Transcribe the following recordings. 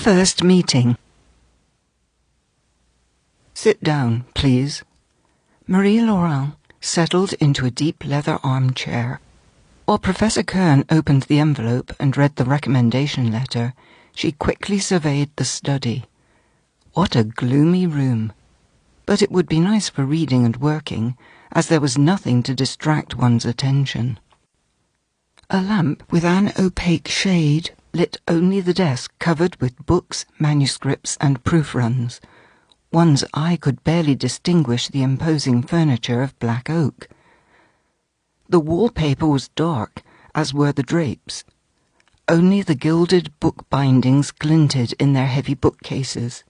First meeting. Sit down, please. Marie-Laurent settled into a deep leather armchair. While Professor Kern opened the envelope and read the recommendation letter, she quickly surveyed the study. What a gloomy room. But it would be nice for reading and working, as there was nothing to distract one's attention. A lamp with an opaque shade lit only the desk covered with books, manuscripts, and proof-runs. One's eye could barely distinguish the imposing furniture of black oak. The wallpaper was dark, as were the drapes. Only the gilded book bindings glinted in their heavy bookcases.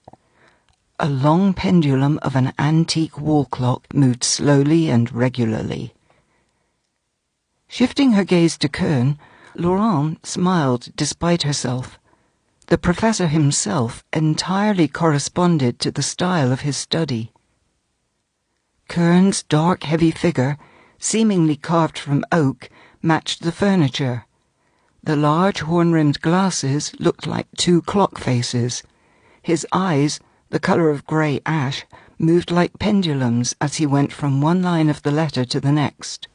A long pendulum of an antique wall clock moved slowly and regularly. Shifting her gaze to Kern, Laurent smiled despite herself. The professor himself entirely corresponded to the style of his study. Kern's dark, heavy figure, seemingly carved from oak, matched the furniture. The large horn-rimmed glasses looked like two clock faces. His eyes, the colour of grey ash, moved like pendulums as he went from one line of the letter to the next.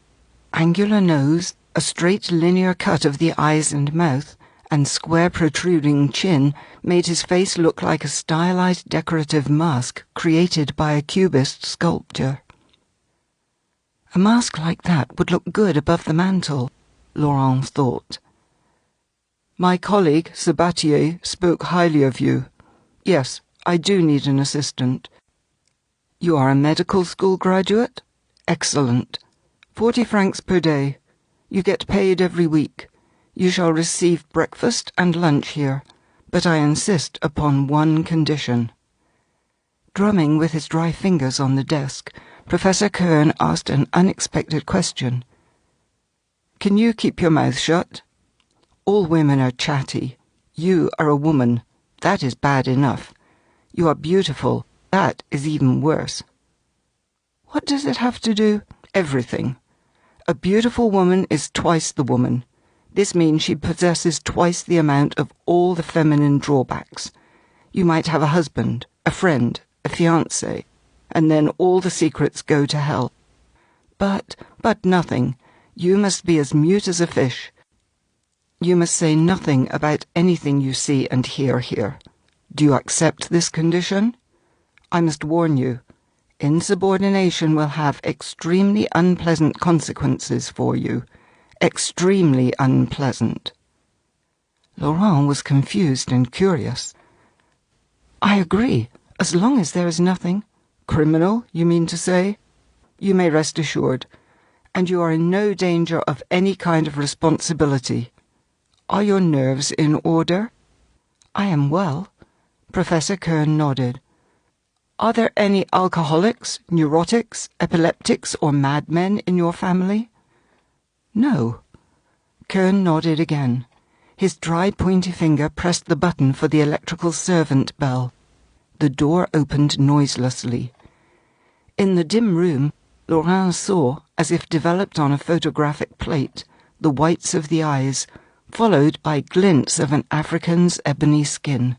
Angular nose, a straight linear cut of the eyes and mouth, and square protruding chin made his face look like a stylized decorative mask created by a cubist sculptor. A mask like that would look good above the mantel, Laurent thought. My colleague, Sabatier, spoke highly of you. Yes, I do need an assistant. You are a medical school graduate? Excellent. 40 francs per day. You get paid every week. You shall receive breakfast and lunch here, but I insist upon one condition. Drumming with his dry fingers on the desk, Professor Kern asked an unexpected question. Can you keep your mouth shut? All women are chatty. You are a woman. That is bad enough. You are beautiful. That is even worse. What does it have to do? Everything. A beautiful woman is twice the woman. This means she possesses twice the amount of all the feminine drawbacks. You might have a husband, a friend, a fiancé, and then all the secrets go to hell. But nothing. You must be as mute as a fish. You must say nothing about anything you see and hear here. Do you accept this condition? I must warn you. Insubordination will have extremely unpleasant consequences for you. Extremely unpleasant. Laurent was confused and curious. I agree, as long as there is nothing. Criminal, you mean to say? You may rest assured. And you are in no danger of any kind of responsibility. Are your nerves in order? I am well. Professor Kern nodded. Are there any alcoholics, neurotics, epileptics, or madmen in your family? No. Kern nodded again. His dry, pointy finger pressed the button for the electrical servant bell. The door opened noiselessly. In the dim room, Laurent saw, as if developed on a photographic plate, the whites of the eyes, followed by glints of an African's ebony skin.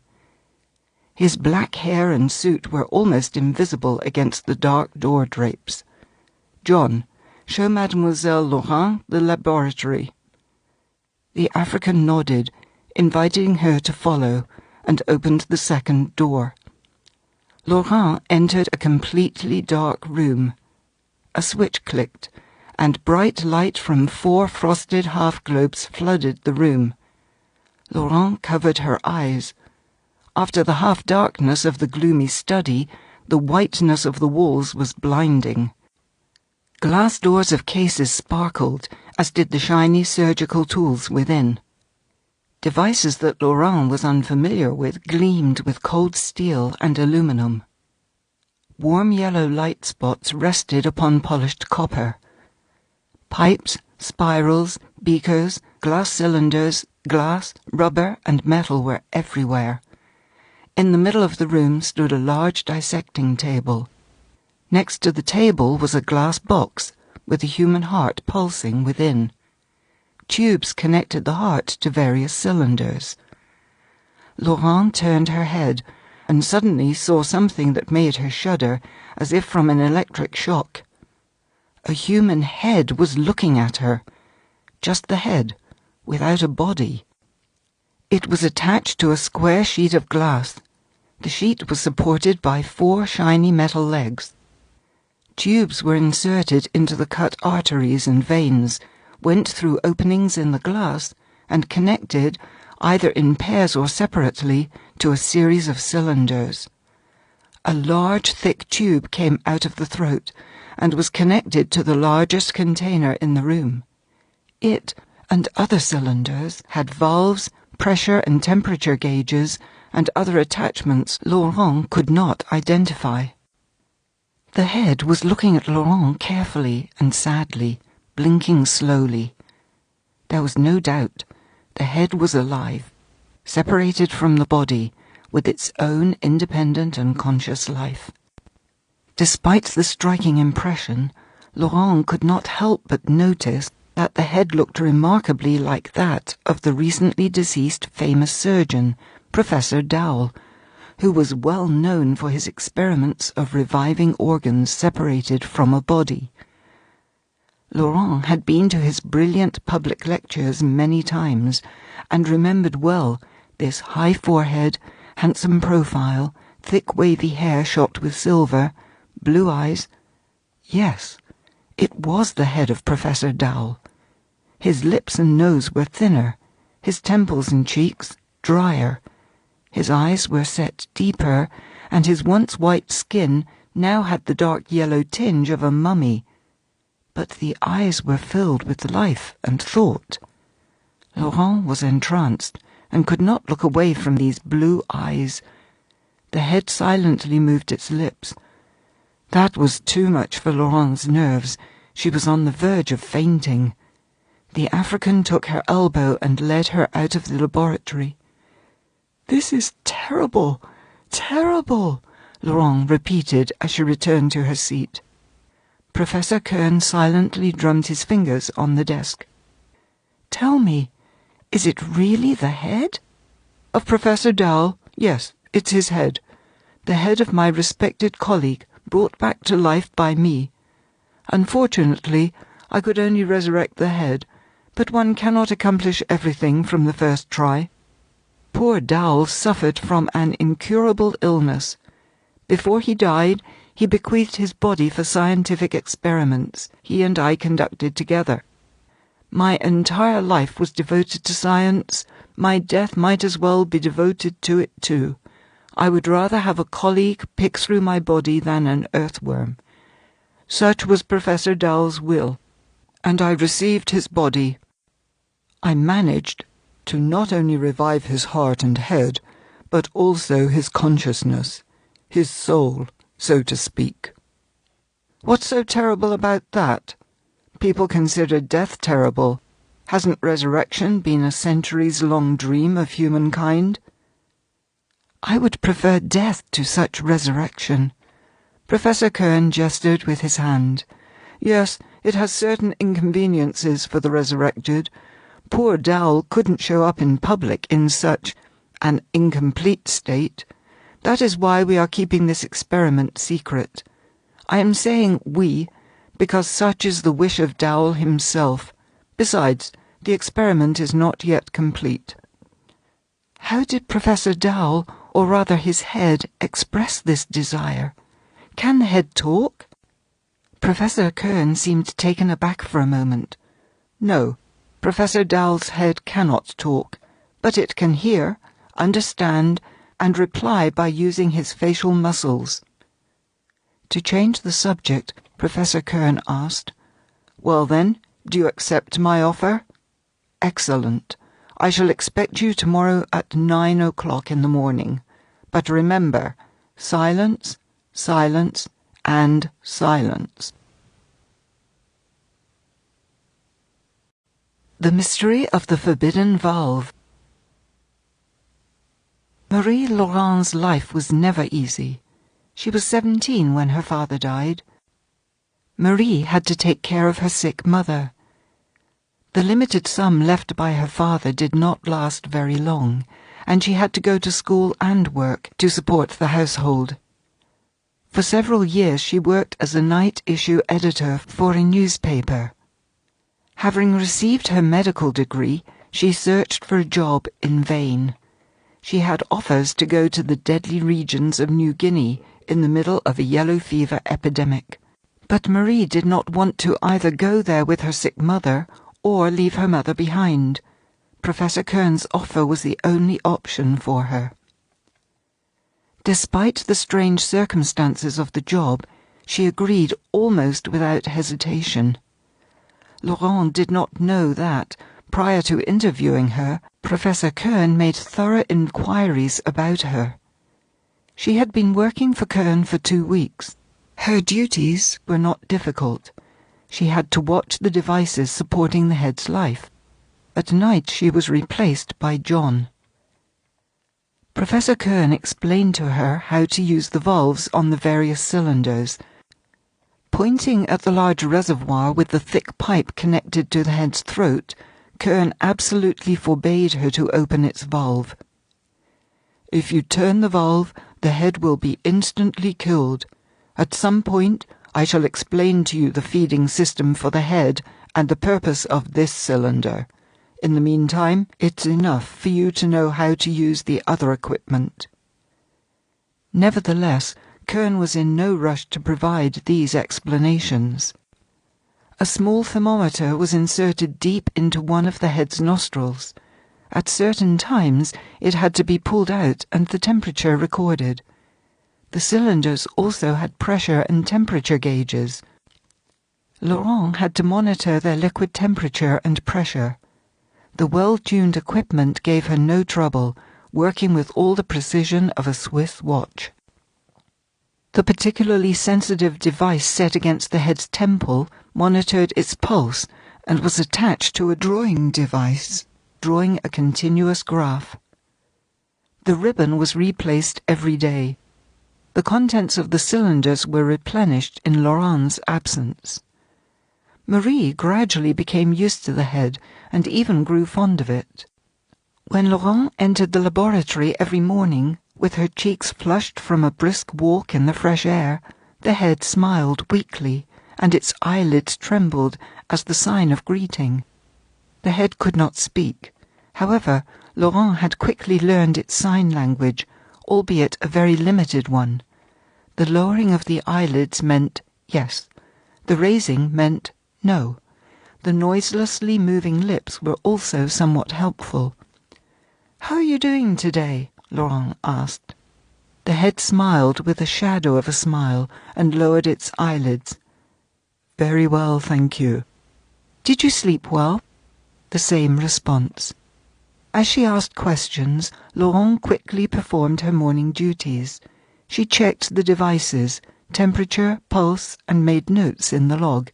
His black hair and suit were almost invisible against the dark door drapes. John, show Mademoiselle Laurent the laboratory. The African nodded, inviting her to follow, and opened the second door. Laurent entered a completely dark room. A switch clicked, and bright light from 4 frosted half-globes flooded the room. Laurent covered her eyes. After the half-darkness of the gloomy study, the whiteness of the walls was blinding. Glass doors of cases sparkled, as did the shiny surgical tools within. Devices that Laurent was unfamiliar with gleamed with cold steel and aluminum. Warm yellow light spots rested upon polished copper. Pipes, spirals, beakers, glass cylinders, glass, rubber, and metal were everywhere. In the middle of the room stood a large dissecting table. Next to the table was a glass box with a human heart pulsing within. Tubes connected the heart to various cylinders. Laurent turned her head and suddenly saw something that made her shudder, as if from an electric shock. A human head was looking at her. Just the head, without a body. It was attached to a square sheet of glass. The sheet was supported by 4 shiny metal legs. Tubes were inserted into the cut arteries and veins, went through openings in the glass, and connected, either in pairs or separately, to a series of cylinders. A large, thick tube came out of the throat and was connected to the largest container in the room. It and other cylinders had valves, pressure and temperature gauges, and other attachments Laurent could not identify. The head was looking at Laurent carefully and sadly, blinking slowly. There was no doubt. The head was alive, separated from the body, with its own independent and conscious life. Despite the striking impression, Laurent could not help but notice that the head looked remarkably like that of the recently deceased famous surgeon, Professor Dowell, who was well known for his experiments of reviving organs separated from a body. Laurent had been to his brilliant public lectures many times, and remembered well this high forehead, handsome profile, thick wavy hair shot with silver, blue eyes. Yes, it was the head of Professor Dowell. His lips and nose were thinner, his temples and cheeks drier. His eyes were set deeper, and his once white skin now had the dark yellow tinge of a mummy. But the eyes were filled with life and thought. Laurent was entranced, and could not look away from these blue eyes. The head silently moved its lips. That was too much for Laurent's nerves. She was on the verge of fainting. The African took her elbow and led her out of the laboratory. "This is terrible, terrible," Laurent repeated as she returned to her seat. Professor Kern silently drummed his fingers on the desk. "Tell me, is it really the head?" "Of Professor Dowell? Yes, it's his head. The head of my respected colleague, brought back to life by me. Unfortunately, I could only resurrect the head, but one cannot accomplish everything from the first try. Poor Dowell suffered from an incurable illness. Before he died, he bequeathed his body for scientific experiments he and I conducted together. My entire life was devoted to science. My death might as well be devoted to it too. I would rather have a colleague pick through my body than an earthworm. Such was Professor Dowell's will, and I received his body. I managed to not only revive his heart and head, but also his consciousness, his soul, so to speak." "What's so terrible about that? People consider death terrible. Hasn't resurrection been a centuries-long dream of humankind?" "I would prefer death to such resurrection." Professor Kern gestured with his hand. "Yes, it has certain inconveniences for the resurrected. Poor Dowell couldn't show up in public in such an incomplete state. That is why we are keeping this experiment secret. I am saying we, because such is the wish of Dowell himself. Besides, the experiment is not yet complete." "How did Professor Dowell, or rather his head, express this desire? Can the head talk?" Professor Kern seemed taken aback for a moment. "No, Professor Dowell's head cannot talk, but it can hear, understand, and reply by using his facial muscles." To change the subject, Professor Kern asked, "Well then, do you accept my offer?" "Excellent. I shall expect you tomorrow at 9 o'clock in the morning. But remember, silence, silence, and silence." The Mystery of the Forbidden Valve. Marie Laurent's life was never easy. She was 17 when her father died. Marie had to take care of her sick mother. The limited sum left by her father did not last very long, and she had to go to school and work to support the household. For several years she worked as a night issue editor for a newspaper. Having received her medical degree, she searched for a job in vain. She had offers to go to the deadly regions of New Guinea in the middle of a yellow fever epidemic. But Marie did not want to either go there with her sick mother or leave her mother behind. Professor Kern's offer was the only option for her. Despite the strange circumstances of the job, she agreed almost without hesitation. Laurent did not know that, prior to interviewing her, Professor Kern made thorough inquiries about her. She had been working for Kern for 2 weeks. Her duties were not difficult. She had to watch the devices supporting the head's life. At night she was replaced by John. Professor Kern explained to her how to use the valves on the various cylinders. Pointing at the large reservoir with the thick pipe connected to the head's throat, Kern absolutely forbade her to open its valve. "If you turn the valve, the head will be instantly killed. At some point, I shall explain to you the feeding system for the head and the purpose of this cylinder. In the meantime, it's enough for you to know how to use the other equipment." Nevertheless, Kern was in no rush to provide these explanations. A small thermometer was inserted deep into one of the head's nostrils. At certain times, it had to be pulled out and the temperature recorded. The cylinders also had pressure and temperature gauges. Laurent had to monitor their liquid temperature and pressure. The well-tuned equipment gave her no trouble, working with all the precision of a Swiss watch. The particularly sensitive device set against the head's temple monitored its pulse and was attached to a drawing device, drawing a continuous graph. The ribbon was replaced every day. The contents of the cylinders were replenished in Laurent's absence. Marie gradually became used to the head and even grew fond of it. When Laurent entered the laboratory every morning, with her cheeks flushed from a brisk walk in the fresh air, the head smiled weakly, and its eyelids trembled as the sign of greeting. The head could not speak. However, Laurent had quickly learned its sign language, albeit a very limited one. The lowering of the eyelids meant yes. The raising meant no. The noiselessly moving lips were also somewhat helpful. "How are you doing today?" Laurent asked. The head smiled with a shadow of a smile and lowered its eyelids. "Very well, thank you." "Did you sleep well?" The same response. As she asked questions, Laurent quickly performed her morning duties. She checked the devices, temperature, pulse, and made notes in the log.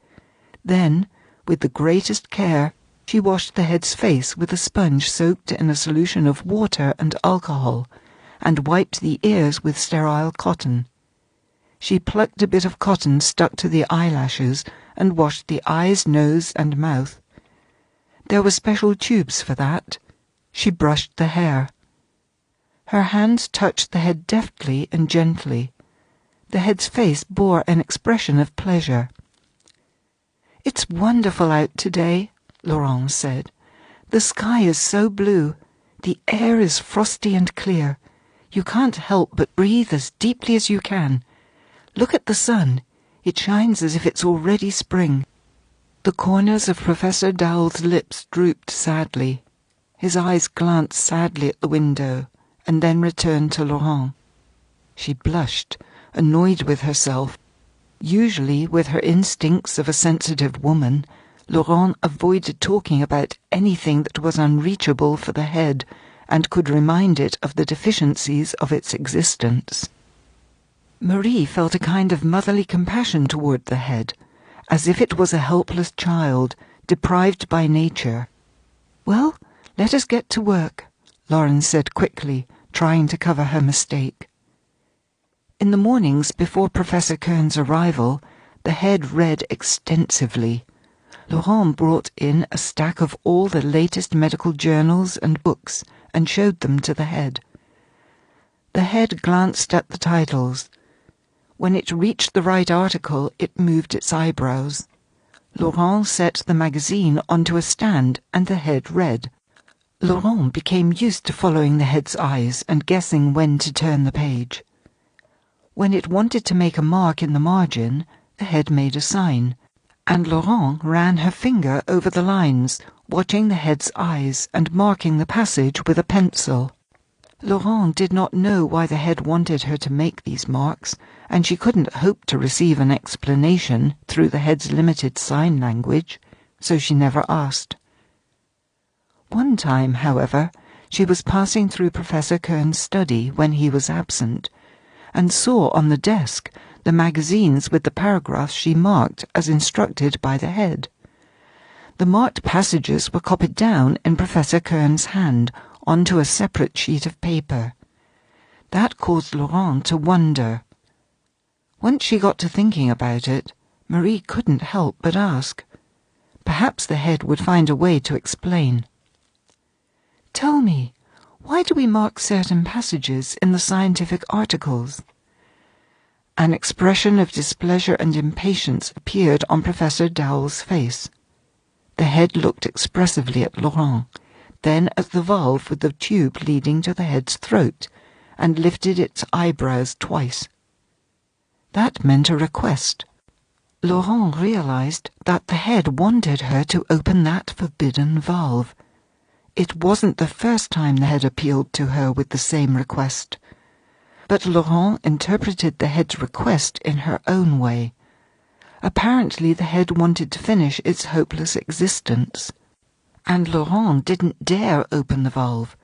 Then, with the greatest care, she washed the head's face with a sponge soaked in a solution of water and alcohol, and wiped the ears with sterile cotton. She plucked a bit of cotton stuck to the eyelashes and washed the eyes, nose, and mouth. There were special tubes for that. She brushed the hair. Her hands touched the head deftly and gently. The head's face bore an expression of pleasure. "It's wonderful out today," Laurent said. "The sky is so blue. The air is frosty and clear. You can't help but breathe as deeply as you can. Look at the sun. It shines as if it's already spring." The corners of Professor Dowell's lips drooped sadly. His eyes glanced sadly at the window, and then returned to Laurent. She blushed, annoyed with herself. Usually, with her instincts of a sensitive woman, Laurent avoided talking about anything that was unreachable for the head, and could remind it of the deficiencies of its existence. Marie felt a kind of motherly compassion toward the head, as if it was a helpless child, deprived by nature. "Well, let us get to work," Lauren said quickly, trying to cover her mistake. In the mornings before Professor Kern's arrival, the head read extensively. Laurent brought in a stack of all the latest medical journals and books, and showed them to the head. The head glanced at the titles. When it reached the right article, it moved its eyebrows. Laurent set the magazine onto a stand, and the head read. Laurent became used to following the head's eyes and guessing when to turn the page. When it wanted to make a mark in the margin, the head made a sign, and Laurent ran her finger over the lines, watching the head's eyes and marking the passage with a pencil. Laurent did not know why the head wanted her to make these marks, and she couldn't hope to receive an explanation through the head's limited sign language, so she never asked. One time, however, she was passing through Professor Kern's study when he was absent, and saw on the desk the magazines with the paragraphs she marked as instructed by the head. The marked passages were copied down in Professor Kern's hand onto a separate sheet of paper. That caused Laurent to wonder. Once she got to thinking about it, Marie couldn't help but ask. Perhaps the head would find a way to explain. "Tell me, why do we mark certain passages in the scientific articles?" An expression of displeasure and impatience appeared on Professor Dowell's face. The head looked expressively at Laurent, then at the valve with the tube leading to the head's throat, and lifted its eyebrows twice. That meant a request. Laurent realized that the head wanted her to open that forbidden valve. It wasn't the first time the head appealed to her with the same request. But Laurent interpreted the head's request in her own way. Apparently the head wanted to finish its hopeless existence. And Laurent didn't dare open the valve.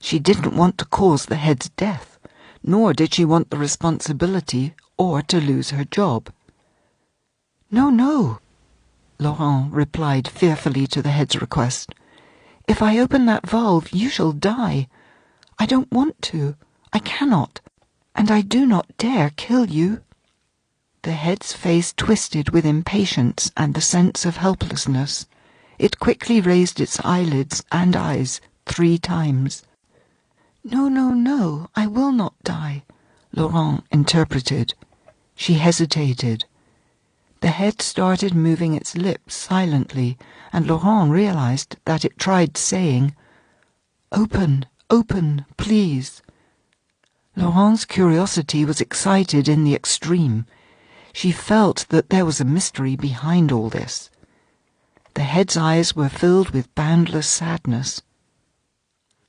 She didn't want to cause the head's death, nor did she want the responsibility or to lose her job. "No, no," Laurent replied fearfully to the head's request. "If I open that valve, you shall die. I don't want to. I cannot. And I do not dare kill you." The head's face twisted with impatience and a sense of helplessness. It quickly raised its eyelids and eyes 3 times. "No, no, no, I will not die," Laurent interpreted. She hesitated. The head started moving its lips silently, and Laurent realized that it tried saying, "Open, open, please." Laurent's curiosity was excited in the extreme. She felt that there was a mystery behind all this. The head's eyes were filled with boundless sadness.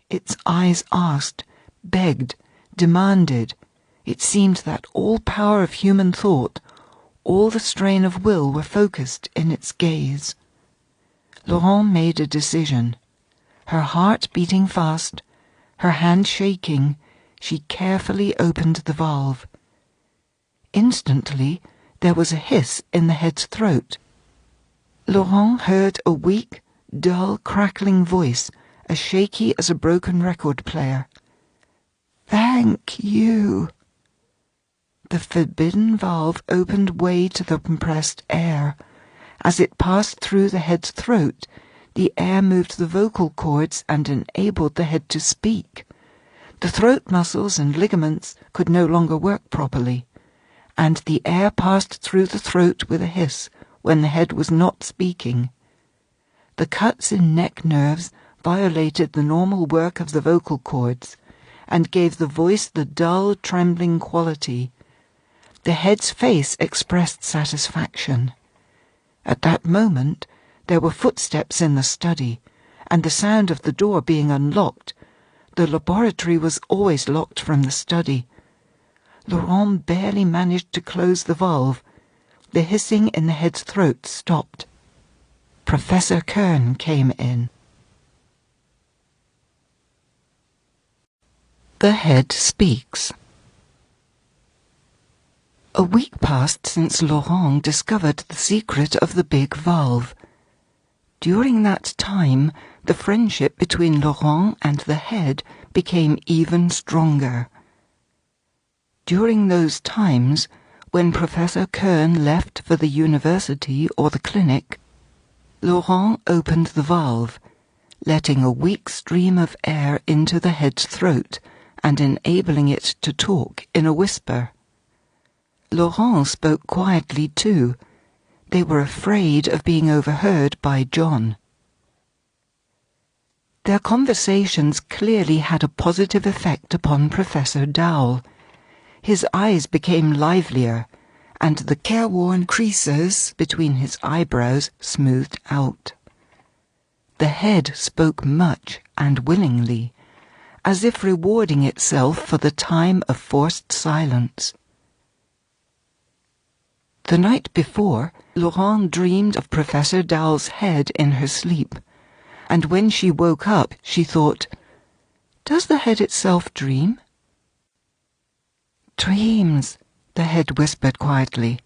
Its eyes asked, begged, demanded. It seemed that all power of human thought, all the strain of will were focused in its gaze. Laurent made a decision. Her heart beating fast, her hand shaking, she carefully opened the valve. Instantly, there was a hiss in the head's throat. Laurent heard a weak, dull, crackling voice, as shaky as a broken record player. "Thank you." The forbidden valve opened way to the compressed air. As it passed through the head's throat, the air moved the vocal cords and enabled the head to speak. The throat muscles and ligaments could no longer work properly, and the air passed through the throat with a hiss when the head was not speaking. The cuts in neck nerves violated the normal work of the vocal cords and gave the voice the dull, trembling quality. The head's face expressed satisfaction. At that moment, there were footsteps in the study, and the sound of the door being unlocked. The laboratory was always locked from the study. Laurent barely managed to close the valve. The hissing in the head's throat stopped. Professor Kern came in. The head speaks. A week passed since Laurent discovered the secret of the big valve. During that time, the friendship between Laurent and the head became even stronger. During those times, when Professor Kern left for the university or the clinic, Laurent opened the valve, letting a weak stream of air into the head's throat and enabling it to talk in a whisper. Laurent spoke quietly too. They were afraid of being overheard by John. Their conversations clearly had a positive effect upon Professor Dowell. His eyes became livelier, and the careworn creases between his eyebrows smoothed out. The head spoke much and willingly, as if rewarding itself for the time of forced silence. The night before, Laurent dreamed of Professor Dowell's head in her sleep, and when she woke up she thought, "Does the head itself dream?" "Dreams," the head whispered quietly.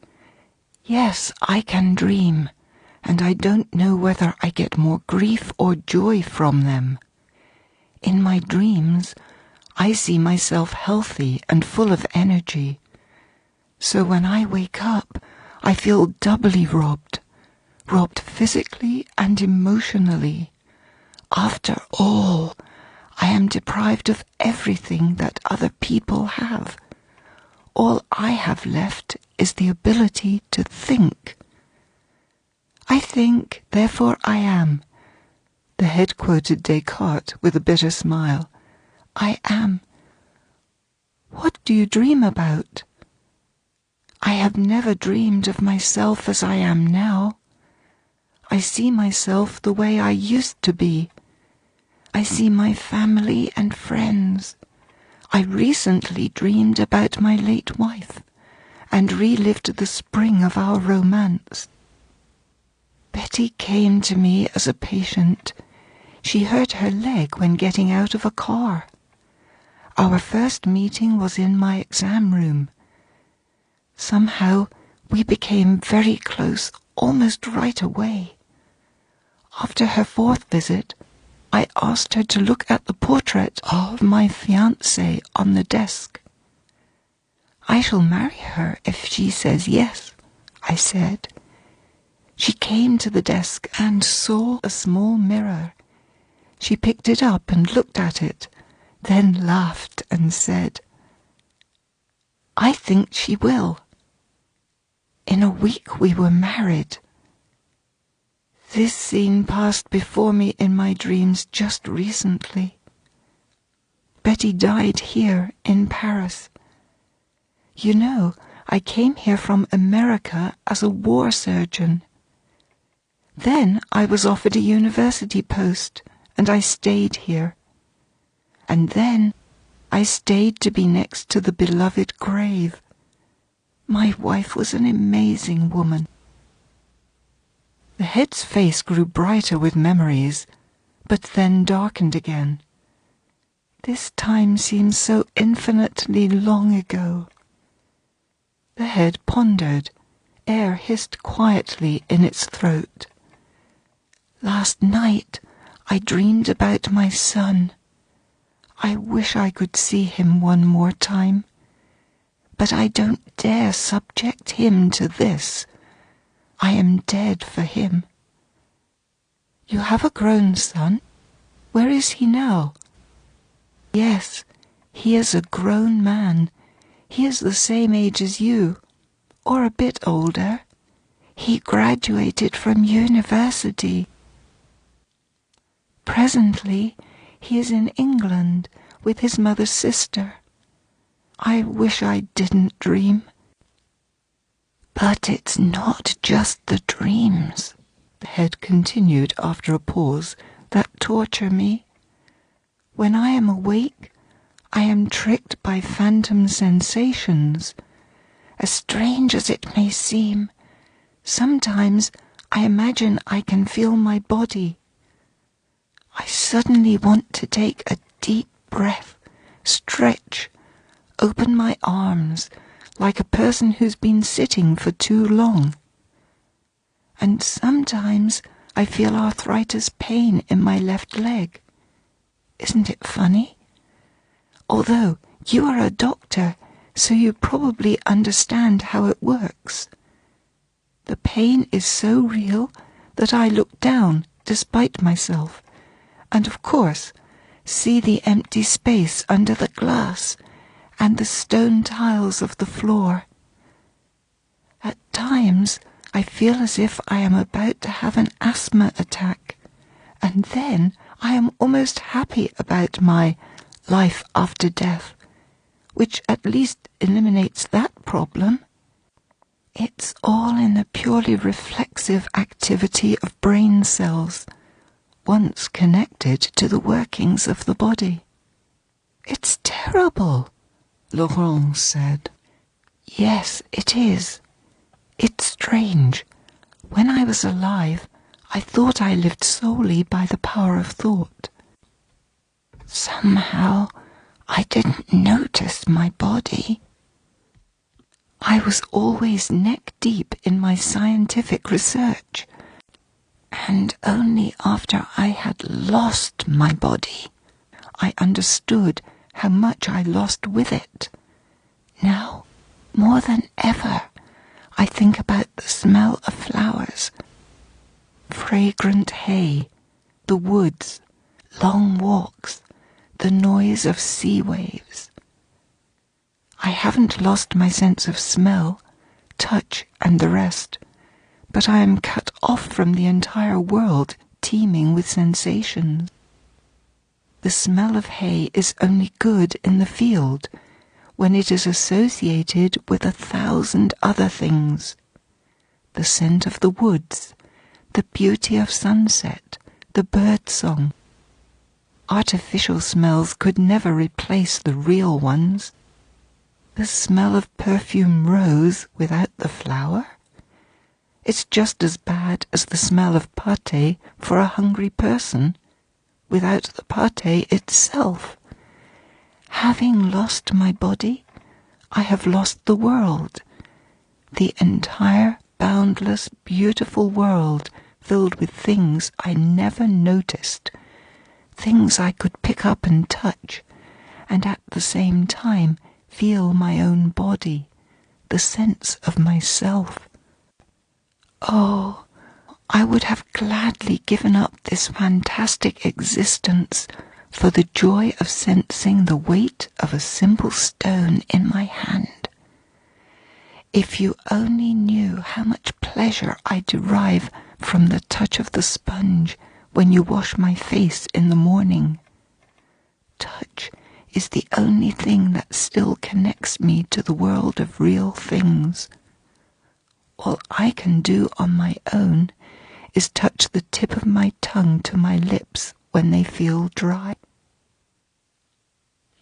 "Yes, I can dream, and I don't know whether I get more grief or joy from them. In my dreams, I see myself healthy and full of energy. So when I wake up, I feel doubly robbed physically and emotionally. After all, I am deprived of everything that other people have. All I have left is the ability to think. I think, therefore I am." The head quoted Descartes with a bitter smile. "I am. What do you dream about?" "I have never dreamed of myself as I am now. I see myself the way I used to be. I see my family and friends. I recently dreamed about my late wife, and relived the spring of our romance. Betty came to me as a patient. She hurt her leg when getting out of a car. Our first meeting was in my exam room. Somehow we became very close almost right away. After her fourth visit, I asked her to look at the portrait of my fiancé on the desk. I shall marry her if she says yes, I said. She came to the desk and saw a small mirror. She picked it up and looked at it, then laughed and said, "I think she will." In a week we were married. This scene passed before me in my dreams just recently. Betty died here in Paris. You know, I came here from America as a war surgeon. Then I was offered a university post, and I stayed here. And then I stayed to be next to the beloved grave. My wife was an amazing woman. The head's face grew brighter with memories, but then darkened again. This time seems so infinitely long ago. The head pondered. Air hissed quietly in its throat. Last night I dreamed about my son. I wish I could see him one more time. But I don't dare subject him to this. I am dead for him. You have a grown son? Where is he now? Yes, he is a grown man. He is the same age as you, or a bit older. He graduated from university. Presently, he is in England with his mother's sister. I wish I didn't dream. But it's not just the dreams, the head continued after a pause, that torture me. When I am awake, I am tricked by phantom sensations. As strange as it may seem, sometimes I imagine I can feel my body. I suddenly want to take a deep breath, stretch, open my arms, like a person who's been sitting for too long. And sometimes I feel arthritis pain in my left leg. Isn't it funny? Although you are a doctor, so you probably understand how it works. The pain is so real that I look down despite myself, And of course, see the empty space under the glass and the stone tiles of the floor. At times, I feel as if I am about to have an asthma attack, and then I am almost happy about my life after death, which at least eliminates that problem. It's all in the purely reflexive activity of brain cells, once connected to the workings of the body. It's terrible, Laurent said. Yes, it is. It's strange. When I was alive, I thought I lived solely by the power of thought. Somehow, I didn't notice my body. I was always neck-deep in my scientific research, and only after I had lost my body, I understood how much I lost with it. Now, more than ever, I think about the smell of flowers, fragrant hay, the woods, long walks, the noise of sea waves. I haven't lost my sense of smell, touch, and the rest, but I am cut off from the entire world teeming with sensations. The smell of hay is only good in the field, when it is associated with 1,000 other things. The scent of the woods, the beauty of sunset, the bird song. Artificial smells could never replace the real ones. The smell of perfume rose without the flower? It's just as bad as the smell of pâté for a hungry person, without the pâté itself. Having lost my body, I have lost the world, the entire, boundless, beautiful world filled with things I never noticed, things I could pick up and touch, and at the same time feel my own body, the sense of myself. Oh, I would have gladly given up this fantastic existence for the joy of sensing the weight of a simple stone in my hand. If you only knew how much pleasure I derive from the touch of the sponge when you wash my face in the morning. Touch is the only thing that still connects me to the world of real things. All I can do on my own is touch the tip of my tongue to my lips when they feel dry.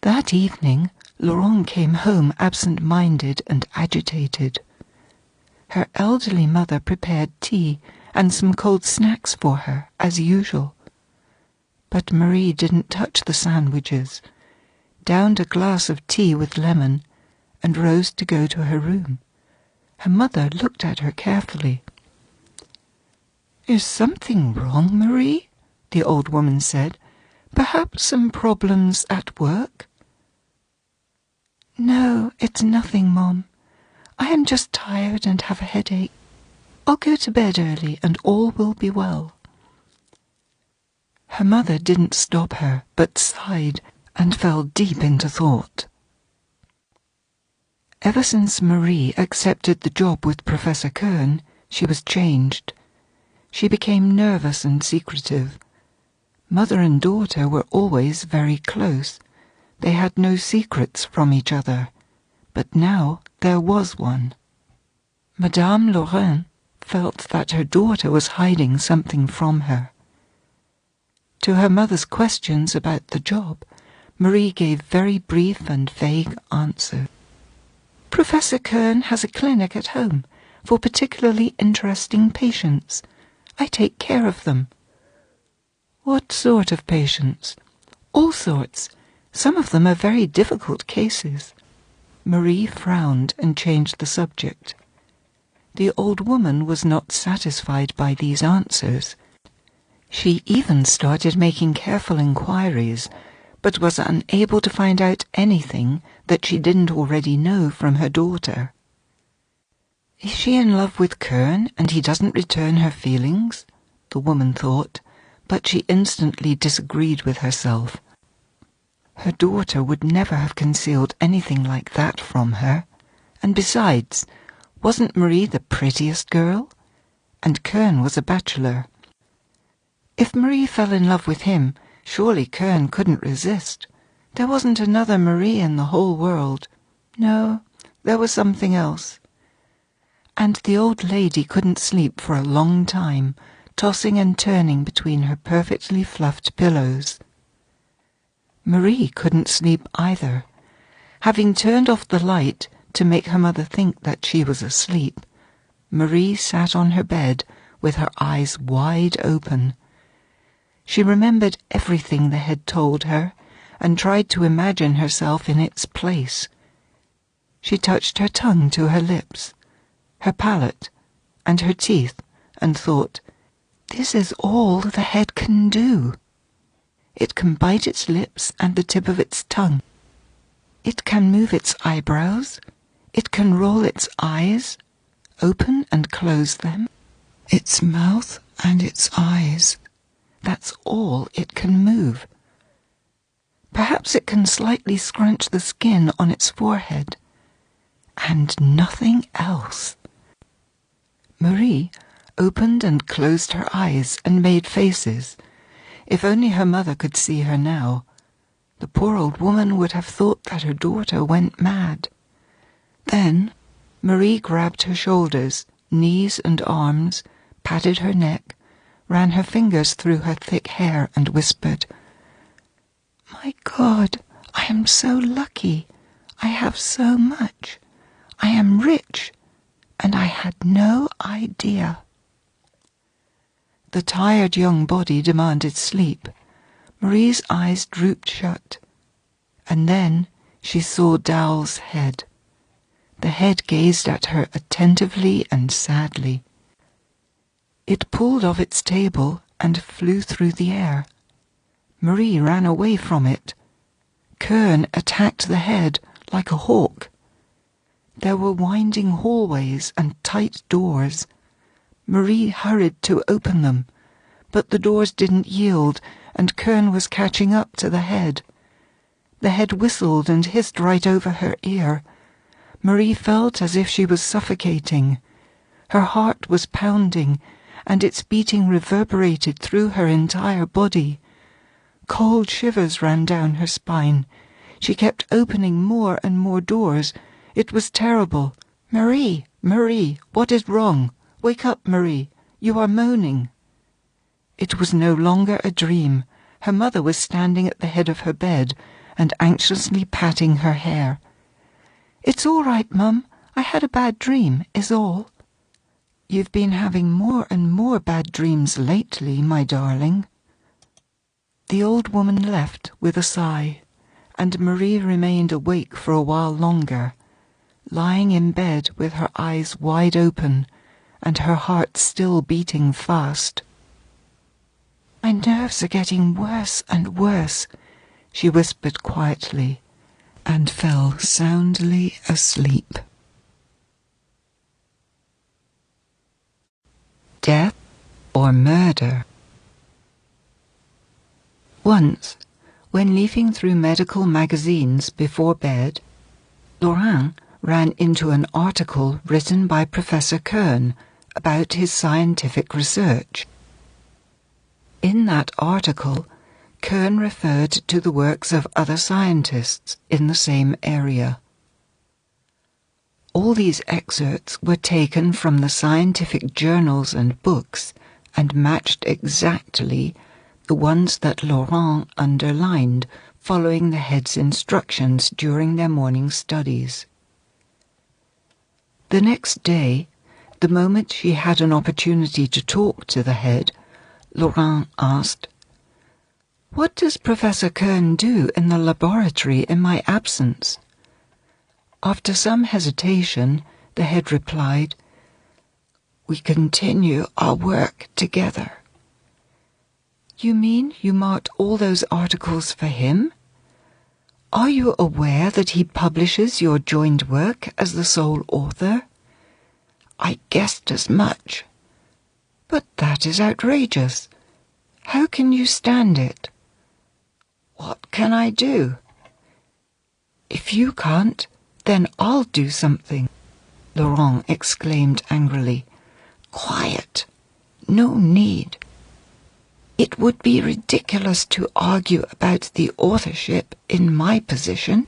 That evening, Laurent came home absent-minded and agitated. Her elderly mother prepared tea and some cold snacks for her, as usual. But Marie didn't touch the sandwiches, downed a glass of tea with lemon, and rose to go to her room. Her mother looked at her carefully. "Is something wrong, Marie?" the old woman said. "Perhaps some problems at work?" "No, it's nothing, Mom. I am just tired and have a headache. I'll go to bed early and all will be well." Her mother didn't stop her, but sighed and fell deep into thought. Ever since Marie accepted the job with Professor Kern, she was changed. She became nervous and secretive. Mother and daughter were always very close. They had no secrets from each other, but now there was one. Madame Laurin felt that her daughter was hiding something from her. To her mother's questions about the job, Marie gave very brief and vague answers. "Professor Kern has a clinic at home for particularly interesting patients. I take care of them." "What sort of patients?" "All sorts. Some of them are very difficult cases." Marie frowned and changed the subject. The old woman was not satisfied by these answers. She even started making careful inquiries, but was unable to find out anything that she didn't already know from her daughter. "Is she in love with Kern and he doesn't return her feelings?" the woman thought, but she instantly disagreed with herself. Her daughter would never have concealed anything like that from her. And besides, wasn't Marie the prettiest girl? And Kern was a bachelor. If Marie fell in love with him, surely Kern couldn't resist. There wasn't another Marie in the whole world. No, there was something else. And the old lady couldn't sleep for a long time, tossing and turning between her perfectly fluffed pillows. Marie couldn't sleep either. Having turned off the light to make her mother think that she was asleep, Marie sat on her bed with her eyes wide open. She remembered everything the head told her and tried to imagine herself in its place. She touched her tongue to her lips, her palate, and her teeth, and thought, "This is all the head can do. It can bite its lips and the tip of its tongue. It can move its eyebrows. It can roll its eyes, open and close them, its mouth and its eyes. That's all it can move. Perhaps it can slightly scrunch the skin on its forehead. And nothing else." Marie opened and closed her eyes and made faces. If only her mother could see her now. The poor old woman would have thought that her daughter went mad. Then Marie grabbed her shoulders, knees and arms, patted her neck, ran her fingers through her thick hair and whispered, "My God, I am so lucky. I have so much. I am rich, and I had no idea." The tired young body demanded sleep. Marie's eyes drooped shut, and then she saw Dowell's head. The head gazed at her attentively and sadly. It pulled off its table and flew through the air. Marie ran away from it. Kern attacked the head like a hawk. There were winding hallways and tight doors. Marie hurried to open them, but the doors didn't yield, and Kern was catching up to the head. The head whistled and hissed right over her ear. Marie felt as if she was suffocating. Her heart was pounding, and its beating reverberated through her entire body. Cold shivers ran down her spine. She kept opening more and more doors. It was terrible. "Marie, Marie, what is wrong? Wake up, Marie. You are moaning." It was no longer a dream. Her mother was standing at the head of her bed and anxiously patting her hair. "It's all right, Mum. I had a bad dream, is all." "You've been having more and more bad dreams lately, my darling." The old woman left with a sigh, and Marie remained awake for a while longer, lying in bed with her eyes wide open and her heart still beating fast. "My nerves are getting worse and worse," she whispered quietly, and fell soundly asleep. Death or murder? Once, when leafing through medical magazines before bed, Laurent ran into an article written by Professor Kern about his scientific research. In that article, Kern referred to the works of other scientists in the same area. All these excerpts were taken from the scientific journals and books and matched exactly the ones that Laurent underlined following the head's instructions during their morning studies. The next day, the moment she had an opportunity to talk to the head, Laurent asked, "What does Professor Kern do in the laboratory in my absence?" After some hesitation, the head replied, "We continue our work together." "You mean you marked all those articles for him? Are you aware that he publishes your joined work as the sole author?" "I guessed as much." "But that is outrageous. How can you stand it?" "What can I do?" "If you can't, then I'll do something," Laurent exclaimed angrily. "Quiet. No need. It would be ridiculous to argue about the authorship in my position.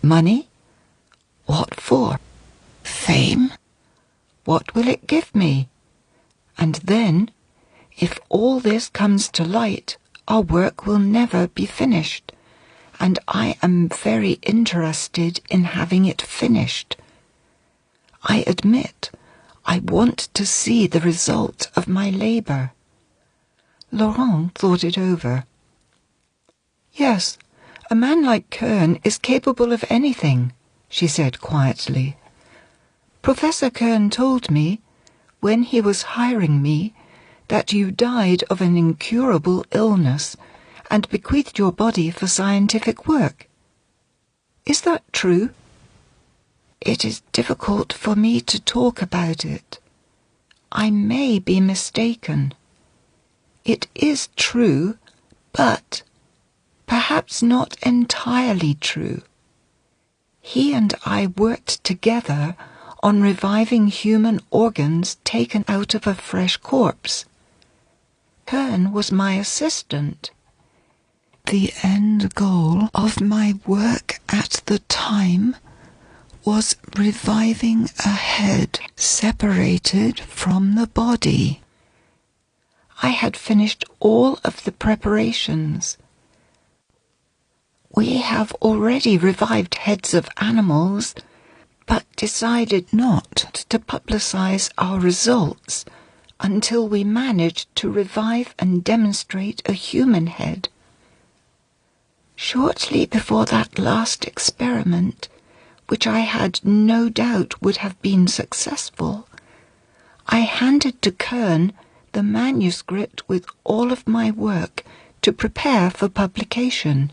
Money? What for? Fame? What will it give me? And then, if all this comes to light, our work will never be finished, and I am very interested in having it finished. I admit, I want to see the result of my labour." Laurent thought it over. "Yes, a man like Kern is capable of anything," she said quietly. "Professor Kern told me, when he was hiring me, that you died of an incurable illness and bequeathed your body for scientific work. Is that true?" "It is difficult for me to talk about it. I may be mistaken. It is true, but perhaps not entirely true. He and I worked together on reviving human organs taken out of a fresh corpse. Kern was my assistant. The end goal of my work at the time was reviving a head separated from the body. I had finished all of the preparations. We have already revived heads of animals, but decided not to publicize our results until we managed to revive and demonstrate a human head. Shortly before that last experiment, which I had no doubt would have been successful, I handed to Kern the manuscript with all of my work to prepare for publication.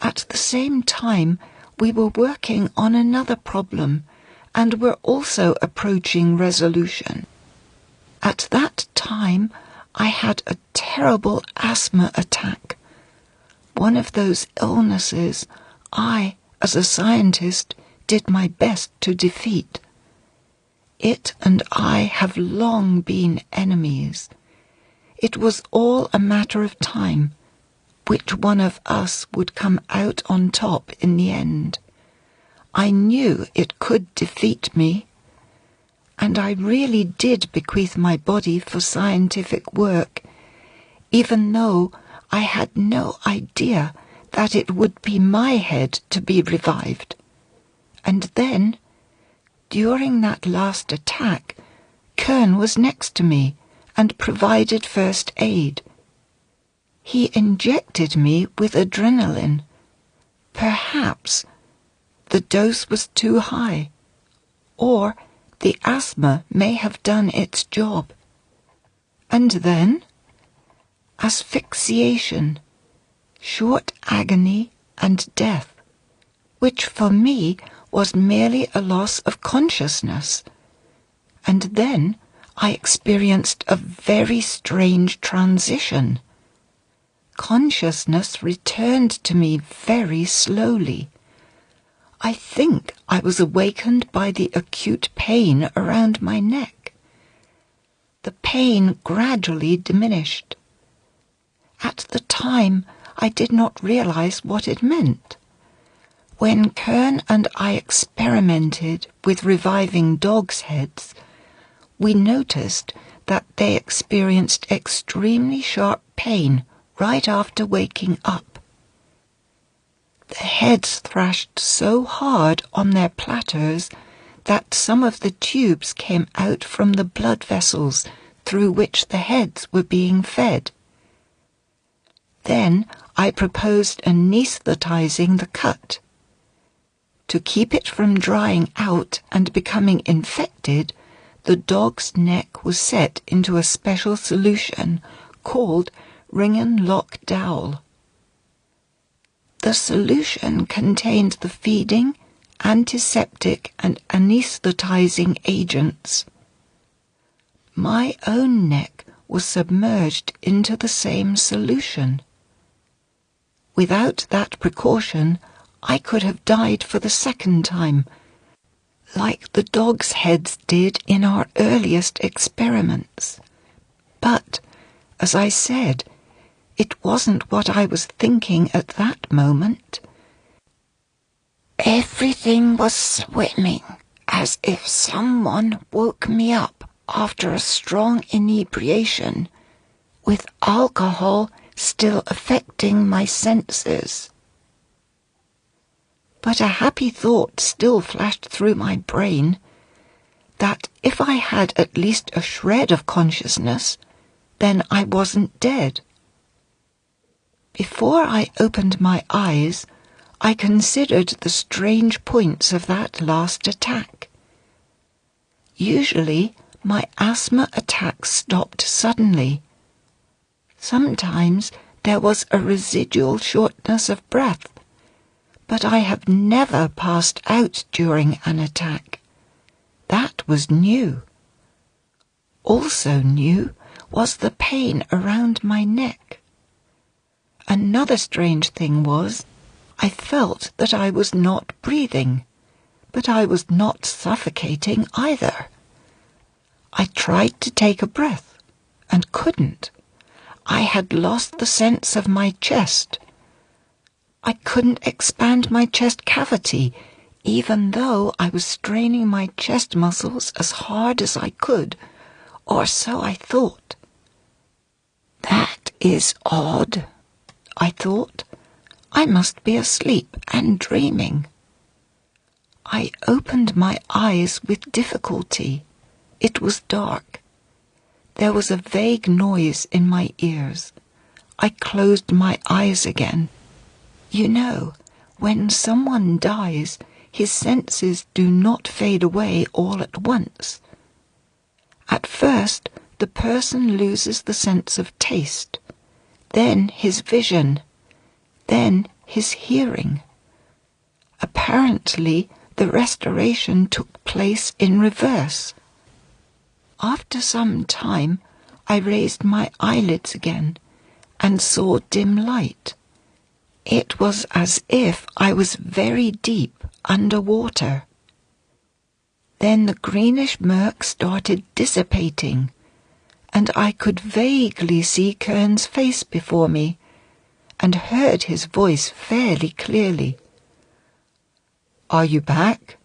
At the same time, we were working on another problem and were also approaching resolution. At that time, I had a terrible asthma attack, one of those illnesses I, as a scientist, did my best to defeat. It and I have long been enemies. It was all a matter of time, which one of us would come out on top in the end. I knew it could defeat me, and I really did bequeath my body for scientific work, even though I had no idea that it would be my head to be revived. And then, during that last attack, Kern was next to me and provided first aid. He injected me with adrenaline. Perhaps the dose was too high, or the asthma may have done its job. And then, asphyxiation, short agony and death, which for me was merely a loss of consciousness. And then I experienced a very strange transition. Consciousness returned to me very slowly. I think I was awakened by the acute pain around my neck. The pain gradually diminished. At the time, I did not realize what it meant. When Kern and I experimented with reviving dogs' heads, we noticed that they experienced extremely sharp pain right after waking up. The heads thrashed so hard on their platters that some of the tubes came out from the blood vessels through which the heads were being fed. Then I proposed anesthetizing the cut. To keep it from drying out and becoming infected, the dog's neck was set into a special solution called Dowell. The solution contained the feeding, antiseptic and anesthetizing agents. My own neck was submerged into the same solution. Without that precaution, I could have died for the second time, like the dogs' heads did in our earliest experiments. But, as I said, it wasn't what I was thinking at that moment. Everything was swimming, as if someone woke me up after a strong inebriation, with alcohol still affecting my senses. But a happy thought still flashed through my brain, that if I had at least a shred of consciousness, then I wasn't dead. Before I opened my eyes, I considered the strange points of that last attack. Usually, my asthma attacks stopped suddenly. Sometimes there was a residual shortness of breath, but I have never passed out during an attack. That was new. Also new was the pain around my neck. Another strange thing was, I felt that I was not breathing, but I was not suffocating either. I tried to take a breath, and couldn't. I had lost the sense of my chest. I couldn't expand my chest cavity, even though I was straining my chest muscles as hard as I could, or so I thought. That is odd, I thought. I must be asleep and dreaming. I opened my eyes with difficulty. It was dark. There was a vague noise in my ears. I closed my eyes again. You know, when someone dies, his senses do not fade away all at once. At first, the person loses the sense of taste, then his vision, then his hearing. Apparently, the restoration took place in reverse. After some time, I raised my eyelids again and saw dim light. It was as if I was very deep under water. Then the greenish murk started dissipating, and I could vaguely see Kern's face before me, and heard his voice fairly clearly. "Are you back?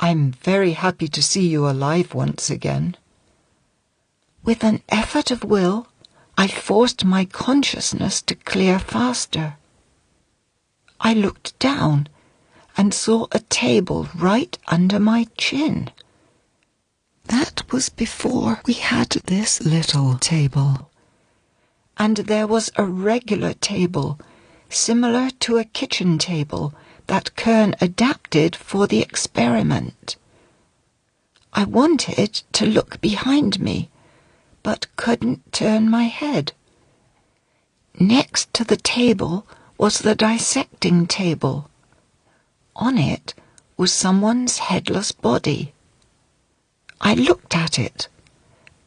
I'm very happy to see you alive once again." With an effort of will, I forced my consciousness to clear faster. I looked down and saw a table right under my chin. That was before we had this little table. And there was a regular table, similar to a kitchen table, that Kern adapted for the experiment. I wanted to look behind me, but couldn't turn my head. Next to the table was the dissecting table. On it was someone's headless body. I looked at it,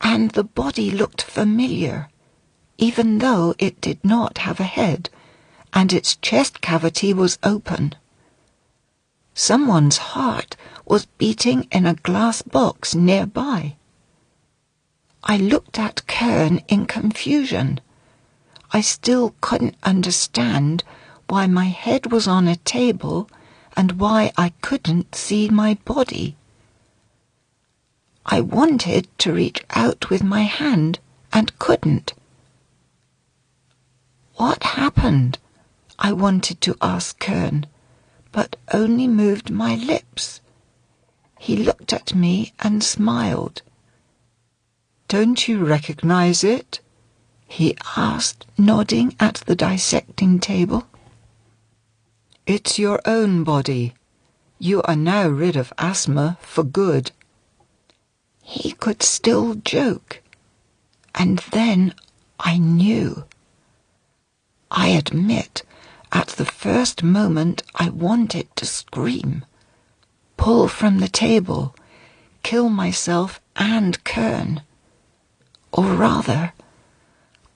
and the body looked familiar, even though it did not have a head, and its chest cavity was open. Someone's heart was beating in a glass box nearby. I looked at Kern in confusion. I still couldn't understand why my head was on a table and why I couldn't see my body. I wanted to reach out with my hand and couldn't. What happened? I wanted to ask Kern, but only moved my lips. He looked at me and smiled. "Don't you recognize it?" he asked, nodding at the dissecting table. "It's your own body. You are now rid of asthma for good." He could still joke. And then I knew. I admit, at the first moment I wanted to scream, pull from the table, kill myself and Kern. Or rather,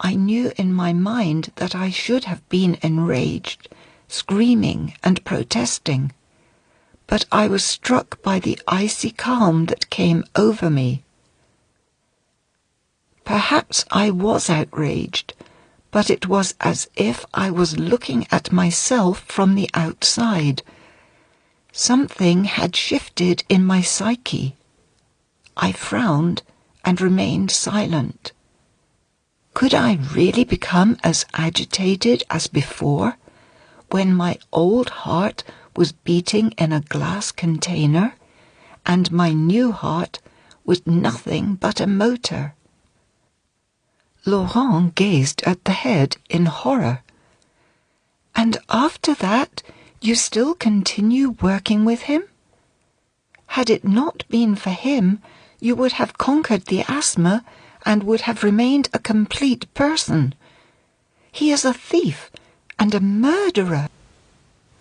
I knew in my mind that I should have been enraged, screaming and protesting, but I was struck by the icy calm that came over me. Perhaps I was outraged, but it was as if I was looking at myself from the outside. Something had shifted in my psyche. I frowned and remained silent. Could I really become as agitated as before, when my old heart was beating in a glass container, and my new heart was nothing but a motor? Laurent gazed at the head in horror. And after that, you still continue working with him? Had it not been for him, you would have conquered the asthma and would have remained a complete person. He is a thief and a murderer,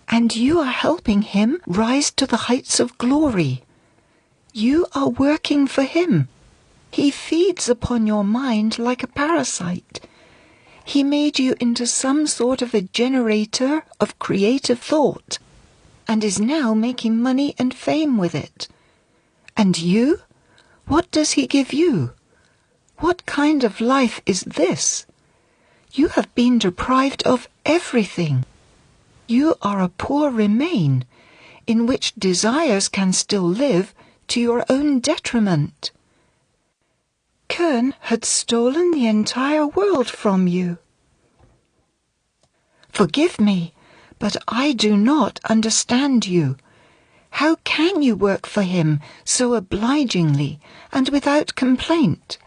and you are helping him rise to the heights of glory. You are working for him. He feeds upon your mind like a parasite. He made you into some sort of a generator of creative thought, and is now making money and fame with it. And you? What does he give you? What kind of life is this? You have been deprived of everything. You are a poor remain, in which desires can still live to your own detriment. Kern had stolen the entire world from you. Forgive me, but I do not understand you. How can you work for him so obligingly and without complaint?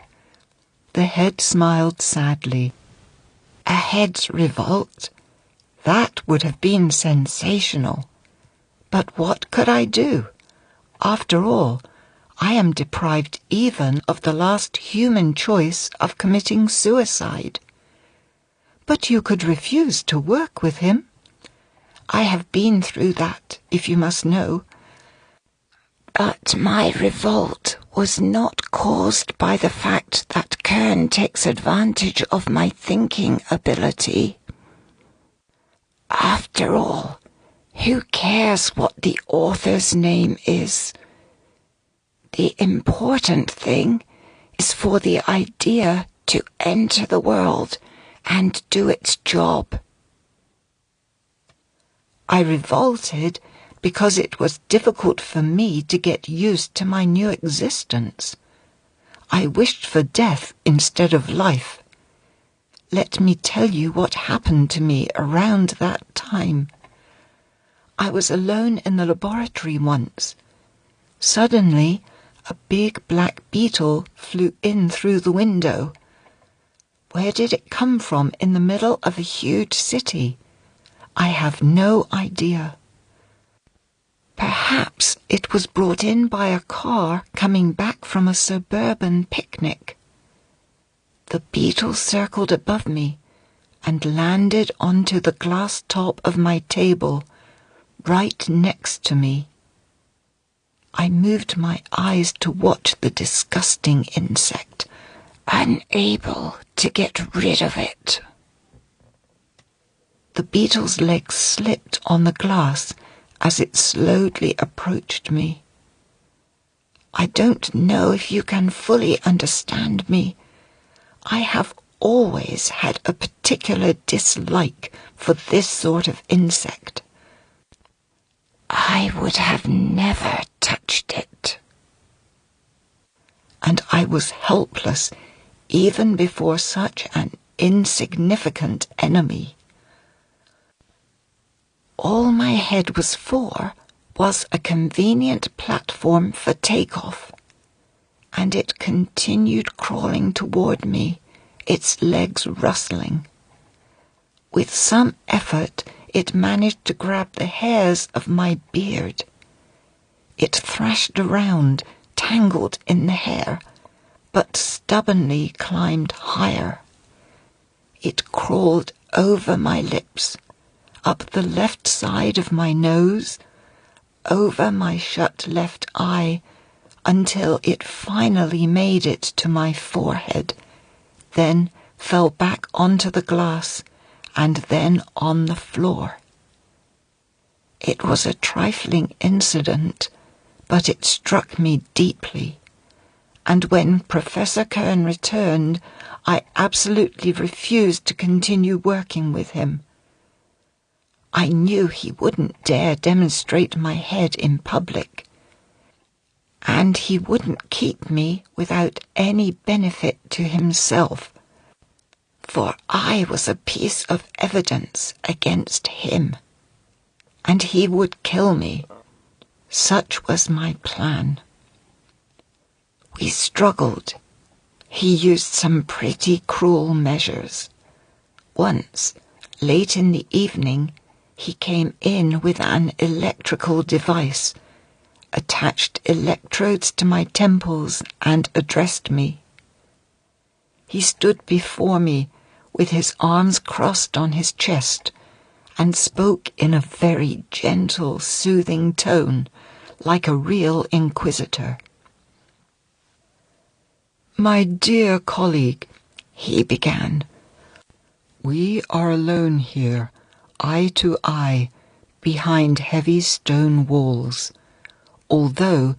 The head smiled sadly. A head's revolt? That would have been sensational. But what could I do? After all, I am deprived even of the last human choice of committing suicide. But you could refuse to work with him. I have been through that, if you must know. But my revolt was not caused by the fact that Kern takes advantage of my thinking ability. After all, who cares what the author's name is? The important thing is for the idea to enter the world and do its job. I revolted because it was difficult for me to get used to my new existence. I wished for death instead of life. Let me tell you what happened to me around that time. I was alone in the laboratory once. Suddenly, a big black beetle flew in through the window. Where did it come from in the middle of a huge city? I have no idea. Perhaps it was brought in by a car coming back from a suburban picnic. The beetle circled above me and landed onto the glass top of my table, right next to me. I moved my eyes to watch the disgusting insect, unable to get rid of it. The beetle's legs slipped on the glass as it slowly approached me. I don't know if you can fully understand me. I have always had a particular dislike for this sort of insect. I would have never touched it. And I was helpless even before such an insignificant enemy. All my head was for was a convenient platform for takeoff, and it continued crawling toward me, its legs rustling. With some effort, it managed to grab the hairs of my beard. It thrashed around, tangled in the hair, but stubbornly climbed higher. It crawled over my lips, up the left side of my nose, over my shut left eye, until it finally made it to my forehead, then fell back onto the glass and then on the floor. It was a trifling incident, but it struck me deeply, and when Professor Kern returned, I absolutely refused to continue working with him. I knew he wouldn't dare demonstrate my head in public, and he wouldn't keep me without any benefit to himself, for I was a piece of evidence against him, and he would kill me. Such was my plan. We struggled. He used some pretty cruel measures. Once, late in the evening, he came in with an electrical device, attached electrodes to my temples, and addressed me. He stood before me with his arms crossed on his chest and spoke in a very gentle, soothing tone, like a real inquisitor. "My dear colleague," he began, "we are alone here, eye to eye, behind heavy stone walls. Although,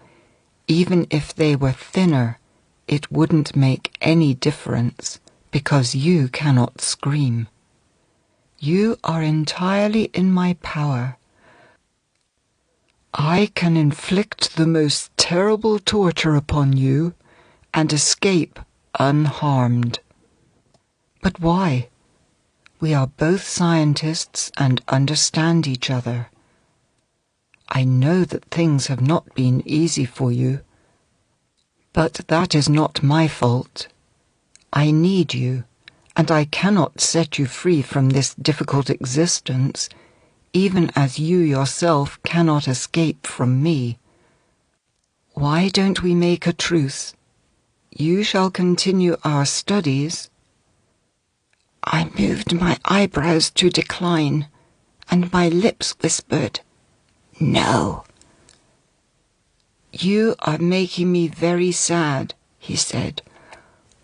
even if they were thinner, it wouldn't make any difference, because you cannot scream. You are entirely in my power. I can inflict the most terrible torture upon you and escape unharmed. But why? We are both scientists and understand each other. I know that things have not been easy for you, but that is not my fault. I need you, and I cannot set you free from this difficult existence, even as you yourself cannot escape from me. Why don't we make a truce? You shall continue our studies." I moved my eyebrows to decline, and my lips whispered, "No." "You are making me very sad," he said.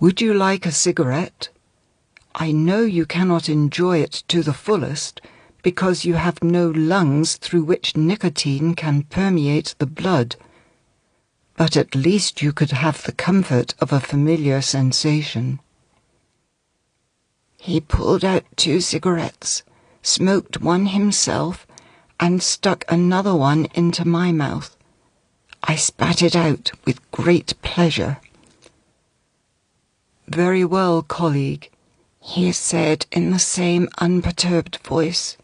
"Would you like a cigarette? I know you cannot enjoy it to the fullest, because you have no lungs through which nicotine can permeate the blood. But at least you could have the comfort of a familiar sensation." He pulled out 2 cigarettes, smoked one himself, and stuck another one into my mouth. I spat it out with great pleasure. "Very well, colleague," he said in the same unperturbed voice.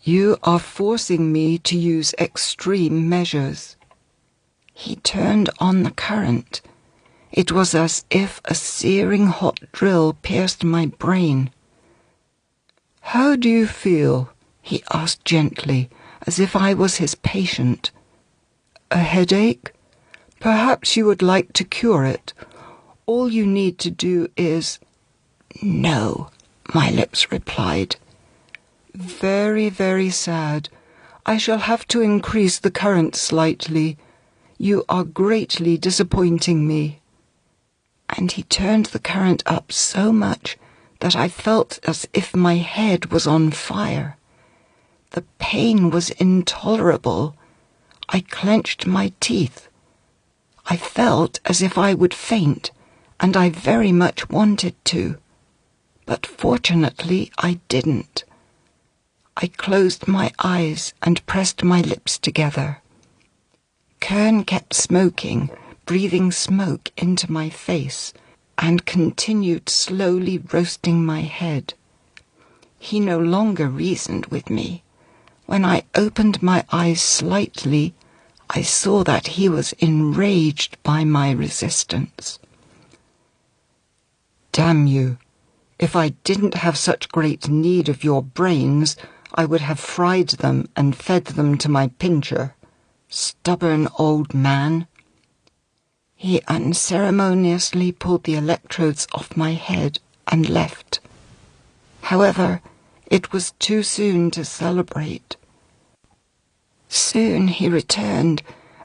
"You are forcing me to use extreme measures." He turned on the current. It was as if a searing hot drill pierced my brain. "How do you feel?" he asked gently, as if I was his patient. "A headache? Perhaps you would like to cure it. All you need to do is—" "No," my lips replied. "Very, very sad. I shall have to increase the current slightly. You are greatly disappointing me." And he turned the current up so much that I felt as if my head was on fire. The pain was intolerable. I clenched my teeth. I felt as if I would faint, and I very much wanted to. But fortunately I didn't. I closed my eyes and pressed my lips together. Kern kept smoking, breathing smoke into my face, and continued slowly roasting my head. He no longer reasoned with me. When I opened my eyes slightly, I saw that he was enraged by my resistance. "Damn you! If I didn't have such great need of your brains, I would have fried them and fed them to my pincher. Stubborn old man." He unceremoniously pulled the electrodes off my head and left. However, it was too soon to celebrate. Soon he returned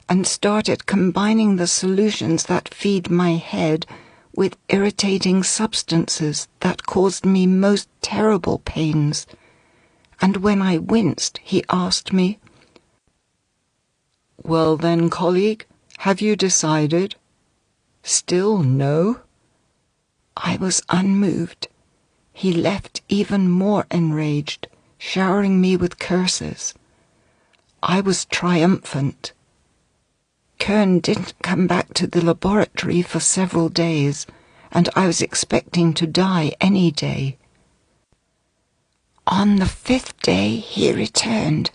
and started combining the solutions that feed my head with irritating substances that caused me most terrible pains, and when I winced, he asked me, "Well then, colleague, have you decided?" Still no. I was unmoved. He left even more enraged, showering me with curses. I was triumphant. Kern didn't come back to the laboratory for several days, and I was expecting to die any day. On the 5th day he returned,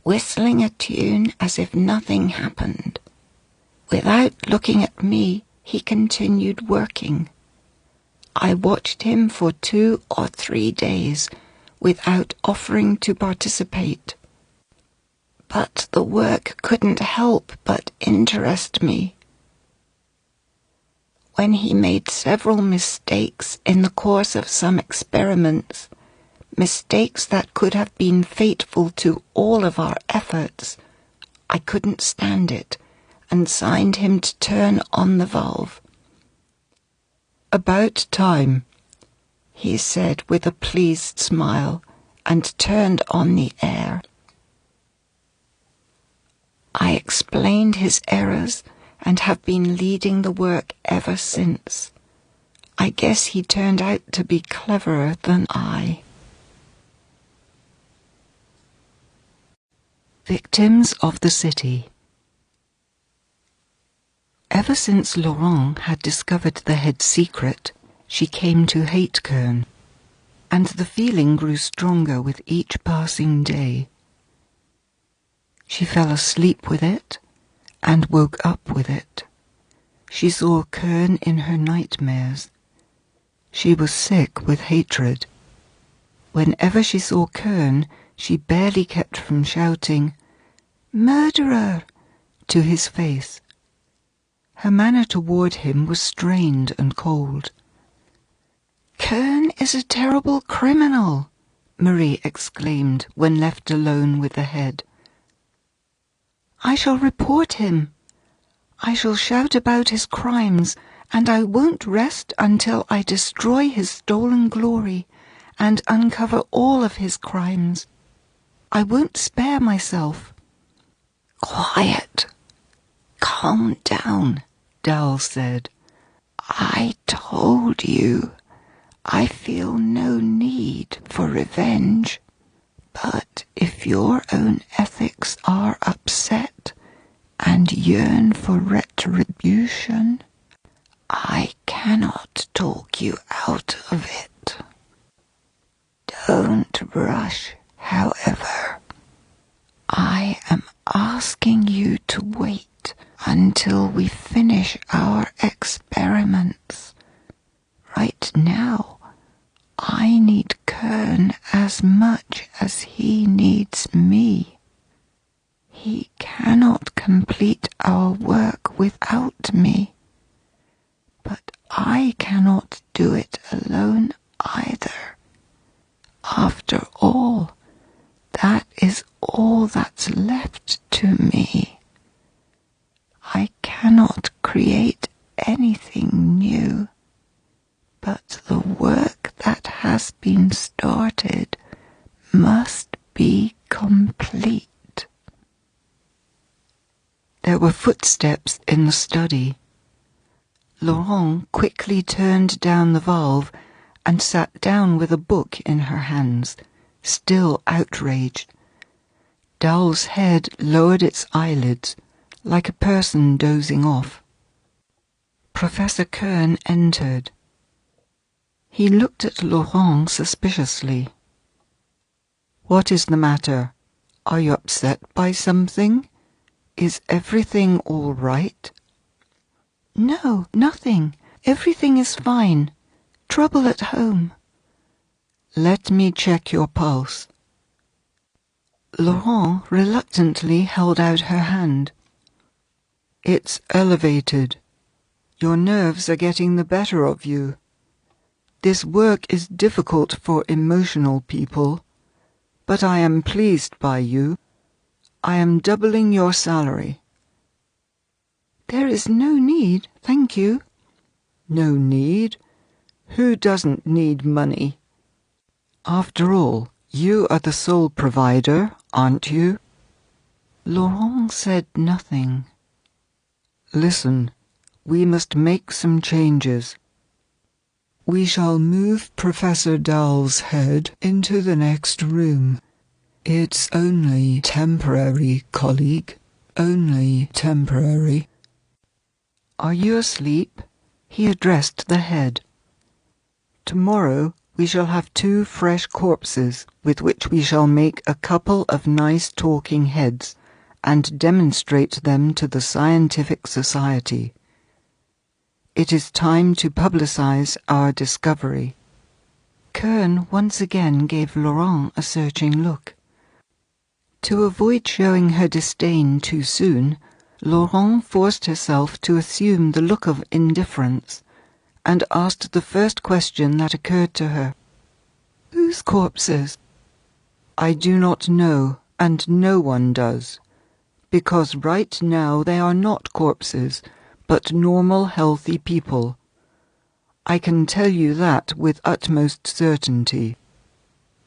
whistling a tune as if nothing happened. Without looking at me, he continued working. I watched him for 2 or 3 days without offering to participate. But the work couldn't help but interest me. When he made several mistakes in the course of some experiments, mistakes that could have been fateful to all of our efforts, I couldn't stand it and signed him to turn on the valve. "About time," he said with a pleased smile, and turned on the air. I explained his errors and have been leading the work ever since. I guess he turned out to be cleverer than I. Victims of the City. Ever since Laurent had discovered the head secret, she came to hate Kern, and the feeling grew stronger with each passing day. She fell asleep with it, and woke up with it. She saw Kern in her nightmares. She was sick with hatred. Whenever she saw Kern, she barely kept from shouting, "Murderer!" to his face. Her manner toward him was strained and cold. "Kern is a terrible criminal," Marie exclaimed when left alone with the head. "I shall report him. I shall shout about his crimes, and I won't rest until I destroy his stolen glory and uncover all of his crimes. I won't spare myself." "Quiet. Calm down," Dowell said. "I told you. I feel no need for revenge. But if your own ethics are upset and yearn for retribution, I cannot talk you out of it. Don't rush, however. I am asking you to wait until we finish our experiments. Right now, I need Kern as much as he needs me. He cannot complete our work without me, but I cannot do it alone either. After all, that is all that's left to me. I cannot create anything new, but the work that has been started must be complete." There were footsteps in the study. Laurent quickly turned down the valve and sat down with a book in her hands, still outraged. Dowell's head lowered its eyelids, like a person dozing off. Professor Kern entered. He looked at Laurent suspiciously. "What is the matter? Are you upset by something? Is everything all right?" "No, nothing. Everything is fine. Trouble at home." "Let me check your pulse." Laurent reluctantly held out her hand. "It's elevated. Your nerves are getting the better of you. This work is difficult for emotional people, but I am pleased by you. I am doubling your salary." "There is no need, thank you." No need? Who doesn't need money? After all, you are the sole provider, aren't you? Laurent said nothing. Listen, we must make some changes. We shall move Professor Dowell's head into the next room. It's only temporary, colleague. Only temporary. Are you asleep? He addressed the head. Tomorrow we shall have 2 fresh corpses with which we shall make a couple of nice talking heads and demonstrate them to the scientific society. It is time to publicize our discovery. Kern once again gave Laurent a searching look. To avoid showing her disdain too soon, Laurent forced herself to assume the look of indifference, and asked the first question that occurred to her. Whose corpses? I do not know, and no one does, because right now they are not corpses, but normal, healthy people. I can tell you that with utmost certainty.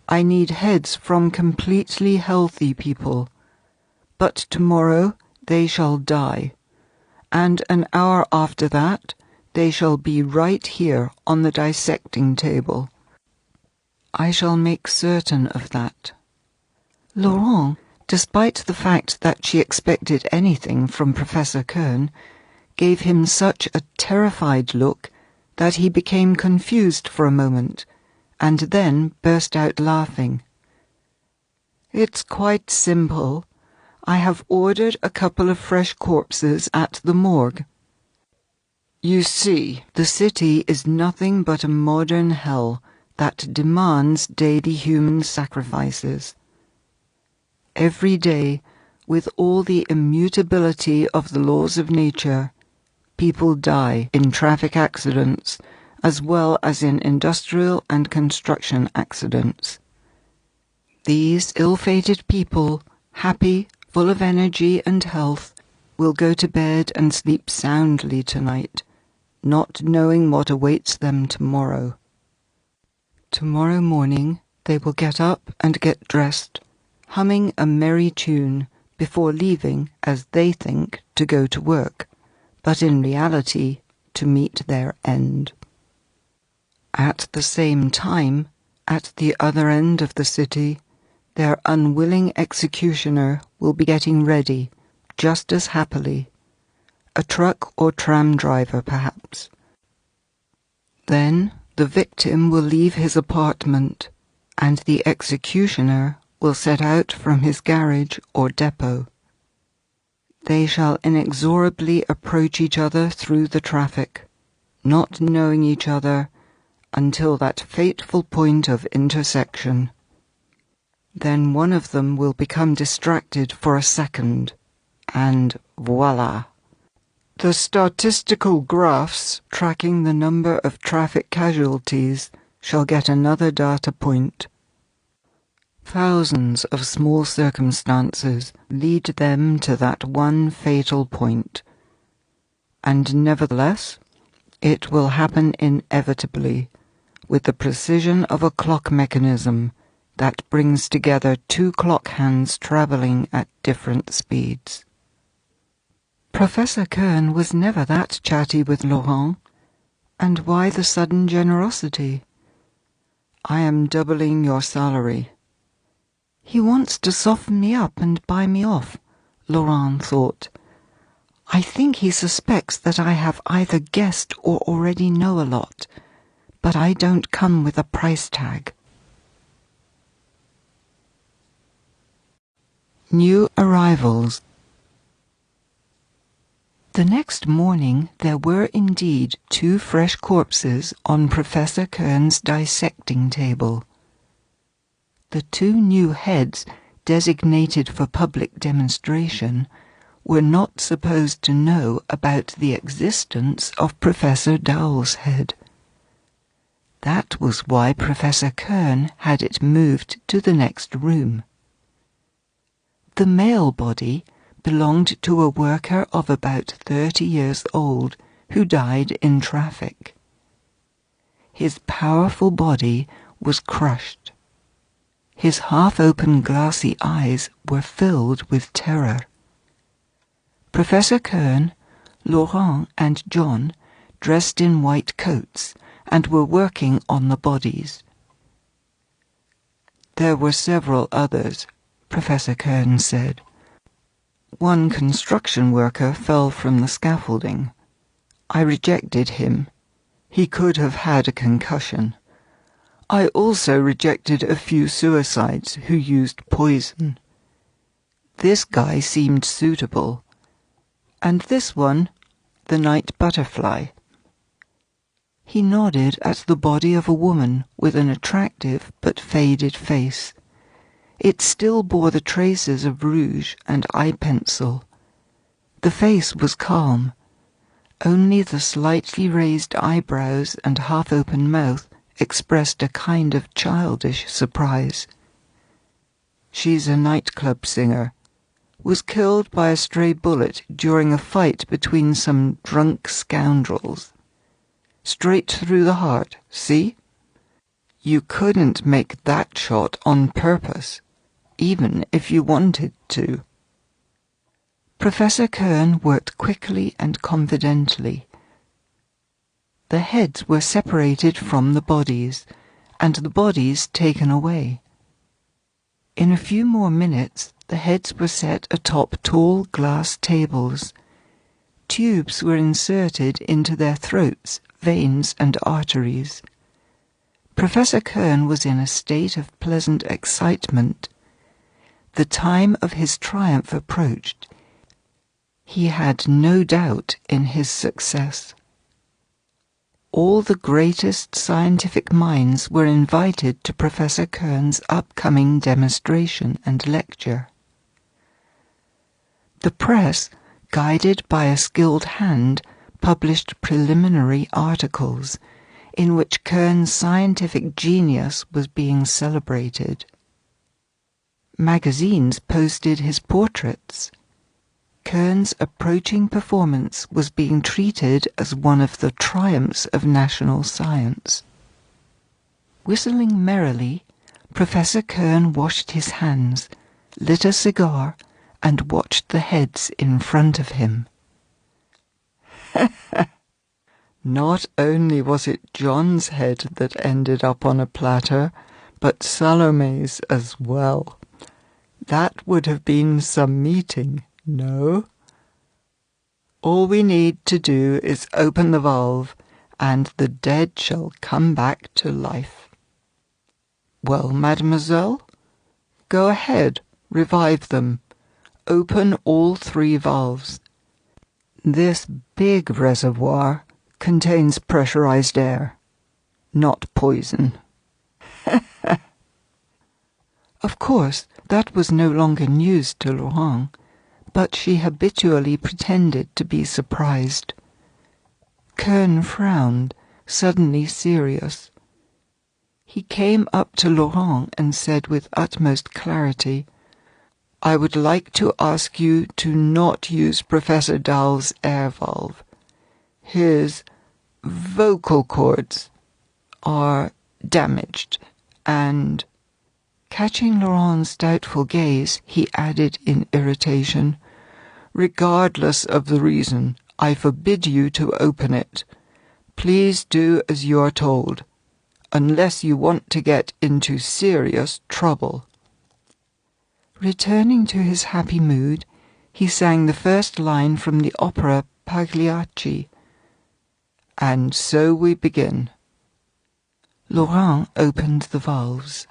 I need heads from completely healthy people, but tomorrow they shall die, and an hour after that they shall be right here on the dissecting table. I shall make certain of that. Laurent, despite the fact that she expected anything from Professor Kern, gave him such a terrified look that he became confused for a moment, and then burst out laughing. It's quite simple. I have ordered a couple of fresh corpses at the morgue. You see, the city is nothing but a modern hell that demands daily human sacrifices. Every day, with all the immutability of the laws of nature, people die in traffic accidents as well as in industrial and construction accidents. These ill-fated people, happy, full of energy and health, will go to bed and sleep soundly tonight, not knowing what awaits them tomorrow. Tomorrow morning they will get up and get dressed, humming a merry tune before leaving, as they think, to go to work, but in reality to meet their end. At the same time, at the other end of the city, their unwilling executioner will be getting ready, just as happily, a truck or tram driver perhaps. Then the victim will leave his apartment, and the executioner will set out from his garage or depot. They shall inexorably approach each other through the traffic, not knowing each other until that fateful point of intersection. Then one of them will become distracted for a second, and voila! The statistical graphs tracking the number of traffic casualties shall get another data point. Thousands of small circumstances lead them to that one fatal point, and nevertheless, it will happen inevitably, with the precision of a clock mechanism that brings together 2 clock hands travelling at different speeds. Professor Kern was never that chatty with Laurent, and why the sudden generosity? I am doubling your salary. He wants to soften me up and buy me off, Laurent thought. I think he suspects that I have either guessed or already know a lot, but I don't come with a price tag. New arrivals. The next morning there were indeed 2 fresh corpses on Professor Kern's dissecting table. The 2 new heads, designated for public demonstration, were not supposed to know about the existence of Professor Dowell's head. That was why Professor Kern had it moved to the next room. The male body belonged to a worker of about 30 years old, who died in traffic. His powerful body was crushed. His half-open glassy eyes were filled with terror. Professor Kern, Laurent and John dressed in white coats and were working on the bodies. There were several others, Professor Kern said. One construction worker fell from the scaffolding. I rejected him. He could have had a concussion. I also rejected a few suicides who used poison. This guy seemed suitable. And this one, the night butterfly. He nodded at the body of a woman with an attractive but faded face. It still bore the traces of rouge and eye pencil. The face was calm. Only the slightly raised eyebrows and half-open mouth expressed a kind of childish surprise. She's a nightclub singer. Was killed by a stray bullet during a fight between some drunk scoundrels. Straight through the heart, see? You couldn't make that shot on purpose, even if you wanted to. Professor Kern worked quickly and confidently. The heads were separated from the bodies, and the bodies taken away. In a few more minutes, the heads were set atop tall glass tables. Tubes were inserted into their throats, veins and arteries. Professor Kern was in a state of pleasant excitement. The time of his triumph approached. He had no doubt in his success. All the greatest scientific minds were invited to Professor Kern's upcoming demonstration and lecture. The press, guided by a skilled hand, published preliminary articles in which Kern's scientific genius was being celebrated. Magazines posted his portraits. Kern's approaching performance was being treated as one of the triumphs of national science. Whistling merrily, Professor Kern washed his hands, lit a cigar, and watched the heads in front of him. Not only was it John's head that ended up on a platter, but Salome's as well. That would have been some meeting, no? All we need to do is open the valve, and the dead shall come back to life. Well, mademoiselle, go ahead, revive them. Open all 3 valves. This big reservoir contains pressurized air, not poison. Of course, that was no longer news to Laurent, but she habitually pretended to be surprised. Kern frowned, suddenly serious. He came up to Laurent and said with utmost clarity, I would like to ask you to not use Professor Dowell's air valve. His vocal cords are damaged, and, catching Laurent's doubtful gaze, he added in irritation, regardless of the reason, I forbid you to open it. Please do as you are told, unless you want to get into serious trouble. Returning to his happy mood, he sang the first line from the opera Pagliacci. And so we begin. Laurent opened the valves.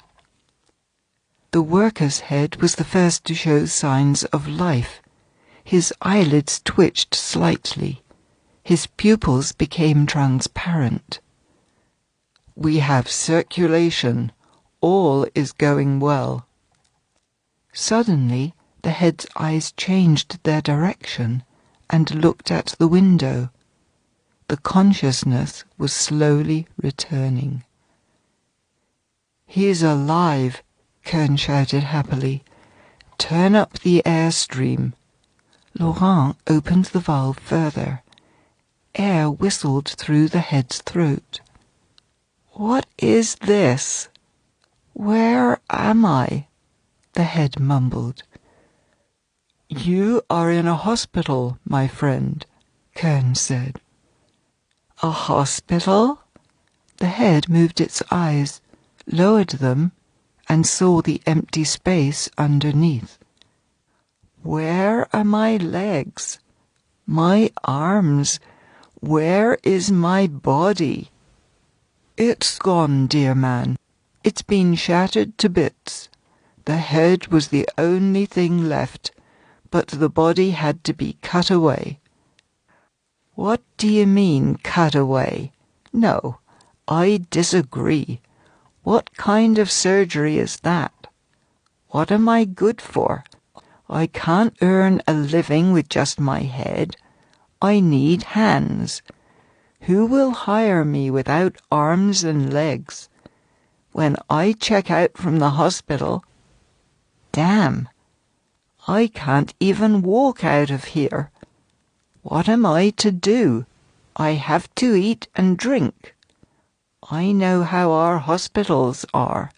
The worker's head was the first to show signs of life. His eyelids twitched slightly. His pupils became transparent. We have circulation. All is going well. Suddenly, the head's eyes changed their direction and looked at the window. The consciousness was slowly returning. He's alive, Kern shouted happily. Turn up the airstream. Laurent opened the valve further. Air whistled through the head's throat. "What is this? Where am I?" the head mumbled. "You are in a hospital, my friend," Kern said. "A hospital?" The head moved its eyes, lowered them, and saw the empty space underneath. "Where are my legs? My arms? Where is my body?" "It's gone, dear man. It's been shattered to bits. The head was the only thing left, but the body had to be cut away." "What do you mean, cut away? No, I disagree. What kind of surgery is that? What am I good for? I can't earn a living with just my head. I need hands. Who will hire me without arms and legs? When I check out from the hospital, damn, I can't even walk out of here. What am I to do? I have to eat and drink. I know how our hospitals are.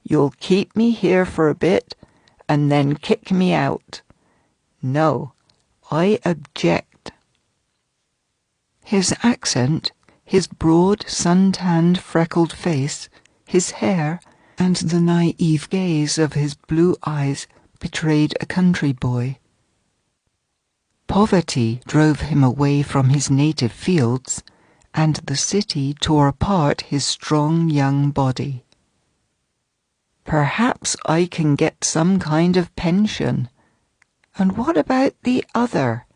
You'll keep me here for a bit and then kick me out. No, I object." His accent, his broad, sun-tanned, freckled face, his hair, and the naive gaze of his blue eyes betrayed a country boy. Poverty drove him away from his native fields, and the city tore apart his strong young body. "Perhaps I can get some kind of pension. And what about the other?"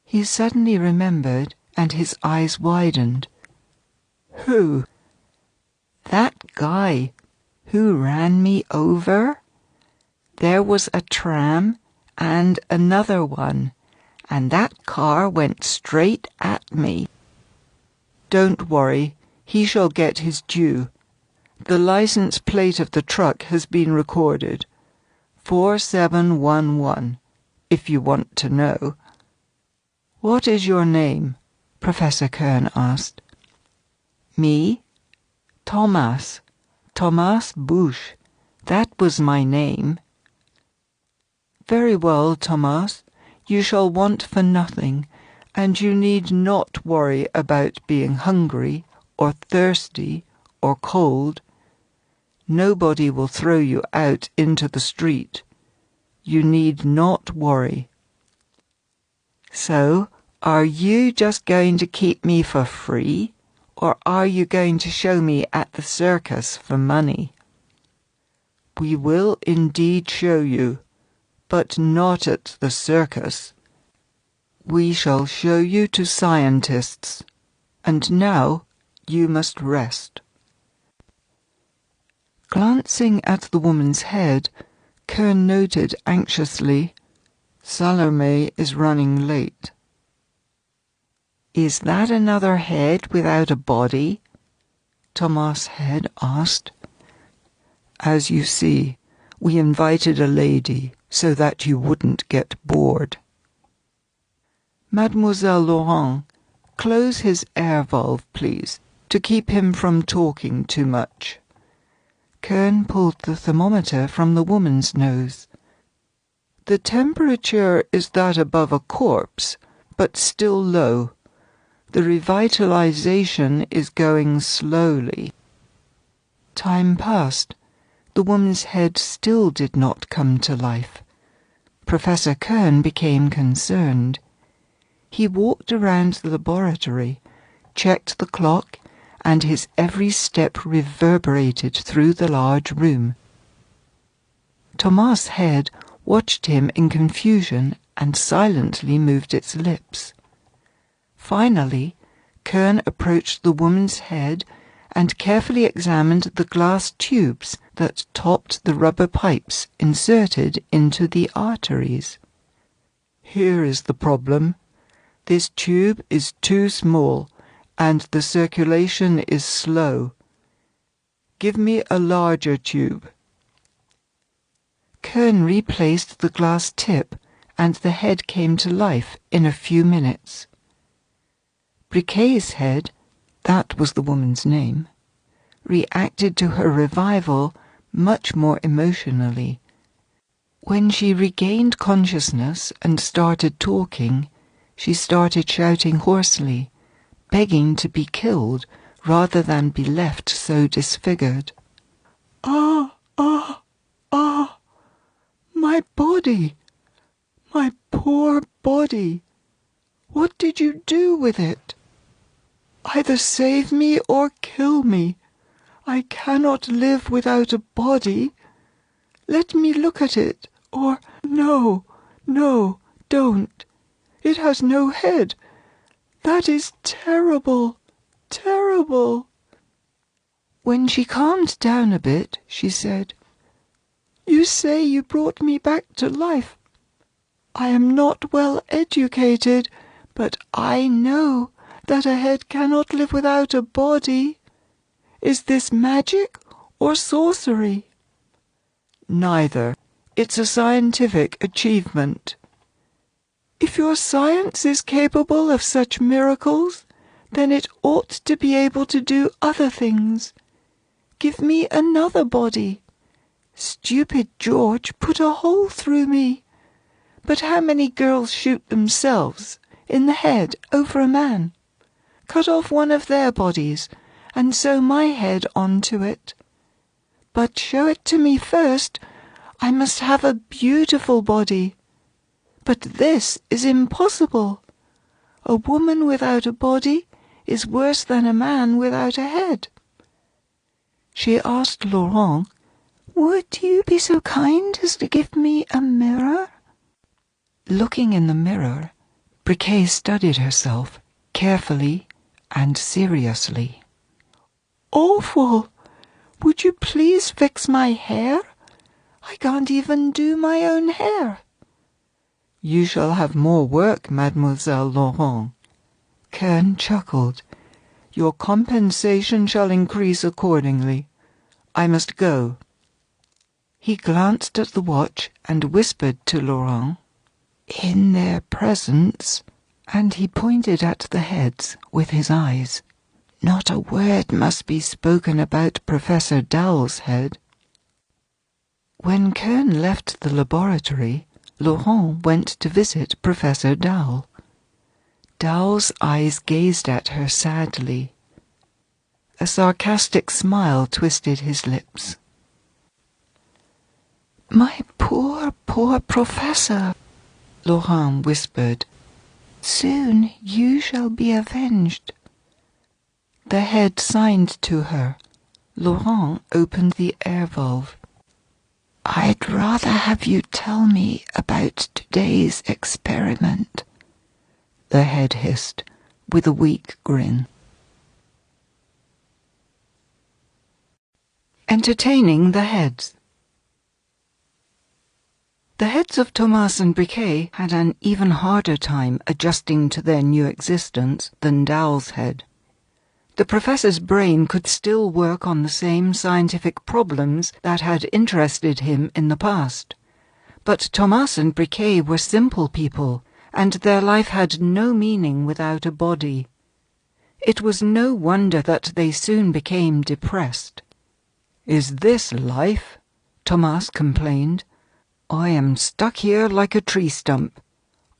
He suddenly remembered, and his eyes widened. "Who?" "That guy who ran me over. There was a tram and another one, and that car went straight at me." "Don't worry, he shall get his due. The license plate of the truck has been recorded. 4711, if you want to know." "What is your name?" Professor Kern asked. "Me? Thomas. Thomas Bush. That was my name." "Very well, Thomas. You shall want for nothing, and you need not worry about being hungry, or thirsty, or cold. Nobody will throw you out into the street. You need not worry." "So, are you just going to keep me for free, or are you going to show me at the circus for money?" "We will indeed show you, but not at the circus. We shall show you to scientists. And now you must rest." Glancing at the woman's head, Kern noted anxiously, "Salome is running late." "Is that another head without a body?" Thomas' head asked. "As you see, we invited a lady so that you wouldn't get bored." "Mademoiselle Laurent, close his air valve, please, to keep him from talking too much." Kern pulled the thermometer from the woman's nose. "The temperature is that above a corpse, but still low. The revitalization is going slowly." Time passed. The woman's head still did not come to life. Professor Kern became concerned. He walked around the laboratory, checked the clock, and his every step reverberated through the large room. Thomas' head watched him in confusion and silently moved its lips. Finally, Kern approached the woman's head and carefully examined the glass tubes that topped the rubber pipes inserted into the arteries. "Here is the problem. This tube is too small, and the circulation is slow. Give me a larger tube." Kern replaced the glass tip, and the head came to life in a few minutes. Briquet's head, that was the woman's name, reacted to her revival much more emotionally. When she regained consciousness and started talking, she started shouting hoarsely, begging to be killed rather than be left so disfigured. "Ah, ah, ah! My body! My poor body! What did you do with it? Either save me or kill me. I cannot live without a body. Let me look at it, or no, no, don't. It has no head. That is terrible, terrible." When she calmed down a bit, she said, "You say you brought me back to life. I am not well educated, but I know that a head cannot live without a body. Is this magic or sorcery?" "Neither. It's a scientific achievement." "If your science is capable of such miracles, then it ought to be able to do other things. Give me another body. Stupid George put a hole through me. But how many girls shoot themselves in the head over a man? Cut off one of their bodies and sew my head onto it. But show it to me first. I must have a beautiful body. But this is impossible. A woman without a body is worse than a man without a head." She asked Laurent, "Would you be so kind as to give me a mirror?" Looking in the mirror, Briquet studied herself carefully and seriously. "Awful! Would you please fix my hair? I can't even do my own hair." "You shall have more work, Mademoiselle Laurent." Kern chuckled. "Your compensation shall increase accordingly. I must go." He glanced at the watch and whispered to Laurent, "In their presence," and he pointed at the heads with his eyes. "Not a word must be spoken about Professor Dowell's head." When Kern left the laboratory, Laurent went to visit Professor Dowell. Dowell's eyes gazed at her sadly. A sarcastic smile twisted his lips. "My poor, poor Professor," Laurent whispered. "Soon you shall be avenged." The head signed to her. Laurent opened the air valve. "I'd rather have you tell me about today's experiment," the head hissed, with a weak grin. Entertaining the heads. The heads of Thomas and Briquet had an even harder time adjusting to their new existence than Dowell's head. The professor's brain could still work on the same scientific problems that had interested him in the past. But Thomas and Briquet were simple people, and their life had no meaning without a body. It was no wonder that they soon became depressed. "Is this life?" Thomas complained. "I am stuck here like a tree stump.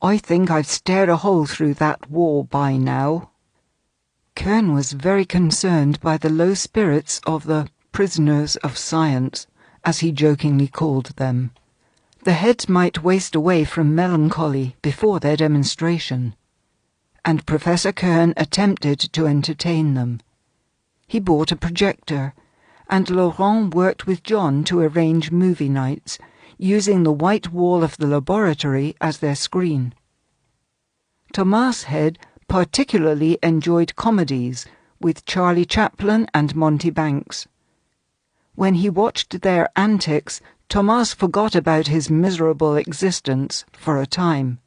I think I've stared a hole through that wall by now." Kern was very concerned by the low spirits of the prisoners of science, as he jokingly called them. The heads might waste away from melancholy before their demonstration, and Professor Kern attempted to entertain them. He bought a projector, and Laurent worked with John to arrange movie nights, using the white wall of the laboratory as their screen. Thomas' head particularly enjoyed comedies with Charlie Chaplin and Monty Banks. When he watched their antics, Thomas forgot about his miserable existence for a time.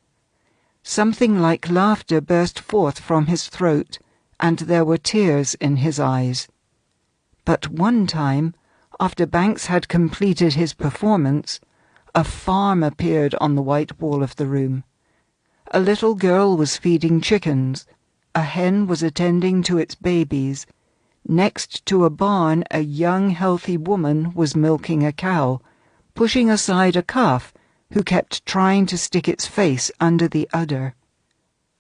Something like laughter burst forth from his throat, and there were tears in his eyes. But one time, after Banks had completed his performance, a farm appeared on the white wall of the room. A little girl was feeding chickens, A hen was attending to its babies. Next to a barn, a young, healthy woman was milking a cow, pushing aside a calf who kept trying to stick its face under the udder.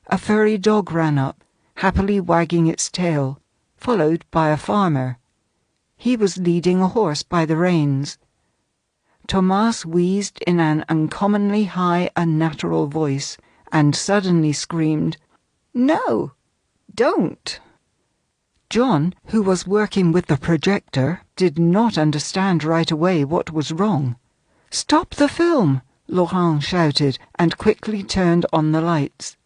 A furry dog ran up, happily wagging its tail, followed by a farmer. He was leading a horse by the reins. Thomas wheezed in an uncommonly high, unnatural voice and suddenly screamed, "No, don't!" John, who was working with the projector, did not understand right away what was wrong. "Stop the film!" Laurent shouted and quickly turned on the lights.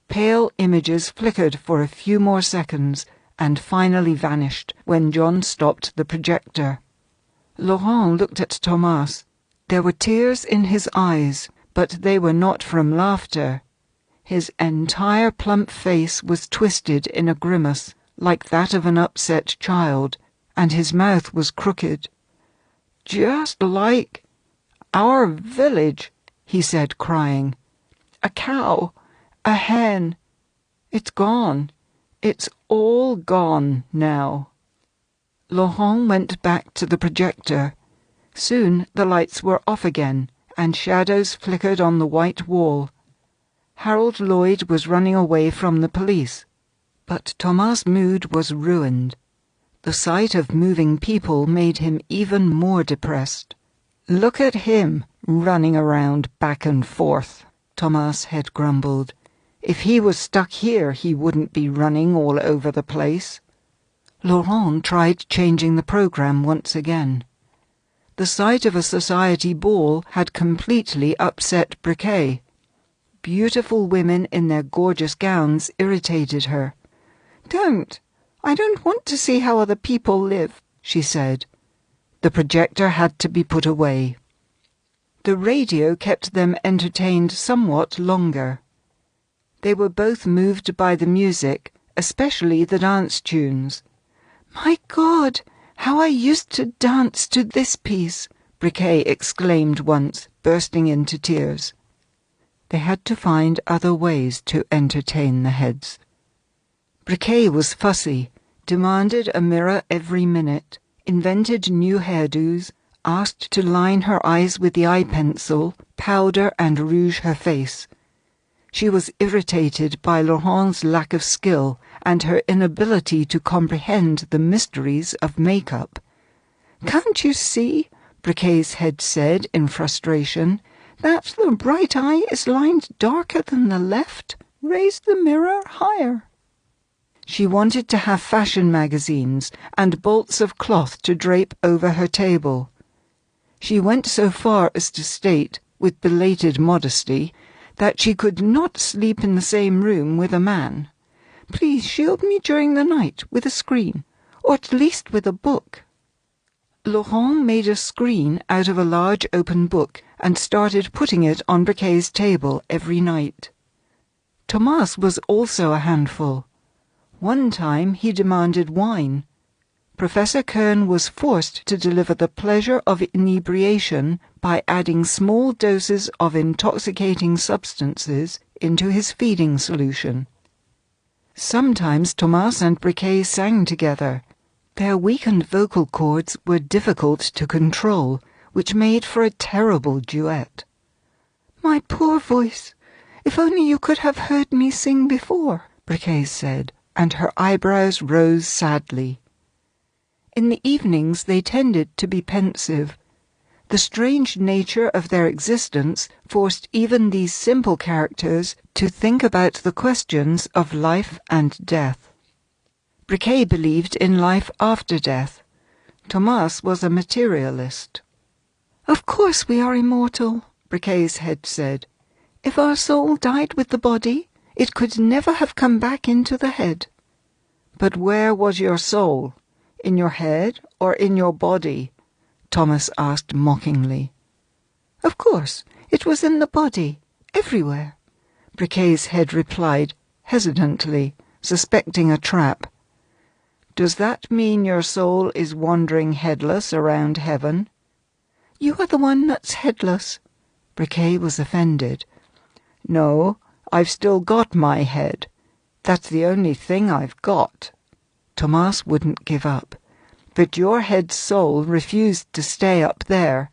Pale images flickered for a few more seconds and finally vanished when John stopped the projector. Laurent looked at Thomas. There were tears in his eyes, but they were not from laughter. His entire plump face was twisted in a grimace, like that of an upset child, and his mouth was crooked. "Just like our village," he said, crying. "A cow, a hen. It's gone. It's all gone now." Laurent went back to the projector. Soon the lights were off again, and shadows flickered on the white wall. Harold Lloyd was running away from the police. But Thomas' mood was ruined. The sight of moving people made him even more depressed. "Look at him, running around back and forth," Thomas had grumbled. "If he was stuck here, he wouldn't be running all over the place." Laurent tried changing the program once again. The sight of a society ball had completely upset Briquet. Beautiful women in their gorgeous gowns irritated her. "Don't! I don't want to see how other people live," she said. The projector had to be put away. The radio kept them entertained somewhat longer. They were both moved by the music, especially the dance tunes. "My God, how I used to dance to this piece!" Briquet exclaimed once, bursting into tears. They had to find other ways to entertain the heads. Briquet was fussy, demanded a mirror every minute, invented new hairdos, asked to line her eyes with the eye pencil, powder and rouge her face. She was irritated by Laurent's lack of skill and her inability to comprehend the mysteries of makeup. "Can't you see?" Briquet's head said in frustration. "That the right eye is lined darker than the left? Raise the mirror higher." She wanted to have fashion magazines and bolts of cloth to drape over her table. She went so far as to state, with belated modesty, that she could not sleep in the same room with a man. "Please shield me during the night with a screen, or at least with a book." Laurent made a screen out of a large open book and started putting it on Briquet's table every night. Thomas was also a handful. One time he demanded wine. Professor Kern was forced to deliver the pleasure of inebriation by adding small doses of intoxicating substances into his feeding solution. Sometimes Thomas and Briquet sang together. Their weakened vocal cords were difficult to control, which made for a terrible duet. "My poor voice! If only you could have heard me sing before," Briquet said, and her eyebrows rose sadly. In the evenings they tended to be pensive. The strange nature of their existence forced even these simple characters to think about the questions of life and death. Briquet believed in life after death. Thomas was a materialist. "Of course we are immortal," Briquet's head said. "If our soul died with the body, it could never have come back into the head." "But where was your soul? In your head or in your body?" Thomas asked mockingly. "Of course, it was in the body, everywhere," Briquet's head replied, hesitantly, suspecting a trap. "Does that mean your soul is wandering headless around heaven?" "You are the one that's headless." Briquet was offended. "No, I've still got my head. That's the only thing I've got." Tomas wouldn't give up. "But your head soul refused to stay up there.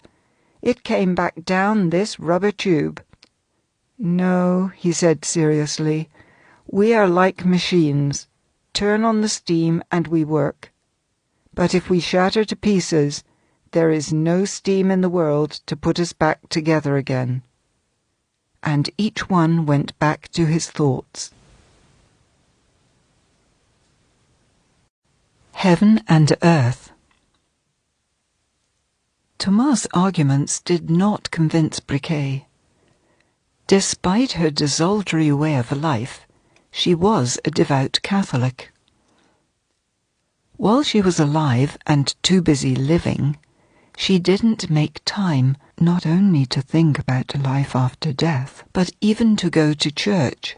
It came back down this rubber tube." "No," he said seriously. "We are like machines. Turn on the steam and we work. But if we shatter to pieces, there is no steam in the world to put us back together again." And each one went back to his thoughts. Heaven and Earth. Tomas' arguments did not convince Briquet. Despite her desultory way of life, she was a devout Catholic. While she was alive and too busy living, she didn't make time not only to think about life after death, but even to go to church.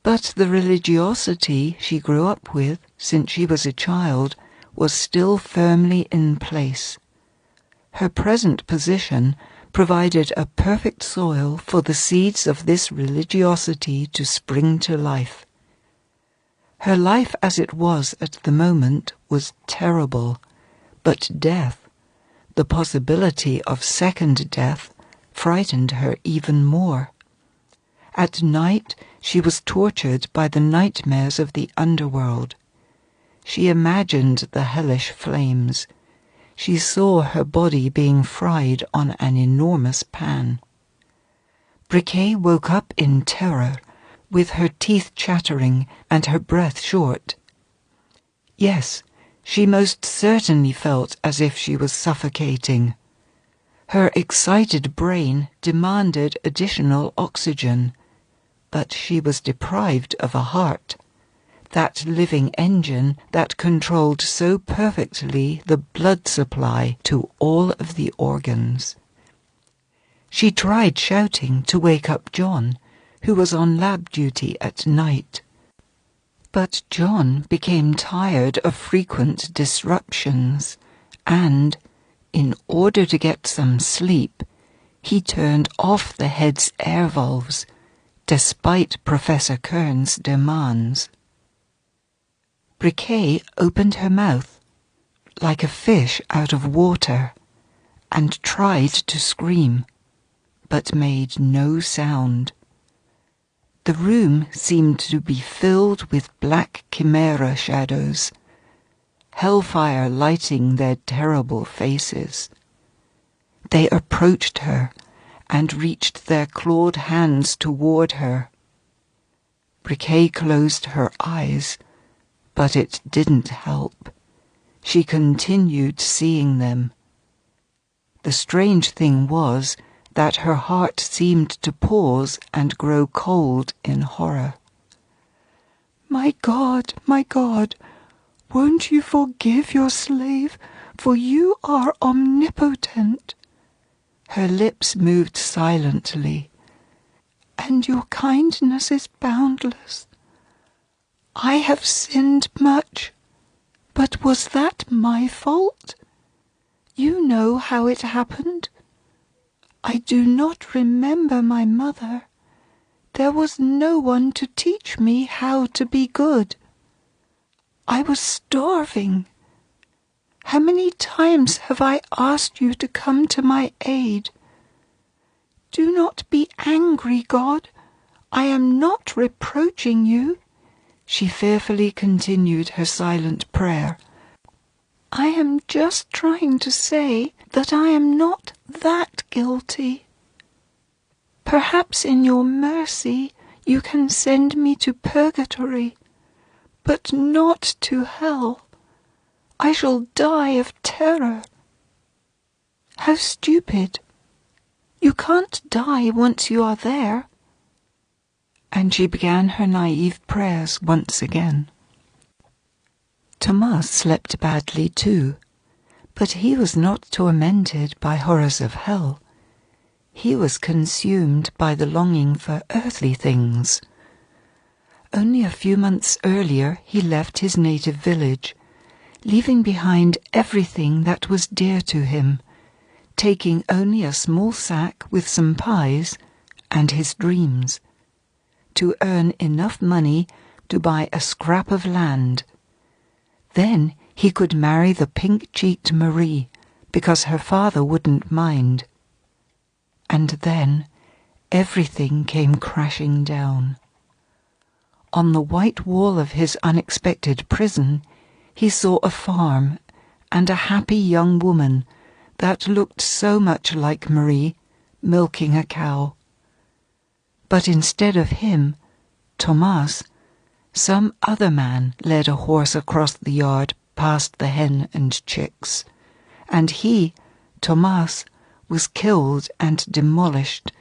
But the religiosity she grew up with since she was a child was still firmly in place. Her present position provided a perfect soil for the seeds of this religiosity to spring to life. Her life as it was at the moment was terrible, but death, the possibility of second death, frightened her even more. At night she was tortured by the nightmares of the underworld. She imagined the hellish flames. She saw her body being fried on an enormous pan. Briquet woke up in terror, with her teeth chattering and her breath short. Yes, she most certainly felt as if she was suffocating. Her excited brain demanded additional oxygen, but she was deprived of a heart, that living engine that controlled so perfectly the blood supply to all of the organs. She tried shouting to wake up John, who was on lab duty at night. But John became tired of frequent disruptions, and, in order to get some sleep, he turned off the head's air valves, despite Professor Kern's demands. Briquet opened her mouth, like a fish out of water, and tried to scream, but made no sound. The room seemed to be filled with black chimera shadows, hellfire lighting their terrible faces. They approached her and reached their clawed hands toward her. Briquet closed her eyes, but it didn't help. She continued seeing them. The strange thing was that her heart seemed to pause and grow cold in horror. My God, won't you forgive your slave, for you are omnipotent." Her lips moved silently. "And your kindness is boundless. I have sinned much, but was that my fault? You know how it happened. I do not remember my mother. There was no one to teach me how to be good. I was starving. How many times have I asked you to come to my aid? Do not be angry, God. I am not reproaching you." She fearfully continued her silent prayer. "I am just trying to say that I am not that guilty. Perhaps in your mercy you can send me to purgatory, but not to hell. I shall die of terror." "How stupid! You can't die once you are there." And she began her naive prayers once again. Tomas slept badly too, but he was not tormented by horrors of hell. He was consumed by the longing for earthly things. Only a few months earlier he left his native village, leaving behind everything that was dear to him, taking only a small sack with some pies and his dreams. to earn enough money to buy a scrap of land. Then he could marry the pink-cheeked Marie, because her father wouldn't mind. And then everything came crashing down. On the white wall of his unexpected prison, he saw a farm and a happy young woman that looked so much like Marie, milking a cow. But instead of him, Thomas, some other man led a horse across the yard past the hen and chicks, and he, Thomas, was killed and demolished,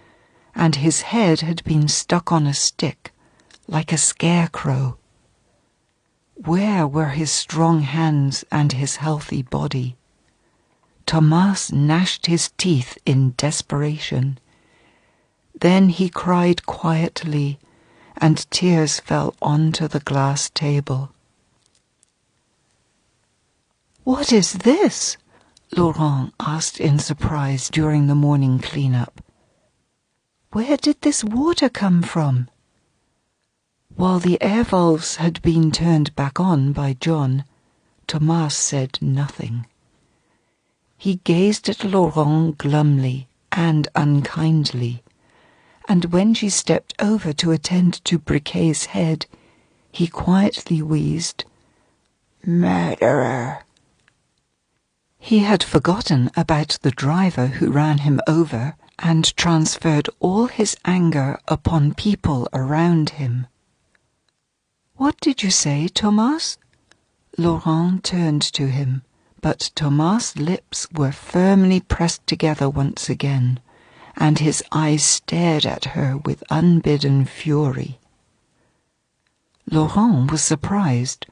and his head had been stuck on a stick, like a scarecrow. Where were his strong hands and his healthy body? Thomas gnashed his teeth in desperation. Then he cried quietly, and tears fell onto the glass table. "What is this?" Laurent asked in surprise during the morning clean-up. "Where did this water come from?" While the air valves had been turned back on by John, Thomas said nothing. He gazed at Laurent glumly and unkindly, and when she stepped over to attend to Briquet's head, he quietly wheezed, "Murderer!" He had forgotten about the driver who ran him over and transferred all his anger upon people around him. "What did you say, Thomas?" Laurent turned to him, but Thomas' lips were firmly pressed together once again, and his eyes stared at her with unbidden fury. Laurent was surprised,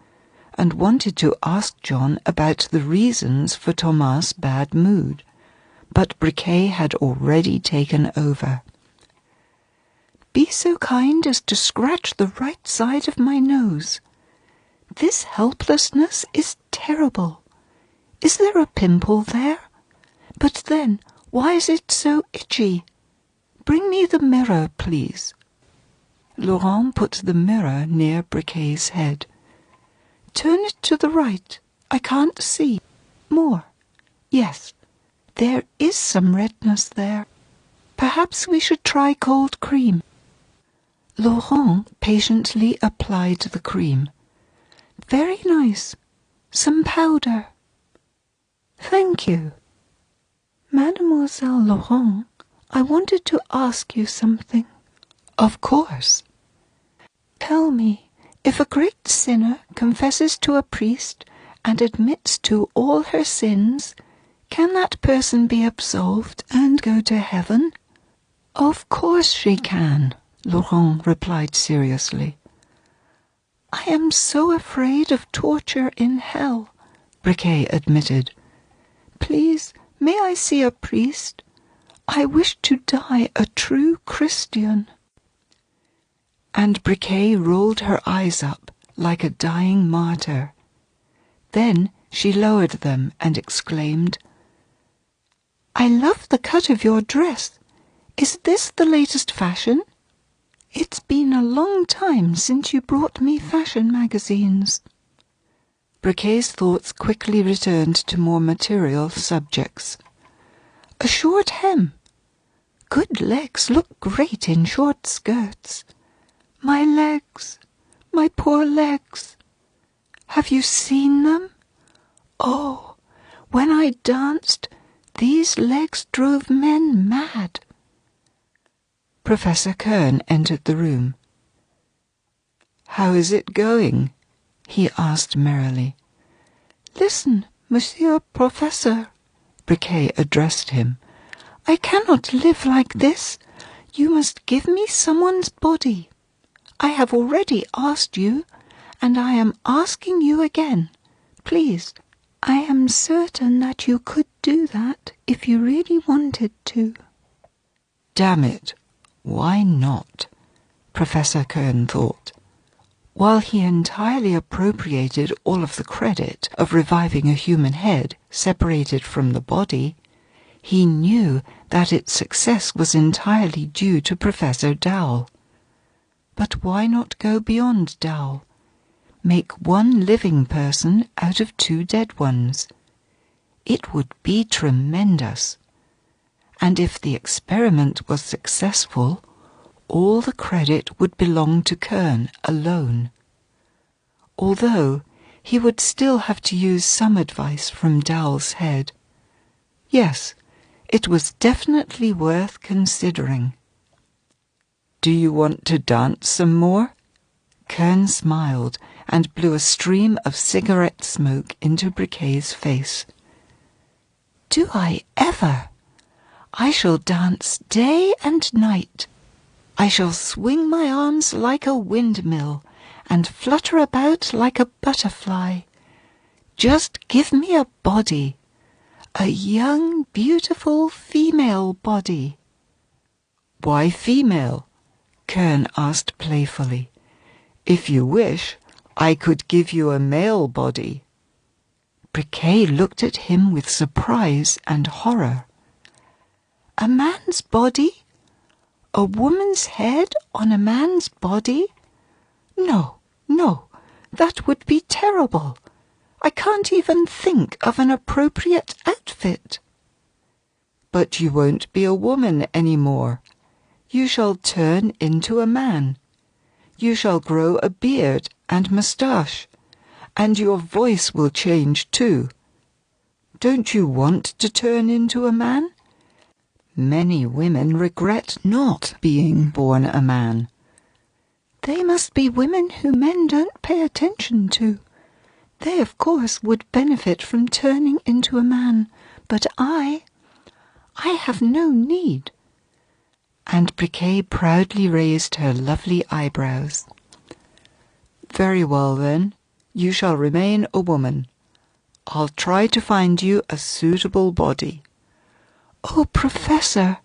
and wanted to ask John about the reasons for Thomas' bad mood, but Briquet had already taken over. "Be so kind as to scratch the right side of my nose. This helplessness is terrible. Is there a pimple there? But then, why is it so itchy? Bring me the mirror, please." Laurent put the mirror near Briquet's head. "Turn it to the right. I can't see. More. Yes, there is some redness there. Perhaps we should try cold cream." Laurent patiently applied the cream. "Very nice. Some powder." "Thank you." "Mademoiselle Laurent, I wanted to ask you something." "Of course." "Tell me, if a great sinner confesses to a priest and admits to all her sins, can that person be absolved and go to heaven?" "Of course she can," Laurent replied seriously. "I am so afraid of torture in hell," Briquet admitted. "Please, may I see a priest? I wish to die a true Christian." And Briquet rolled her eyes up like a dying martyr. Then she lowered them and exclaimed, "I love the cut of your dress. Is this the latest fashion? It's been a long time since you brought me fashion magazines." Briquet's thoughts quickly returned to more material subjects. "A short hem. Good legs look great in short skirts. My legs, my poor legs. Have you seen them? Oh, when I danced, these legs drove men mad." Professor Kern entered the room. "How is it going?" he asked merrily. "Listen, Monsieur Professor," Briquet addressed him. "I cannot live like this. You must give me someone's body. I have already asked you, and I am asking you again. Please, I am certain that you could do that if you really wanted to." "Damn it, why not?" Professor Kern thought. While he entirely appropriated all of the credit of reviving a human head separated from the body, he knew that its success was entirely due to Professor Dowell. But why not go beyond Dowell? Make one living person out of 2 dead ones. It would be tremendous. And if the experiment was successful, all the credit would belong to Kern alone. Although he would still have to use some advice from Dowell's head. Yes, it was definitely worth considering. "Do you want to dance some more?" Kern smiled and blew a stream of cigarette smoke into Briquet's face. "Do I ever? I shall dance day and night. I shall swing my arms like a windmill and flutter about like a butterfly. Just give me a body, a young, beautiful female body." "Why female?" Kern asked playfully. "If you wish, I could give you a male body." Briquet looked at him with surprise and horror. "A man's body? A woman's head on a man's body? No, no, that would be terrible. I can't even think of an appropriate outfit." "But you won't be a woman any more. You shall turn into a man. You shall grow a beard and moustache, and your voice will change too. Don't you want to turn into a man? Many women regret not being born a man." "They must be women who men don't pay attention to. They, of course, would benefit from turning into a man, but I have no need." And Briquet proudly raised her lovely eyebrows. "Very well, then. You shall remain a woman. I'll try to find you a suitable body." "Oh, Professor,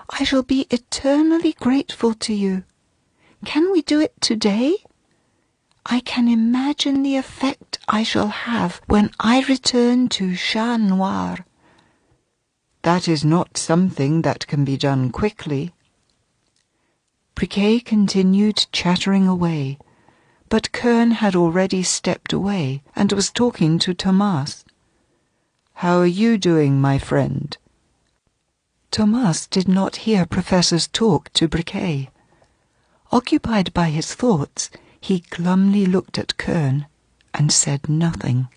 I shall be eternally grateful to you. Can we do it today? I can imagine the effect I shall have when I return to Chat Noir." "That is not something that can be done quickly." Briquet continued chattering away, but Kern had already stepped away and was talking to Thomas. "How are you doing, my friend?" Thomas did not hear Professor's talk to Briquet. Occupied by his thoughts, he glumly looked at Kern and said nothing.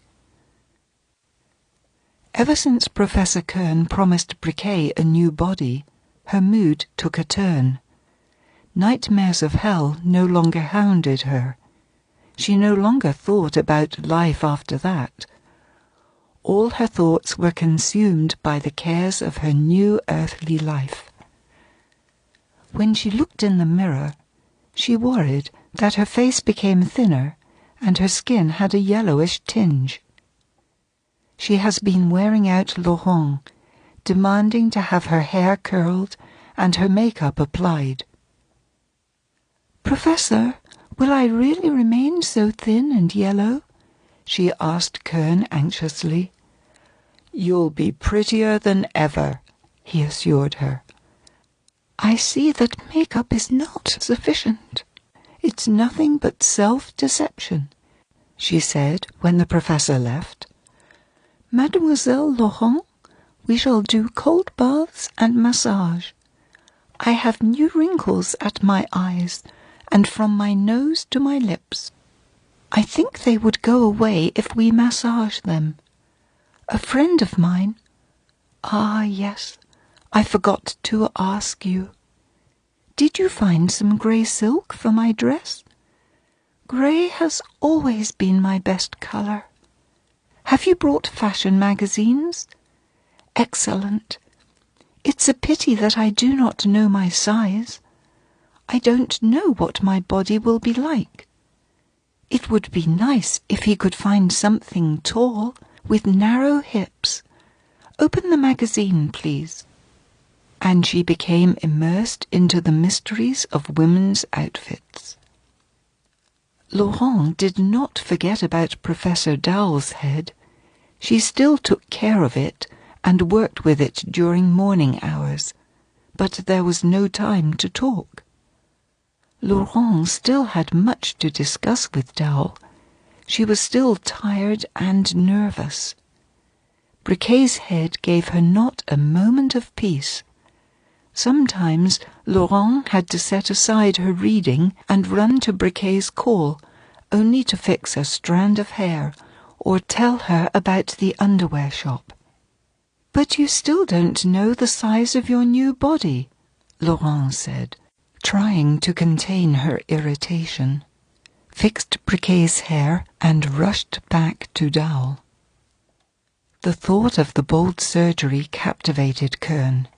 Ever since Professor Kern promised Briquet a new body, her mood took a turn. Nightmares of hell no longer hounded her. She no longer thought about life after that. All her thoughts were consumed by the cares of her new earthly life. When she looked in the mirror, she worried that her face became thinner and her skin had a yellowish tinge. She has been wearing out Laurent, demanding to have her hair curled and her makeup applied. "Professor, will I really remain so thin and yellow?" she asked Kern anxiously. "You'll be prettier than ever," he assured her. "I see that makeup is not sufficient. It's nothing but self-deception," she said when the professor left. "Mademoiselle Laurent, we shall do cold baths and massage. I have new wrinkles at my eyes, and from my nose to my lips. I think they would go away if we massage them. A friend of mine— Ah, yes, I forgot to ask you. Did you find some grey silk for my dress? Grey has always been my best colour. Have you brought fashion magazines? Excellent. It's a pity that I do not know my size. I don't know what my body will be like. It would be nice if he could find something tall, with narrow hips. Open the magazine, please." And she became immersed into the mysteries of women's outfits. Laurent did not forget about Professor Dowell's head. She still took care of it and worked with it during morning hours, but there was no time to talk. Laurent still had much to discuss with Dowell. She was still tired and nervous. Briquet's head gave her not a moment of peace. Sometimes Laurent had to set aside her reading and run to Briquet's call, only to fix a strand of hair or tell her about the underwear shop. "But you still don't know the size of your new body," Laurent said, trying to contain her irritation, fixed Briquet's hair and rushed back to Dowell. The thought of the bold surgery captivated Kern.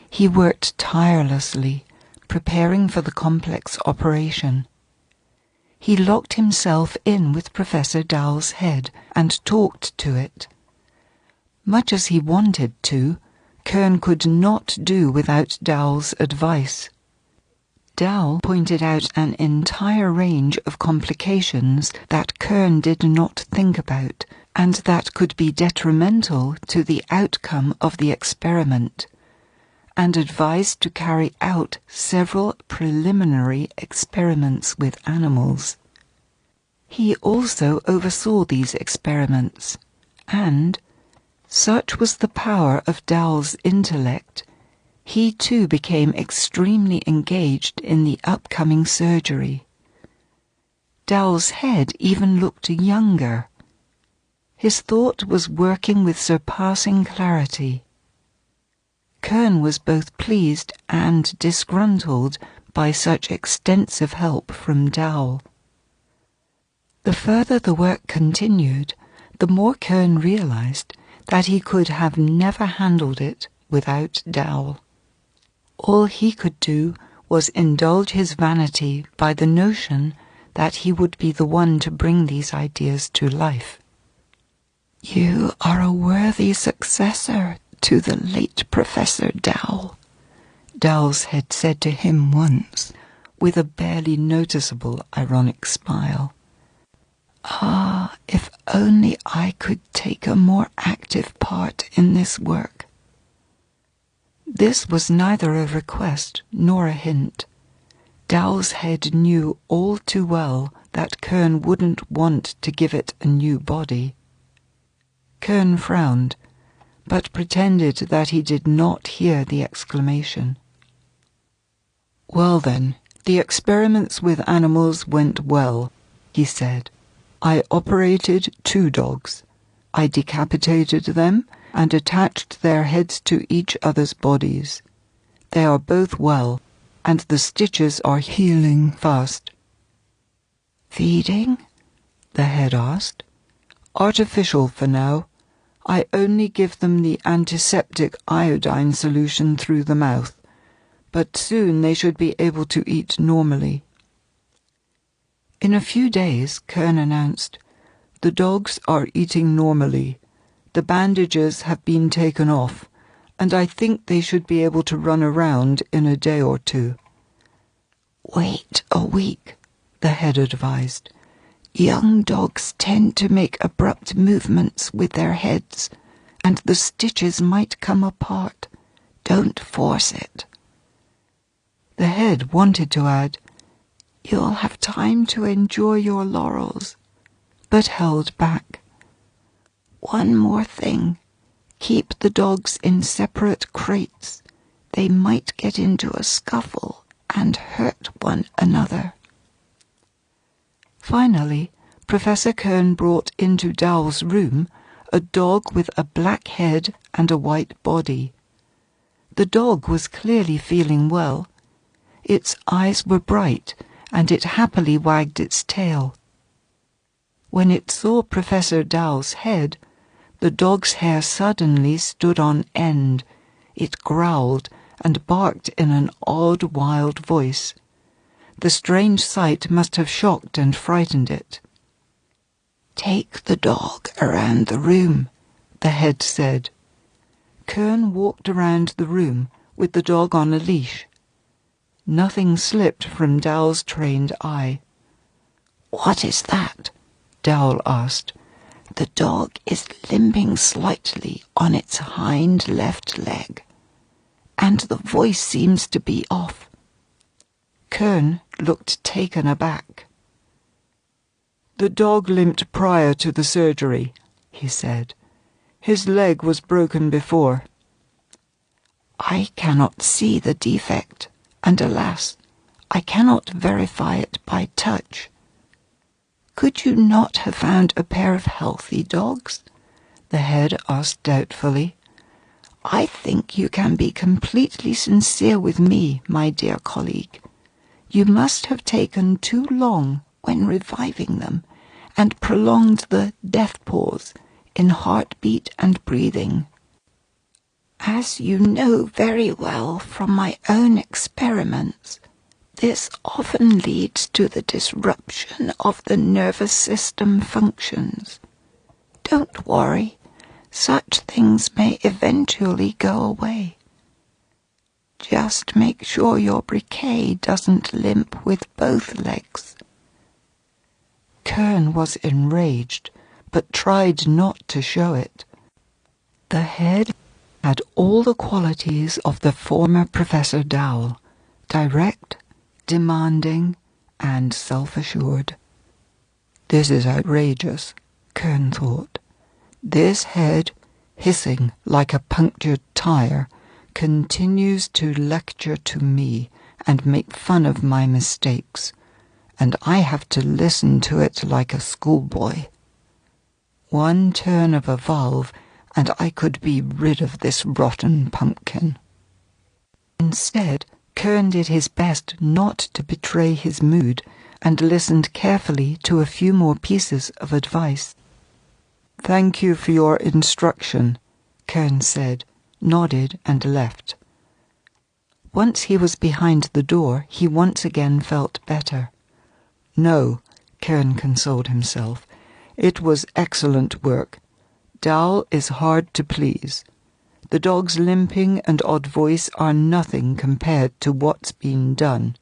He worked tirelessly, preparing for the complex operation. He locked himself in with Professor Dowell's head and talked to it. Much as he wanted to, Kern could not do without Dowell's advice. Dowell pointed out an entire range of complications that Kern did not think about, and that could be detrimental to the outcome of the experiment, and advised to carry out several preliminary experiments with animals. He also oversaw these experiments, and, such was the power of Dowell's intellect, he too became extremely engaged in the upcoming surgery. Dowell's head even looked younger. His thought was working with surpassing clarity. Kern was both pleased and disgruntled by such extensive help from Dowell. The further the work continued, the more Kern realized that he could have never handled it without Dowell. All he could do was indulge his vanity by the notion that he would be the one to bring these ideas to life. "You are a worthy successor to the late Professor Dowell," Dowell's had said to him once, with a barely noticeable ironic smile. "Ah, if only I could take a more active part in this work." This was neither a request nor a hint. Dowell's head knew all too well that Kern wouldn't want to give it a new body. Kern frowned, but pretended that he did not hear the exclamation. "Well then, the experiments with animals went well," he said. "I operated 2 dogs. I decapitated them and attached their heads to each other's bodies. They are both well, and the stitches are healing fast." "Feeding?" the head asked. "Artificial for now. I only give them the antiseptic iodine solution through the mouth, but soon they should be able to eat normally." In a few days, Kern announced, "The dogs are eating normally. The bandages have been taken off, and I think they should be able to run around in a day or 2. "Wait a week," the head advised. "Young dogs tend to make abrupt movements with their heads, and the stitches might come apart. Don't force it." The head wanted to add, "You'll have time to enjoy your laurels," but held back. "One more thing. Keep the dogs in separate crates. They might get into a scuffle and hurt one another." Finally, Professor Kern brought into Dowell's room a dog with a black head and a white body. The dog was clearly feeling well. Its eyes were bright, and it happily wagged its tail. When it saw Professor Dowell's head, the dog's hair suddenly stood on end. It growled and barked in an odd, wild voice. The strange sight must have shocked and frightened it. "Take the dog around the room," the head said. Kern walked around the room with the dog on a leash. Nothing slipped from Dowell's trained eye. "What is that?" Dowell asked. "The dog is limping slightly on its hind left leg, and the voice seems to be off." Kern looked taken aback. "The dog limped prior to the surgery," he said. "His leg was broken before." "I cannot see the defect, and alas, I cannot verify it by touch." "Could you not have found a pair of healthy dogs?" the head asked doubtfully. "I think you can be completely sincere with me, my dear colleague. You must have taken too long when reviving them, and prolonged the death pause in heartbeat and breathing. As you know very well from my own experiments, this often leads to the disruption of the nervous system functions. Don't worry, such things may eventually go away. Just make sure your briquet doesn't limp with both legs." Kern was enraged, but tried not to show it. The head had all the qualities of the former Professor Dowell: direct, demanding, and self-assured. "This is outrageous," Kern thought. "This head, hissing like a punctured tire, continues to lecture to me and make fun of my mistakes, and I have to listen to it like a schoolboy. One turn of a valve, and I could be rid of this rotten pumpkin." Instead, Kern did his best not to betray his mood and listened carefully to a few more pieces of advice. "Thank you for your instruction," Kern said, nodded and left. Once he was behind the door, he once again felt better. "No," Kern consoled himself. "It was excellent work. Dowell is hard to please. The dog's limping and odd voice are nothing compared to what's been done."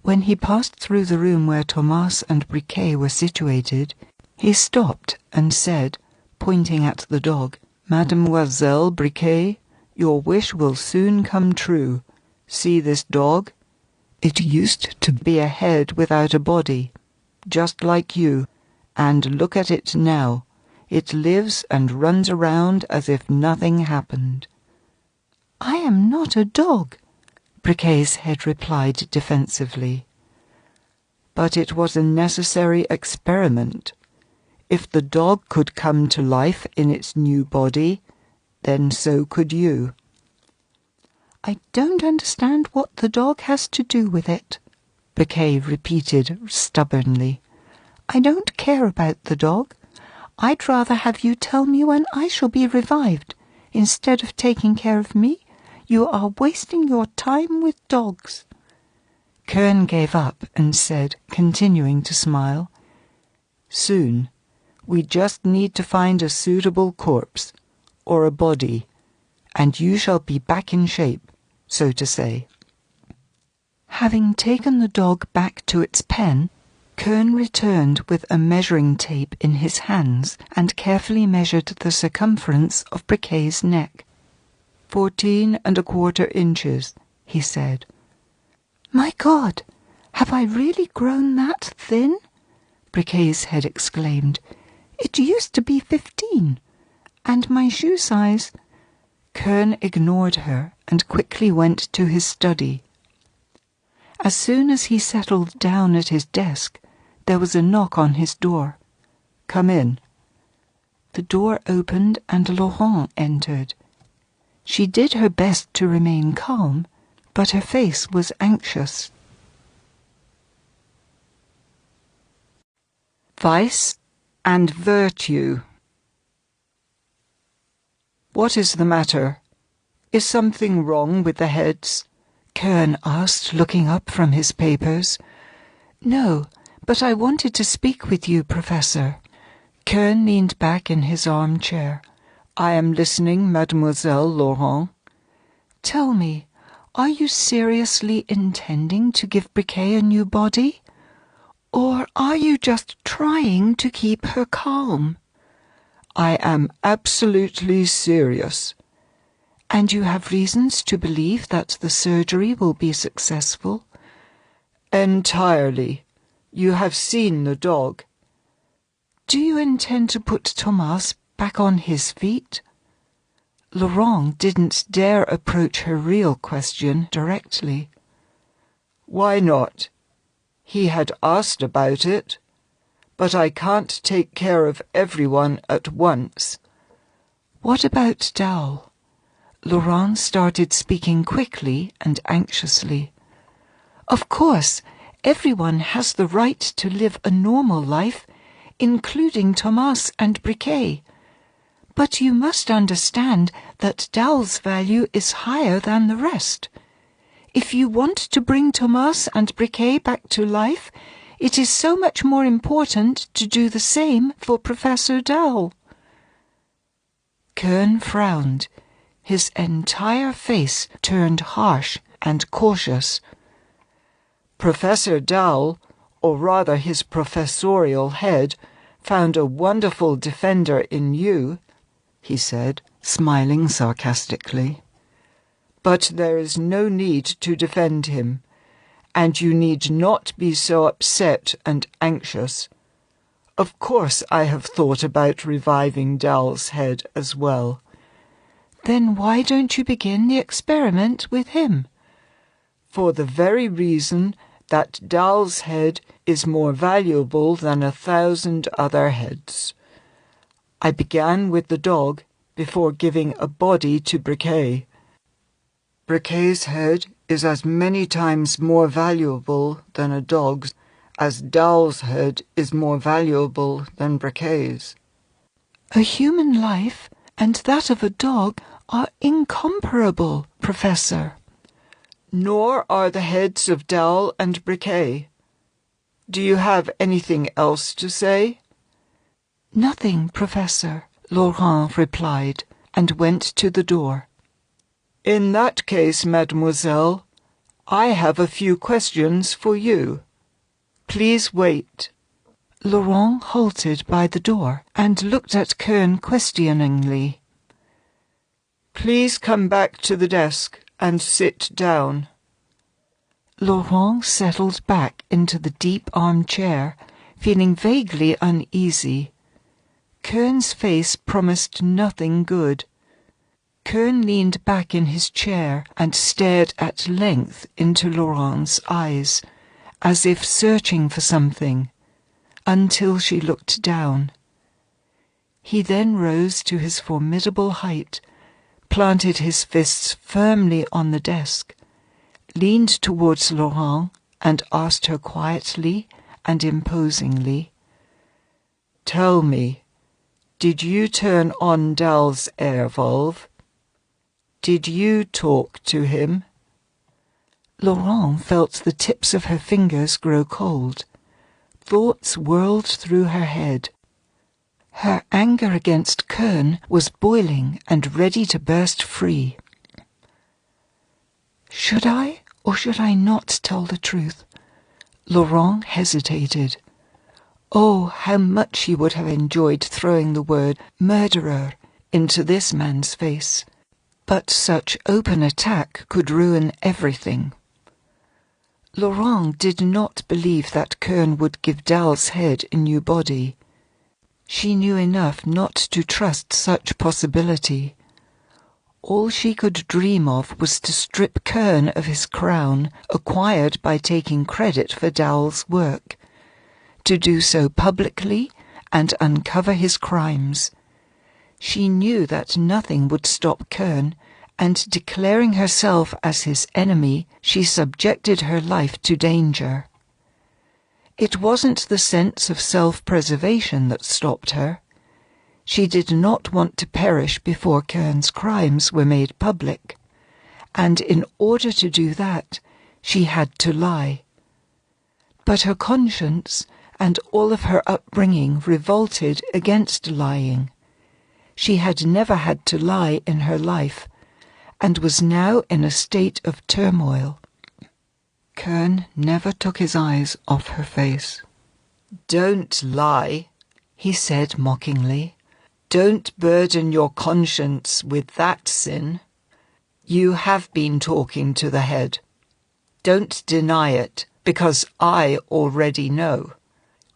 When he passed through the room where Thomas and Briquet were situated, he stopped and said, pointing at the dog, "Mademoiselle Briquet, your wish will soon come true. See this dog? It used to be a head without a body, just like you, and look at it now. It lives and runs around as if nothing happened." "I am not a dog," Briquet's head replied defensively. "But it was a necessary experiment. If the dog could come to life in its new body, then so could you." "I don't understand what the dog has to do with it," Briquet repeated stubbornly. "I don't care about the dog. I'd rather have you tell me when I shall be revived. Instead of taking care of me, you are wasting your time with dogs." Kern gave up and said, continuing to smile, "Soon. We just need to find a suitable corpse, or a body, and you shall be back in shape, so to say." Having taken the dog back to its pen, Kern returned with a measuring tape in his hands and carefully measured the circumference of Briquet's neck. 14¼ inches, he said. "My God, have I really grown that thin?" Briquet's head exclaimed. "It used to be 15, and my shoe size—" Kern ignored her and quickly went to his study. As soon as he settled down at his desk, there was a knock on his door. "Come in." The door opened and Laurent entered. She did her best to remain calm, but her face was anxious. Vice and virtue. "What is the matter? Is something wrong with the heads?" Kern asked, looking up from his papers. "No, but I wanted to speak with you, Professor." Kern leaned back in his armchair. "I am listening, Mademoiselle Laurent." "Tell me, are you seriously intending to give Briquet a new body? Or are you just trying to keep her calm?" "I am absolutely serious. And you have reasons to believe that the surgery will be successful? Entirely. You have seen the dog. Do you intend to put Thomas back on his feet? Laurent didn't dare approach her real question directly. Why not? He had asked about it, but I can't take care of everyone at once. What about Dowell? Laurent started speaking quickly and anxiously. Of course, everyone has the right to live a normal life, including Thomas and Briquet. But you must understand that Dowell's value is higher than the rest. If you want to bring Thomas and Briquet back to life, it is so much more important to do the same for Professor Dowell. Kern frowned. His entire face turned harsh and cautious. Professor Dowell, or rather his professorial head, found a wonderful defender in you, he said, smiling sarcastically. But there is no need to defend him, and you need not be so upset and anxious. Of course I have thought about reviving Dowell's head as well. Then why don't you begin the experiment with him? For the very reason that Dowell's head is more valuable than 1,000 other heads. I began with the dog before giving a body to Briquet. Briquet's head is as many times more valuable than a dog's as Dowell's head is more valuable than Briquet's. A human life and that of a dog are incomparable, Professor. Nor are the heads of Dowell and Briquet. Do you have anything else to say? Nothing, Professor, Laurent replied, and went to the door. In that case, mademoiselle, I have a few questions for you. Please wait. Laurent halted by the door and looked at Kern questioningly. Please come back to the desk and sit down. Laurent settled back into the deep armchair, feeling vaguely uneasy. Kern's face promised nothing good. Kern leaned back in his chair and stared at length into Laurent's eyes, as if searching for something, until she looked down. He then rose to his formidable height, planted his fists firmly on the desk, leaned towards Laurent and asked her quietly and imposingly, "Tell me, did you turn on Dowell's air valve? Did you talk to him?" Laurent felt the tips of her fingers grow cold. Thoughts whirled through her head. Her anger against Kern was boiling and ready to burst free. Should I or should I not tell the truth? Laurent hesitated. Oh, how much he would have enjoyed throwing the word murderer into this man's face. But such open attack could ruin everything. Laurent did not believe that Kern would give Dowell's head a new body. She knew enough not to trust such possibility. All she could dream of was to strip Kern of his crown acquired by taking credit for Dowell's work, to do so publicly and uncover his crimes. She knew that nothing would stop Kern, and declaring herself as his enemy, she subjected her life to danger. It wasn't the sense of self-preservation that stopped her. She did not want to perish before Kern's crimes were made public, and in order to do that, she had to lie. But her conscience and all of her upbringing revolted against lying. She had never had to lie in her life, and was now in a state of turmoil. Kern never took his eyes off her face. "Don't lie," he said mockingly. "Don't burden your conscience with that sin. You have been talking to the head. Don't deny it, because I already know.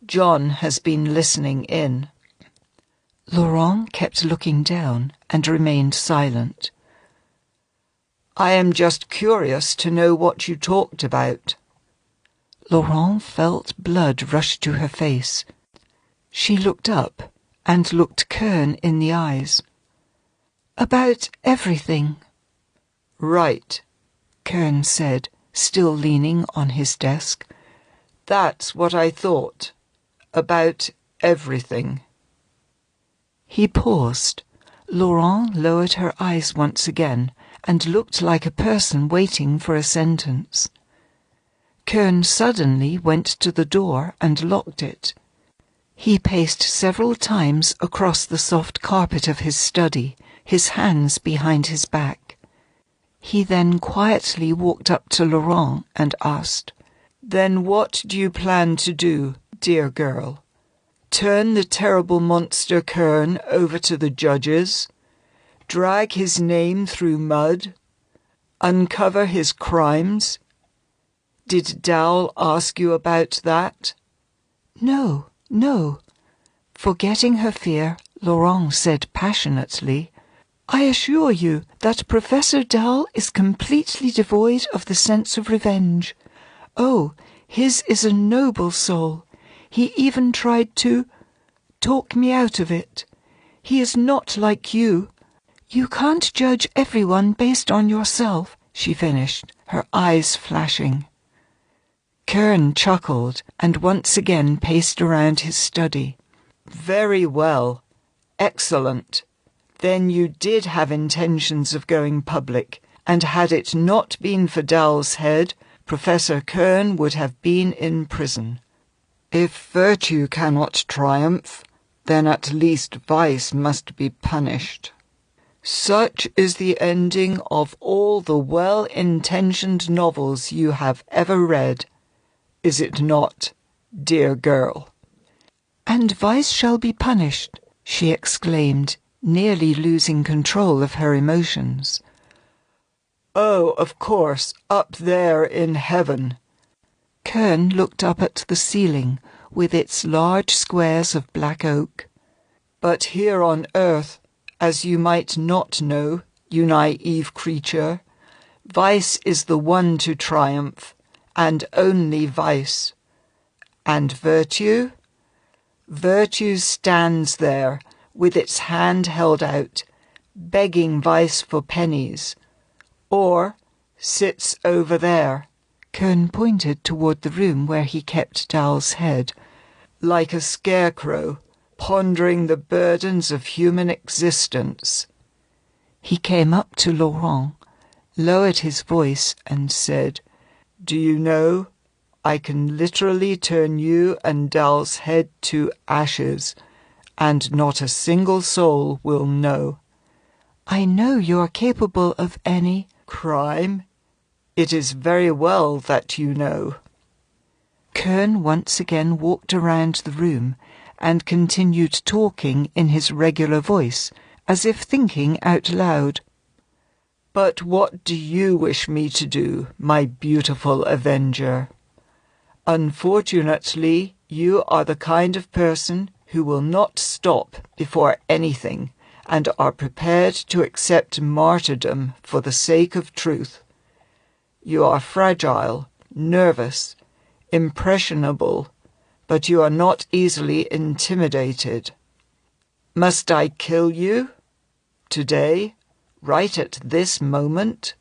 John has been listening in." Laurent kept looking down and remained silent. "I am just curious to know what you talked about." Laurent felt blood rush to her face. She looked up and looked Kern in the eyes. "About everything." "Right," Kern said, still leaning on his desk. "That's what I thought. About everything." He paused. Laurent lowered her eyes once again and looked like a person waiting for a sentence. Kern suddenly went to the door and locked it. He paced several times across the soft carpet of his study, his hands behind his back. He then quietly walked up to Laurent and asked, "Then what do you plan to do, dear girl? Turn the terrible monster Kern over to the judges? Drag his name through mud? Uncover his crimes? Did Dowell ask you about that?" "No, no." Forgetting her fear, Laurent said passionately, "I assure you that Professor Dowell is completely devoid of the sense of revenge. Oh, his is a noble soul. He even tried to talk me out of it. He is not like you. You can't judge everyone based on yourself," she finished, her eyes flashing. Kern chuckled and once again paced around his study. "Very well. Excellent. Then you did have intentions of going public, and had it not been for Dowell's head, Professor Kern would have been in prison. If virtue cannot triumph, then at least vice must be punished. Such is the ending of all the well-intentioned novels you have ever read, is it not, dear girl?" "And vice shall be punished," she exclaimed, nearly losing control of her emotions. "Oh, of course, up there in heaven." Kern looked up at the ceiling with its large squares of black oak. "But here on earth, as you might not know, you naive creature, vice is the one to triumph, and only vice. And virtue? Virtue stands there, with its hand held out, begging vice for pennies, or sits over there." Kern pointed toward the room where he kept Dowell's head. "Like a scarecrow, pondering the burdens of human existence." He came up to Laurent, lowered his voice and said, "Do you know, I can literally turn you and Dowell's head to ashes, and not a single soul will know." "I know you are capable of any crime. It is very well that you know." Kern once again walked around the room and continued talking in his regular voice, as if thinking out loud. "But what do you wish me to do, my beautiful avenger? Unfortunately, you are the kind of person who will not stop before anything, and are prepared to accept martyrdom for the sake of truth. You are fragile, nervous, impressionable, but you are not easily intimidated. Must I kill you? Today? Right at this moment?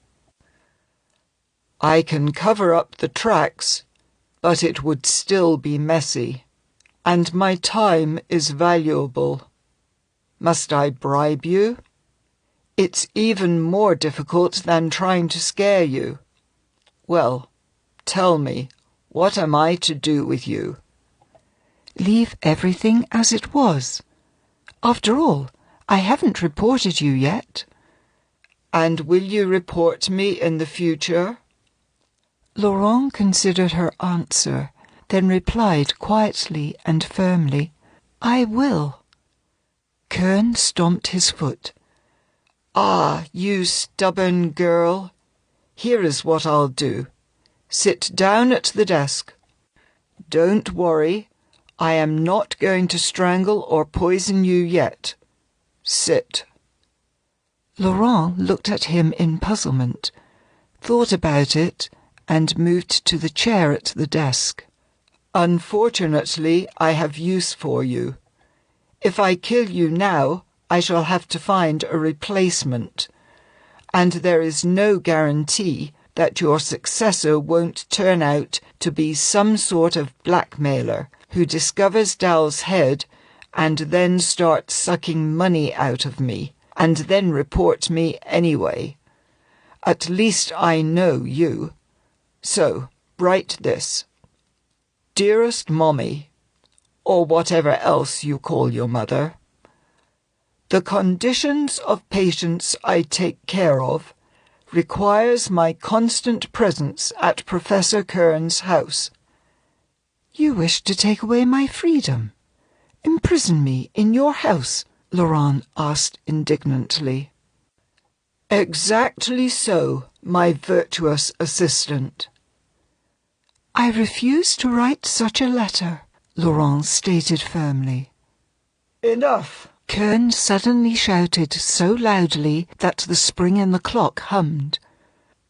I can cover up the tracks, but it would still be messy, and my time is valuable. Must I bribe you? It's even more difficult than trying to scare you. Well, tell me, what am I to do with you?" "Leave everything as it was. After all, I haven't reported you yet." "And will you report me in the future?" Laurent considered her answer, then replied quietly and firmly, "I will." Kern stomped his foot. Ah, you stubborn girl. Here is what I'll do. Sit down at the desk. Don't worry. I am not going to strangle or poison you yet. Sit. Laurent looked at him in puzzlement, thought about it, and moved to the chair at the desk. Unfortunately, I have use for you. If I kill you now, I shall have to find a replacement. And there is no guarantee that your successor won't turn out to be some sort of blackmailer who discovers Dowell's head and then starts sucking money out of me, and then report me anyway. At least I know you. So, write this. Dearest Mommy, or whatever else you call your mother, the conditions of patients I take care of requires my constant presence at Professor Kern's house. You wish to take away my freedom? Imprison me in your house? Laurent asked indignantly. Exactly so, my virtuous assistant. I refuse to write such a letter, Laurent stated firmly. Enough! Kern suddenly shouted so loudly that the spring in the clock hummed.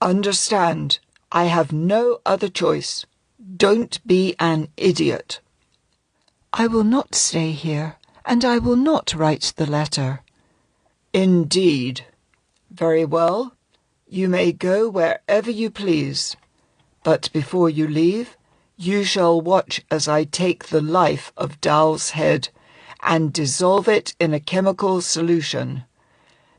Understand, I have no other choice. Don't be an idiot. I will not stay here, and I will not write the letter. Indeed. Very well. You may go wherever you please. But before you leave, you shall watch as I take the life of Dowell's head and dissolve it in a chemical solution.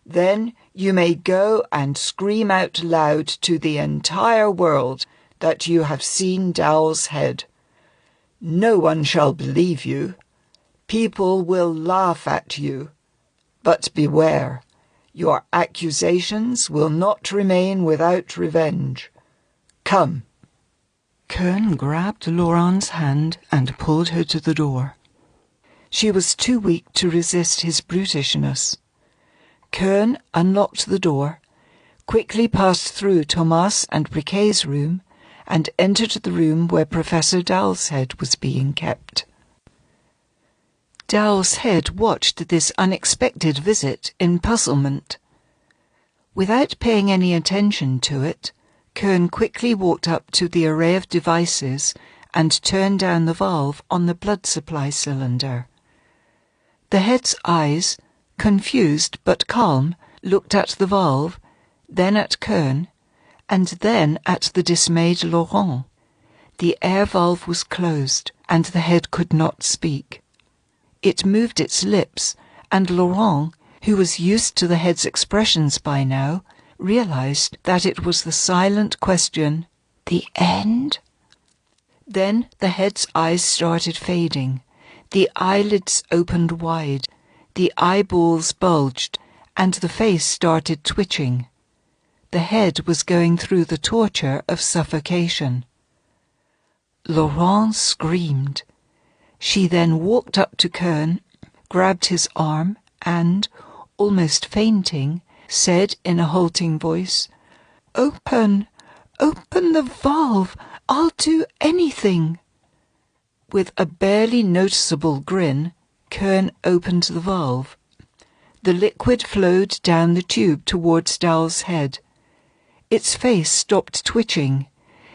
Then you may go and scream out loud to the entire world that you have seen Dowell's head. No one shall believe you. People will laugh at you. But beware, your accusations will not remain without revenge. Come. Kern grabbed Laurent's hand and pulled her to the door. She was too weak to resist his brutishness. Kern unlocked the door, quickly passed through Thomas and Briquet's room, and entered the room where Professor Dowell's head was being kept. Dowell's head watched this unexpected visit in puzzlement. Without paying any attention to it, Kern quickly walked up to the array of devices and turned down the valve on the blood supply cylinder. The head's eyes, confused but calm, looked at the valve, then at Kern, and then at the dismayed Laurent. The air valve was closed, and the head could not speak. It moved its lips, and Laurent, who was used to the head's expressions by now, realized that it was the silent question, "The end?" Then the head's eyes started fading. The eyelids opened wide, the eyeballs bulged, and the face started twitching. The head was going through the torture of suffocation. Laurent screamed. She then walked up to Kern, grabbed his arm, and, almost fainting, said in a halting voice, "Open! Open the valve! I'll do anything!" With a barely noticeable grin, Kern opened the valve. The liquid flowed down the tube towards Dowell's head. Its face stopped twitching.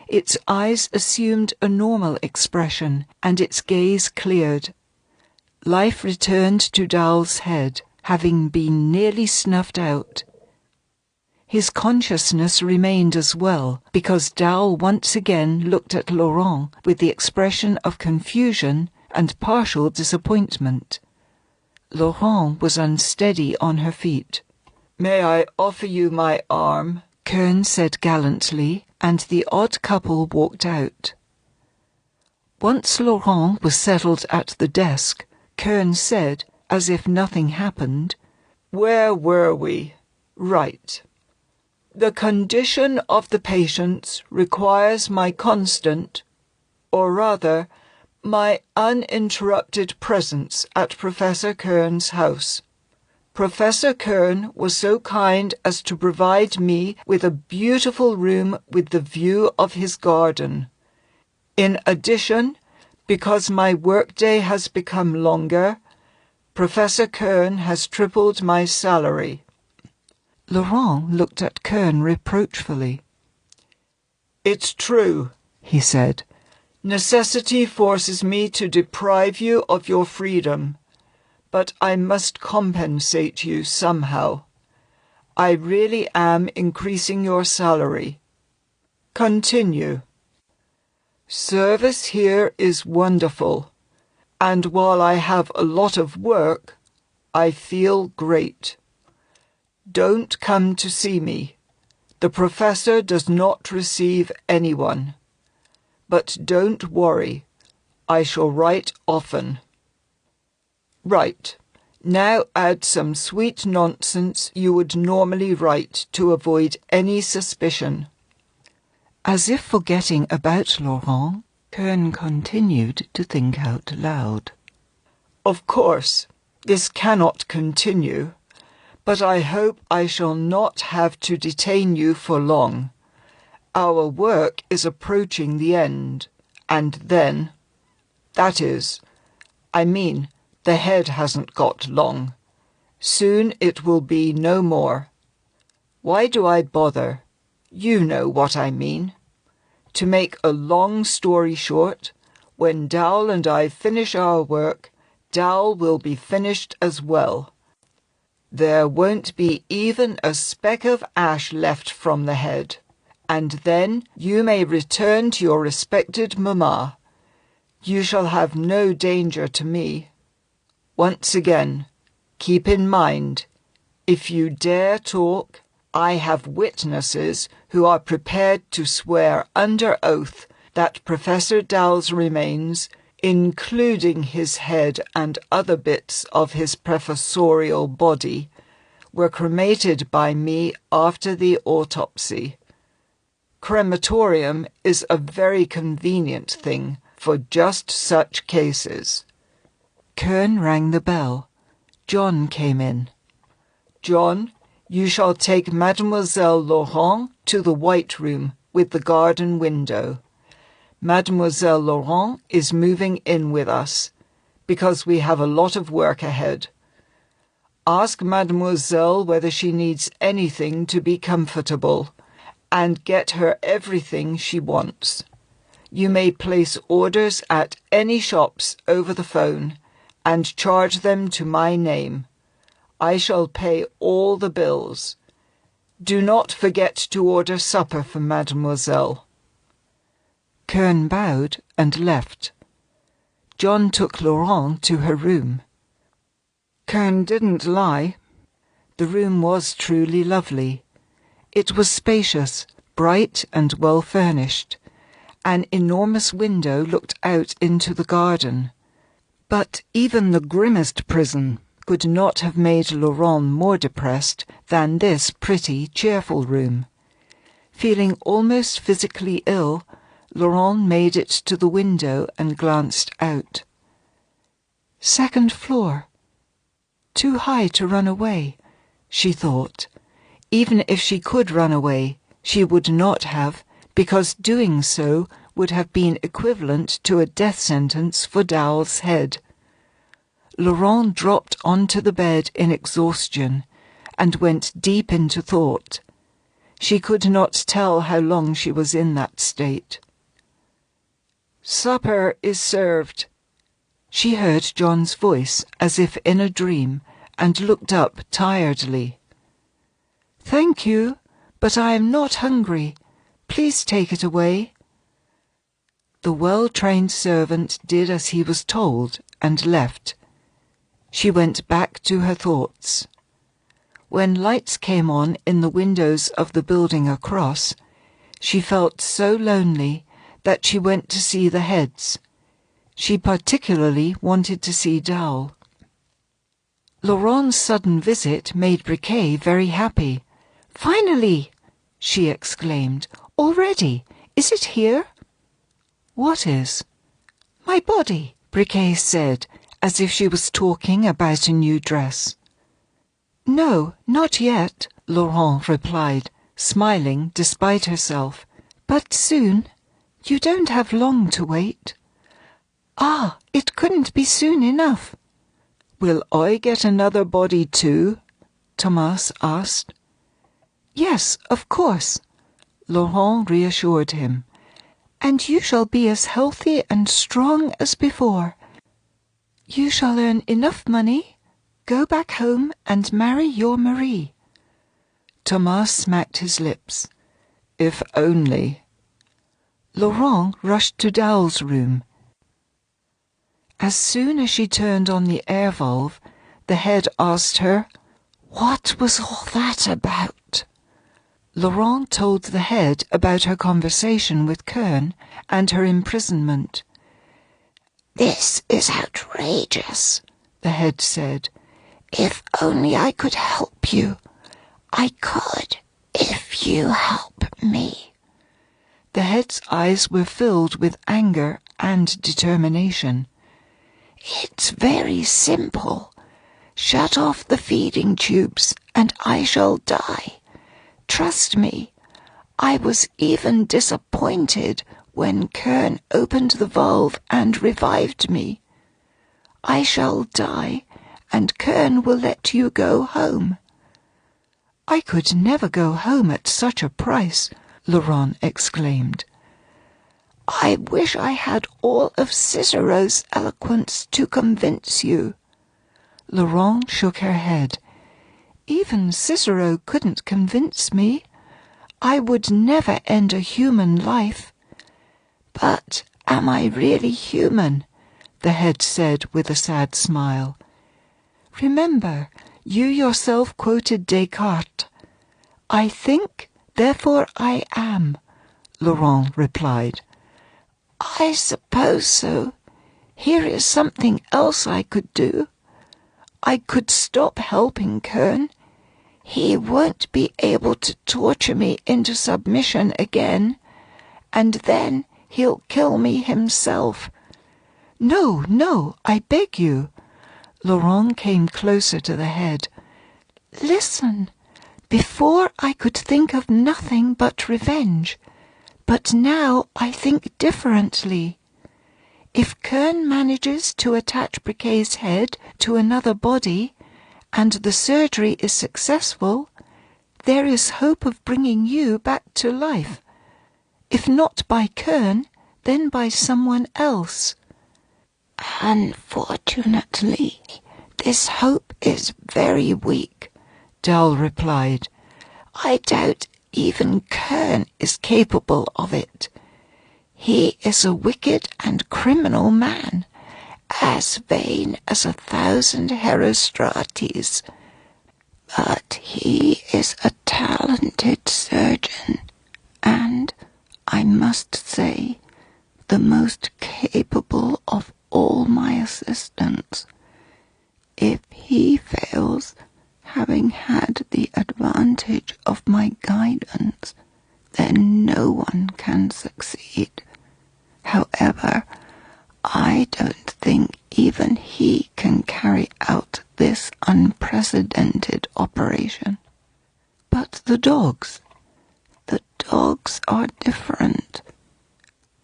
Its eyes assumed a normal expression, and its gaze cleared. Life returned to Dowell's head, having been nearly snuffed out. His consciousness remained as well, because Dowell once again looked at Laurent with the expression of confusion and partial disappointment. Laurent was unsteady on her feet. "May I offer you my arm?" Kern said gallantly, and the odd couple walked out. Once Laurent was settled at the desk, Kern said, as if nothing happened, "Where were we? Right. The condition of the patients requires my constant, or rather, my uninterrupted presence at Professor Kern's house. Professor Kern was so kind as to provide me with a beautiful room with the view of his garden. In addition, because my workday has become longer, Professor Kern has tripled my salary." Laurent looked at Kern reproachfully. "It's true," he said. "Necessity forces me to deprive you of your freedom, but I must compensate you somehow. I really am increasing your salary. Continue. Service here is wonderful, and while I have a lot of work, I feel great. Don't come to see me. The professor does not receive anyone. But don't worry, I shall write often. Right, now add some sweet nonsense you would normally write to avoid any suspicion." As if forgetting about Laurent, Kern continued to think out loud. "Of course, this cannot continue, but I hope I shall not have to detain you for long. Our work is approaching the end, and then... That is, I mean, the head hasn't got long. Soon it will be no more. Why do I bother? You know what I mean. To make a long story short, when Dowell and I finish our work, Dowell will be finished as well. There won't be even a speck of ash left from the head, and then you may return to your respected mamma. You shall have no danger to me. Once again, keep in mind, if you dare talk, I have witnesses who are prepared to swear under oath that Professor Dowell's remains, including his head and other bits of his professorial body, were cremated by me after the autopsy. Crematorium is a very convenient thing for just such cases." Kern rang the bell. John came in. "John, you shall take Mademoiselle Laurent to the White Room with the garden window. Mademoiselle Laurent is moving in with us, because we have a lot of work ahead. Ask Mademoiselle whether she needs anything to be comfortable, and get her everything she wants. You may place orders at any shops over the phone, and charge them to my name. I shall pay all the bills. Do not forget to order supper for Mademoiselle." Kern bowed and left. John took Laurent to her room. Kern didn't lie. The room was truly lovely. It was spacious, bright and well furnished. An enormous window looked out into the garden. But even the grimmest prison could not have made Laurent more depressed than this pretty, cheerful room. Feeling almost physically ill, Laurent made it to the window and glanced out. Second floor. Too high to run away, she thought. Even if she could run away, she would not have, because doing so would have been equivalent to a death sentence for Dowell's head. Laurent dropped onto the bed in exhaustion and went deep into thought. She could not tell how long she was in that state. "Supper is served." She heard John's voice as if in a dream and looked up tiredly. "Thank you, but I am not hungry. Please take it away." The well-trained servant did as he was told and left. She went back to her thoughts. When lights came on in the windows of the building across, she felt so lonely that she went to see the heads. She particularly wanted to see Dowell. Laurent's sudden visit made Briquet very happy. "Finally!" she exclaimed. "Already! Is it here?" "What is?" "My body," Briquet said, as if she was talking about a new dress. No, not yet, Laurent replied, smiling despite herself. But soon. You don't have long to wait. Ah, it couldn't be soon enough. Will I get another body too? Thomas asked. Yes, of course, Laurent reassured him. And you shall be as healthy and strong as before. You shall earn enough money, go back home and marry your Marie. Thomas smacked his lips. If only. Laurent rushed to Dowell's room. As soon as she turned on the air valve, the head asked her, "What was all that about?" Laurent told the head about her conversation with Kern and her imprisonment. "This is outrageous," the head said. "If only I could help you. I could, if you help me." The head's eyes were filled with anger and determination. "It's very simple. Shut off the feeding tubes and I shall die. Trust me. I was even disappointed when Kern opened the valve and revived me. I shall die, and Kern will let you go home." "I could never go home at such a price," Laurent exclaimed. "I wish I had all of Cicero's eloquence to convince you." Laurent shook her head. "Even Cicero couldn't convince me. I would never end a human life." "But am I really human?" the head said with a sad smile. "Remember, you yourself quoted Descartes. 'I think, therefore I am,'" Laurent replied. "I suppose so. Here is something else I could do. I could stop helping Kern. He won't be able to torture me into submission again, and then he'll kill me himself." "No, no, I beg you." Laurent came closer to the head. "Listen. Before I could think of nothing but revenge, but now I think differently. If Kern manages to attach Briquet's head to another body, and the surgery is successful, there is hope of bringing you back to life. If not by Kern, then by someone else." "Unfortunately, this hope is very weak," Dowell replied. "I doubt even Kern is capable of it. He is a wicked and criminal man, as vain as 1,000 Herostrates. But he is a talented surgeon, and, I must say, the most capable of all my assistants. If he fails, having had the advantage of my guidance, then no one can succeed. However, I don't think even he can carry out this unprecedented operation. But the dogs are different.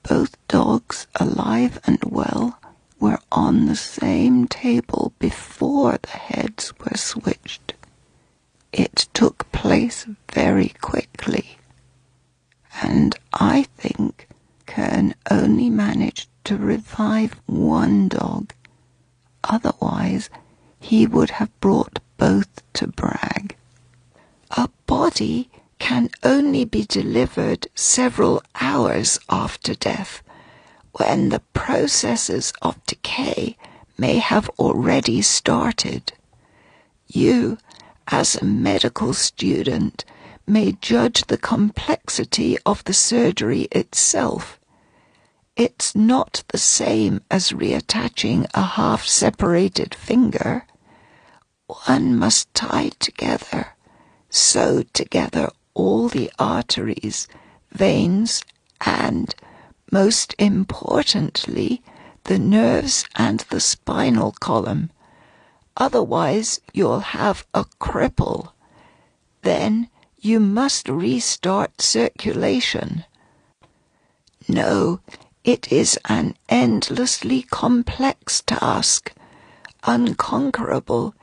Both dogs, alive and well, were on the same table before the heads were switched. It took place very quickly, and I think Kern only managed to revive one dog. Otherwise, he would have brought both to Bragg. A body can only be delivered several hours after death, when the processes of decay may have already started. You, as a medical student, may judge the complexity of the surgery itself. It's not the same as reattaching a half-separated finger. One must tie together, sew together all the arteries, veins, and, most importantly, the nerves and the spinal column. Otherwise you'll have a cripple. Then you must restart circulation. No, it is an endlessly complex task, unconquerable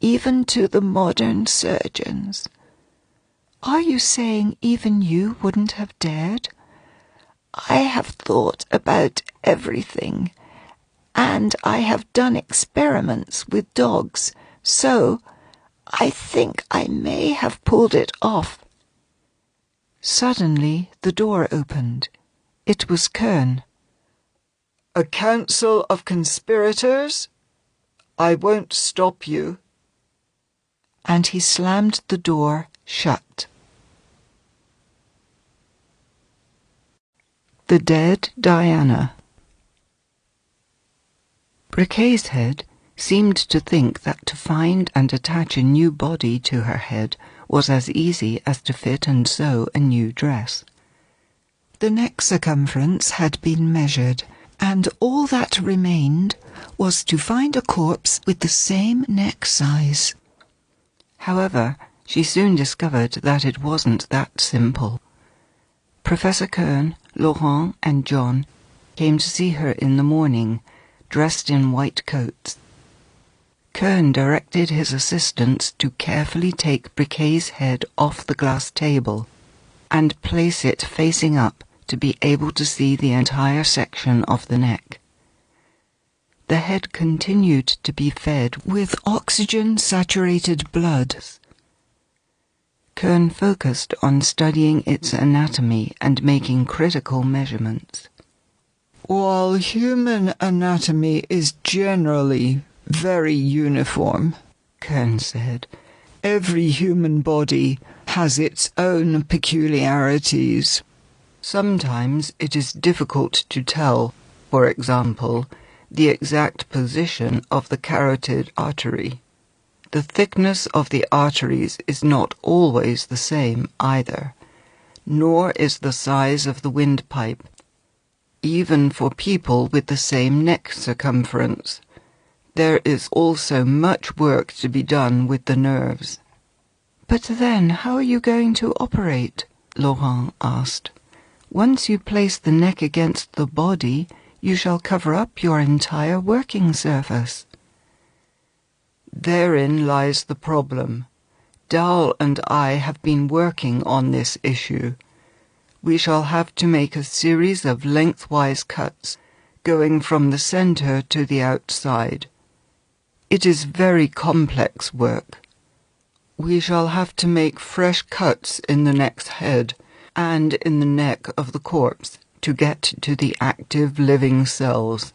even to the modern surgeons. Are you saying even you wouldn't have dared? I have thought about everything, and I have done experiments with dogs, so I think I may have pulled it off. Suddenly the door opened. It was Kern. A council of conspirators? I won't stop you. And he slammed the door shut. The Dead Diana. Briquet's head seemed to think that to find and attach a new body to her head was as easy as to fit and sew a new dress. The neck circumference had been measured, and all that remained was to find a corpse with the same neck size. However, she soon discovered that it wasn't that simple. Professor Kern, Laurent, and John came to see her in the morning, dressed in white coats. Kern directed his assistants to carefully take Briquet's head off the glass table and place it facing up to be able to see the entire section of the neck. The head continued to be fed with oxygen-saturated blood. Kern focused on studying its anatomy and making critical measurements. While human anatomy is generally very uniform, Kern said, every human body has its own peculiarities. sometimes it is difficult to tell, for example, the exact position of the carotid artery. The thickness of the arteries is not always the same either, nor is the size of the windpipe, even for people with the same neck circumference. There is also much work to be done with the nerves. But then, how are you going to operate? Laurent asked. Once you place the neck against the body, you shall cover up your entire working surface. Therein lies the problem. Dowell and I have been working on this issue. We shall have to make a series of lengthwise cuts, going from the center to the outside. It is very complex work. We shall have to make fresh cuts in the neck's head and in the neck of the corpse to get to the active living cells.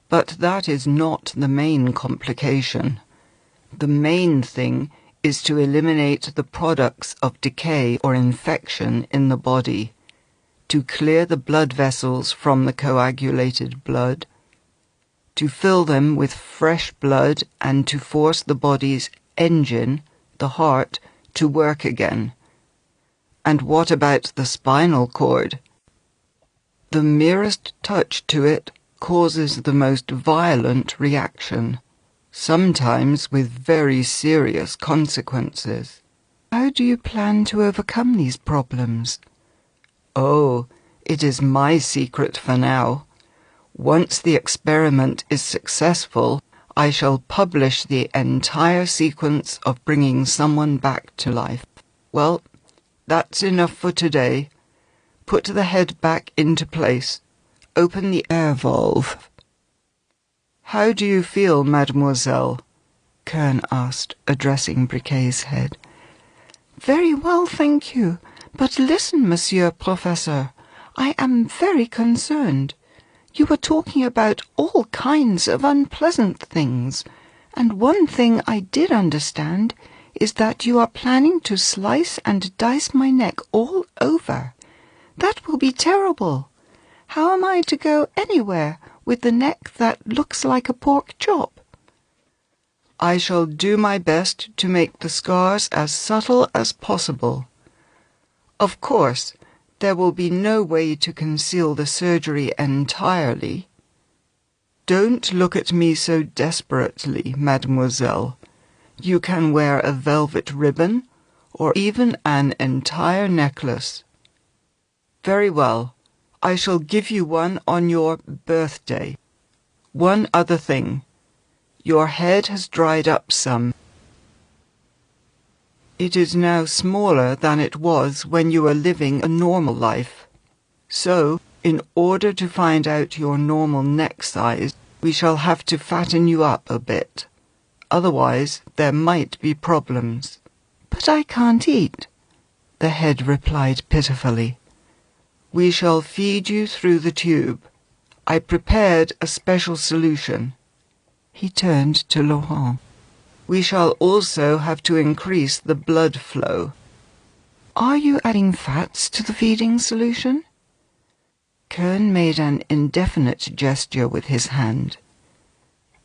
But that is not the main complication. The main thing is to eliminate the products of decay or infection in the body, to clear the blood vessels from the coagulated blood, to fill them with fresh blood, and to force the body's engine, the heart, to work again. And what about the spinal cord? The merest touch to it causes the most violent reaction, sometimes with very serious consequences. How do you plan to overcome these problems? Oh, it is my secret for now. Once the experiment is successful, I shall publish the entire sequence of bringing someone back to life. Well, that's enough for today. Put the head back into place. Open the air valve. How do you feel, mademoiselle? Kern asked, addressing Briquet's head. Very well, thank you. But listen, Monsieur Professor, I am very concerned. You were talking about all kinds of unpleasant things, and one thing I did understand is that you are planning to slice and dice my neck all over. That will be terrible. How am I to go anywhere with the neck that looks like a pork chop? I shall do my best to make the scars as subtle as possible. Of course, there will be no way to conceal the surgery entirely. Don't look at me so desperately, mademoiselle. You can wear a velvet ribbon, or even an entire necklace. Very well, I shall give you one on your birthday. One other thing. Your head has dried up some. It is now smaller than it was when you were living a normal life. So, in order to find out your normal neck size, we shall have to fatten you up a bit. Otherwise, there might be problems. But I can't eat, the head replied pitifully. We shall feed you through the tube. I prepared a special solution. He turned to Laurent. We shall also have to increase the blood flow. Are you adding fats to the feeding solution? Kern made an indefinite gesture with his hand.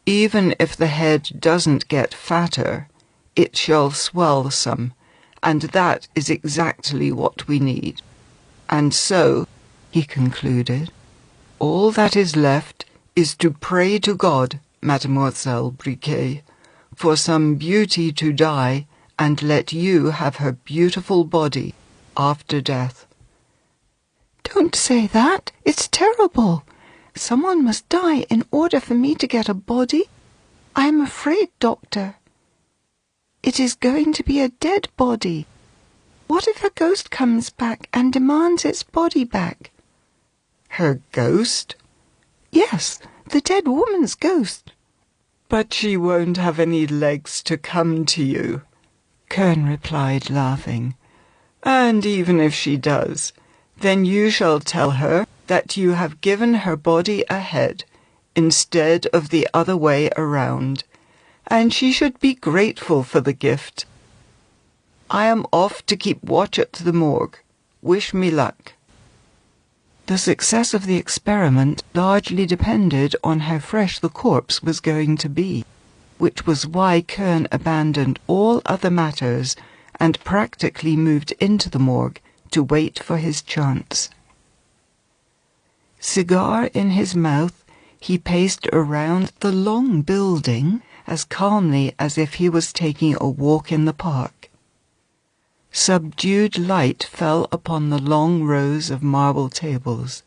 Even if the head doesn't get fatter, it shall swell some, and that is exactly what we need. And so, he concluded, all that is left is to pray to God, Mademoiselle Briquet, for some beauty to die and let you have her beautiful body after death. Don't say that. It's terrible. Someone must die in order for me to get a body. I am afraid, Doctor. It is going to be a dead body. What if a ghost comes back and demands its body back? Her ghost? Yes, the dead woman's ghost. But she won't have any legs to come to you, Kern replied, laughing. And even if she does, then you shall tell her that you have given her body a head instead of the other way around, and she should be grateful for the gift. I am off to keep watch at the morgue. Wish me luck. The success of the experiment largely depended on how fresh the corpse was going to be, which was why Kern abandoned all other matters and practically moved into the morgue to wait for his chance. Cigar in his mouth, he paced around the long building as calmly as if he was taking a walk in the park. Subdued light fell upon the long rows of marble tables.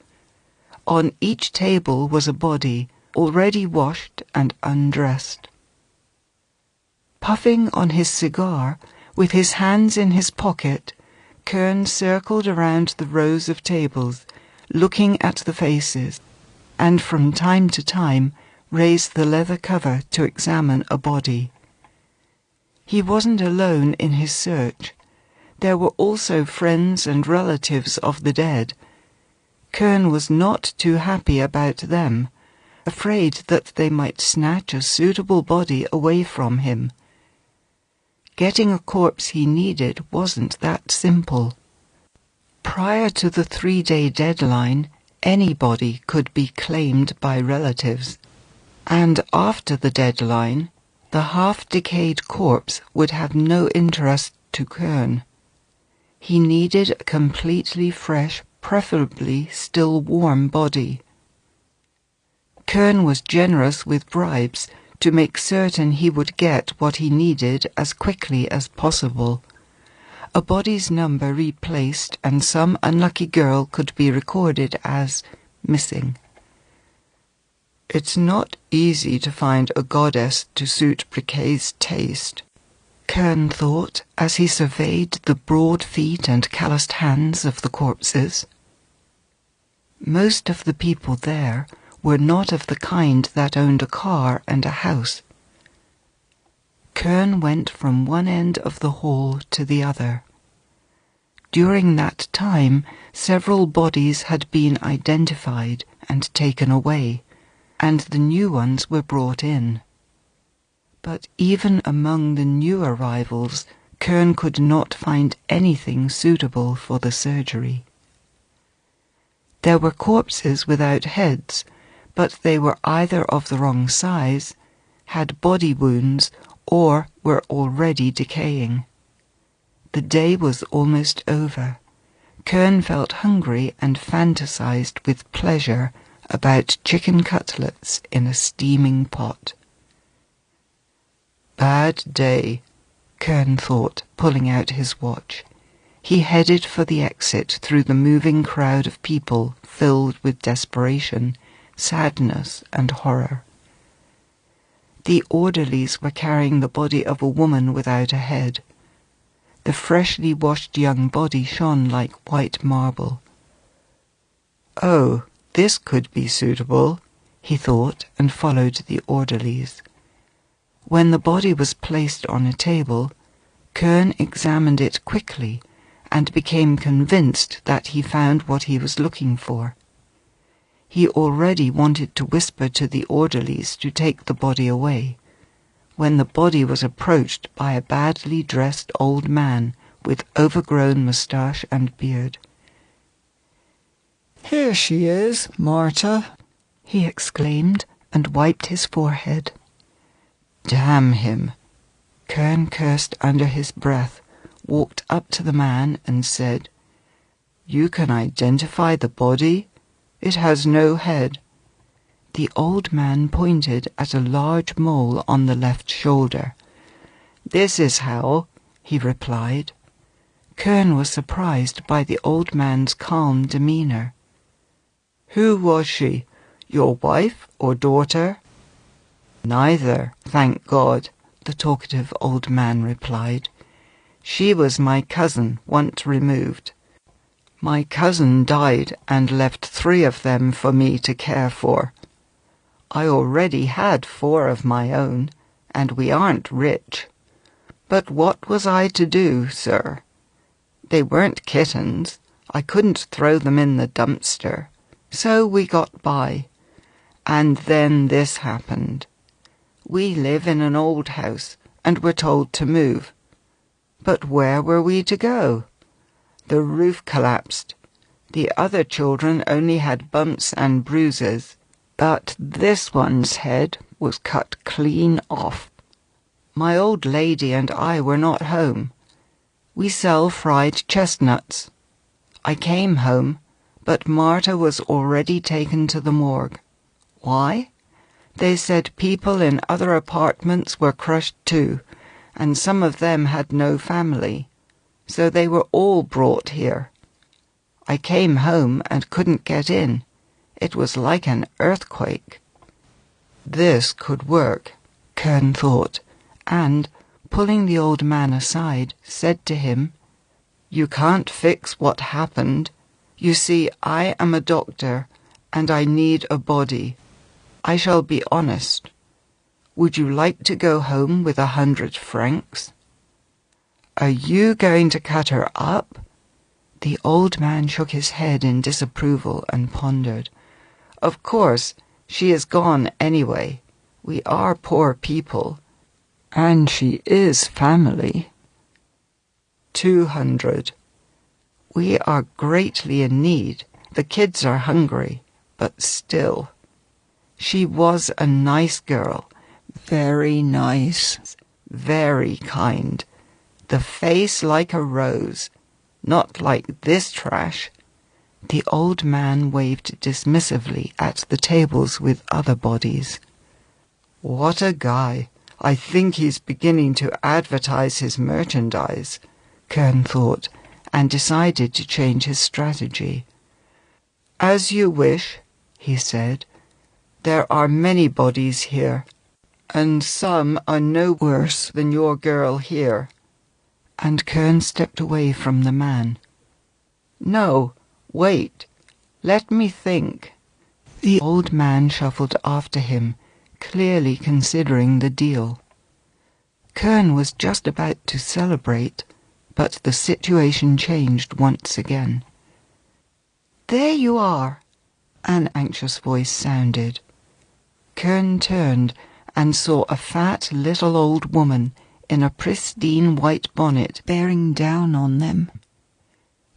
On each table was a body, already washed and undressed. Puffing on his cigar, with his hands in his pocket, Kern circled around the rows of tables, looking at the faces, and from time to time raised the leather cover to examine a body. He wasn't alone in his search. There were also friends and relatives of the dead. Kern was not too happy about them, afraid that they might snatch a suitable body away from him. Getting a corpse he needed wasn't that simple. Prior to the 3-day deadline, anybody could be claimed by relatives, and after the deadline, the half-decayed corpse would have no interest to Kern. He needed a completely fresh, preferably still warm body. Kern was generous with bribes to make certain he would get what he needed as quickly as possible. A body's number replaced, and some unlucky girl could be recorded as missing. It's not easy to find a goddess to suit Briquet's taste, Kern thought as he surveyed the broad feet and calloused hands of the corpses. Most of the people there were not of the kind that owned a car and a house. Kern went from one end of the hall to the other. During that time, several bodies had been identified and taken away, and the new ones were brought in. But even among the new arrivals, Kern could not find anything suitable for the surgery. There were corpses without heads, but they were either of the wrong size, had body wounds, or were already decaying. The day was almost over. Kern felt hungry and fantasized with pleasure about chicken cutlets in a steaming pot. Bad day, Kern thought, pulling out his watch. He headed for the exit through the moving crowd of people filled with desperation, sadness, and horror. The orderlies were carrying the body of a woman without a head. The freshly washed young body shone like white marble. Oh, this could be suitable, he thought, and followed the orderlies. When the body was placed on a table, Kern examined it quickly and became convinced that he found what he was looking for. He already wanted to whisper to the orderlies to take the body away, when the body was approached by a badly dressed old man with overgrown moustache and beard. "Here she is, Marta," he exclaimed, and wiped his forehead. Damn him! Kern cursed under his breath, walked up to the man and said, "You can identify the body? It has no head." The old man pointed at a large mole on the left shoulder. "This is how," he replied. Kern was surprised by the old man's calm demeanour. "Who was she? Your wife or daughter?" "Neither, thank God," the talkative old man replied. "She was my cousin, once removed. My cousin died and left 3 of them for me to care for. I already had 4 of my own, and we aren't rich. But what was I to do, sir? They weren't kittens. I couldn't throw them in the dumpster. So we got by. And then this happened. We live in an old house, and were told to move. But where were we to go? The roof collapsed. The other children only had bumps and bruises, but this one's head was cut clean off. My old lady and I were not home. We sell fried chestnuts. I came home, but Marta was already taken to the morgue. Why? They said people in other apartments were crushed too, and some of them had no family, so they were all brought here. I came home and couldn't get in. It was like an earthquake. This could work, Kern thought, and, pulling the old man aside, said to him, "You can't fix what happened. You see, I am a doctor, and I need a body. I shall be honest. Would you like to go home with 100 francs? Are you going to cut her up?" The old man shook his head in disapproval and pondered. "Of course, she is gone anyway. We are poor people. And she is family. 200. We are greatly in need. The kids are hungry, but still. She was a nice girl, very nice, very kind. The face like a rose, not like this trash." The old man waved dismissively at the tables with other bodies. "What a guy. I think he's beginning to advertise his merchandise," Kern thought, and decided to change his strategy. "As you wish," he said. "There are many bodies here, and some are no worse than your girl here." And Kern stepped away from the man. "No, wait. Let me think." The old man shuffled after him, clearly considering the deal. Kern was just about to celebrate, but the situation changed once again. "There you are," an anxious voice sounded. Kern turned and saw a fat little old woman in a pristine white bonnet bearing down on them.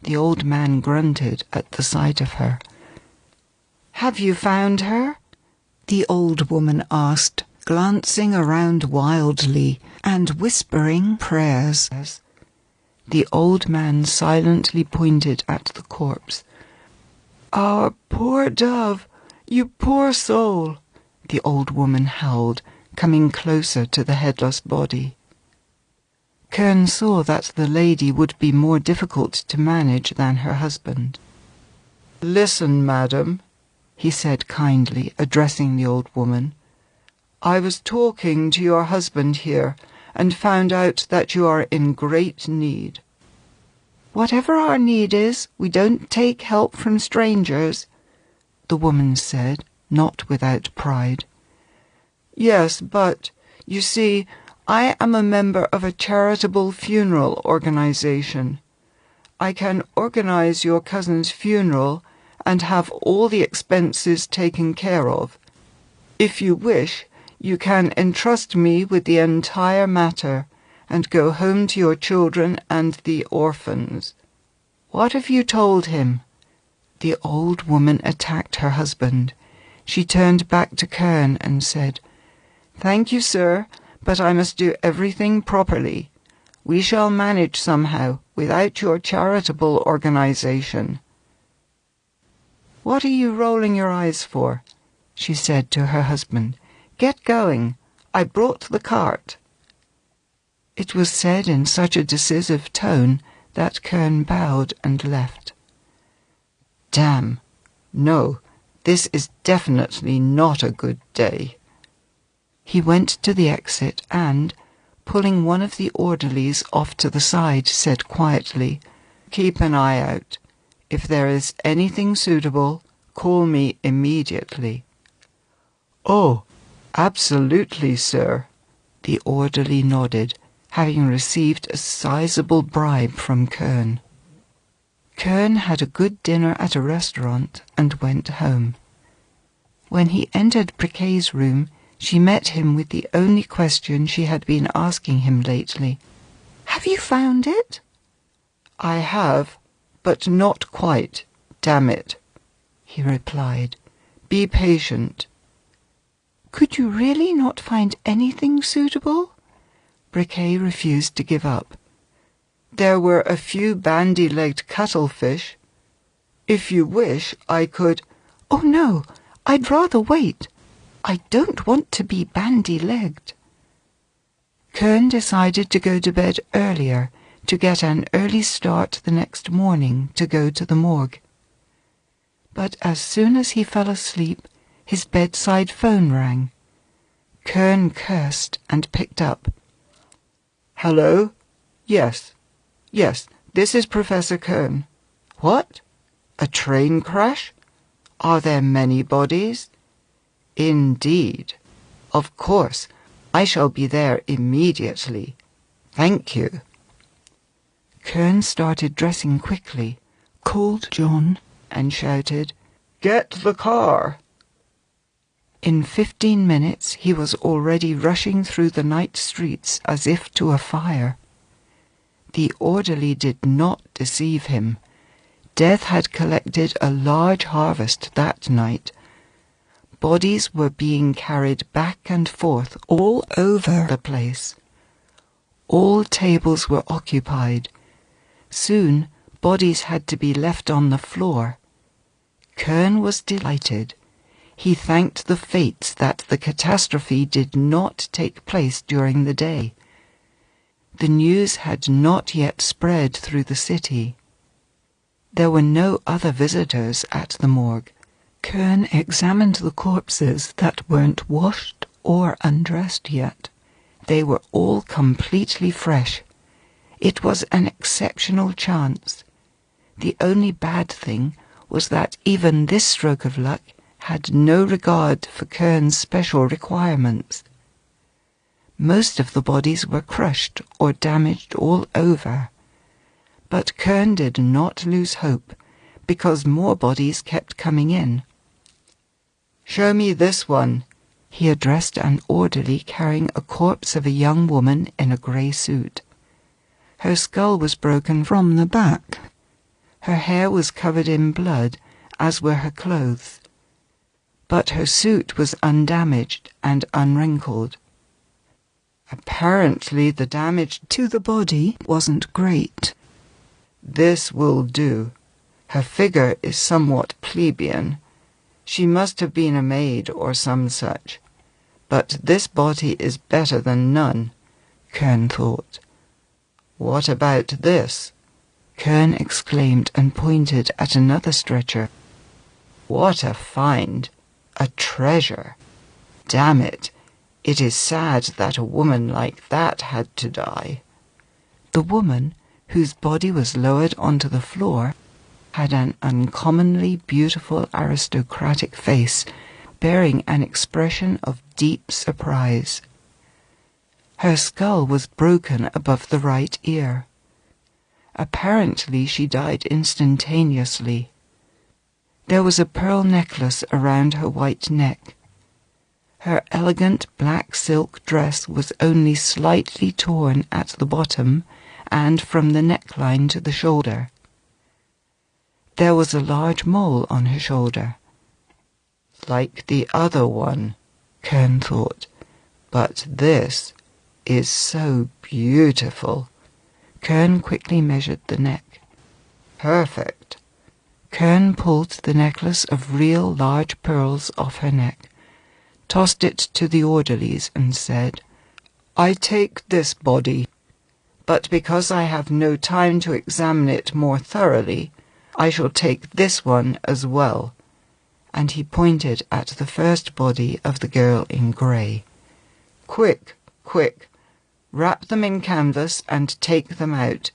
The old man grunted at the sight of her. "Have you found her?" the old woman asked, glancing around wildly and whispering prayers. The old man silently pointed at the corpse. "Our poor dove, You poor soul, the old woman howled, coming closer to the headless body. Kern saw that the lady would be more difficult to manage than her husband. "Listen, madam," he said kindly, addressing the old woman. "I was talking to your husband here, and found out that you are in great need." "Whatever our need is, we don't take help from strangers," the woman said, not without pride. "Yes, but, you see, I am a member of a charitable funeral organization. I can organize your cousin's funeral and have all the expenses taken care of. If you wish, you can entrust me with the entire matter and go home to your children and the orphans." "What have you told him?" The old woman attacked her husband. She turned back to Kern and said, "Thank you, sir, but I must do everything properly. We shall manage somehow without your charitable organization." "What are you rolling your eyes for?" she said to her husband. "Get going. I brought the cart." It was said in such a decisive tone that Kern bowed and left. Damn. No, this is definitely not a good day. He went to the exit and, pulling one of the orderlies off to the side, said quietly, "Keep an eye out. If there is anything suitable, call me immediately." "Oh, absolutely, sir." The orderly nodded, having received a sizable bribe from Kern. Kern had a good dinner at a restaurant and went home. When he entered Briquet's room, she met him with the only question she had been asking him lately. "Have you found it?" "I have, but not quite, damn it," he replied. "Be patient." "Could you really not find anything suitable?" Briquet refused to give up. "There were a few bandy-legged cuttlefish. If you wish, I could—" "Oh, no, I'd rather wait. I don't want to be bandy-legged." Kern decided to go to bed earlier, to get an early start the next morning to go to the morgue. But as soon as he fell asleep, his bedside phone rang. Kern cursed and picked up. "Hello? Yes, this is Professor Kern. What? A train crash? Are there many bodies? Indeed. Of course, I shall be there immediately. Thank you." Kern started dressing quickly, called John, and shouted, "Get the car!" In 15 minutes he was already rushing through the night streets as if to a fire. The orderly did not deceive him. Death had collected a large harvest that night. Bodies were being carried back and forth all over the place. All tables were occupied. Soon bodies had to be left on the floor. Kern was delighted. He thanked the fates that the catastrophe did not take place during the day. The news had not yet spread through the city. There were no other visitors at the morgue. Kern examined the corpses that weren't washed or undressed yet. They were all completely fresh. It was an exceptional chance. The only bad thing was that even this stroke of luck had no regard for Kern's special requirements. Most of the bodies were crushed or damaged all over. But Kern did not lose hope, because more bodies kept coming in. "Show me this one," he addressed an orderly carrying a corpse of a young woman in a grey suit. Her skull was broken from the back. Her hair was covered in blood, as were her clothes. But her suit was undamaged and unwrinkled. Apparently the damage to the body wasn't great. "This will do. Her figure is somewhat plebeian. She must have been a maid or some such. But this body is better than none, Kern thought. What about this? Kern exclaimed and pointed at another stretcher. What a find! A treasure! Damn it! It is sad that a woman like that had to die. The woman, whose body was lowered onto the floor, had an uncommonly beautiful aristocratic face, bearing an expression of deep surprise. Her skull was broken above the right ear. Apparently she died instantaneously. There was a pearl necklace around her white neck. Her elegant black silk dress was only slightly torn at the bottom and from the neckline to the shoulder. There was a large mole on her shoulder. Like the other one, Kern thought, but this is so beautiful. Kern quickly measured the neck. Perfect. Kern pulled the necklace of real large pearls off her neck, tossed it to the orderlies and said, I take this body, but because I have no time to examine it more thoroughly, I shall take this one as well. And he pointed at the first body of the girl in grey. Quick, quick, wrap them in canvas and take them out.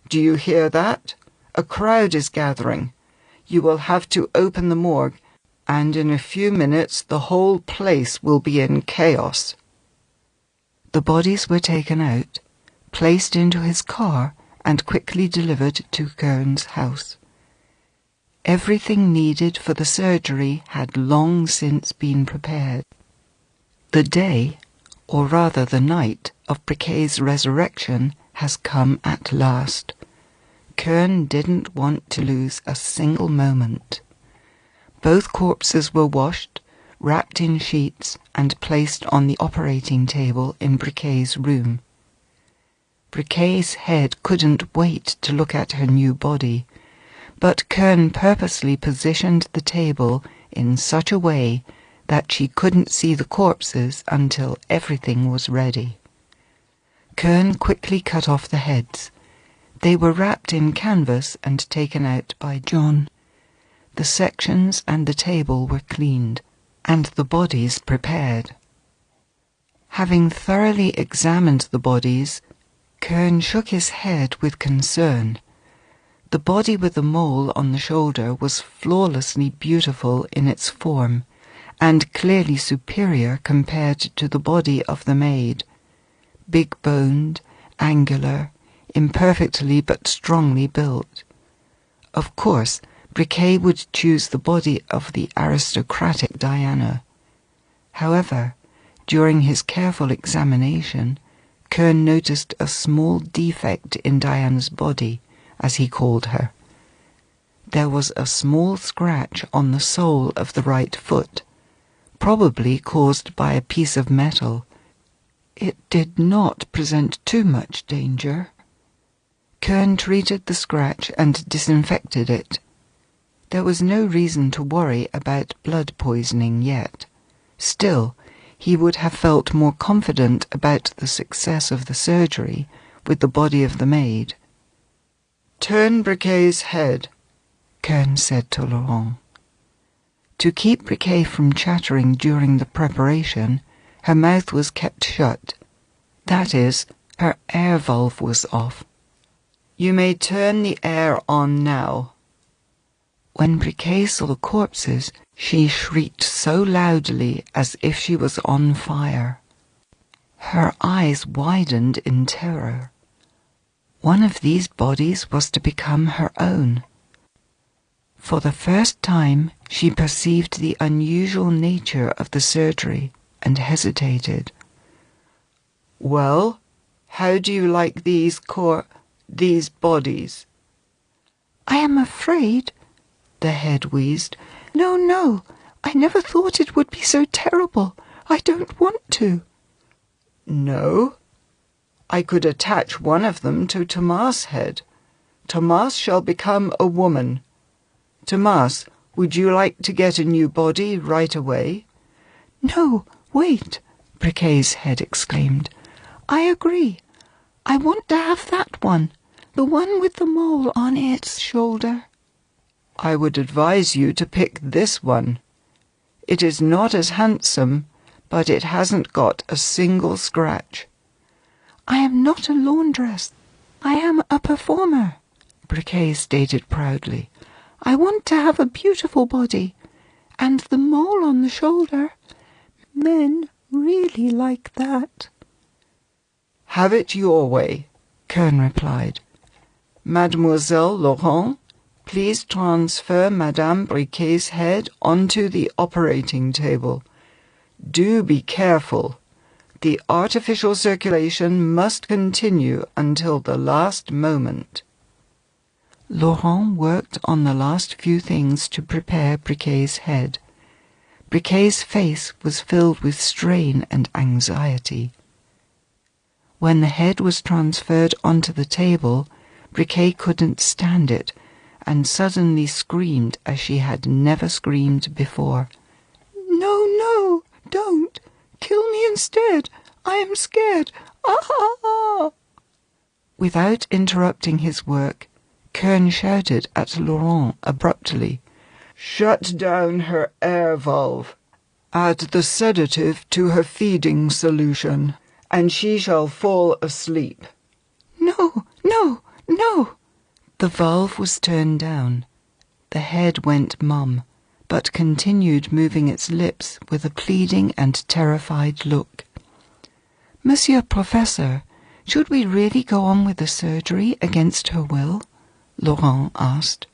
Do you hear that? A crowd is gathering. You will have to open the morgue, and in a few minutes the whole place will be in chaos. The bodies were taken out, placed into his car, and quickly delivered to Kern's house. Everything needed for the surgery had long since been prepared. The day, or rather the night, of Briquet's resurrection has come at last. Kern didn't want to lose a single moment. Both corpses were washed, wrapped in sheets, and placed on the operating table in Briquet's room. Briquet's head couldn't wait to look at her new body, but Kern purposely positioned the table in such a way that she couldn't see the corpses until everything was ready. Kern quickly cut off the heads. They were wrapped in canvas and taken out by John. The sections and the table were cleaned, and the bodies prepared. Having thoroughly examined the bodies, Kern shook his head with concern. The body with the mole on the shoulder was flawlessly beautiful in its form, and clearly superior compared to the body of the maid. Big-boned, angular, imperfectly but strongly built. Of course, Briquet would choose the body of the aristocratic Diana. However, during his careful examination, Kern noticed a small defect in Diana's body, as he called her. There was a small scratch on the sole of the right foot, probably caused by a piece of metal. It did not present too much danger. Kern treated the scratch and disinfected it. There was no reason to worry about blood poisoning yet. Still, he would have felt more confident about the success of the surgery with the body of the maid. Turn Briquet's head, Kern said to Laurent. To keep Briquet from chattering during the preparation, her mouth was kept shut. That is, her air valve was off. You may turn the air on now. When Briquet saw the corpses, she shrieked so loudly as if she was on fire. Her eyes widened in terror. One of these bodies was to become her own. For the first time, she perceived the unusual nature of the surgery and hesitated. Well, how do you like these bodies? I am afraid, the head wheezed. No, I never thought it would be so terrible. I don't want to. No? I could attach one of them to Thomas' head. Thomas shall become a woman. Thomas, Would you like to get a new body right away? No, wait, Briquet's head exclaimed. I agree. I want to have that one, the one with the mole on its shoulder. I would advise you to pick this one. It is not as handsome, but it hasn't got a single scratch. I am not a laundress. I am a performer, Briquet stated proudly. I want to have a beautiful body, and the mole on the shoulder. Men really like that. Have it your way, Kern replied. Mademoiselle Laurent, please transfer Madame Briquet's head onto the operating table. Do be careful. The artificial circulation must continue until the last moment. Laurent worked on the last few things to prepare Briquet's head. Briquet's face was filled with strain and anxiety. When the head was transferred onto the table, Briquet couldn't stand it and suddenly screamed as she had never screamed before. No, no, don't. Kill me instead. I am scared. Ah! Without interrupting his work, Kern shouted at Laurent abruptly. Shut down her air valve. Add the sedative to her feeding solution, and she shall fall asleep. No, no, no. The valve was turned down. The head went mum, but continued moving its lips with a pleading and terrified look. Monsieur Professor, should we really go on with the surgery against her will? Laurent asked.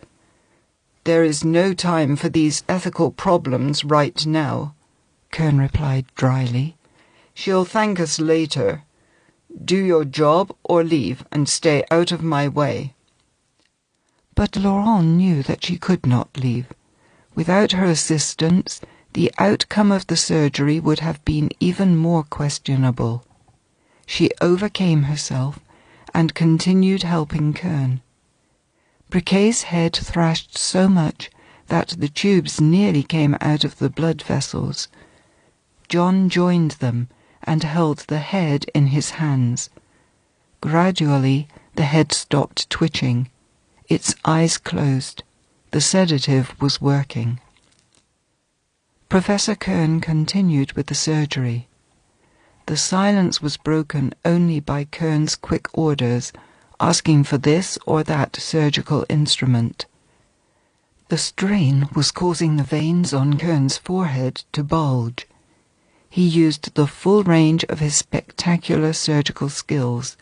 There is no time for these ethical problems right now, Kern replied dryly. She'll thank us later. Do your job or leave and stay out of my way. But Laurent knew that she could not leave. Without her assistance, the outcome of the surgery would have been even more questionable. She overcame herself and continued helping Kern. Briquet's head thrashed so much that the tubes nearly came out of the blood vessels. John joined them and held the head in his hands. Gradually, the head stopped twitching. Its eyes closed. The sedative was working. Professor Kern continued with the surgery. The silence was broken only by Kern's quick orders, asking for this or that surgical instrument. The strain was causing the veins on Kern's forehead to bulge. He used the full range of his spectacular surgical skills,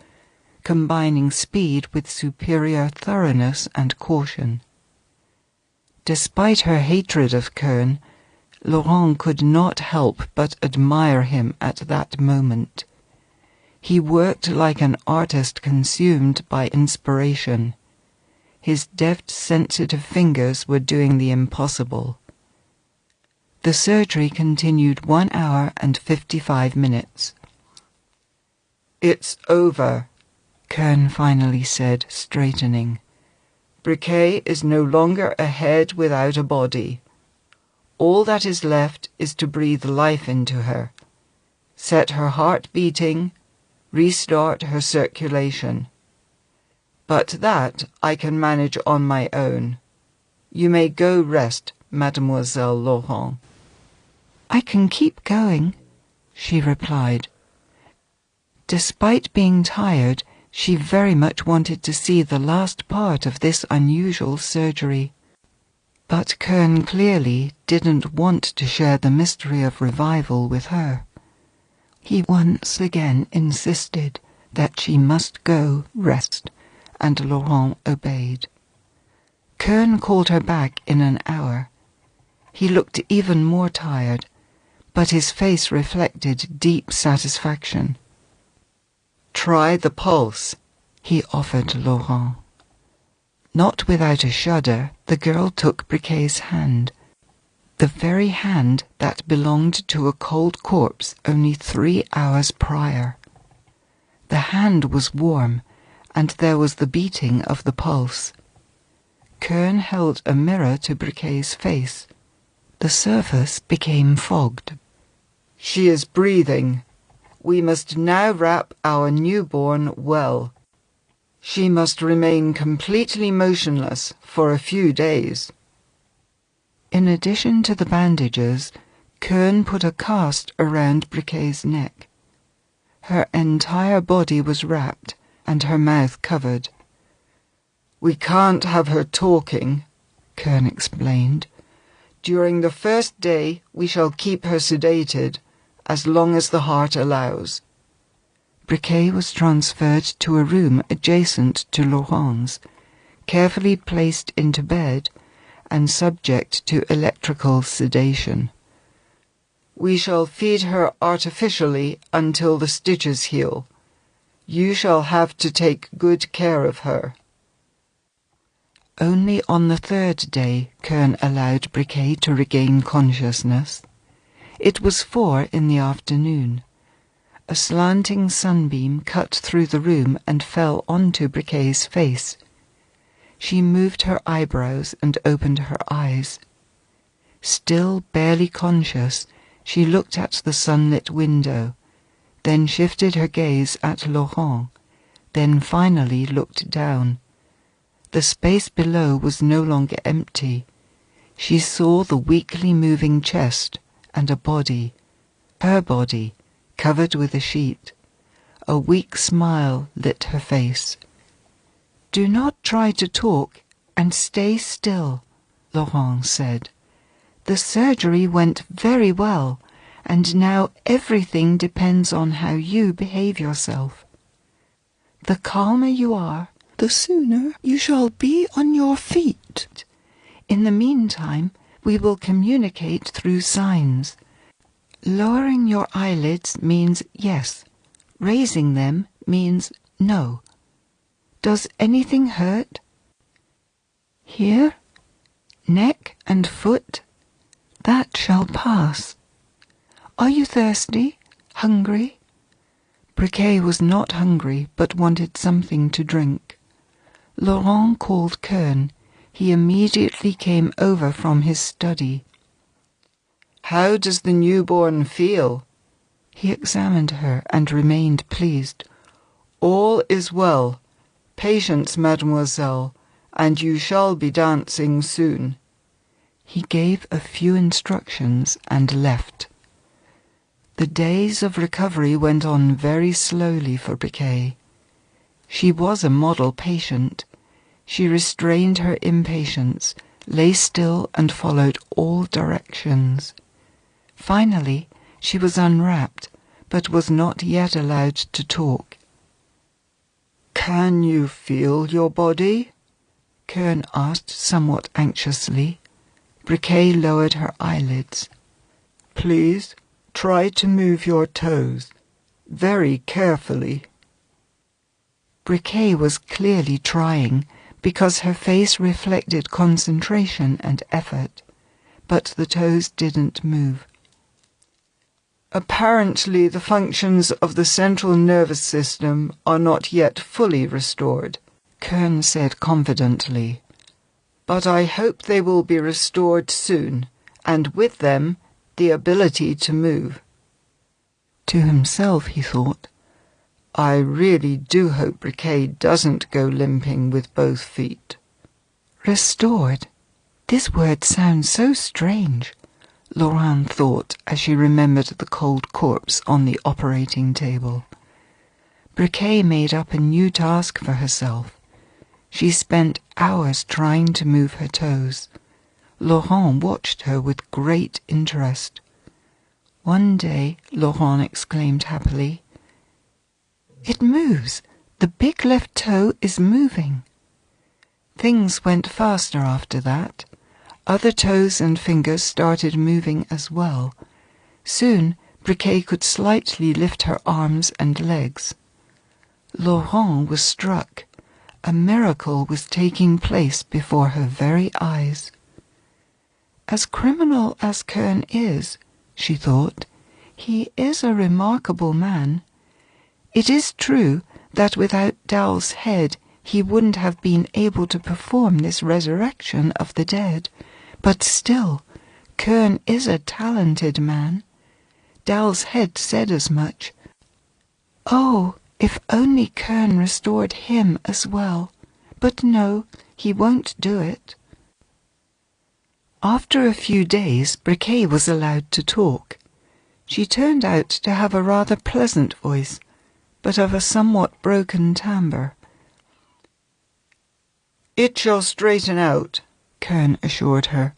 combining speed with superior thoroughness and caution. Despite her hatred of Kern, Laurent could not help but admire him at that moment. He worked like an artist consumed by inspiration. His deft, sensitive fingers were doing the impossible. The surgery continued 1 hour and 55 minutes. It's over, Kern finally said, straightening. Briquet is no longer a head without a body. All that is left is to breathe life into her, set her heart beating, restart her circulation. But that I can manage on my own. You may go rest, Mademoiselle Laurent. I can keep going, she replied. Despite being tired, she very much wanted to see the last part of this unusual surgery. But Kern clearly didn't want to share the mystery of revival with her. He once again insisted that she must go rest, and Laurent obeyed. Kern called her back in an hour. He looked even more tired, but his face reflected deep satisfaction. Try the pulse, he offered Laurent. Not without a shudder, the girl took Briquet's hand, the very hand that belonged to a cold corpse only 3 hours prior. The hand was warm, and there was the beating of the pulse. Kern held a mirror to Briquet's face. The surface became fogged. "She is breathing. We must now wrap our newborn well. She must remain completely motionless for a few days." In addition to the bandages, Kern put a cast around Briquet's neck. Her entire body was wrapped and her mouth covered. "We can't have her talking," Kern explained. "During the first day we shall keep her sedated, as long as the heart allows." Briquet was transferred to a room adjacent to Laurent's, carefully placed into bed and subject to electrical sedation. "We shall feed her artificially until the stitches heal. You shall have to take good care of her." Only on the third day Kern allowed Briquet to regain consciousness. It was 4 in the afternoon. A slanting sunbeam cut through the room and fell onto Briquet's face. She moved her eyebrows and opened her eyes. Still barely conscious, she looked at the sunlit window, then shifted her gaze at Laurent, then finally looked down. The space below was no longer empty. She saw the weakly moving chest and a body, her body, covered with a sheet. A weak smile lit her face. "Do not try to talk and stay still," Laurent said. "The surgery went very well, and now everything depends on how you behave yourself. The calmer you are, the sooner you shall be on your feet. In the meantime, we will communicate through signs. Lowering your eyelids means yes. Raising them means no. Does anything hurt? Here? Neck and foot? That shall pass. Are you thirsty? Hungry?" Briquet was not hungry, but wanted something to drink. Laurent called Kern. He immediately came over from his study. "How does the newborn feel?" He examined her and remained pleased. "All is well. Patience, mademoiselle, and you shall be dancing soon." He gave a few instructions and left. The days of recovery went on very slowly for Briquet. She was a model patient. She restrained her impatience, lay still and followed all directions. Finally, she was unwrapped, but was not yet allowed to talk. "Can you feel your body?" Kern asked somewhat anxiously. Briquet lowered her eyelids. "Please, try to move your toes, very carefully." Briquet was clearly trying, because her face reflected concentration and effort, but the toes didn't move. "Apparently the functions of the central nervous system are not yet fully restored," Kern said confidently. "But I hope they will be restored soon, and with them the ability to move." To himself he thought, "I really do hope Briquet doesn't go limping with both feet." Restored? This word sounds so strange, Laurent thought as she remembered the cold corpse on the operating table. Briquet made up a new task for herself. She spent hours trying to move her toes. Laurent watched her with great interest. One day, Laurent exclaimed happily, "It moves! The big left toe is moving." Things went faster after that. Other toes and fingers started moving as well. Soon, Briquet could slightly lift her arms and legs. Laurent was struck. A miracle was taking place before her very eyes. As criminal as Kern is, she thought, he is a remarkable man. It is true that without Dowell's head he wouldn't have been able to perform this resurrection of the dead. But still, Kern is a talented man. Dowell's head said as much. Oh, if only Kern restored him as well. But no, he won't do it. After a few days, Briquet was allowed to talk. She turned out to have a rather pleasant voice, but of a somewhat broken timbre. "It shall straighten out," Kern assured her.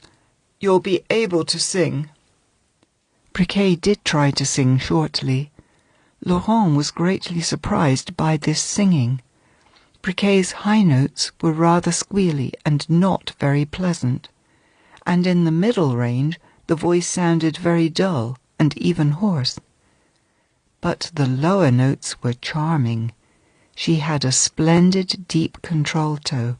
"You'll be able to sing." Briquet did try to sing shortly. Laurent was greatly surprised by this singing. Briquet's high notes were rather squealy and not very pleasant, and in the middle range the voice sounded very dull and even hoarse. But the lower notes were charming. She had a splendid deep contralto.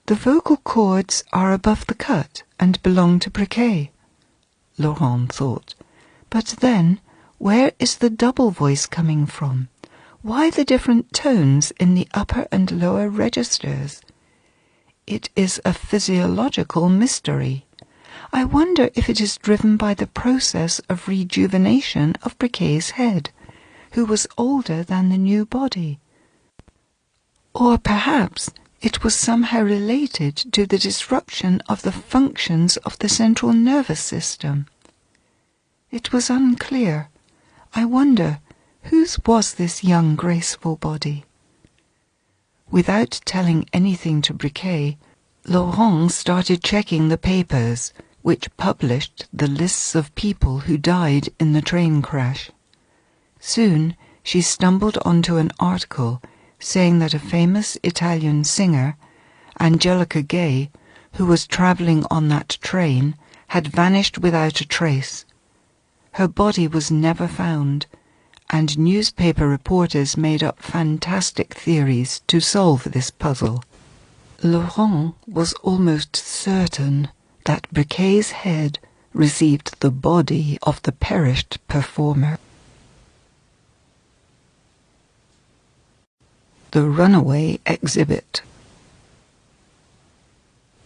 The vocal cords are above the cut and belong to Briquet, Laurent thought. But then, where is the double voice coming from? Why the different tones in the upper and lower registers? It is a physiological mystery. I wonder if it is driven by the process of rejuvenation of Briquet's head, who was older than the new body. Or perhaps it was somehow related to the disruption of the functions of the central nervous system. It was unclear. I wonder, whose was this young graceful body? Without telling anything to Briquet, Laurent started checking the papers, which published the lists of people who died in the train crash. Soon she stumbled onto an article saying that a famous Italian singer, Angelica Gay, who was travelling on that train, had vanished without a trace. Her body was never found, and newspaper reporters made up fantastic theories to solve this puzzle. Laurent was almost certain that Briquet's head received the body of the perished performer. The runaway exhibit.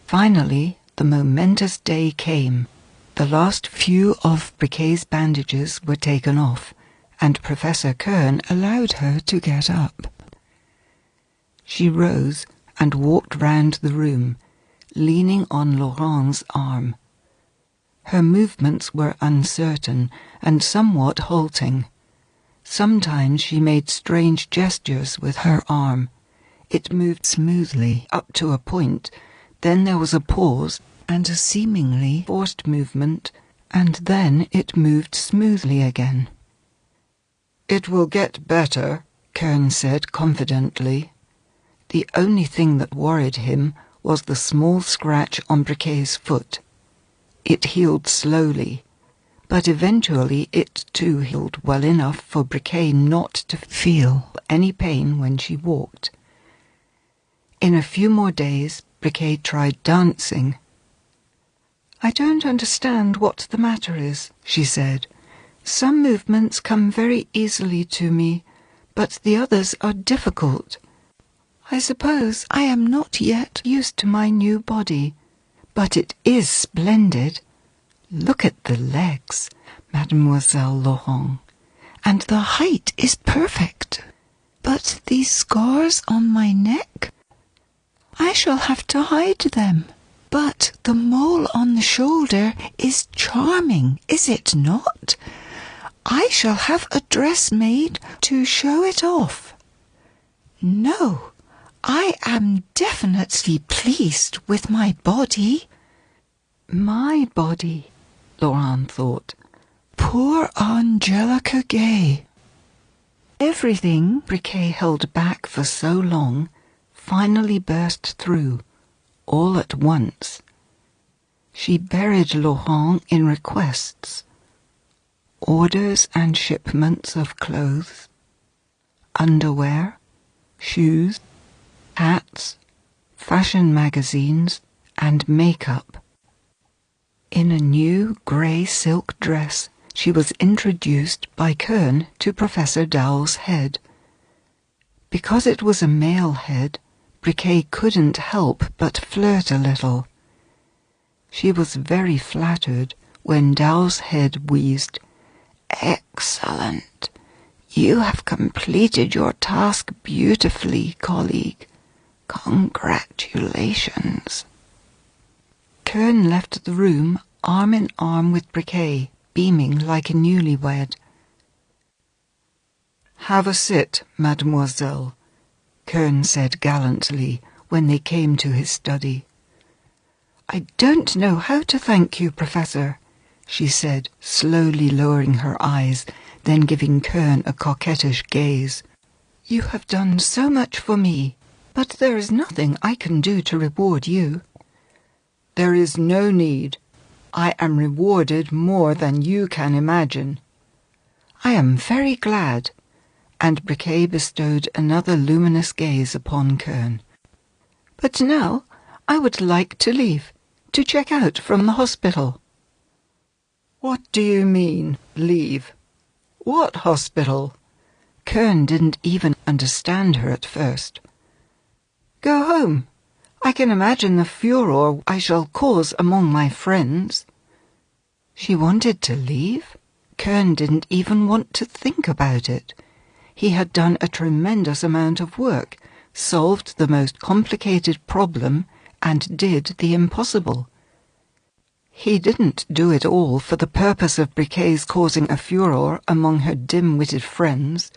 Finally, the momentous day came. The last few of Briquet's bandages were taken off, and Professor Kern allowed her to get up. She rose and walked round the room, leaning on Laurent's arm. Her movements were uncertain and somewhat halting. Sometimes she made strange gestures with her arm. It moved smoothly up to a point, then there was a pause and a seemingly forced movement, and then it moved smoothly again. "It will get better," Kern said confidently. The only thing that worried him was the small scratch on Briquet's foot. It healed slowly, but eventually it too healed well enough for Briquet not to feel any pain when she walked. In a few more days, Briquet tried dancing. "I don't understand what the matter is," she said. "Some movements come very easily to me, but the others are difficult. I suppose I am not yet used to my new body, but it is splendid. Look at the legs, Mademoiselle Laurent, and the height is perfect. But these scars on my neck, I shall have to hide them. But the mole on the shoulder is charming, is it not? I shall have a dress made to show it off. No, I am definitely pleased with my body." My body, Laurent thought. Poor Angelica Gay. Everything Briquet held back for so long finally burst through, all at once. She buried Laurent in requests, orders and shipments of clothes, underwear, shoes, hats, fashion magazines, and makeup. In a new grey silk dress, she was introduced by Kern to Professor Dowell's head. Because it was a male head, Briquet couldn't help but flirt a little. She was very flattered when Dowell's head wheezed, "Excellent. You have completed your task beautifully, colleague. Congratulations." Kern left the room arm in arm with Briquet, beaming like a newlywed. "Have a sit, mademoiselle," Kern said gallantly when they came to his study. "I don't know how to thank you, Professor," she said, slowly lowering her eyes, then giving Kern a coquettish gaze. "You have done so much for me, but there is nothing I can do to reward you." "There is no need. I am rewarded more than you can imagine." "I am very glad," and Briquet bestowed another luminous gaze upon Kern. "But now I would like to leave, to check out from the hospital." "What do you mean, leave? What hospital?" Kern didn't even understand her at first. "Go home. I can imagine the furor I shall cause among my friends." She wanted to leave? Kern didn't even want to think about it. He had done a tremendous amount of work, solved the most complicated problem, and did the impossible. He didn't do it all for the purpose of Briquet's causing a furor among her dim-witted friends.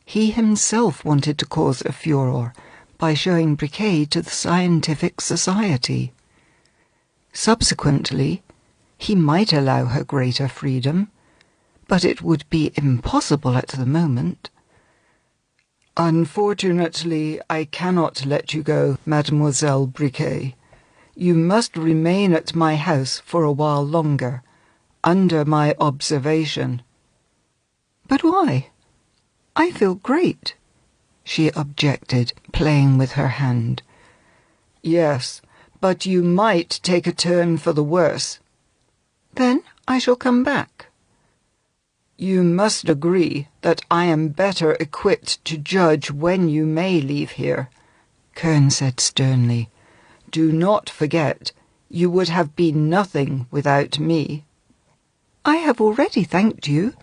He himself wanted to cause a furor by showing Briquet to the scientific society. Subsequently, he might allow her greater freedom, but it would be impossible at the moment. "Unfortunately, I cannot let you go, Mademoiselle Briquet. You must remain at my house for a while longer, under my observation." "But why? I feel great," she objected, playing with her hand. "Yes, but you might take a turn for the worse." "Then I shall come back." "You must agree that I am better equipped to judge when you may leave here," Kern said sternly. "Do not forget, you would have been nothing without me." "I have already thanked you,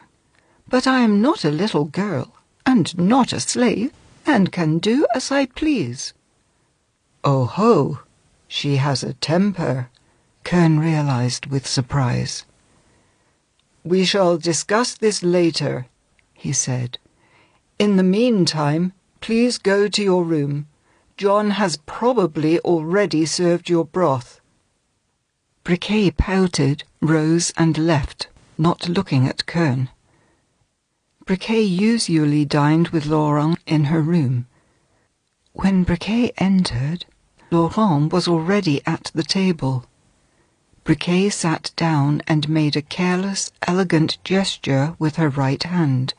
but I am not a little girl, and not a slave, and can do as I please." "Oh ho, she has a temper," Kern realized with surprise. "We shall discuss this later," he said. "In the meantime, please go to your room. John has probably already served your broth." Briquet pouted, rose and left, not looking at Kern. Briquet usually dined with Laurent in her room. When Briquet entered, Laurent was already at the table. Briquet sat down and made a careless, elegant gesture with her right hand.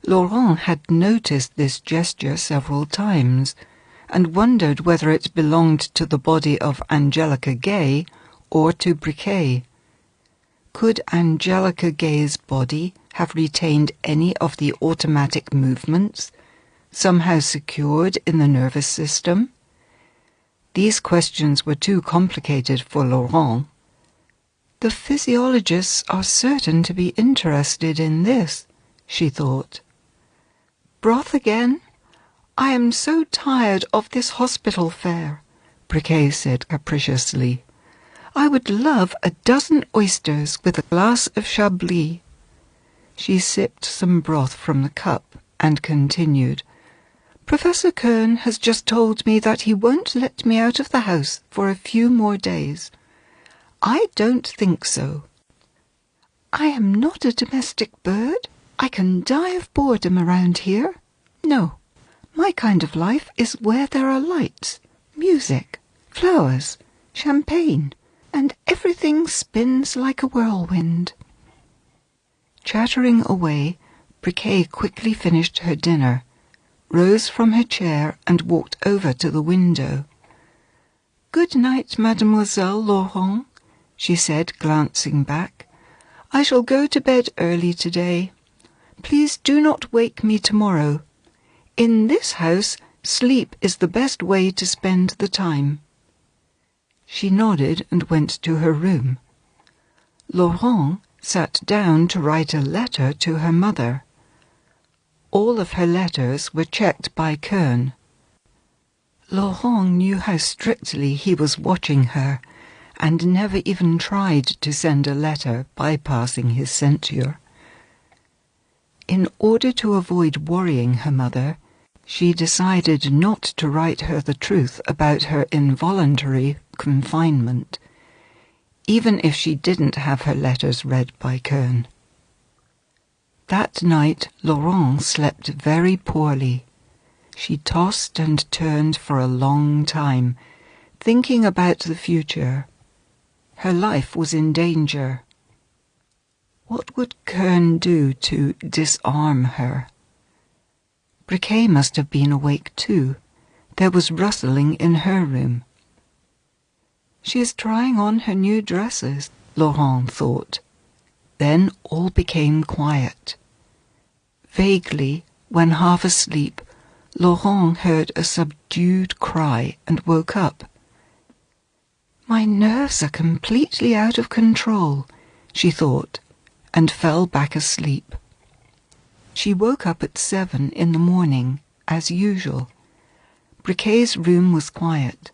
Laurent had noticed this gesture several times, and wondered whether it belonged to the body of Angelica Gay or to Briquet. Could Angelica Gay's body have retained any of the automatic movements, somehow secured in the nervous system? These questions were too complicated for Laurent. The physiologists are certain to be interested in this, she thought. Broth again? I am so tired of this hospital fare, Briquet said capriciously. I would love a dozen oysters with a glass of Chablis. She sipped some broth from the cup and continued. Professor Kern has just told me that he won't let me out of the house for a few more days. I don't think so. I am not a domestic bird. I can die of boredom around here. No, my kind of life is where there are lights, music, flowers, champagne, and everything spins like a whirlwind. Chattering away, Briquet quickly finished her dinner, rose from her chair and walked over to the window. Good night, Mademoiselle Laurent, she said, glancing back. I shall go to bed early today. Please do not wake me tomorrow. In this house, sleep is the best way to spend the time." She nodded and went to her room. Laurent sat down to write a letter to her mother. All of her letters were checked by Kern. Laurent knew how strictly he was watching her, and never even tried to send a letter bypassing his censure. In order to avoid worrying her mother, she decided not to write her the truth about her involuntary confinement, even if she didn't have her letters read by Kern. That night, Laurent slept very poorly. She tossed and turned for a long time, thinking about the future. Her life was in danger. What would Kern do to disarm her? Briquet must have been awake too. There was rustling in her room. "She is trying on her new dresses," Laurent thought. Then all became quiet. Vaguely, when half asleep, Laurent heard a subdued cry and woke up. "My nerves are completely out of control," she thought, and fell back asleep. She woke up at 7 in the morning, as usual. Briquet's room was quiet.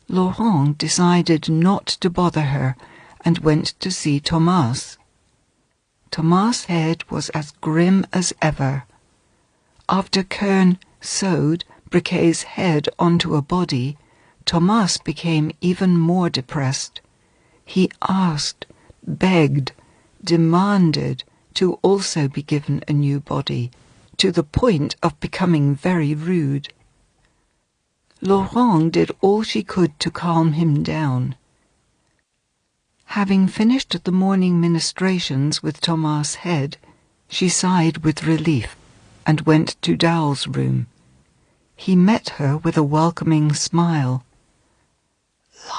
Laurent decided not to bother her and went to see Thomas. Thomas' head was as grim as ever. After Kern sewed Briquet's head onto a body, Thomas became even more depressed. He asked, begged, demanded to also be given a new body, to the point of becoming very rude. Laurent did all she could to calm him down. Having finished the morning ministrations with Thomas' head, she sighed with relief and went to Dowell's room. He met her with a welcoming smile.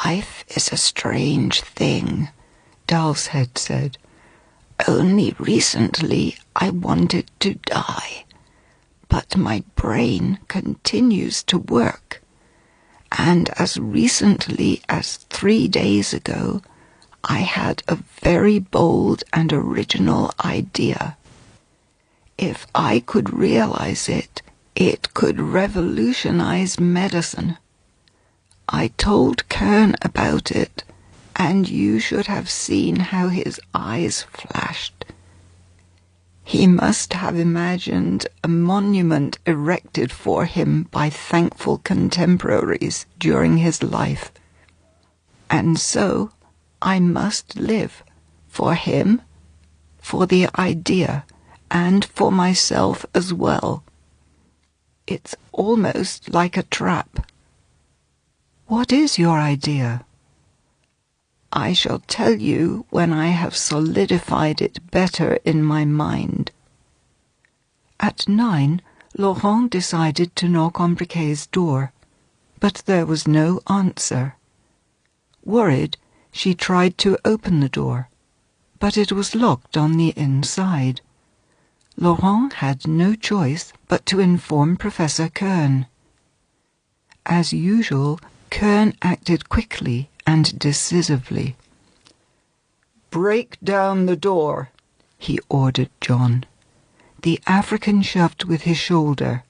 "Life is a strange thing," Dowell's head said. "Only recently I wanted to die, but my brain continues to work, and as recently as 3 days ago I had a very bold and original idea. If I could realize it, it could revolutionize medicine. I told Kern about it, and you should have seen how his eyes flashed. He must have imagined a monument erected for him by thankful contemporaries during his life. And so I must live, for him, for the idea, and for myself as well. It's almost like a trap." "What is your idea?" "I shall tell you when I have solidified it better in my mind." At 9, Laurent decided to knock on Briquet's door, but there was no answer. Worried, she tried to open the door, but it was locked on the inside. Laurent had no choice but to inform Professor Kern. As usual, Kern acted quickly and decisively. "Break down the door," he ordered John. The African shoved with his shoulder.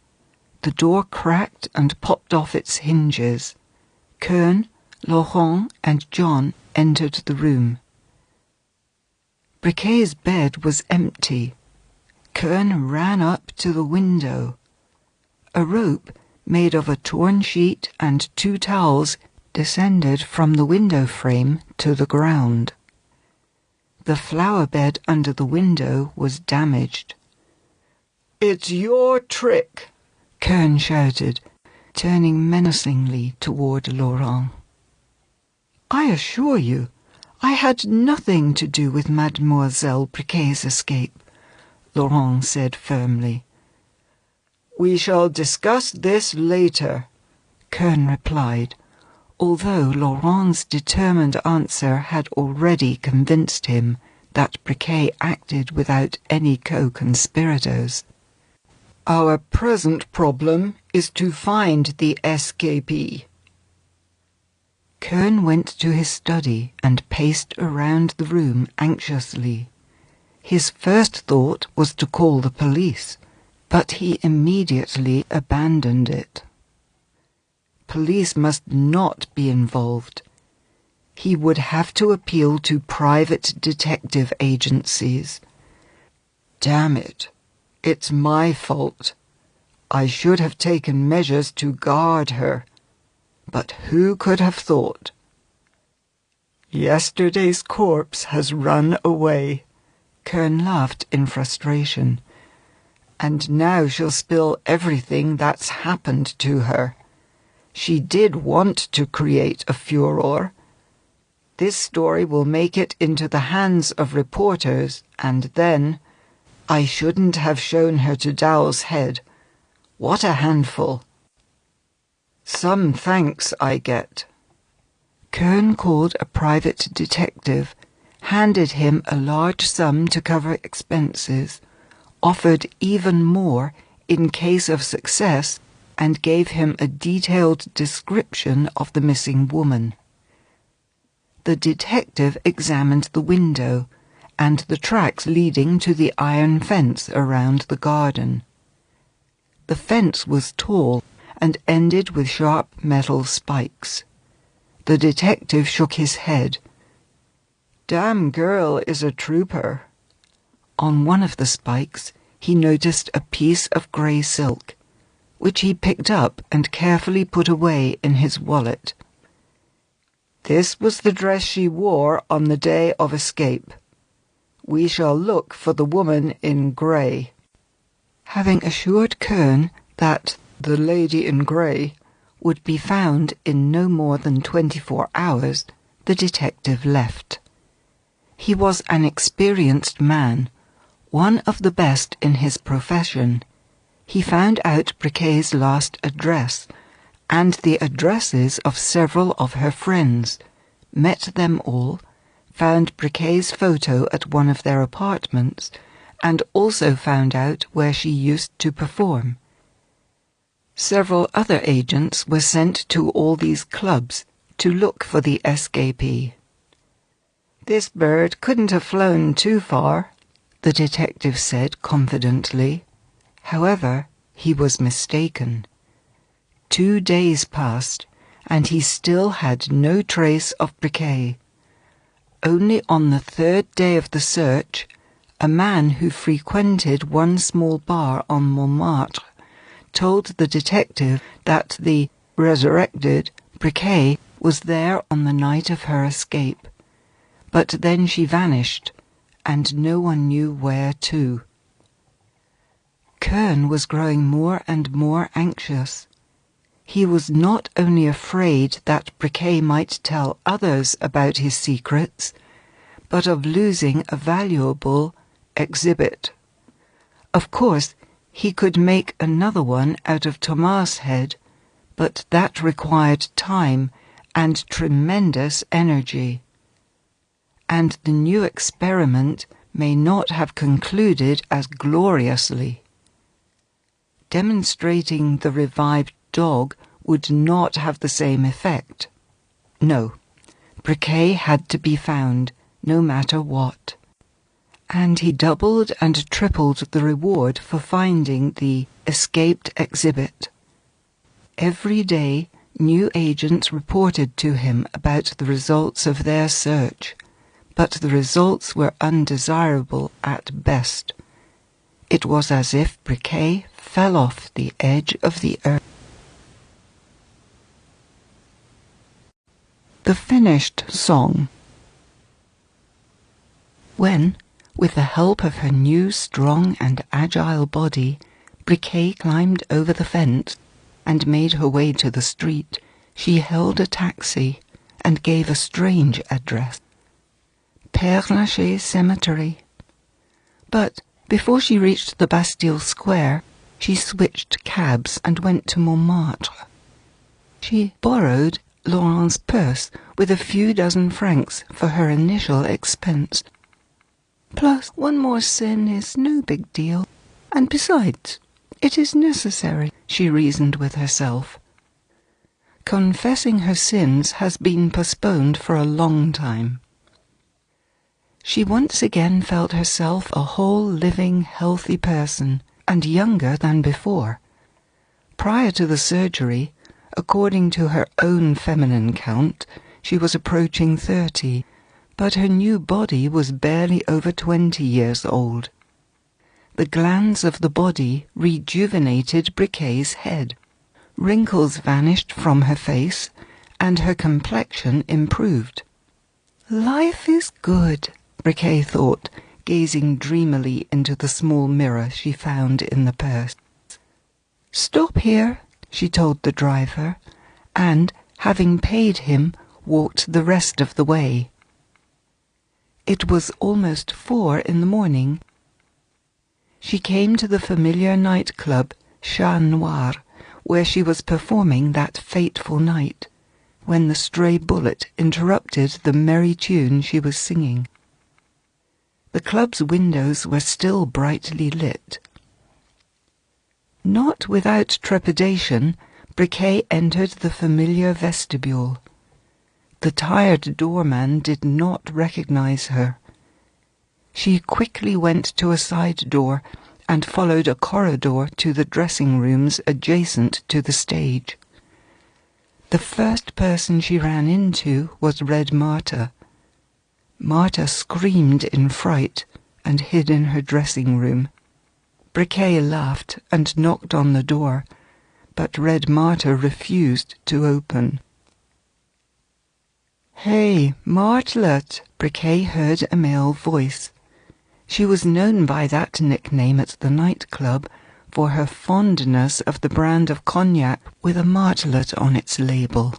The door cracked and popped off its hinges. Kern, Laurent, and John entered the room. Briquet's bed was empty. Kern ran up to the window. A rope, made of a torn sheet and 2 towels, descended from the window frame to the ground. The flower bed under the window was damaged. "It's your trick," Kern shouted, turning menacingly toward Laurent. "I assure you, I had nothing to do with Mademoiselle Briquet's escape," Laurent said firmly. "We shall discuss this later," Kern replied, although Laurent's determined answer had already convinced him that Briquet acted without any co-conspirators. Our present problem is to find the escapee. Kern went to his study and paced around the room anxiously. His first thought was to call the police, but he immediately abandoned it. Police must not be involved. He would have to appeal to private detective agencies. Damn it, it's my fault. I should have taken measures to guard her. But who could have thought? Yesterday's corpse has run away. Kern laughed in frustration. And now she'll spill everything that's happened to her. She did want to create a furor. This story will make it into the hands of reporters, and then I shouldn't have shown her to Dowell's head. What a handful. Some thanks I get. Kern called a private detective, handed him a large sum to cover expenses, offered even more in case of success, and gave him a detailed description of the missing woman. The detective examined the window and the tracks leading to the iron fence around the garden. The fence was tall and ended with sharp metal spikes. The detective shook his head. Damn girl is a trooper. On one of the spikes he noticed a piece of grey silk, which he picked up and carefully put away in his wallet. This was the dress she wore on the day of escape. We shall look for the woman in grey. Having assured Kern that the lady in grey would be found in no more than 24 hours, the detective left. He was an experienced man, one of the best in his profession. He found out Briquet's last address, and the addresses of several of her friends, met them all, found Briquet's photo at one of their apartments, and also found out where she used to perform. Several other agents were sent to all these clubs to look for the escapee. This bird couldn't have flown too far, the detective said confidently. However, he was mistaken. 2 days passed, and he still had no trace of Briquet. Only on the 3rd day of the search, a man who frequented one small bar on Montmartre told the detective that the resurrected Briquet was there on the night of her escape. But then she vanished, and no one knew where to. Kern was growing more and more anxious. He was not only afraid that Briquet might tell others about his secrets, but of losing a valuable exhibit. Of course, he could make another one out of Thomas' head, but that required time and tremendous energy. And the new experiment may not have concluded as gloriously. Demonstrating the revived dog would not have the same effect. No, Briquet had to be found, no matter what. And he doubled and tripled the reward for finding the escaped exhibit. Every day, new agents reported to him about the results of their search, but the results were undesirable at best. It was as if Briquet fell off the edge of the earth. The finished song. When, with the help of her new strong and agile body, Briquet climbed over the fence and made her way to the street, she hailed a taxi and gave a strange address. Père Lachaise Cemetery. But before she reached the Bastille Square, she switched cabs and went to Montmartre. She borrowed Laurent's purse with a few dozen francs for her initial expense. Plus, one more sin is no big deal, and besides, It is necessary, she reasoned with herself. Confessing her sins has been postponed for a long time. She once again felt herself a whole living, healthy person, and younger than before. Prior to the surgery, according to her own feminine count, she was approaching 30, but her new body was barely over 20 years old. The glands of the body rejuvenated Briquet's head. Wrinkles vanished from her face, and her complexion improved. Life is good, Briquet thought, gazing dreamily into the small mirror she found in the purse. Stop here, she told the driver, and, having paid him, walked the rest of the way. It was almost 4 in the morning. She came to the familiar nightclub, Chat Noir, where she was performing that fateful night, when the stray bullet interrupted the merry tune she was singing. The club's windows were still brightly lit. Not without trepidation, Briquet entered the familiar vestibule. The tired doorman did not recognize her. She quickly went to a side door and followed a corridor to the dressing rooms adjacent to the stage. The first person she ran into was Red Marta. Marta screamed in fright and hid in her dressing room. Briquet laughed and knocked on the door, but Red Marta refused to open. "Hey, Martlet!" Briquet heard a male voice. She was known by that nickname at the nightclub for her fondness of the brand of cognac with a martlet on its label.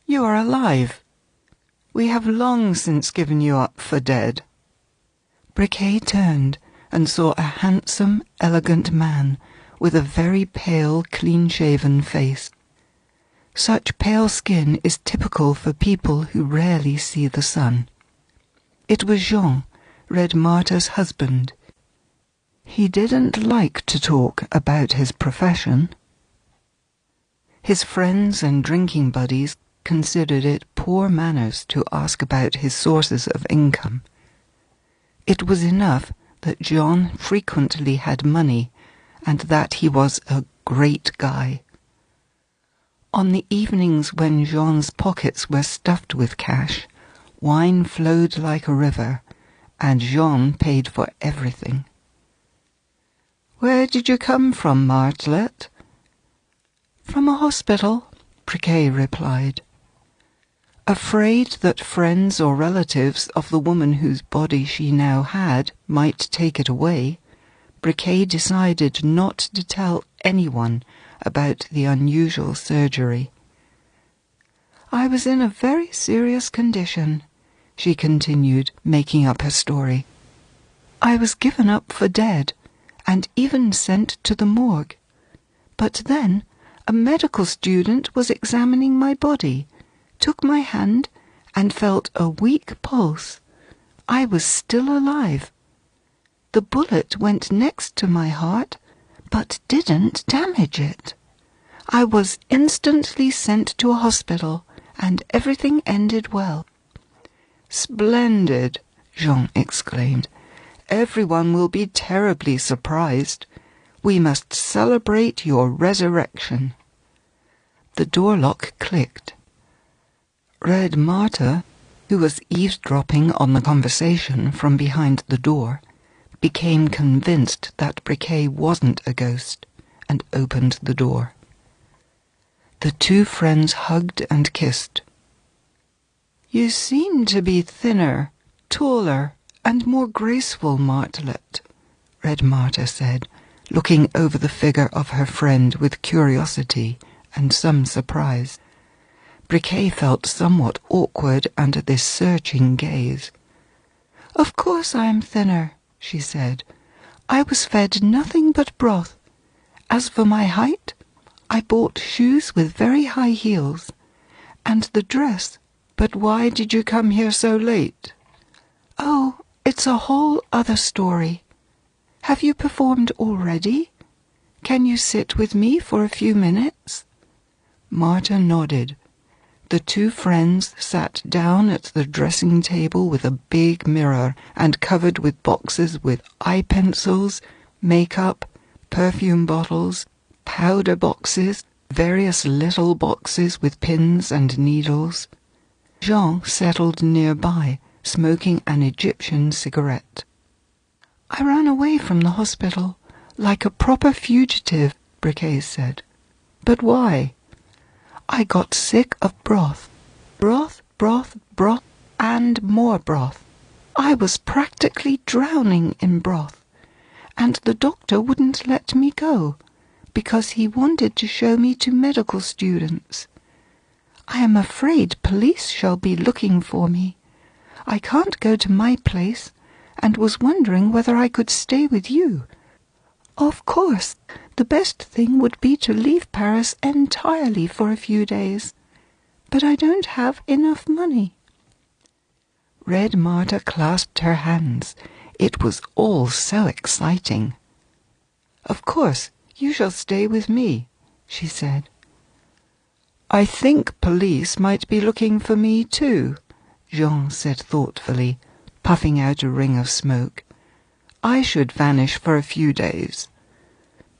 "You are alive. We have long since given you up for dead." Briquet turned and saw a handsome, elegant man with a very pale, clean-shaven face. Such pale skin is typical for people who rarely see the sun. It was Jean, Red Marta's husband. He didn't like to talk about his profession. His friends and drinking buddies considered it poor manners to ask about his sources of income. It was enough that Jean frequently had money and that he was a great guy. On the evenings when Jean's pockets were stuffed with cash, wine flowed like a river, and Jean paid for everything. "Where did you come from, Martlet?" "From a hospital," Briquet replied. Afraid that friends or relatives of the woman whose body she now had might take it away, Briquet decided not to tell anyone about the unusual surgery. "I was in a very serious condition," she continued, making up her story. "I was given up for dead, and even sent to the morgue. But then a medical student was examining my body, took my hand, and felt a weak pulse. I was still alive. The bullet went next to my heart, but didn't damage it. I was instantly sent to a hospital, and everything ended well." "Splendid!" Jean exclaimed. "Everyone will be terribly surprised. We must celebrate your resurrection." The door lock clicked. Red Marta, who was eavesdropping on the conversation from behind the door, became convinced that Briquet wasn't a ghost, and opened the door. The two friends hugged and kissed. "You seem to be thinner, taller, and more graceful, Martlet," Red Marta said, looking over the figure of her friend with curiosity and some surprise. Briquet felt somewhat awkward under this searching gaze. "Of course I am thinner," she said. "I was fed nothing but broth. As for my height, I bought shoes with very high heels. And the dress. But why did you come here so late?" "Oh, it's a whole other story. Have you performed already?" Can you sit with me for a few minutes?" Marta nodded. The two friends sat down at the dressing table with a big mirror and covered with boxes with eye pencils, makeup, perfume bottles, powder boxes, various little boxes with pins and needles. Jean settled nearby, smoking an Egyptian cigarette. "I ran away from the hospital, like a proper fugitive," Briquet said. "But why? I got sick of broth. Broth, broth, broth, and more broth. I was practically drowning in broth, and the doctor wouldn't let me go, because he wanted to show me to medical students. I am afraid police shall be looking for me. I can't go to my place, and was wondering whether I could stay with you. Of course, the best thing would be to leave Paris entirely for a few days, but I don't have enough money." Red Marta clasped her hands. It was all so exciting. "Of course, you shall stay with me," she said. "I think police might be looking for me too," Jean said thoughtfully, puffing out a ring of smoke. "I should vanish for a few days."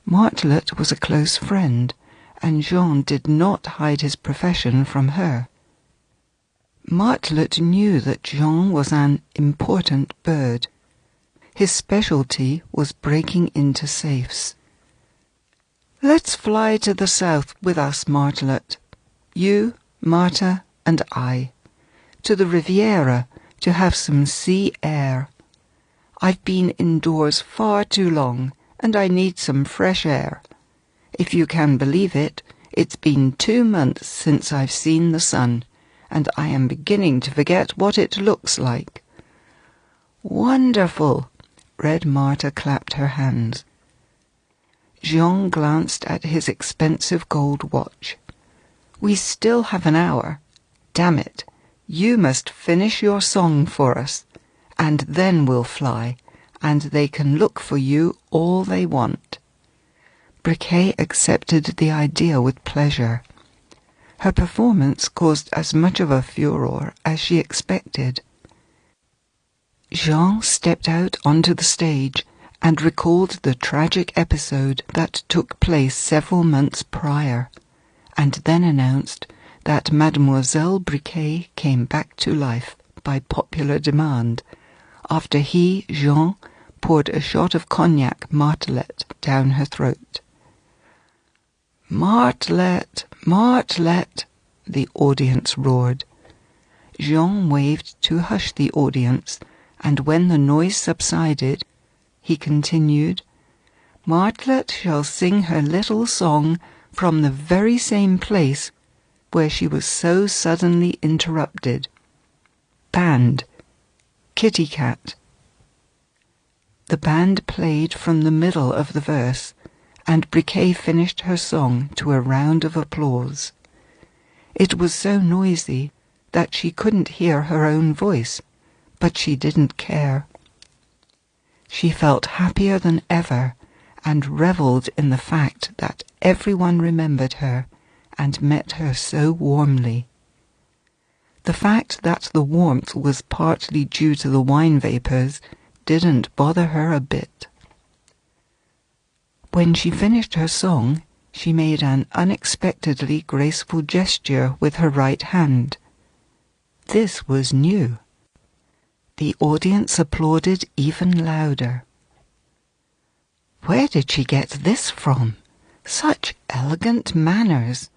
Martlet was a close friend, and Jean did not hide his profession from her. Martlet knew that Jean was an important bird. His specialty was breaking into safes. "Let's fly to the south with us, Martlet. You, Marta, and I. To the Riviera, to have some sea air. I've been indoors far too long, and I need some fresh air. If you can believe it, it's been 2 months since I've seen the sun, and I am beginning to forget what it looks like." "Wonderful!" Red Marta clapped her hands. Jean glanced at his expensive gold watch. "We still have an hour. Damn it, you must finish your song for us, and then we'll fly, and they can look for you all they want." Briquet accepted the idea with pleasure. Her performance caused as much of a furore as she expected. Jean stepped out onto the stage and recalled the tragic episode that took place several months prior, and then announced that Mademoiselle Briquet came back to life by popular demand, after he, Jean, poured a shot of cognac Martelet down her throat. "Martelet, Martelet," the audience roared. Jean waved to hush the audience, and when the noise subsided, he continued, "Martelet shall sing her little song from the very same place where she was so suddenly interrupted. Band, Kitty Cat." The band played from the middle of the verse, and Briquet finished her song to a round of applause. It was so noisy that she couldn't hear her own voice, but she didn't care. She felt happier than ever, and revelled in the fact that everyone remembered her and met her so warmly. The fact that the warmth was partly due to the wine vapours didn't bother her a bit. When she finished her song, she made an unexpectedly graceful gesture with her right hand. This was new. The audience applauded even louder. "Where did she get this from? Such elegant manners!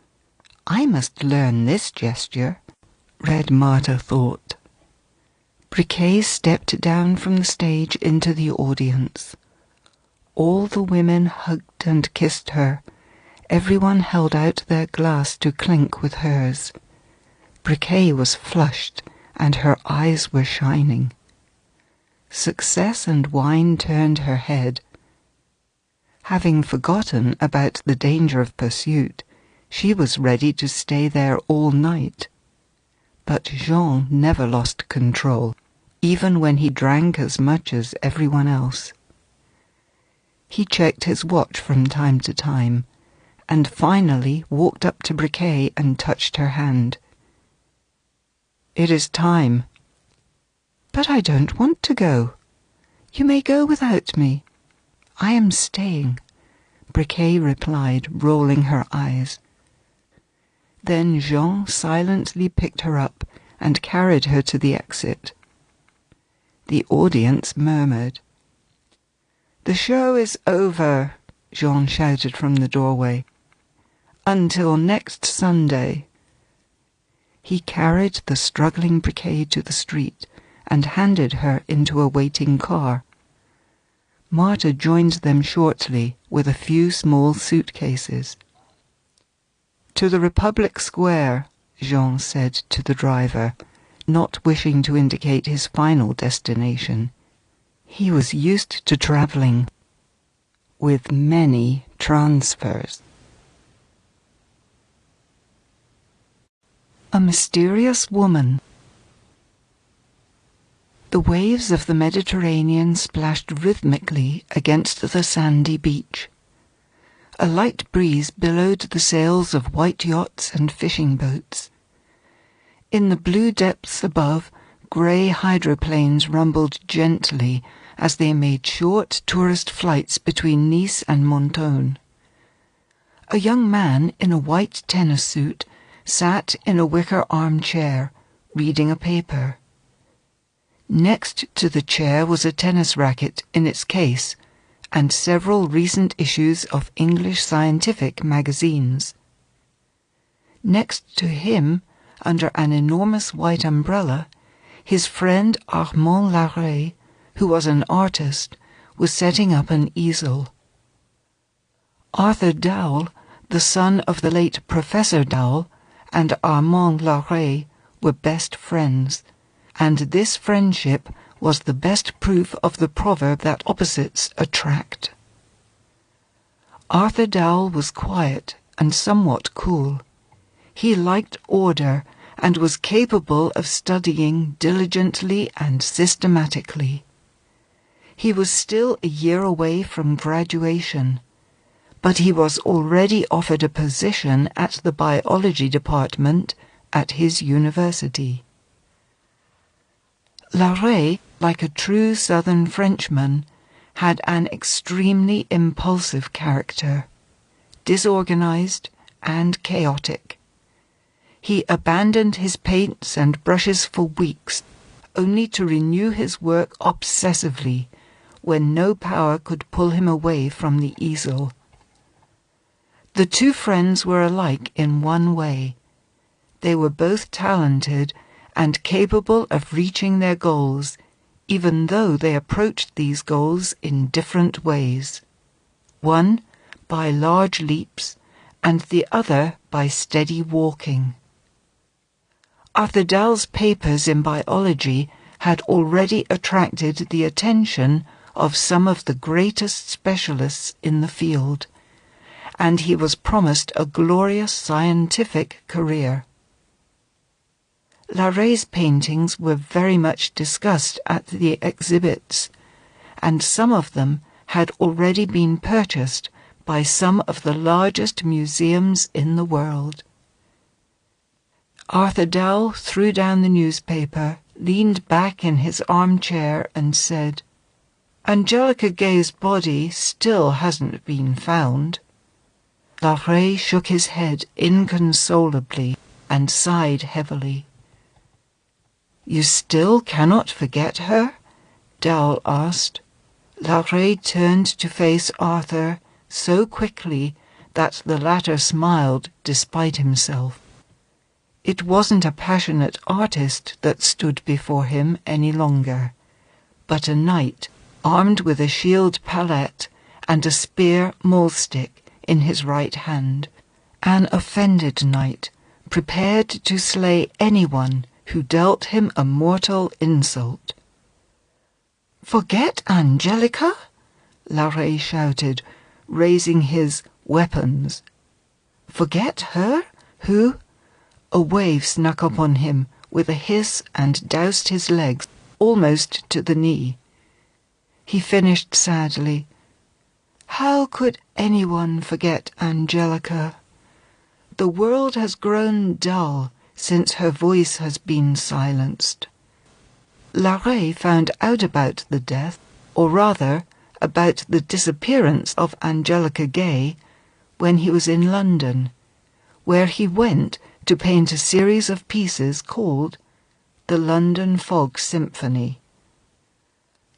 I must learn this gesture," Red Marta thought. Briquet stepped down from the stage into the audience. All the women hugged and kissed her. Everyone held out their glass to clink with hers. Briquet was flushed, and her eyes were shining. Success and wine turned her head. Having forgotten about the danger of pursuit, she was ready to stay there all night. But Jean never lost control, even when he drank as much as everyone else. He checked his watch from time to time, and finally walked up to Briquet and touched her hand. "It is time." "But I don't want to go. You may go without me." "I am staying," Briquet replied, rolling her eyes. Then Jean silently picked her up and carried her to the exit. The audience murmured. "The show is over," Jean shouted from the doorway. "Until next Sunday." He carried the struggling Briquet to the street and handed her into a waiting car. Martha joined them shortly with a few small suitcases. "To the Republic Square," Jean said to the driver, not wishing to indicate his final destination. He was used to travelling with many transfers. A mysterious woman. The waves of the Mediterranean splashed rhythmically against the sandy beach. A light breeze billowed the sails of white yachts and fishing boats. In the blue depths above, grey hydroplanes rumbled gently as they made short tourist flights between Nice and Mentone. A young man in a white tennis suit sat in a wicker armchair, reading a paper. Next to the chair was a tennis racket in its case, and several recent issues of English scientific magazines. Next to him, under an enormous white umbrella, his friend Armand Larrey, who was an artist, was setting up an easel. Arthur Dowell, the son of the late Professor Dowell, and Armand Larrey were best friends, and this friendship was the best proof of the proverb that opposites attract. Arthur Dowell was quiet and somewhat cool. He liked order and was capable of studying diligently and systematically. He was still a year away from graduation, but he was already offered a position at the biology department at his university. Larrey, like a true southern Frenchman, had an extremely impulsive character, disorganized and chaotic. He abandoned his paints and brushes for weeks, only to renew his work obsessively when no power could pull him away from the easel. The two friends were alike in one way. They were both talented and capable of reaching their goals, even though they approached these goals in different ways. One by large leaps, and the other by steady walking. Arthur Dowell's papers in biology had already attracted the attention of some of the greatest specialists in the field, and he was promised a glorious scientific career. Larrey's paintings were very much discussed at the exhibits, and some of them had already been purchased by some of the largest museums in the world. Arthur Dowell threw down the newspaper, leaned back in his armchair and said, "Angelica Gay's body still hasn't been found." Larrey shook his head inconsolably and sighed heavily. "You still cannot forget her?" Dowell asked. Larrey turned to face Arthur so quickly that the latter smiled despite himself. It wasn't a passionate artist that stood before him any longer, but a knight armed with a shield palette and a spear maulstick in his right hand, an offended knight prepared to slay anyone who dealt him a mortal insult. "Forget Angelica?" Larrey shouted, raising his weapons. "Forget her? Who—" A wave snuck up on him with a hiss and doused his legs almost to the knee. He finished sadly, How could anyone forget Angelica? The world has grown dull since her voice has been silenced. Larrey found out about the death, or rather, about the disappearance of Angelica Gay, when he was in London, where he went to paint a series of pieces called The London Fog Symphony.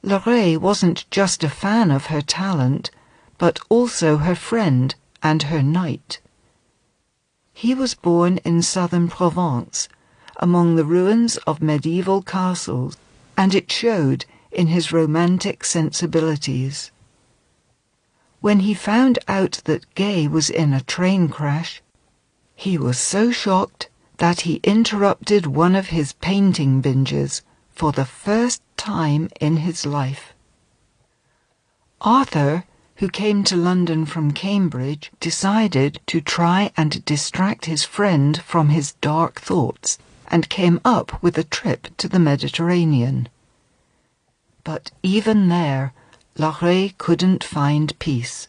Larrey wasn't just a fan of her talent, but also her friend and her knight. He was born in southern Provence, among the ruins of medieval castles, and it showed in his romantic sensibilities. When he found out that Gay was in a train crash, he was so shocked that he interrupted one of his painting binges for the first time in his life. Arthur, who came to London from Cambridge, decided to try and distract his friend from his dark thoughts and came up with a trip to the Mediterranean. But even there, Larrey couldn't find peace.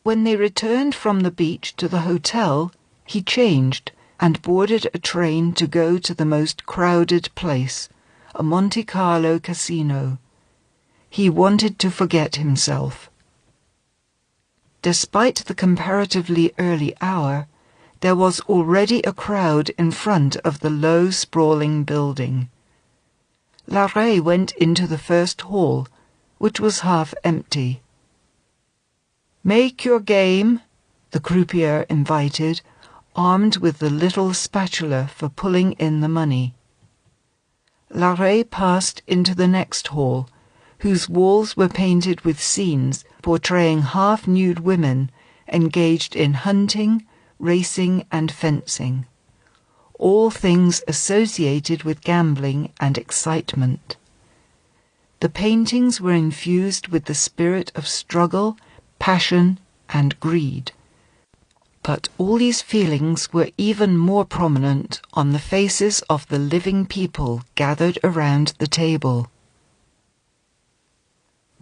When they returned from the beach to the hotel, he changed and boarded a train to go to the most crowded place, a Monte Carlo casino. He wanted to forget himself. Despite the comparatively early hour, there was already a crowd in front of the low, sprawling building. Larrey went into the first hall, which was half empty. "Make your game," the croupier invited, armed with the little spatula for pulling in the money. Larrey passed into the next hall, whose walls were painted with scenes portraying half-nude women engaged in hunting, racing and fencing, all things associated with gambling and excitement. The paintings were infused with the spirit of struggle, passion and greed. But all these feelings were even more prominent on the faces of the living people gathered around the table.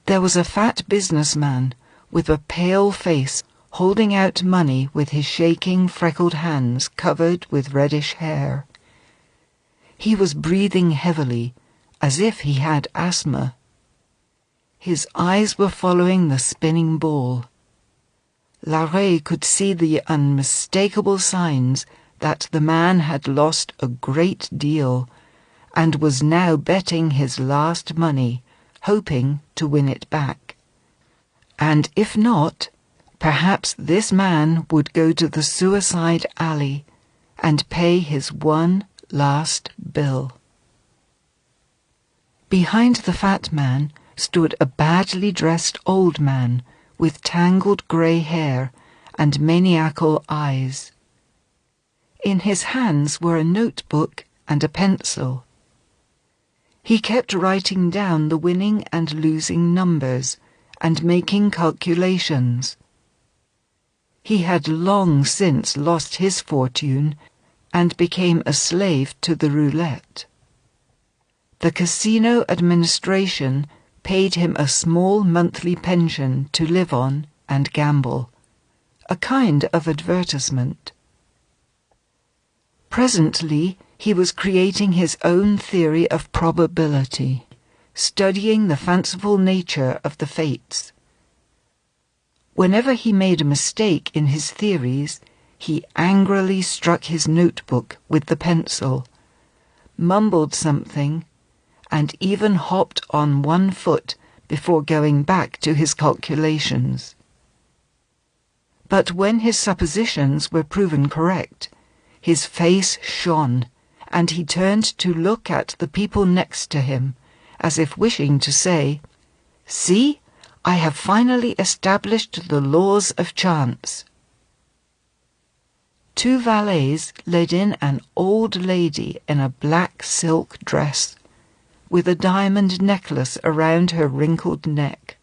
There was a fat businessman with a pale face holding out money with his shaking, freckled hands covered with reddish hair. He was breathing heavily, as if he had asthma. His eyes were following the spinning ball. Larrey could see the unmistakable signs that the man had lost a great deal and was now betting his last money, hoping to win it back. And if not, perhaps this man would go to the suicide alley and pay his one last bill. Behind the fat man stood a badly dressed old man with tangled grey hair and maniacal eyes. In his hands were a notebook and a pencil. He kept writing down the winning and losing numbers and making calculations. He had long since lost his fortune and became a slave to the roulette. The casino administration paid him a small monthly pension to live on and gamble, a kind of advertisement. Presently, he was creating his own theory of probability, studying the fanciful nature of the fates. Whenever he made a mistake in his theories, he angrily struck his notebook with the pencil, mumbled something, and even hopped on one foot before going back to his calculations. But when his suppositions were proven correct, his face shone, and he turned to look at the people next to him, as if wishing to say, "See, I have finally established the laws of chance." Two valets led in an old lady in a black silk dress, with a diamond necklace around her wrinkled neck,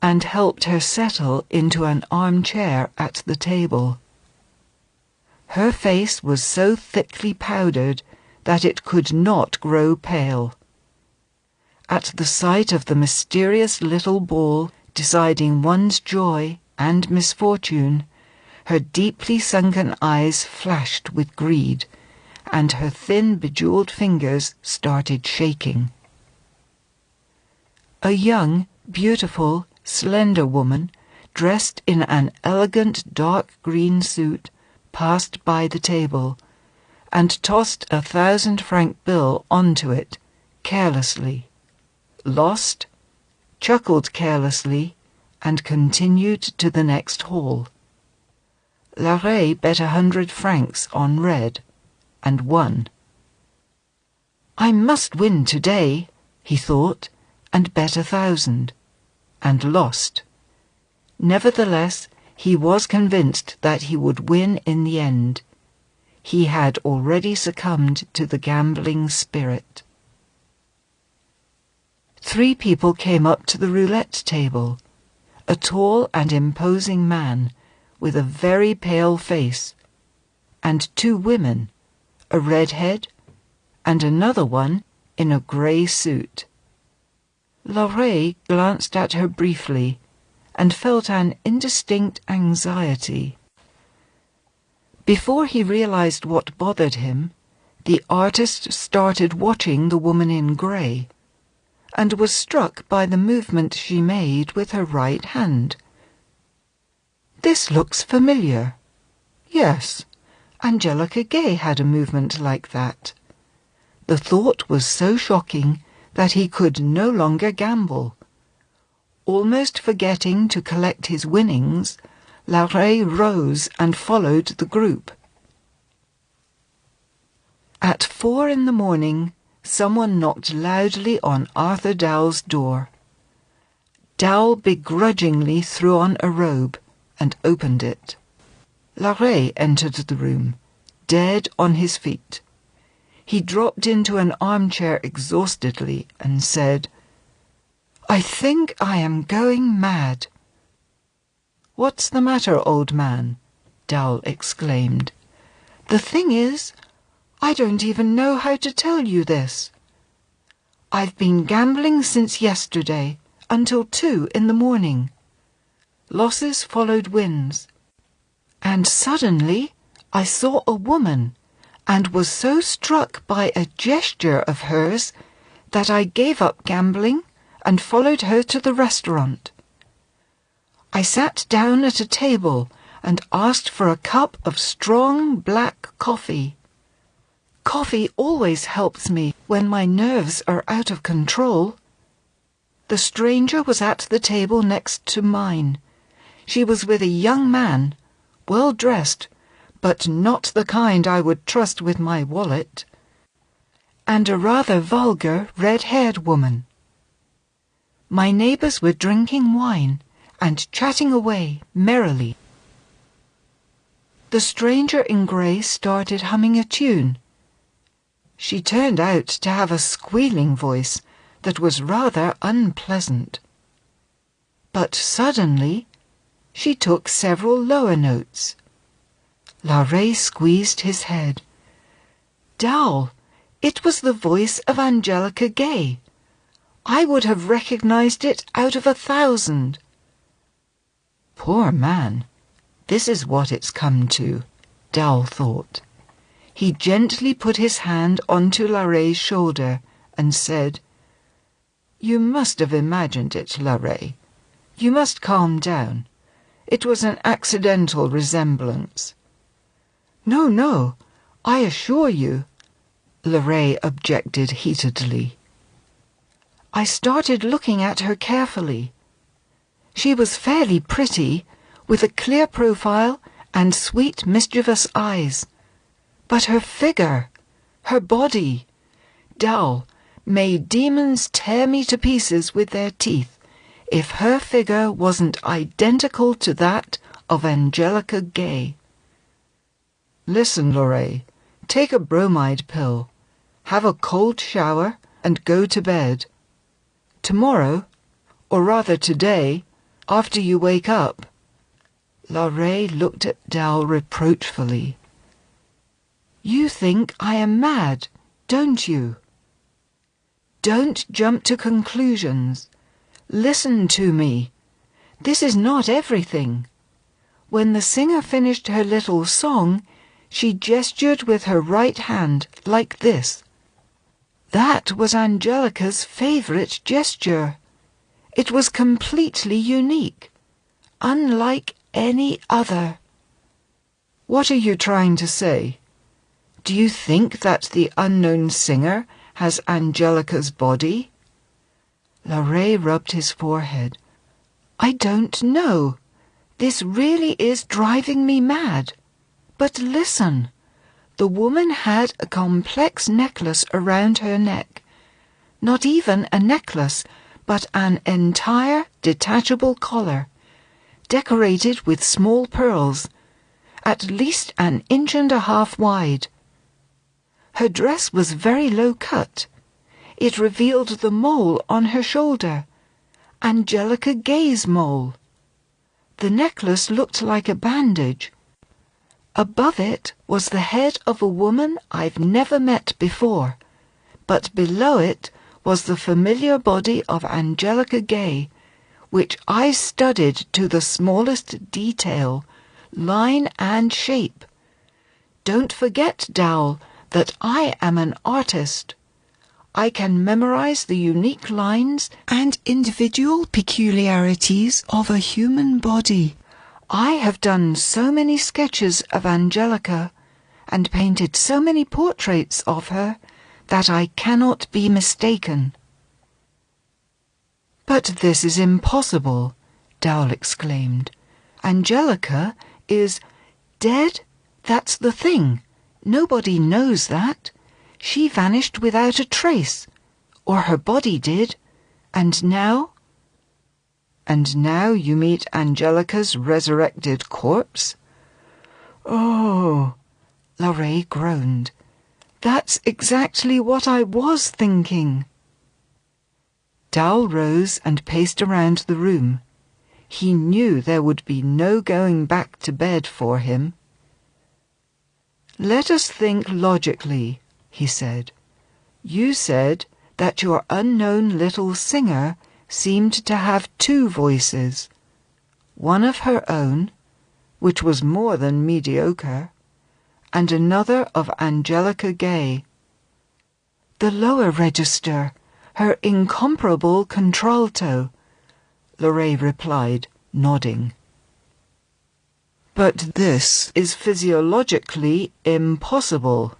and helped her settle into an armchair at the table. Her face was so thickly powdered that it could not grow pale. At the sight of the mysterious little ball deciding one's joy and misfortune, her deeply sunken eyes flashed with greed, and her thin, bejeweled fingers started shaking. A young, beautiful, slender woman, dressed in an elegant dark green suit, passed by the table, and tossed a 1,000-franc bill onto it, carelessly. Lost, chuckled carelessly, and continued to the next hall. Larrey bet 100 francs on red, and won. I must win today, he thought, and bet 1,000, and lost. Nevertheless, he was convinced that he would win in the end. He had already succumbed to the gambling spirit. 3 people came up to the roulette table. A tall and imposing man with a very pale face, and 2 women, a redhead and another one in a grey suit. Larrey glanced at her briefly and felt an indistinct anxiety. Before he realized what bothered him, the artist started watching the woman in grey, and was struck by the movement she made with her right hand. This looks familiar. Yes, Angelica Gay had a movement like that. The thought was so shocking that he could no longer gamble. Almost forgetting to collect his winnings, Larrey rose and followed the group. At 4 in the morning, someone knocked loudly on Arthur Dowell's door. Dowell begrudgingly threw on a robe and opened it. Larrey entered the room, dead on his feet. He dropped into an armchair exhaustedly and said, "I think I am going mad." "What's the matter, old man?" Dowell exclaimed. "The thing is, I don't even know how to tell you this. I've been gambling since yesterday, until 2 in the morning. Losses followed wins. And suddenly I saw a woman, and was so struck by a gesture of hers that I gave up gambling and followed her to the restaurant. I sat down at a table and asked for a cup of strong black coffee. Coffee always helps me when my nerves are out of control. The stranger was at the table next to mine. She was with a young man, well dressed, but not the kind I would trust with my wallet, and a rather vulgar red-haired woman. My neighbours were drinking wine and chatting away merrily. The stranger in grey started humming a tune. She turned out to have a squealing voice that was rather unpleasant. But suddenly she took several lower notes. Larrey squeezed his head. Dowell, it was the voice of Angelica Gay. I would have recognized it out of 1,000. Poor man, this is what it's come to, Dowell thought. He gently put his hand onto Larrey's shoulder and said, "You must have imagined it, Larrey. You must calm down. It was an accidental resemblance." "No, no, I assure you," Larrey objected heatedly. I started looking at her carefully. She was fairly pretty, with a clear profile and sweet, mischievous eyes. But her figure, her body, Dowell, may demons tear me to pieces with their teeth if her figure wasn't identical to that of Angelica Gay. Listen, Larrey, take a bromide pill, have a cold shower, and go to bed. Tomorrow, or rather today, after you wake up. Larrey looked at Dowell reproachfully. You think I am mad, don't you? Don't jump to conclusions. Listen to me. This is not everything. When the singer finished her little song, she gestured with her right hand like this. That was Angelica's favourite gesture. It was completely unique, unlike any other. What are you trying to say? Do you think that the unknown singer has Angelica's body? Larrey rubbed his forehead. I don't know. This really is driving me mad. But listen. The woman had a complex necklace around her neck. Not even a necklace, but an entire detachable collar, decorated with small pearls, at least 1.5 inches wide. Her dress was very low cut. It revealed the mole on her shoulder, Angelica Gay's mole. The necklace looked like a bandage. Above it was the head of a woman I've never met before, but below it was the familiar body of Angelica Gay, which I studied to the smallest detail, line and shape. Don't forget, Dowell, that I am an artist. I can memorize the unique lines and individual peculiarities of a human body. I have done so many sketches of Angelica and painted so many portraits of her that I cannot be mistaken. But this is impossible, Dowell exclaimed. Angelica is dead? That's the thing. Nobody knows that. She vanished without a trace, or her body did, and now... And now you meet Angelica's resurrected corpse? Oh, Larrey groaned. That's exactly what I was thinking. Dowell rose and paced around the room. He knew there would be no going back to bed for him. Let us think logically, he said. You said that your unknown little singer seemed to have 2 voices, one of her own, which was more than mediocre, and another of Angelica Gay. The lower register, her incomparable contralto, Larrey replied, nodding. But this is physiologically impossible.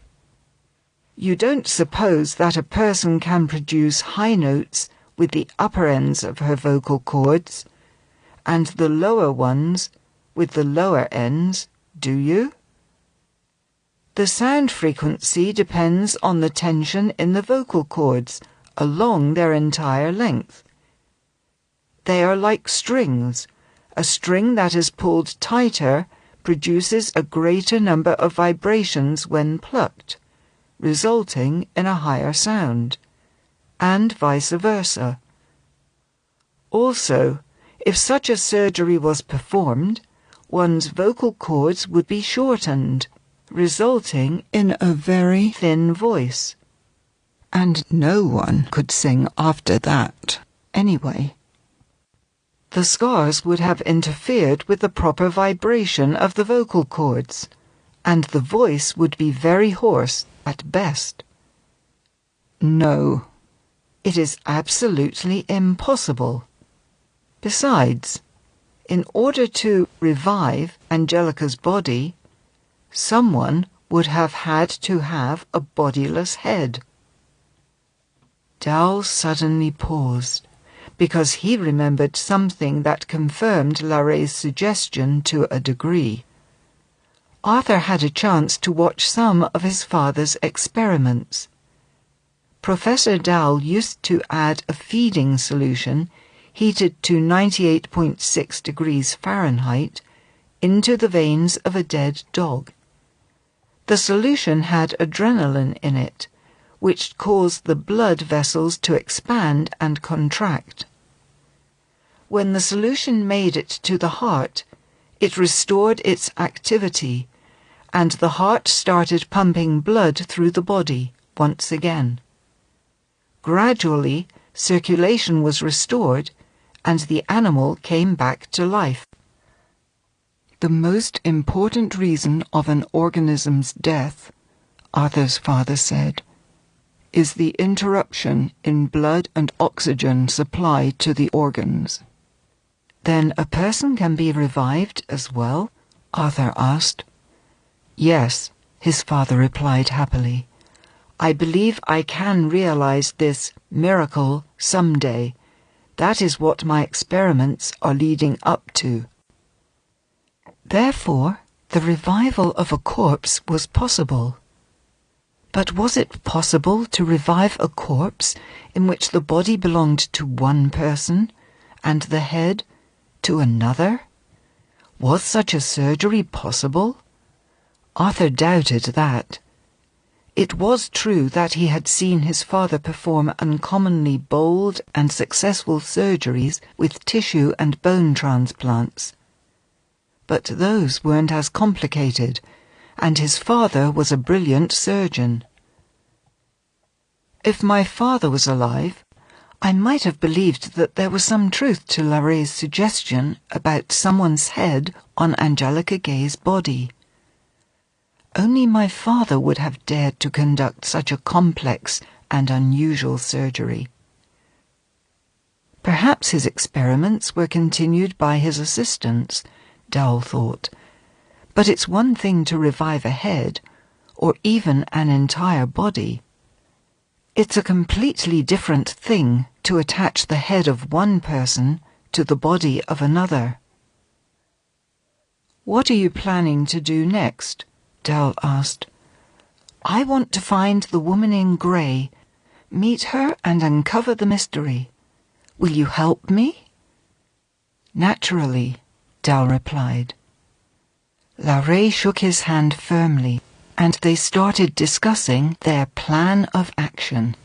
You don't suppose that a person can produce high notes with the upper ends of her vocal cords, and the lower ones with the lower ends, do you? The sound frequency depends on the tension in the vocal cords along their entire length. They are like strings. A string that is pulled tighter produces a greater number of vibrations when plucked, resulting in a higher sound, and vice versa. Also, if such a surgery was performed, one's vocal cords would be shortened, resulting in a very thin voice. And no one could sing after that, anyway. The scars would have interfered with the proper vibration of the vocal cords, and the voice would be very hoarse at best. No. It is absolutely impossible. Besides, in order to revive Angelica's body, someone would have had to have a bodiless head. Dowell suddenly paused, because he remembered something that confirmed Larrey's suggestion to a degree. Arthur had a chance to watch some of his father's experiments. Professor Dowell used to add a feeding solution heated to 98.6 degrees Fahrenheit into the veins of a dead dog. The solution had adrenaline in it, which caused the blood vessels to expand and contract. When the solution made it to the heart, it restored its activity, and the heart started pumping blood through the body once again. Gradually, circulation was restored, and the animal came back to life. The most important reason of an organism's death, Arthur's father said, is the interruption in blood and oxygen supply to the organs. Then a person can be revived as well? Arthur asked. Yes, his father replied happily. I believe I can realize this miracle someday. That is what my experiments are leading up to. Therefore, the revival of a corpse was possible. But was it possible to revive a corpse in which the body belonged to one person and the head to another? Was such a surgery possible? Arthur doubted that. It was true that he had seen his father perform uncommonly bold and successful surgeries with tissue and bone transplants. But those weren't as complicated, and his father was a brilliant surgeon. If my father was alive, I might have believed that there was some truth to Larrey's suggestion about someone's head on Angelica Gay's body. Only my father would have dared to conduct such a complex and unusual surgery. Perhaps his experiments were continued by his assistants, Dowell thought. But it's one thing to revive a head, or even an entire body. It's a completely different thing to attach the head of one person to the body of another. What are you planning to do next? Dowell asked. I want to find the woman in grey, meet her and uncover the mystery. Will you help me? Naturally, Dowell replied. Larrey shook his hand firmly, and they started discussing their plan of action.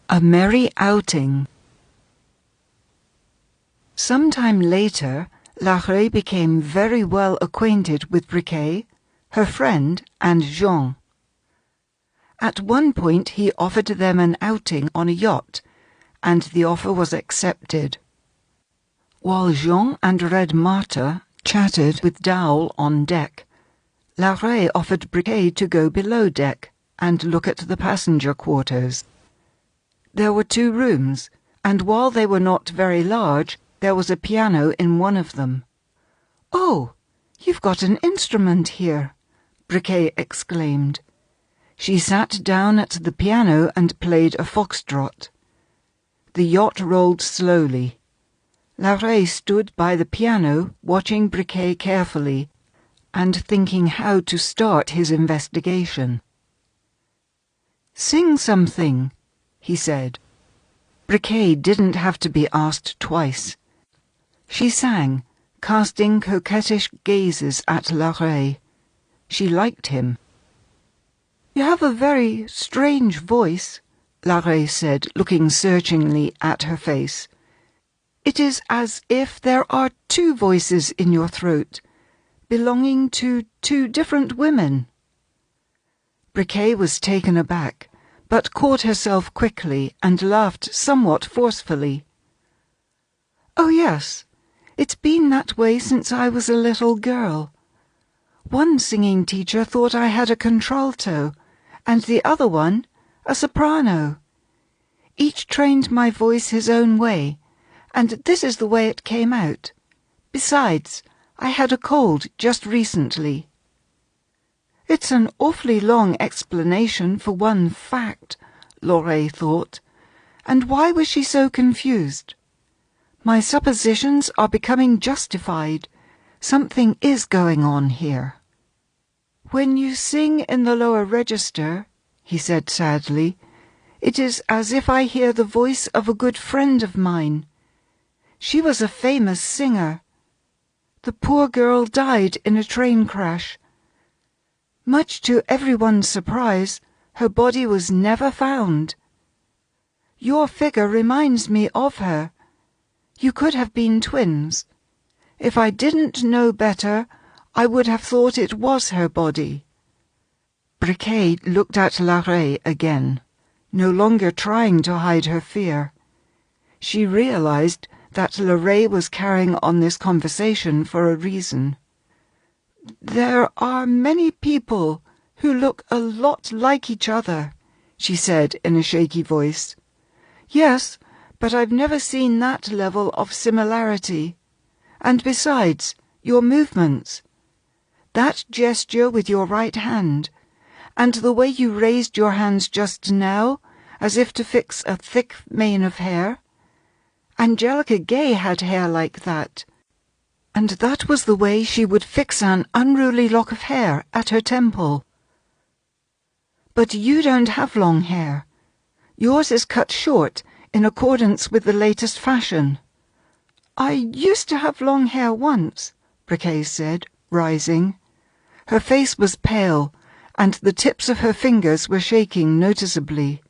A merry outing. Some time later, Larrey became very well acquainted with Briquet, her friend, and Jean. At one point he offered them an outing on a yacht, and the offer was accepted. While Jean and Red Martha chatted with Dowell on deck, Larrey offered Briquet to go below deck and look at the passenger quarters. There were 2 rooms, and while they were not very large, there was a piano in one of them. "Oh, you've got an instrument here," Briquet exclaimed. She sat down at the piano and played a foxtrot. The yacht rolled slowly. Larrey stood by the piano, watching Briquet carefully, and thinking how to start his investigation. "Sing something," he said. Briquet didn't have to be asked twice. She sang, casting coquettish gazes at Larrey. She liked him. "You have a very strange voice," Larrey said, looking searchingly at her face. "It is as if there are 2 voices in your throat, belonging to 2 different women." Briquet was taken aback, but caught herself quickly and laughed somewhat forcefully. "Oh yes, it's been that way since I was a little girl. One singing teacher thought I had a contralto, and the other one a soprano. Each trained my voice his own way, and this is the way it came out. Besides, I had a cold just recently." "It's an awfully long explanation for one fact," Larrey thought. And why was she so confused? "My suppositions are becoming justified. Something is going on here." "When you sing in the lower register," he said sadly, "it is as if I hear the voice of a good friend of mine. She was a famous singer. The poor girl died in a train crash. Much to everyone's surprise, her body was never found. Your figure reminds me of her. You could have been twins. If I didn't know better, I would have thought it was her body." Briquet looked at Larrey again. no longer trying to hide her fear. She realized that Lorraine was carrying on this conversation for a reason. "There are many people who look a lot like each other," she said in a shaky voice. "Yes, but I've never seen that level of similarity. And besides, your movements. That gesture with your right hand, and the way you raised your hands just now, as if to fix a thick mane of hair. Angelica Gay had hair like that. And that was the way she would fix an unruly lock of hair at her temple. But you don't have long hair. Yours is cut short in accordance with the latest fashion." "I used to have long hair once," Briquet said, rising. Her face was pale, and the tips of her fingers were shaking noticeably.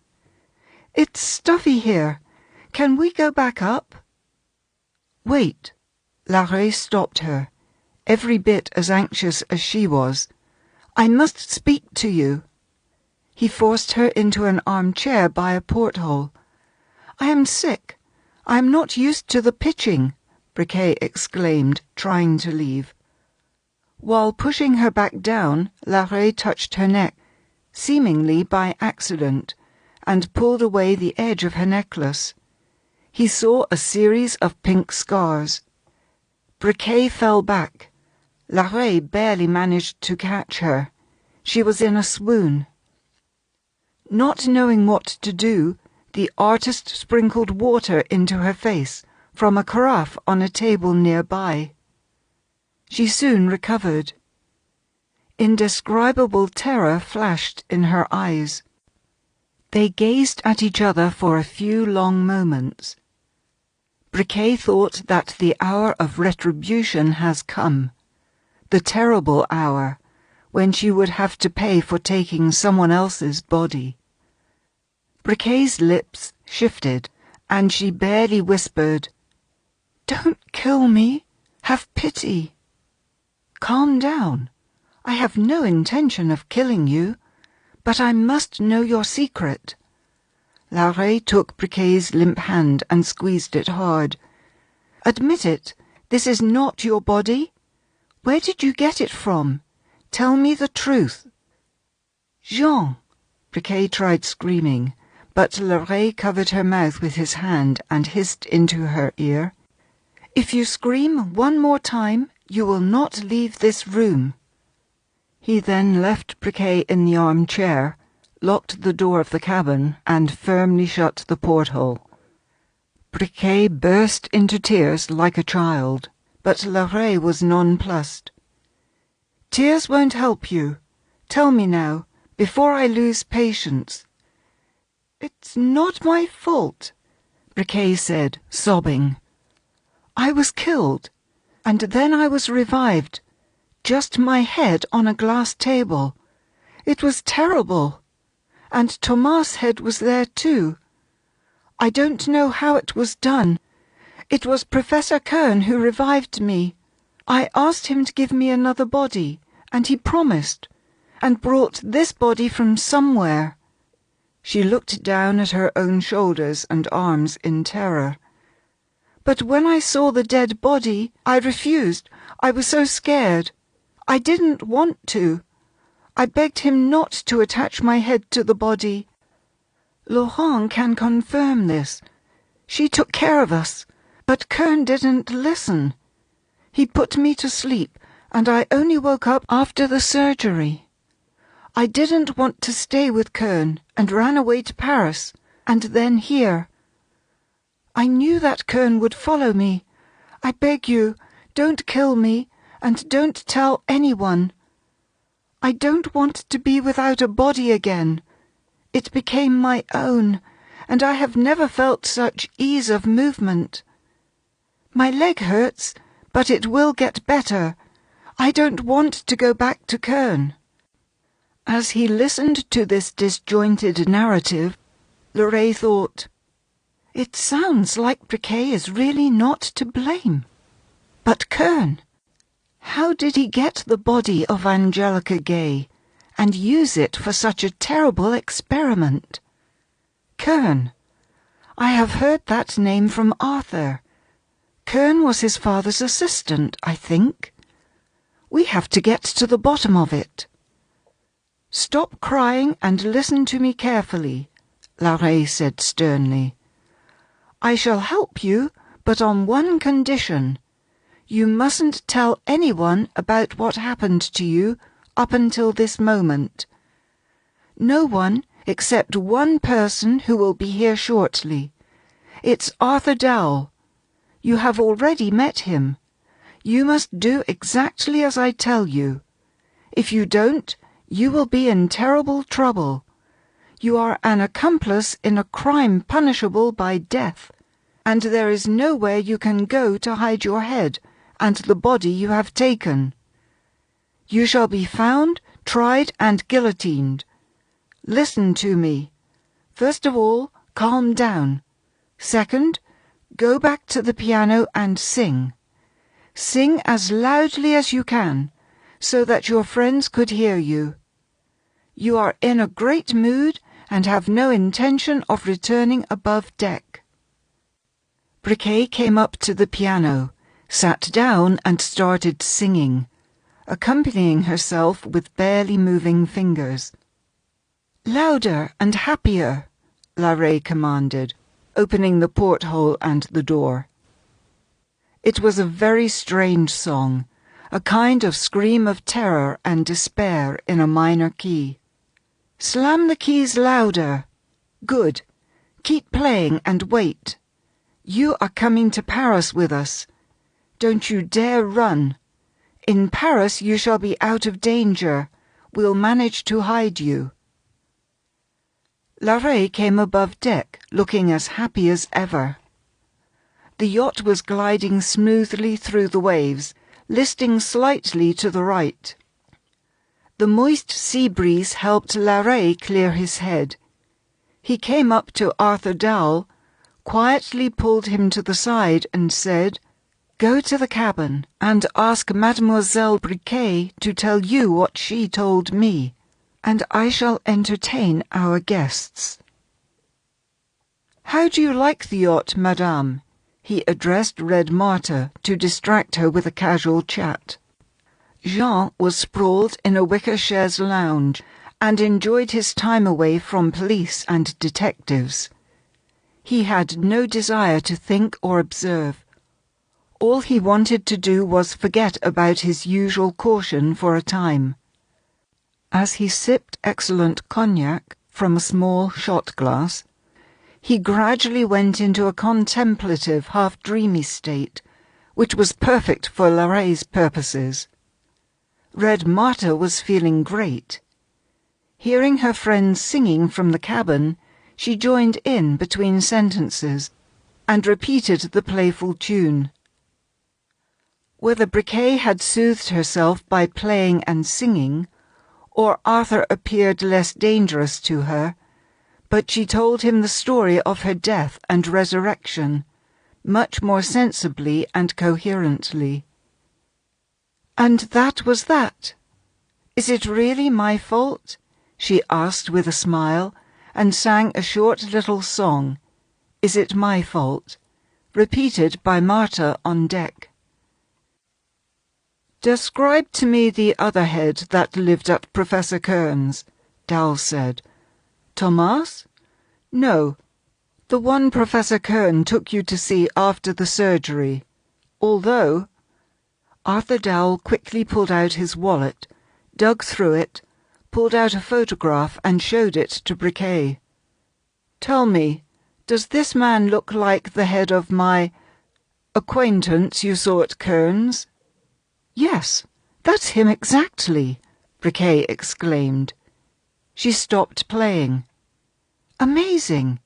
"It's stuffy here. Can we go back up?" "Wait." Larrey stopped her, every bit as anxious as she was. "I must speak to you." He forced her into an armchair by a porthole. "I am sick. I am not used to the pitching," Briquet exclaimed, trying to leave. While pushing her back down, Larrey touched her neck, seemingly by accident, and pulled away the edge of her necklace. He saw a series of pink scars. Briquet fell back. Larrey barely managed to catch her. She was in a swoon. Not knowing what to do, the artist sprinkled water into her face from a carafe on a table nearby. She soon recovered. Indescribable terror flashed in her eyes. They gazed at each other for a few long moments. Briquet thought that the hour of retribution has come, the terrible hour, when she would have to pay for taking someone else's body. Briquet's lips shifted, and she barely whispered, "Don't kill me. Have pity." "Calm down. I have no intention of killing you, but I must know your secret." Larrey took Briquet's limp hand and squeezed it hard. "Admit it, this is not your body? Where did you get it from? Tell me the truth." "Jean!" Briquet tried screaming, but Larrey covered her mouth with his hand and hissed into her ear, "If you scream one more time, you will not leave this room." He then left Briquet in the armchair, locked the door of the cabin, and firmly shut the porthole. Briquet burst into tears like a child, but Larrey was nonplussed. "Tears won't help you. Tell me now, before I lose patience." "It's not my fault," Briquet said, sobbing. "I was killed, and then I was revived, just my head on a glass table. It was terrible. And Thomas' head was there too. I don't know how it was done. It was Professor Kern who revived me. I asked him to give me another body, and he promised, and brought this body from somewhere." She looked down at her own shoulders and arms in terror. "But when I saw the dead body, I refused. I was so scared. I didn't want to. I begged him not to attach my head to the body. Laurent can confirm this. She took care of us, but Kern didn't listen. He put me to sleep, and I only woke up after the surgery. I didn't want to stay with Kern, and ran away to Paris, and then here. I knew that Kern would follow me. I beg you, don't kill me, and don't tell anyone. I don't want to be without a body again. It became my own, and I have never felt such ease of movement. My leg hurts, but it will get better. I don't want to go back to Kern." As he listened to this disjointed narrative, Larrey thought, "It sounds like Briquet is really not to blame. But Kern, how did he get the body of Angelica Gay and use it for such a terrible experiment?" Kern. I have heard that name from Arthur. Kern was his father's assistant, I think. We have to get to the bottom of it. Stop crying and listen to me carefully, Larrey said sternly. I shall help you, but on one condition. You mustn't tell anyone about what happened to you up until this moment. No one except one person who will be here shortly. It's Arthur Dowell. You have already met him. You must do exactly as I tell you. If you don't, you will be in terrible trouble. You are an accomplice in a crime punishable by death, and there is nowhere you can go to hide your head and the body you have taken. You shall be found, tried, and guillotined. Listen to me. First of all, calm down. Second, go back to the piano and sing. Sing as loudly as you can, so that your friends could hear you. You are in a great mood and have no intention of returning above deck. Briquet came up to the piano, sat down and started singing, accompanying herself with barely moving fingers. Louder and happier, Larrey commanded, opening the porthole and the door. It was a very strange song, a kind of scream of terror and despair in a minor key. Slam the keys louder. Good. Keep playing and wait. You are coming to Paris with us. Don't you dare run. In Paris you shall be out of danger. We'll manage to hide you. Larrey came above deck, looking as happy as ever. The yacht was gliding smoothly through the waves, listing slightly to the right. The moist sea breeze helped Larrey clear his head. He came up to Arthur Dowell, quietly pulled him to the side and said, "Go to the cabin and ask Mademoiselle Briquet to tell you what she told me, and I shall entertain our guests." "How do you like the yacht, madame?" He addressed Red Marta to distract her with a casual chat. Jean was sprawled in a wicker chaise lounge and enjoyed his time away from police and detectives. He had no desire to think or observe. All he wanted to do was forget about his usual caution for a time. As he sipped excellent cognac from a small shot glass, he gradually went into a contemplative, half-dreamy state, which was perfect for Larrey's purposes. Red Marta was feeling great. Hearing her friends singing from the cabin, she joined in between sentences and repeated the playful tune. Whether Briquet had soothed herself by playing and singing, or Arthur appeared less dangerous to her, but she told him the story of her death and resurrection, much more sensibly and coherently. "And that was that. Is it really my fault?" she asked with a smile, and sang a short little song, "Is it my fault?" repeated by Marta on deck. "Describe to me the other head that lived at Professor Kern's," Dowell said. "Thomas? No, the one Professor Kern took you to see after the surgery. Although—" Arthur Dowell quickly pulled out his wallet, dug through it, pulled out a photograph and showed it to Briquet. "Tell me, does this man look like the head of my acquaintance you saw at Kern's?" "Yes, that's him exactly," Briquet exclaimed. She stopped playing. "Amazing!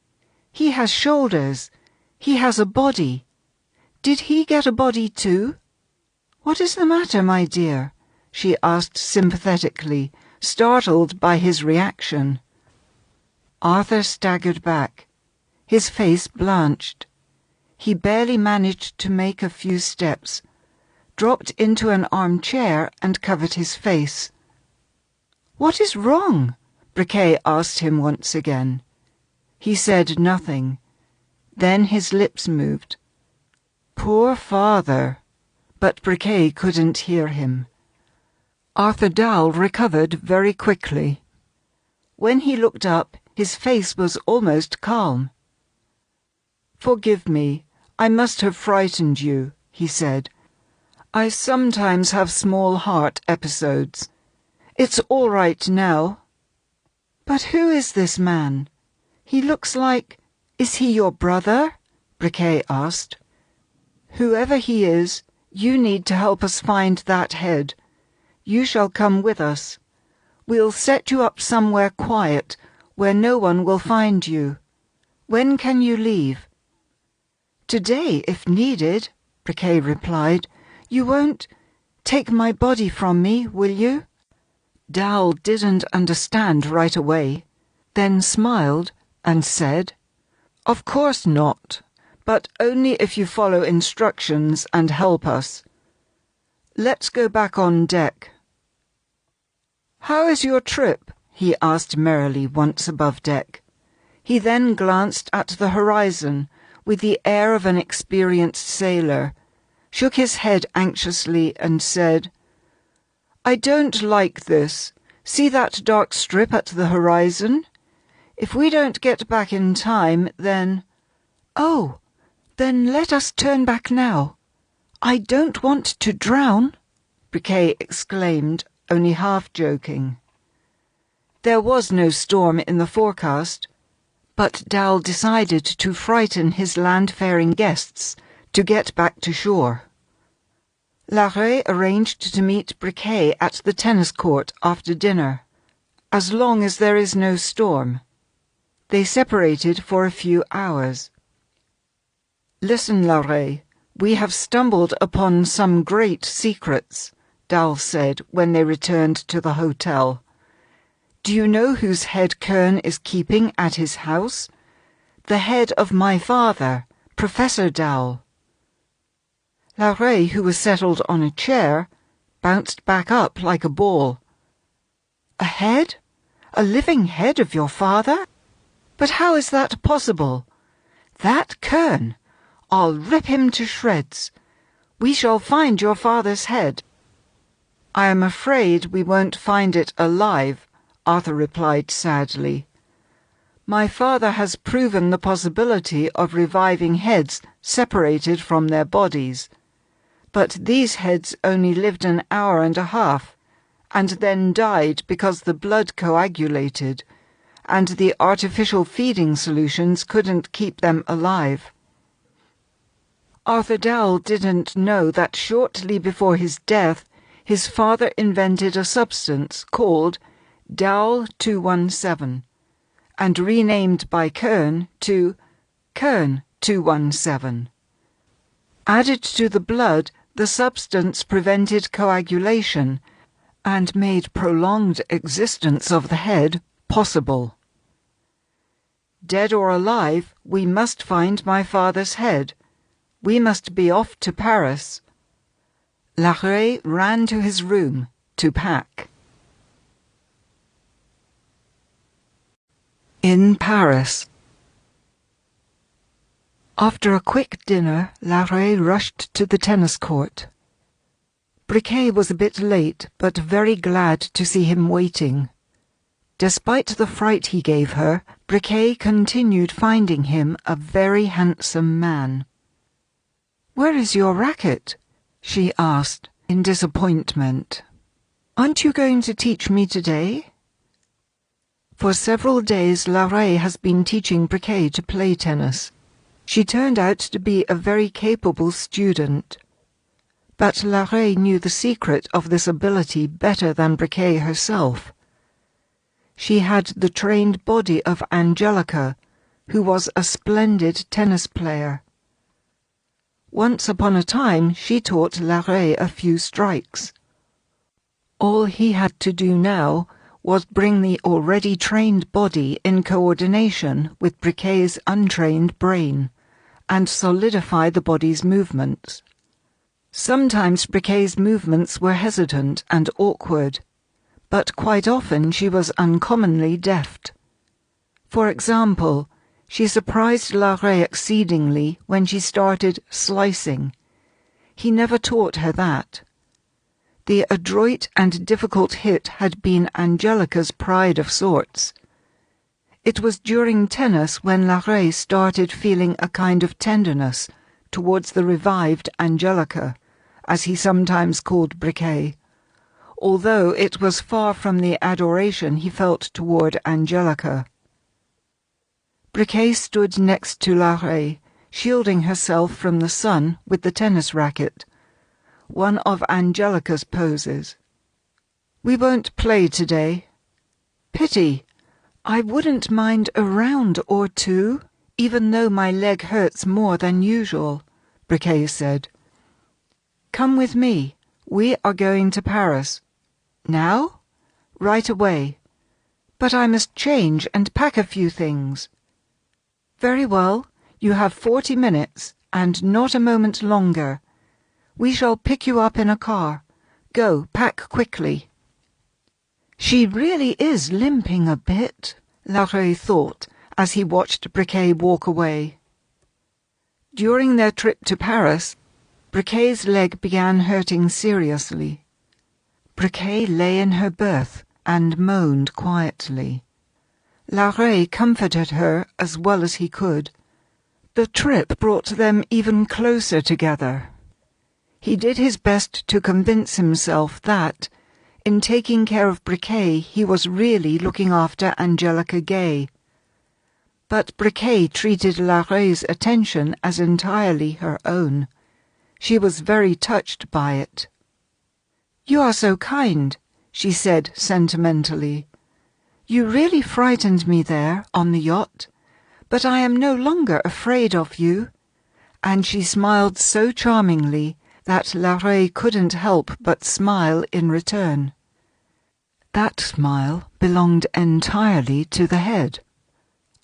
He has shoulders. He has a body. Did he get a body too? What is the matter, my dear?" she asked sympathetically, startled by his reaction. Arthur staggered back. His face blanched. He barely managed to make a few steps, dropped into an armchair and covered his face. "What is wrong?" Briquet asked him once again. He said nothing. Then his lips moved. Poor father. But Briquet couldn't hear him. Arthur Dowell recovered very quickly. When he looked up, his face was almost calm. "Forgive me, I must have frightened you," he said. "I sometimes have small heart episodes. It's all right now." "But who is this man? He looks like... Is he your brother?" Briquet asked. "Whoever he is, you need to help us find that head. You shall come with us. We'll set you up somewhere quiet, where no one will find you. When can you leave?" "Today, if needed," Briquet replied. "You won't take my body from me, will you?" Dowell didn't understand right away, then smiled and said, "Of course not, but only if you follow instructions and help us. Let's go back on deck." "How is your trip?" he asked merrily once above deck. He then glanced at the horizon with the air of an experienced sailor, shook his head anxiously and said, "I don't like this. See that dark strip at the horizon? If we don't get back in time, then—" "Oh, then let us turn back now. I don't want to drown," Briquet exclaimed, only half joking. There was no storm in the forecast, but Dowell decided to frighten his land-faring guests to get back to shore. Larrey arranged to meet Briquet at the tennis court after dinner, as long as there is no storm. They separated for a few hours. "Listen, Larrey, we have stumbled upon some great secrets," Dowell said when they returned to the hotel. "Do you know whose head Kern is keeping at his house? The head of my father, Professor Dowell." Larrey, who was settled on a chair, bounced back up like a ball. "A head? A living head of your father? But how is that possible? That Kern! I'll rip him to shreds. We shall find your father's head." "I am afraid we won't find it alive," Arthur replied sadly. "My father has proven the possibility of reviving heads separated from their bodies. But these heads only lived an hour and a half, and then died because the blood coagulated, and the artificial feeding solutions couldn't keep them alive." Arthur Dowell didn't know that shortly before his death, his father invented a substance called Dowell 217, and renamed by Kern to Kern 217. Added to the blood, the substance prevented coagulation and made prolonged existence of the head possible. "Dead or alive, we must find my father's head. We must be off to Paris." Larrey ran to his room to pack. In Paris. After a quick dinner, Larrey rushed to the tennis court. Briquet was a bit late, but very glad to see him waiting. Despite the fright he gave her, Briquet continued finding him a very handsome man. "Where is your racket?" she asked in disappointment. "Aren't you going to teach me today?" For several days Larrey has been teaching Briquet to play tennis. She turned out to be a very capable student. But Larrey knew the secret of this ability better than Briquet herself. She had the trained body of Angelica, who was a splendid tennis player. Once upon a time she taught Larrey a few strikes. All he had to do now was bring the already trained body in coordination with Briquet's untrained brain, and solidify the body's movements. Sometimes Briquet's movements were hesitant and awkward, but quite often she was uncommonly deft. For example, She surprised Larrey exceedingly when she started slicing. He never taught her that. The adroit and difficult hit had been Angelica's pride of sorts. It was during tennis when Larrey started feeling a kind of tenderness towards the revived Angelica, as he sometimes called Briquet, although it was far from the adoration he felt toward Angelica. Briquet stood next to Larrey, shielding herself from the sun with the tennis racket, one of Angelica's poses. "We won't play today." "Pity. I wouldn't mind a round or two, even though my leg hurts more than usual," Briquet said. "Come with me. We are going to Paris." "Now?" "Right away. But I must change and pack a few things." "Very well. You have 40 minutes, and not a moment longer. We shall pick you up in a car. Go, pack quickly." "She really is limping a bit," Larrey thought as he watched Briquet walk away. During their trip to Paris, Briquet's leg began hurting seriously. Briquet lay in her berth and moaned quietly. Larrey comforted her as well as he could. The trip brought them even closer together. He did his best to convince himself that, in taking care of Briquet, he was really looking after Angelica Gay. But Briquet treated Larrey's attention as entirely her own. She was very touched by it. "You are so kind," she said sentimentally. "You really frightened me there on the yacht, but I am no longer afraid of you." And she smiled so charmingly that Larrey couldn't help but smile in return. That smile belonged entirely to the head.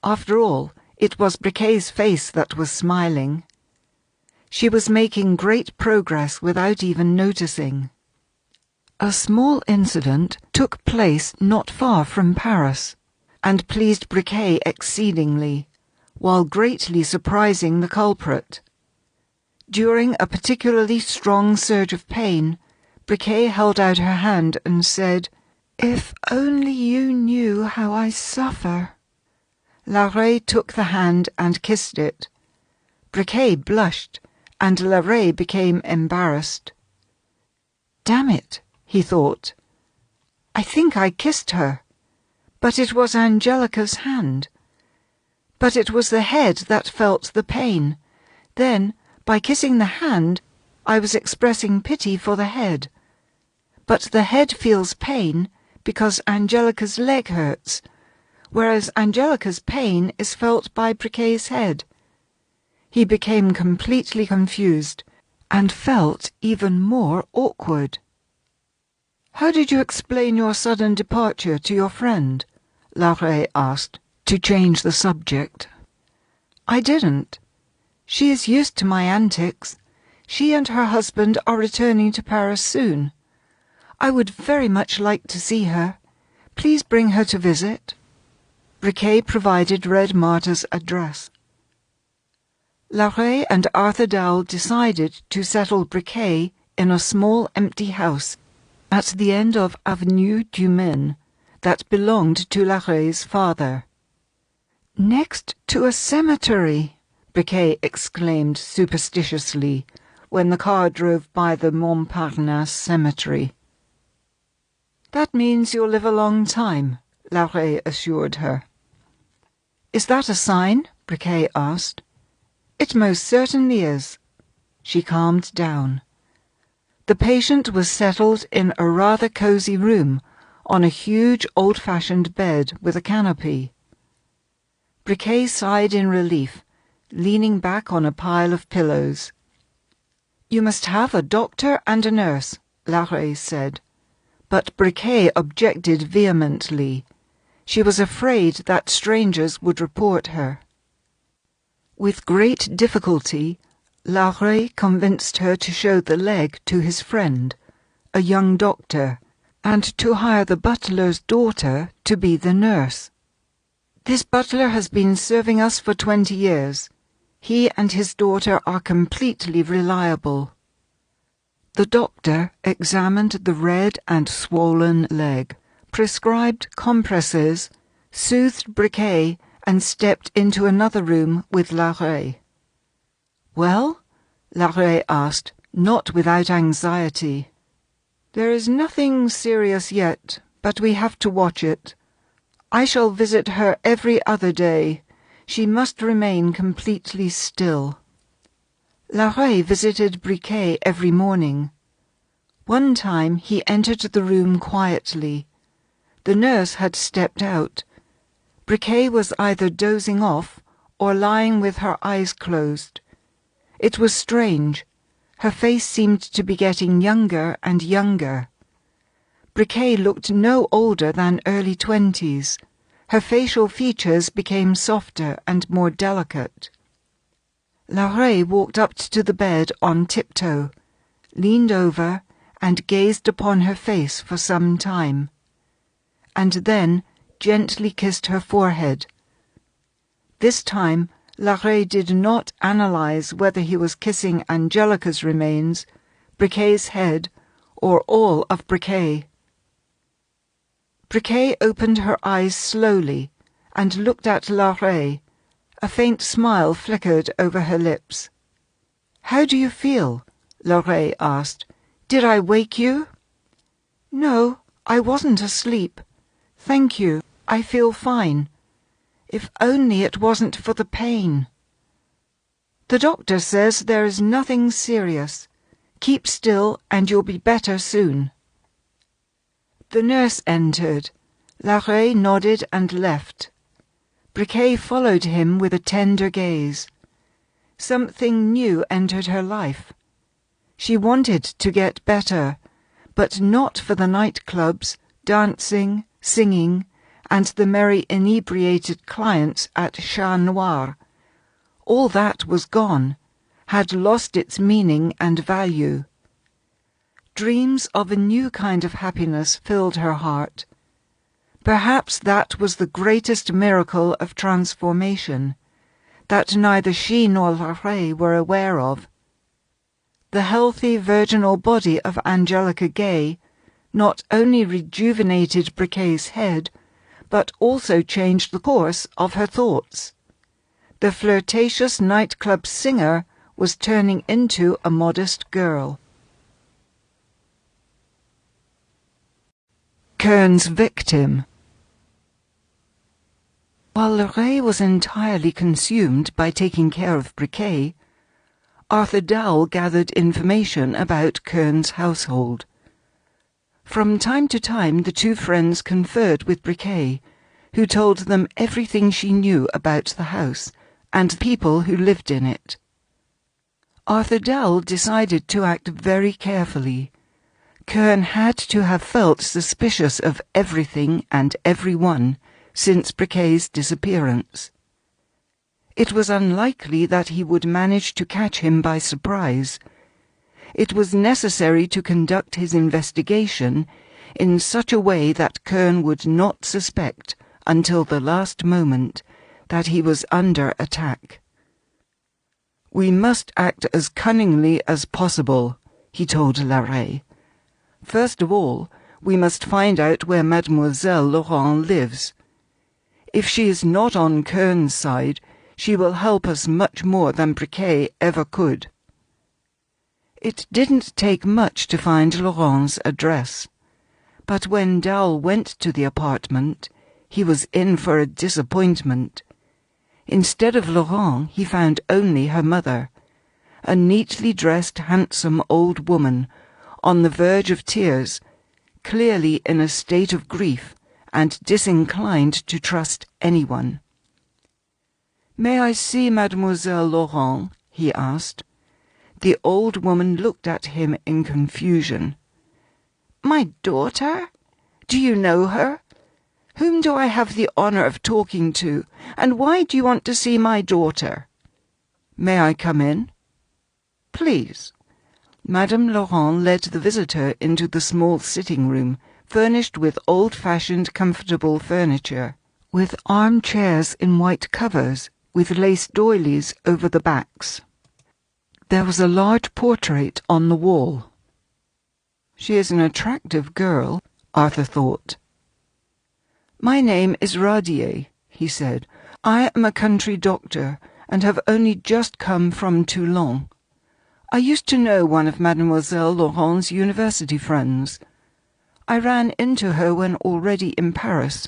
After all, it was Briquet's face that was smiling. She was making great progress without even noticing. A small incident took place not far from Paris, and pleased Briquet exceedingly, while greatly surprising the culprit. During a particularly strong surge of pain, Briquet held out her hand and said, "If only you knew how I suffer." Larrey took the hand and kissed it. Briquet blushed, and Larrey became embarrassed. "Damn it," he thought. "I think I kissed her. But it was Angelica's hand. But it was the head that felt the pain. Then, by kissing the hand, I was expressing pity for the head. But the head feels pain because Angelica's leg hurts, whereas Angelica's pain is felt by Briquet's head." He became completely confused and felt even more awkward. "How did you explain your sudden departure to your friend?" Larrey asked, to change the subject. "I didn't. She is used to my antics. She and her husband are returning to Paris soon. I would very much like to see her. Please bring her to visit." Briquet provided Red Marta's address. Larrey and Arthur Dowell decided to settle Briquet in a small empty house at the end of Avenue du Maine that belonged to Larrey's father. "Next to a cemetery," Briquet exclaimed superstitiously when the car drove by the Montparnasse cemetery. "That means you'll live a long time," Larrey assured her. "Is that a sign?" Briquet asked. "It most certainly is." She calmed down. The patient was settled in a rather cosy room on a huge old-fashioned bed with a canopy. Briquet sighed in relief, leaning back on a pile of pillows. "You must have a doctor and a nurse," Larrey said. But Briquet objected vehemently. She was afraid that strangers would report her. With great difficulty, Larrey convinced her to show the leg to his friend, a young doctor, and to hire the butler's daughter to be the nurse. This butler has been serving us for 20 years. He and his daughter are completely reliable." The doctor examined the red and swollen leg, prescribed compresses, soothed Briquet, and stepped into another room with Larrey. "Well?" Larrey asked, not without anxiety. "There is nothing serious yet, but we have to watch it. I shall visit her every other day. She must remain completely still." Larrey visited Briquet every morning. One time he entered the room quietly. The nurse had stepped out. Briquet was either dozing off or lying with her eyes closed. It was strange. Her face seemed to be getting younger and younger. Briquet looked no older than early 20s. Her facial features became softer and more delicate. Larrey walked up to the bed on tiptoe, leaned over, and gazed upon her face for some time, and then gently kissed her forehead. This time Larrey did not analyze whether he was kissing Angelica's remains, Briquet's head, or all of Briquet. Briquet opened her eyes slowly and looked at Larrey. A faint smile flickered over her lips. "How do you feel?" Larrey asked. "Did I wake you?" "No, I wasn't asleep. Thank you, I feel fine. If only it wasn't for the pain." "The doctor says there is nothing serious. Keep still and you'll be better soon." The nurse entered. Larrey nodded and left. Briquet followed him with a tender gaze. Something new entered her life. She wanted to get better, but not for the nightclubs, dancing, singing, and the merry inebriated clients at Chat Noir. All that was gone, had lost its meaning and value. Dreams of a new kind of happiness filled her heart. Perhaps that was the greatest miracle of transformation, that neither she nor Larrey were aware of. The healthy virginal body of Angelica Gay not only rejuvenated Briquet's head, but also changed the course of her thoughts. The flirtatious nightclub singer was turning into a modest girl. Kern's victim. While Larrey was entirely consumed by taking care of Briquet, Arthur Dowell gathered information about Kern's household. From time to time the two friends conferred with Briquet, who told them everything she knew about the house and the people who lived in it. Arthur Dowell decided to act very carefully. Kern had to have felt suspicious of everything and everyone since Briquet's disappearance. It was unlikely that he would manage to catch him by surprise. It was necessary to conduct his investigation in such a way that Kern would not suspect until the last moment that he was under attack. "We must act as cunningly as possible," he told Larrey. "First of all, we must find out where Mademoiselle Laurent lives. If she is not on Kern's side, she will help us much more than Briquet ever could." It didn't take much to find Laurent's address, but when Dowell went to the apartment, he was in for a disappointment. Instead of Laurent, he found only her mother, a neatly dressed, handsome old woman, on the verge of tears, clearly in a state of grief and disinclined to trust anyone. "May I see Mademoiselle Laurent?" he asked. The old woman looked at him in confusion. "My daughter? Do you know her? Whom do I have the honor of talking to, and why do you want to see my daughter?" "May I come in?" "Please." Madame Laurent led the visitor into the small sitting room, furnished with old-fashioned, comfortable furniture. with armchairs in white covers, with lace doilies over the backs. There was a large portrait on the wall. She is an attractive girl, Arthur thought. "My name is Radier," he said. "I am a country doctor, and have only just come from Toulon. I used to know one of Mademoiselle Laurent's university friends. I ran into her when already in Paris,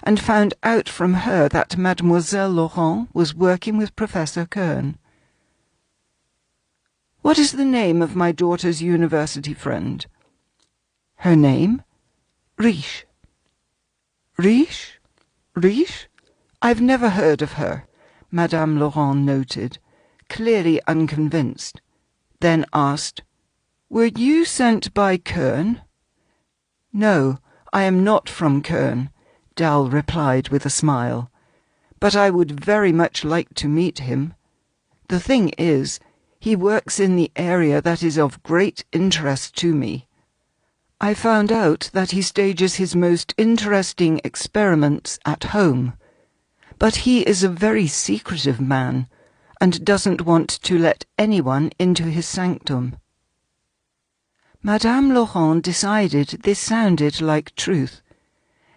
and found out from her that Mademoiselle Laurent was working with Professor Kern. What is the name of my daughter's university friend?" "Her name? Riche." "Riche? Riche? I've never heard of her," Madame Laurent noted, clearly unconvinced, then asked, "Were you sent by Kern?" "No, I am not from Kern," Dowell replied with a smile, "but I would very much like to meet him. The thing is, he works in the area that is of great interest to me. I found out that he stages his most interesting experiments at home, but he is a very secretive man, and doesn't want to let anyone into his sanctum." Madame Laurent decided this sounded like truth.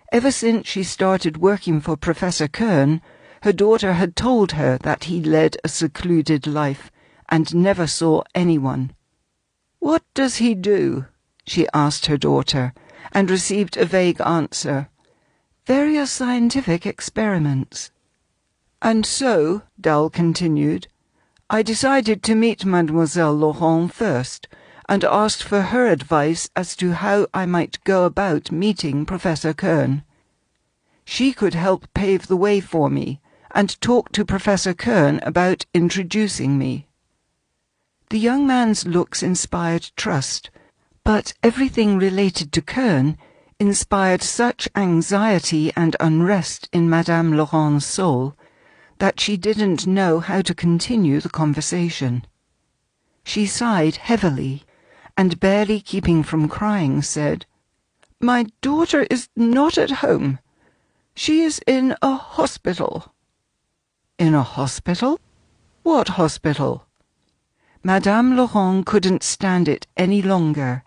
Ever since she started working for Professor Kern, her daughter had told her that he led a secluded life and never saw anyone. "What does he do?" she asked her daughter, and received a vague answer. "Various scientific experiments." "And so," Dowell continued, "I decided to meet Mademoiselle Laurent first, and asked for her advice as to how I might go about meeting Professor Kern. She could help pave the way for me, and talk to Professor Kern about introducing me." The young man's looks inspired trust, but everything related to Kern inspired such anxiety and unrest in Madame Laurent's soul that she didn't know how to continue the conversation. She sighed heavily, and barely keeping from crying said, "My daughter is not at home. She is in a hospital." "In a hospital? What hospital?" Madame Laurent couldn't stand it any longer.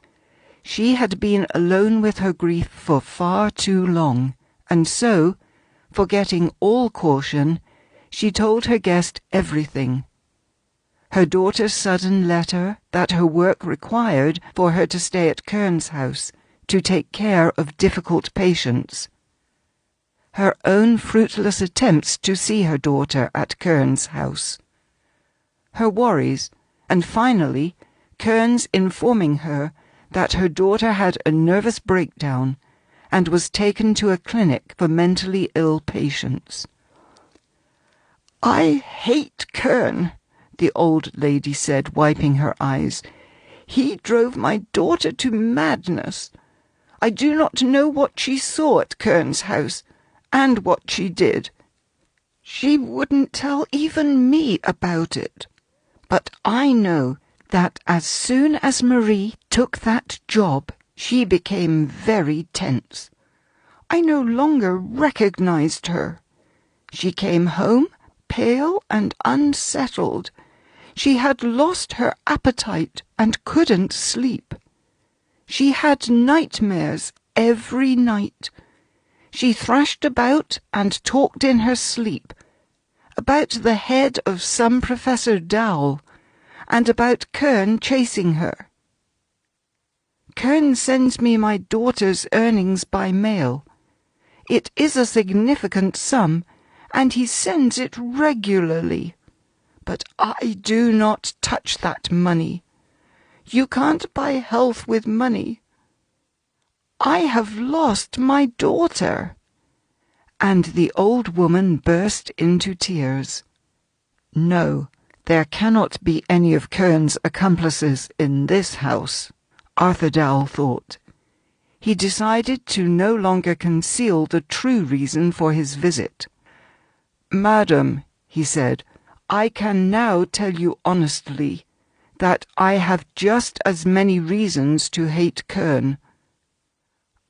She had been alone with her grief for far too long, and so, forgetting all caution, she told her guest everything. Her daughter's sudden letter that her work required for her to stay at Kern's house to take care of difficult patients. Her own fruitless attempts to see her daughter at Kern's house. Her worries, and finally, Kern's informing her that her daughter had a nervous breakdown and was taken to a clinic for mentally ill patients. "I hate Kern," the old lady said, wiping her eyes. "He drove my daughter to madness. I do not know what she saw at Kern's house, and what she did. She wouldn't tell even me about it. But I know that as soon as Marie took that job, she became very tense. I no longer recognized her. She came home pale and unsettled. She had lost her appetite and couldn't sleep. She had nightmares every night. She thrashed about and talked in her sleep, about the head of some Professor Dowell, and about Kern chasing her. Kern sends me my daughter's earnings by mail. It is a significant sum, and he sends it regularly. But I do not touch that money. You can't buy health with money. I have lost my daughter." And the old woman burst into tears. "No, there cannot be any of Kern's accomplices in this house," Arthur Dowell thought. He decided to no longer conceal the true reason for his visit. "Madam," he said, "I can now tell you honestly that I have just as many reasons to hate Kern.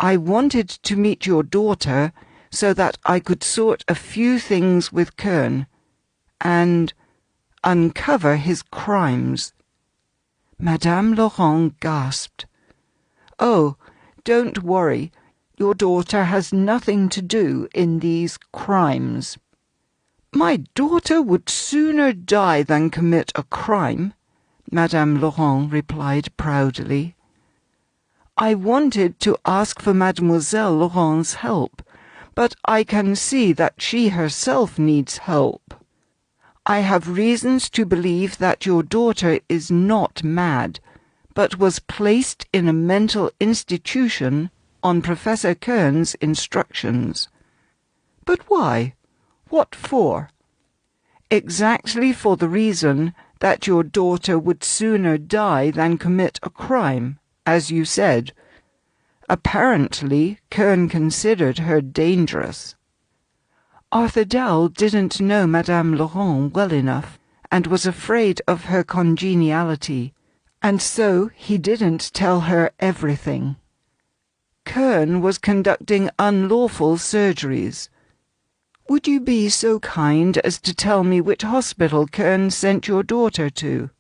I wanted to meet your daughter so that I could sort a few things with Kern and uncover his crimes." Madame Laurent gasped. "Oh, don't worry. Your daughter has nothing to do in these crimes." "My daughter would sooner die than commit a crime," Madame Laurent replied proudly. "I wanted to ask for Mademoiselle Laurent's help, but I can see that she herself needs help. I have reasons to believe that your daughter is not mad, but was placed in a mental institution on Professor Kern's instructions." "But why? What for?" "Exactly for the reason that your daughter would sooner die than commit a crime, as you said. Apparently, Kern considered her dangerous." Arthur Dowell didn't know Madame Laurent well enough, and was afraid of her congeniality, and so he didn't tell her everything. Kern was conducting unlawful surgeries. "Would you be so kind as to tell me which hospital Kern sent your daughter to?"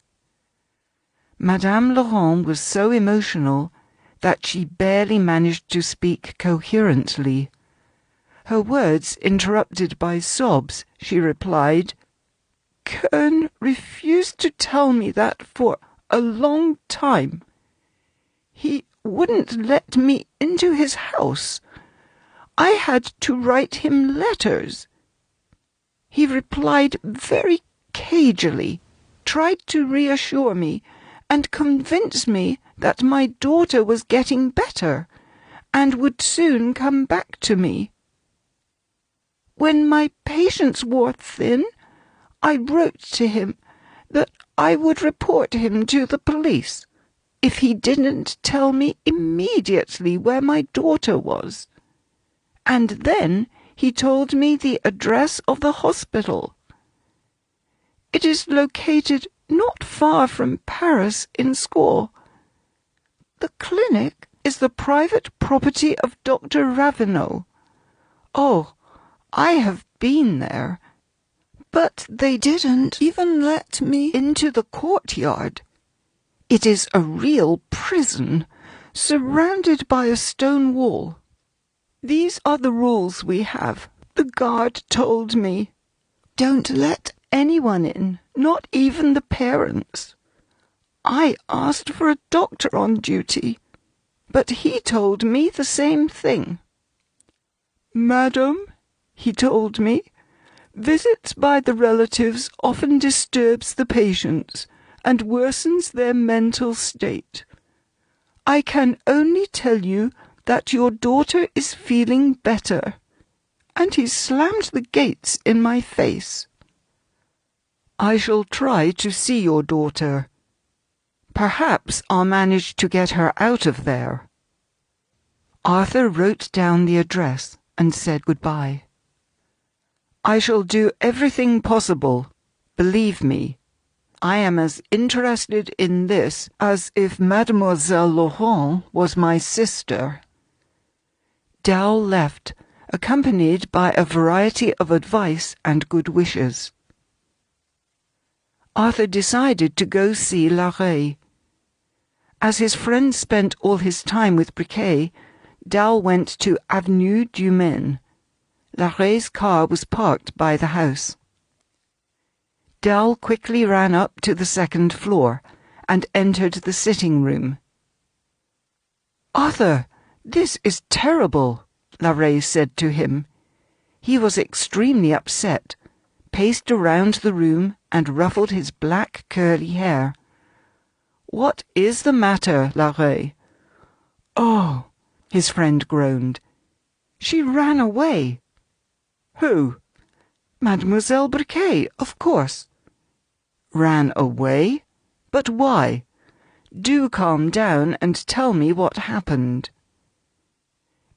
Madame Laurent was so emotional that she barely managed to speak coherently. Her words interrupted by sobs, she replied, "Kern refused to tell me that for a long time. He wouldn't let me into his house. I had to write him letters. He replied very cagily, tried to reassure me, and convince me that my daughter was getting better, and would soon come back to me. When my patience wore thin, I wrote to him that I would report him to the police if he didn't tell me immediately where my daughter was. And then he told me the address of the hospital. It is located not far from Paris in Score. The clinic is the private property of Dr. Ravenel. Oh, I have been there, but they didn't even let me into the courtyard. It is a real prison, surrounded by a stone wall. These are the rules we have. The guard told me, don't let anyone in, not even the parents. I asked for a doctor on duty, but he told me the same thing. Madam, he told me, visits by the relatives often disturbs the patients and worsens their mental state. I can only tell you that your daughter is feeling better. And he slammed the gates in my face. I shall try to see your daughter. Perhaps I'll manage to get her out of there. Arthur wrote down the address and said goodbye. I shall do everything possible. Believe me, I am as interested in this as if Mademoiselle Laurent was my sister. Dowell left, accompanied by a variety of advice and good wishes. Arthur decided to go see Larrey. As his friend spent all his time with Briquet, Dowell went to Avenue du Maine. Larrey's car was parked by the house. Dowell quickly ran up to the second floor and entered the sitting room. "Arthur, this is terrible," Larrey said to him. He was extremely upset, paced around the room and ruffled his black curly hair. "What is the matter, Larrey?" "Oh," his friend groaned. "She ran away." "Who?" "Mademoiselle Briquet, of course." "Ran away? But why? Do calm down and tell me what happened."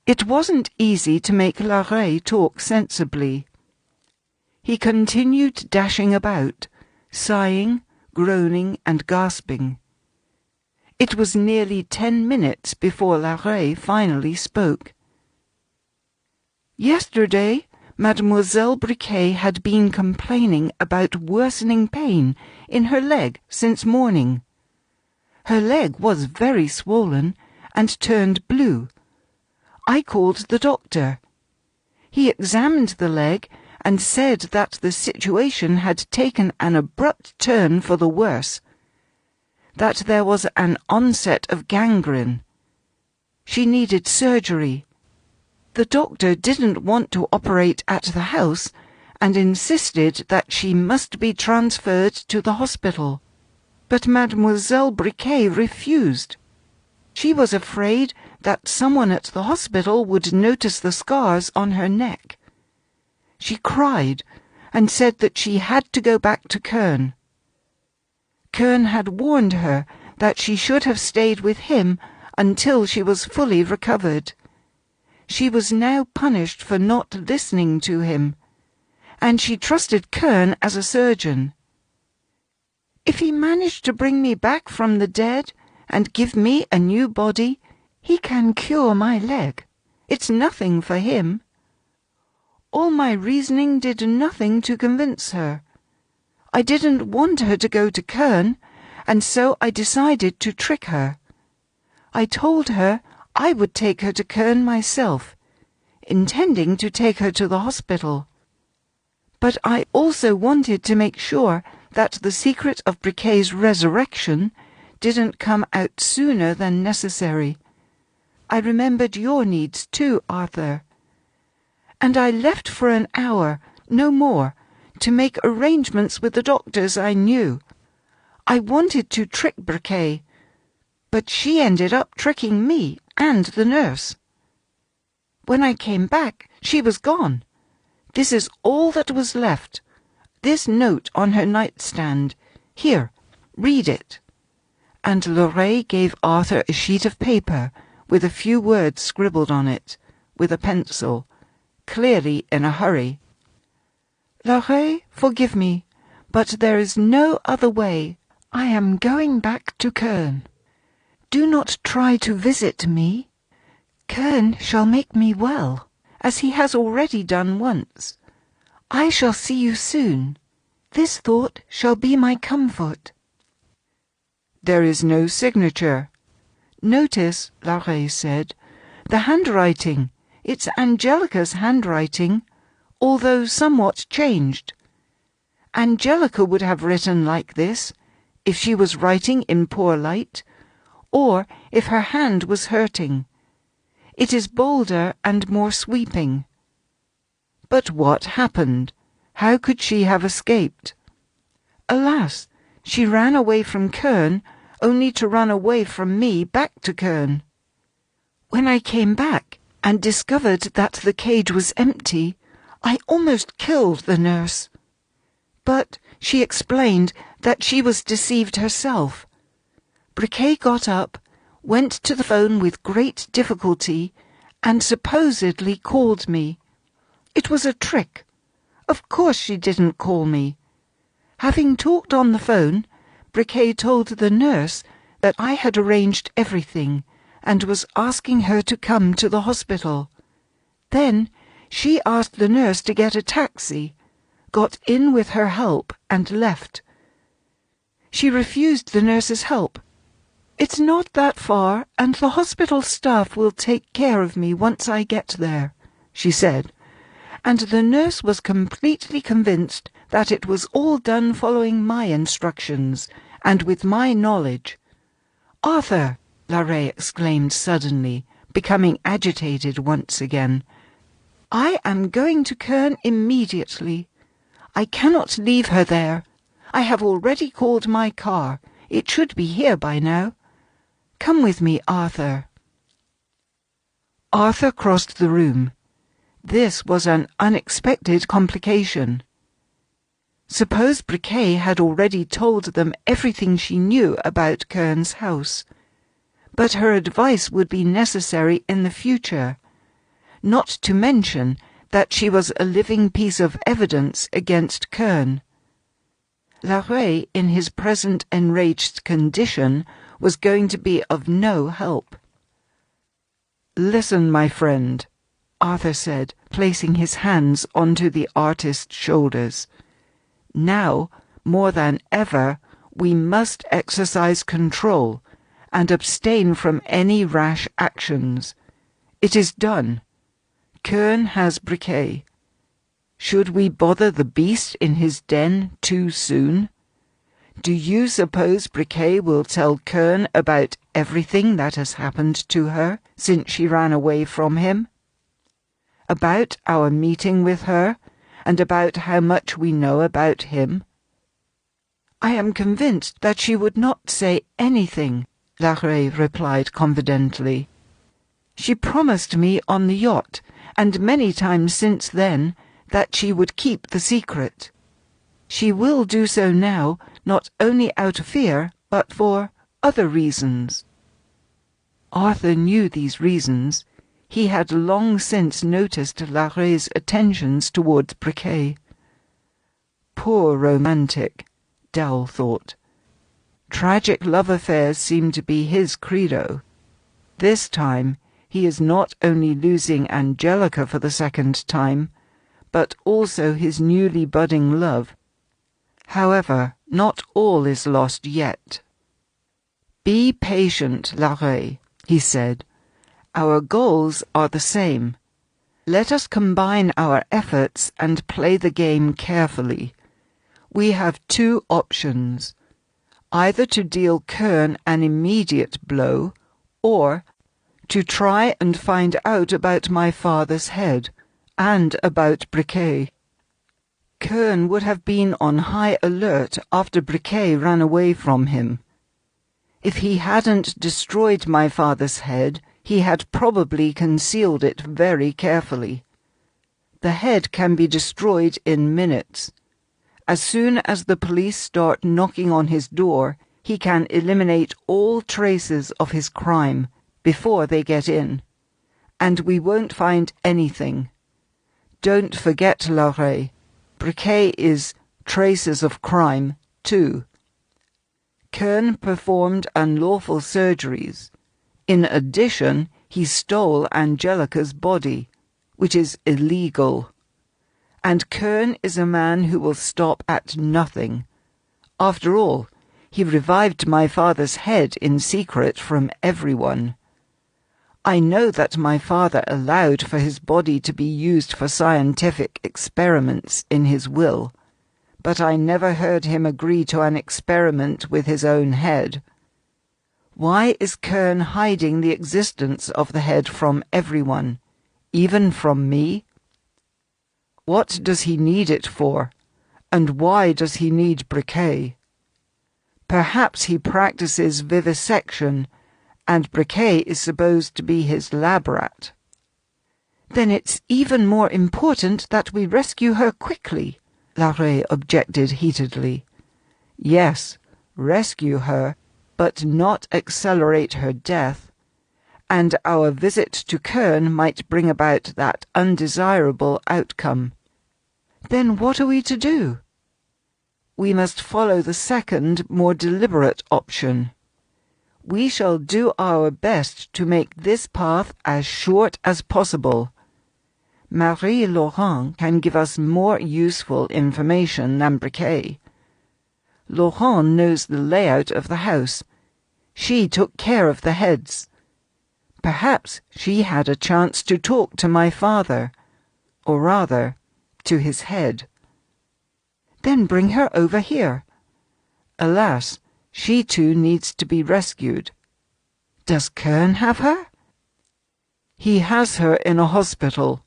It wasn't easy to make Larrey talk sensibly. He continued dashing about, sighing, groaning and gasping. It was nearly 10 minutes before Larrey finally spoke. Yesterday, Mademoiselle Briquet had been complaining about worsening pain in her leg since morning. Her leg was very swollen and turned blue. I called the doctor. He examined the leg and said that the situation had taken an abrupt turn for the worse, that there was an onset of gangrene. She needed surgery. The doctor didn't want to operate at the house and insisted that she must be transferred to the hospital. But Mademoiselle Briquet refused. She was afraid that someone at the hospital would notice the scars on her neck. She cried and said that she had to go back to Kern. Kern had warned her that she should have stayed with him until she was fully recovered. She was now punished for not listening to him, and she trusted Kern as a surgeon. If he managed to bring me back from the dead and give me a new body, he can cure my leg. It's nothing for him. All my reasoning did nothing to convince her. I didn't want her to go to Kern, and so I decided to trick her. I told her I would take her to Kern myself, intending to take her to the hospital. But I also wanted to make sure that the secret of Briquet's resurrection didn't come out sooner than necessary. I remembered your needs too, Arthur. And I left for an hour, no more, to make arrangements with the doctors I knew. I wanted to trick Briquet, but she ended up tricking me and the nurse. When I came back, she was gone. This is all that was left. This note on her nightstand. Here, read it. And Lorraine gave Arthur a sheet of paper with a few words scribbled on it, with a pencil, clearly in a hurry. Lorraine, forgive me, but there is no other way. I am going back to Kern. Do not try to visit me. Kern shall make me well, as he has already done once. I shall see you soon. This thought shall be my comfort. There is no signature. Notice, Lorraine said, the handwriting. It's Angelica's handwriting, although somewhat changed. Angelica would have written like this, if she was writing in poor light, or if her hand was hurting. It is bolder and more sweeping. But what happened? How could she have escaped? Alas, she ran away from Kern, only to run away from me back to Kern. When I came back and discovered that the cage was empty, I almost killed the nurse. But she explained that she was deceived herself. Briquet got up, went to the phone with great difficulty, and supposedly called me. It was a trick. Of course she didn't call me. Having talked on the phone, Briquet told the nurse that I had arranged everything and was asking her to come to the hospital. Then she asked the nurse to get a taxi, got in with her help, and left. She refused the nurse's help. It's not that far, and the hospital staff will take care of me once I get there, she said, and the nurse was completely convinced that it was all done following my instructions, and with my knowledge. Arthur, Lorraine exclaimed suddenly, becoming agitated once again. I am going to Kern immediately. I cannot leave her there. I have already called my car. It should be here by now. Come with me, Arthur. Arthur crossed the room. This was an unexpected complication. Suppose Briquet had already told them everything she knew about Kern's house. But her advice would be necessary in the future, not to mention that she was a living piece of evidence against Kern. Lorraine, in his present enraged condition, was going to be of no help. Listen, my friend, Arthur said, placing his hands onto the artist's shoulders. Now, more than ever, we must exercise control and abstain from any rash actions. It is done. Kern has Briquet. Should we bother the beast in his den too soon? Do you suppose Briquet will tell Kern about everything that has happened to her since she ran away from him? About our meeting with her, and about how much we know about him? I am convinced that she would not say anything, Larrey replied confidently. She promised me on the yacht, and many times since then, that she would keep the secret. She will do so now, not only out of fear, but for other reasons. Arthur knew these reasons. He had long since noticed Larrey's attentions towards Briquet. Poor romantic, Dowell thought. Tragic love affairs seem to be his credo. This time, he is not only losing Angelica for the second time, but also his newly budding love. However, not all is lost yet. Be patient, Larrey, he said. Our goals are the same. Let us combine our efforts and play the game carefully. We have two options. Either to deal Kern an immediate blow, or to try and find out about my father's head, and about Briquet. Kern would have been on high alert after Briquet ran away from him. If he hadn't destroyed my father's head, he had probably concealed it very carefully. The head can be destroyed in minutes. As soon as the police start knocking on his door, he can eliminate all traces of his crime before they get in. And we won't find anything. Don't forget, Larrey, Briquet is traces of crime, too. Kern performed unlawful surgeries. In addition, he stole Angelica's body, which is illegal. And Kern is a man who will stop at nothing. After all, he revived my father's head in secret from everyone. I know that my father allowed for his body to be used for scientific experiments in his will, but I never heard him agree to an experiment with his own head. Why is Kern hiding the existence of the head from everyone, even from me? What does he need it for? And why does he need Briquet? Perhaps he practices vivisection, and Briquet is supposed to be his lab rat. Then it's even more important that we rescue her quickly, Larrey objected heatedly. Yes, rescue her, but not accelerate her death, and our visit to Kern might bring about that undesirable outcome. Then what are we to do? We must follow the second, more deliberate option. We shall do our best to make this path as short as possible. Marie-Laurent can give us more useful information than Briquet. Laurent knows the layout of the house. She took care of the heads. Perhaps she had a chance to talk to my father, or rather, to his head. Then bring her over here. Alas, she too needs to be rescued. Does Kern have her? He has her in a hospital.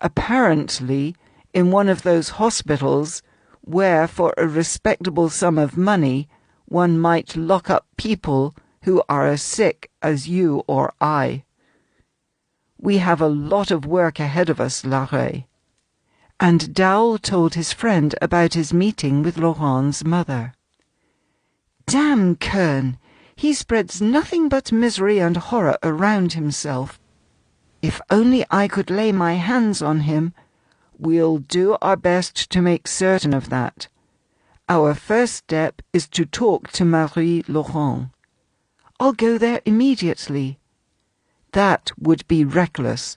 Apparently, in one of those hospitals where, for a respectable sum of money, one might lock up people who are as sick as you or I. We have a lot of work ahead of us, Larrey. And Dowell told his friend about his meeting with Laurent's mother. Damn Kern! He spreads nothing but misery and horror around himself. If only I could lay my hands on him. We'll do our best to make certain of that. Our first step is to talk to Marie-Laurent. I'll go there immediately. That would be reckless.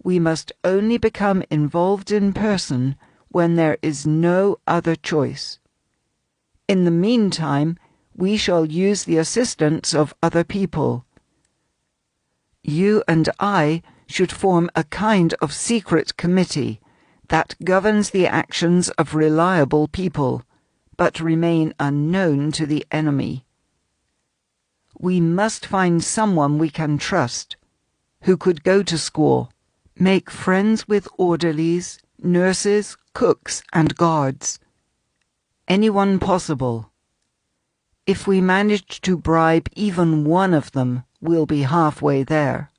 We must only become involved in person when there is no other choice. In the meantime, we shall use the assistance of other people. You and I should form a kind of secret committee that governs the actions of reliable people, but remain unknown to the enemy. We must find someone we can trust, who could go to school, make friends with orderlies, nurses, cooks, and guards. Anyone possible. If we manage to bribe even one of them, we'll be halfway there.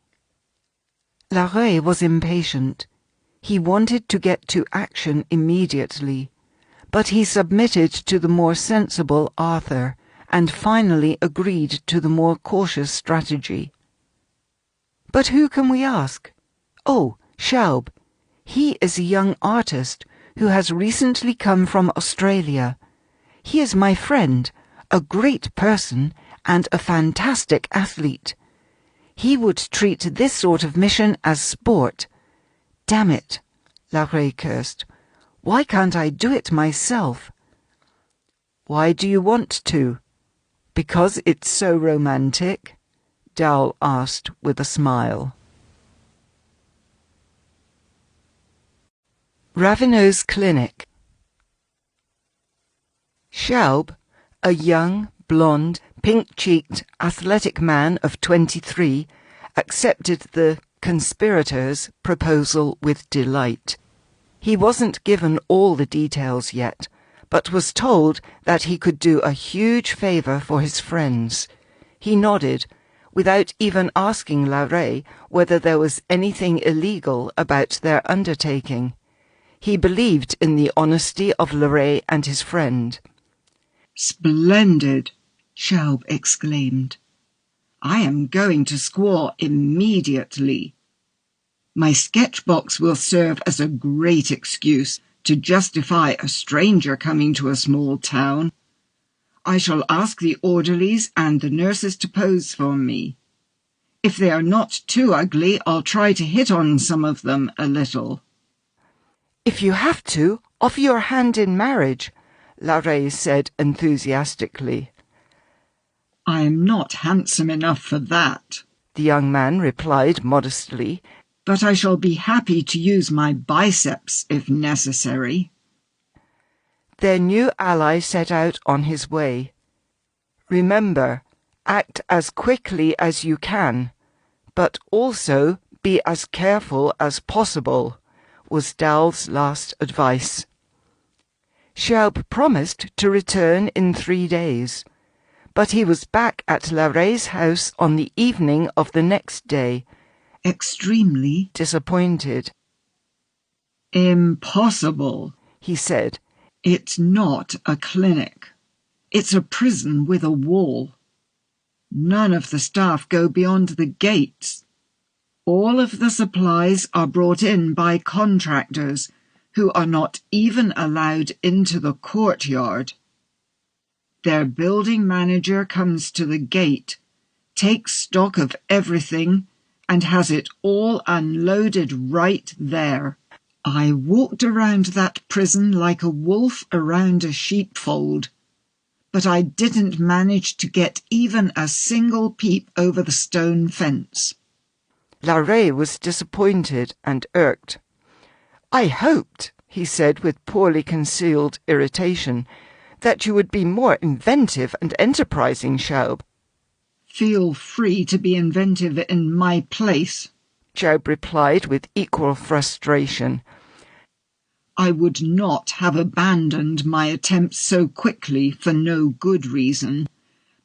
Larrey was impatient. He wanted to get to action immediately, but he submitted to the more sensible Arthur and finally agreed to the more cautious strategy. But who can we ask? Oh, Schaub. He is a young artist who has recently come from Australia. He is my friend, a great person, and a fantastic athlete. He would treat this sort of mission as sport. Damn it, Larrey cursed. Why can't I do it myself? Why do you want to? Because it's so romantic? Dowell asked with a smile. Ravenel's clinic. Schaub, a young, blonde, pink-cheeked, athletic man of 23, accepted the conspirators' proposal with delight. He wasn't given all the details yet, but was told that he could do a huge favour for his friends. He nodded, without even asking Larrey whether there was anything illegal about their undertaking. He believed in the honesty of Larrey and his friend. "Splendid!" Schaub exclaimed. "I am going to Squaw immediately. My sketchbox will serve as a great excuse to justify a stranger coming to a small town. I shall ask the orderlies and the nurses to pose for me. If they are not too ugly, I'll try to hit on some of them a little." If you have to, offer your hand in marriage, Larrey said enthusiastically. "I am not handsome enough for that," The young man replied modestly. "but I shall be happy to use my biceps if necessary." Their new ally set out on his way. Remember, act as quickly as you can, but also be as careful as possible, was Dowell's last advice. Schaub promised to return in 3 days, but he was back at Larrey's house on the evening of the next day, Extremely disappointed. impossible, He said. "It's not a clinic. It's a prison with a wall. None of the staff go beyond the gates. All of the supplies are brought in by contractors who are not even allowed into the courtyard. Their building manager comes to the gate, takes stock of everything, and has it all unloaded right there. I walked around that prison like a wolf around a sheepfold, but I didn't manage to get even a single peep over the stone fence." Larrey was disappointed and irked. "I hoped," he said with poorly concealed irritation, "that you would be more inventive and enterprising, Schaub." "Feel free to be inventive in my place," Schaub replied with equal frustration. "I would not have abandoned my attempts so quickly for no good reason,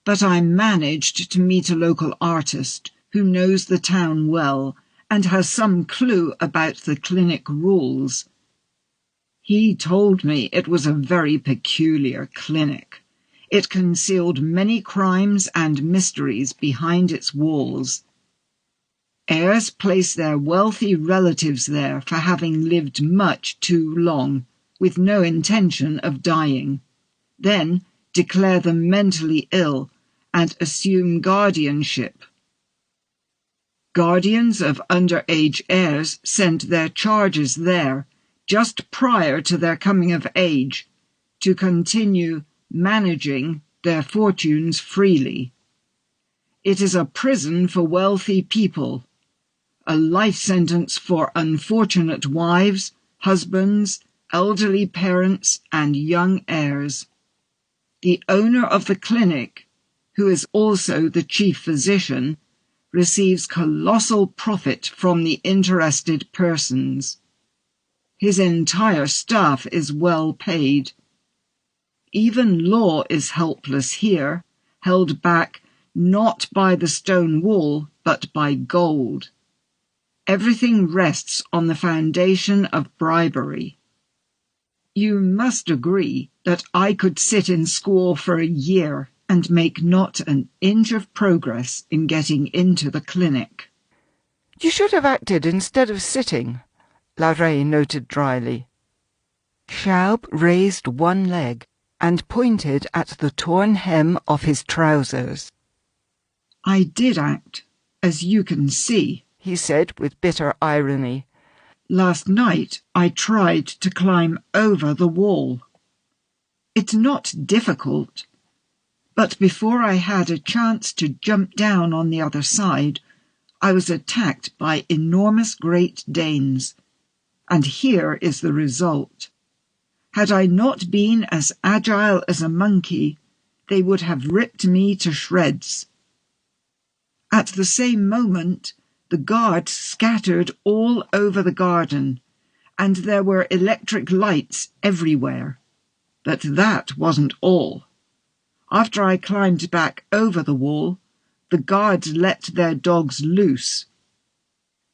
but I managed to meet a local artist who knows the town well and has some clue about the clinic rules. He told me it was a very peculiar clinic. It concealed many crimes and mysteries behind its walls. Heirs place their wealthy relatives there for having lived much too long, with no intention of dying, then declare them mentally ill and assume guardianship. Guardians of underage heirs sent their charges there just prior to their coming of age to continue managing their fortunes freely. It is a prison for wealthy people, a life sentence for unfortunate wives, husbands, elderly parents, and young heirs. The owner of the clinic, who is also the chief physician, receives colossal profit from the interested persons. His entire staff is well paid. Even law is helpless here, held back not by the stone wall, but by gold. Everything rests on the foundation of bribery. You must agree that I could sit in school for a year and make not an inch of progress in getting into the clinic. You should have acted instead of sitting, Larrey noted dryly. Schaub raised one leg and pointed at the torn hem of his trousers. I did act, as you can see, he said with bitter irony. Last night I tried to climb over the wall. It's not difficult, but before I had a chance to jump down on the other side, I was attacked by enormous Great Danes, and here is the result. Had I not been as agile as a monkey, they would have ripped me to shreds. At the same moment, the guards scattered all over the garden, and there were electric lights everywhere. But that wasn't all. After I climbed back over the wall, the guards let their dogs loose.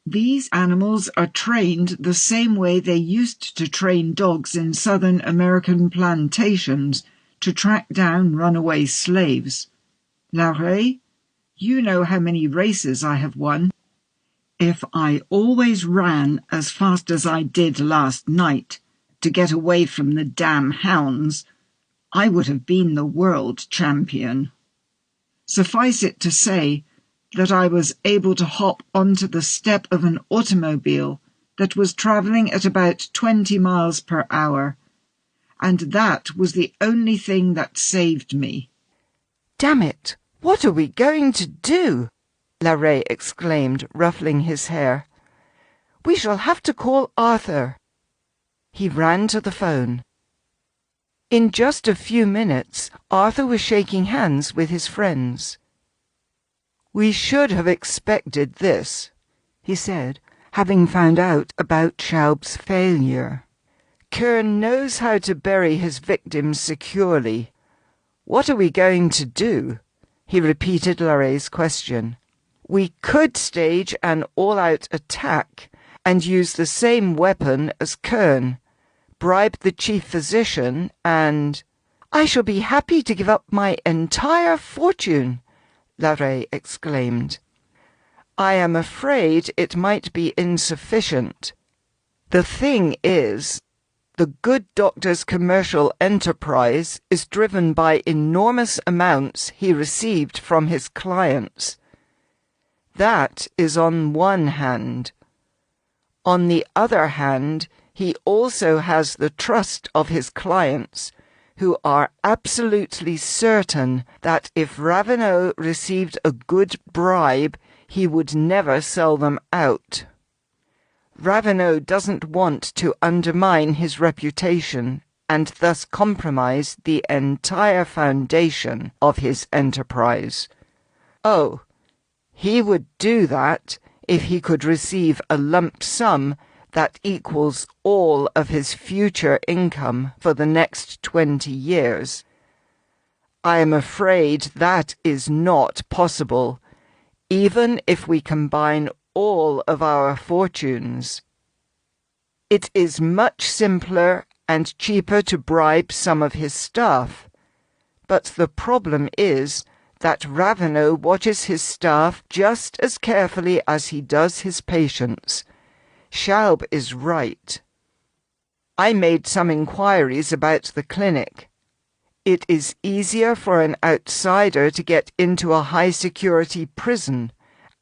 These animals are trained the same way they used to train dogs in Southern American plantations to track down runaway slaves. Larrey, you know how many races I have won. If I always ran as fast as I did last night to get away from the damn hounds, I would have been the world champion. Suffice it to say that I was able to hop onto the step of an automobile that was travelling at about 20 miles per hour, and that was the only thing that saved me. Damn it! What are we going to do? Larrey exclaimed, ruffling his hair. We shall have to call Arthur. He ran to the phone. In just a few minutes, Arthur was shaking hands with his friends. We should have expected this, he said, having found out about Schaub's failure. Kern knows how to bury his victims securely. What are we going to do? He repeated Larrey's question. We could stage an all-out attack and use the same weapon as Kern, bribe the chief physician, and... I shall be happy to give up my entire fortune, Larrey exclaimed. I am afraid it might be insufficient. The thing is, the good doctor's commercial enterprise is driven by enormous amounts he received from his clients. That is on one hand. On the other hand, he also has the trust of his clients, who are absolutely certain that if Ravenel received a good bribe, he would never sell them out. Ravenel doesn't want to undermine his reputation and thus compromise the entire foundation of his enterprise. Oh, he would do that if he could receive a lump sum that equals all of his future income for the next 20 years. I am afraid that is not possible, even if we combine all of our fortunes. It is much simpler and cheaper to bribe some of his staff, but the problem is that Ravenel watches his staff just as carefully as he does his patients. Schaub is right. I made some inquiries about the clinic. It is easier for an outsider to get into a high-security prison,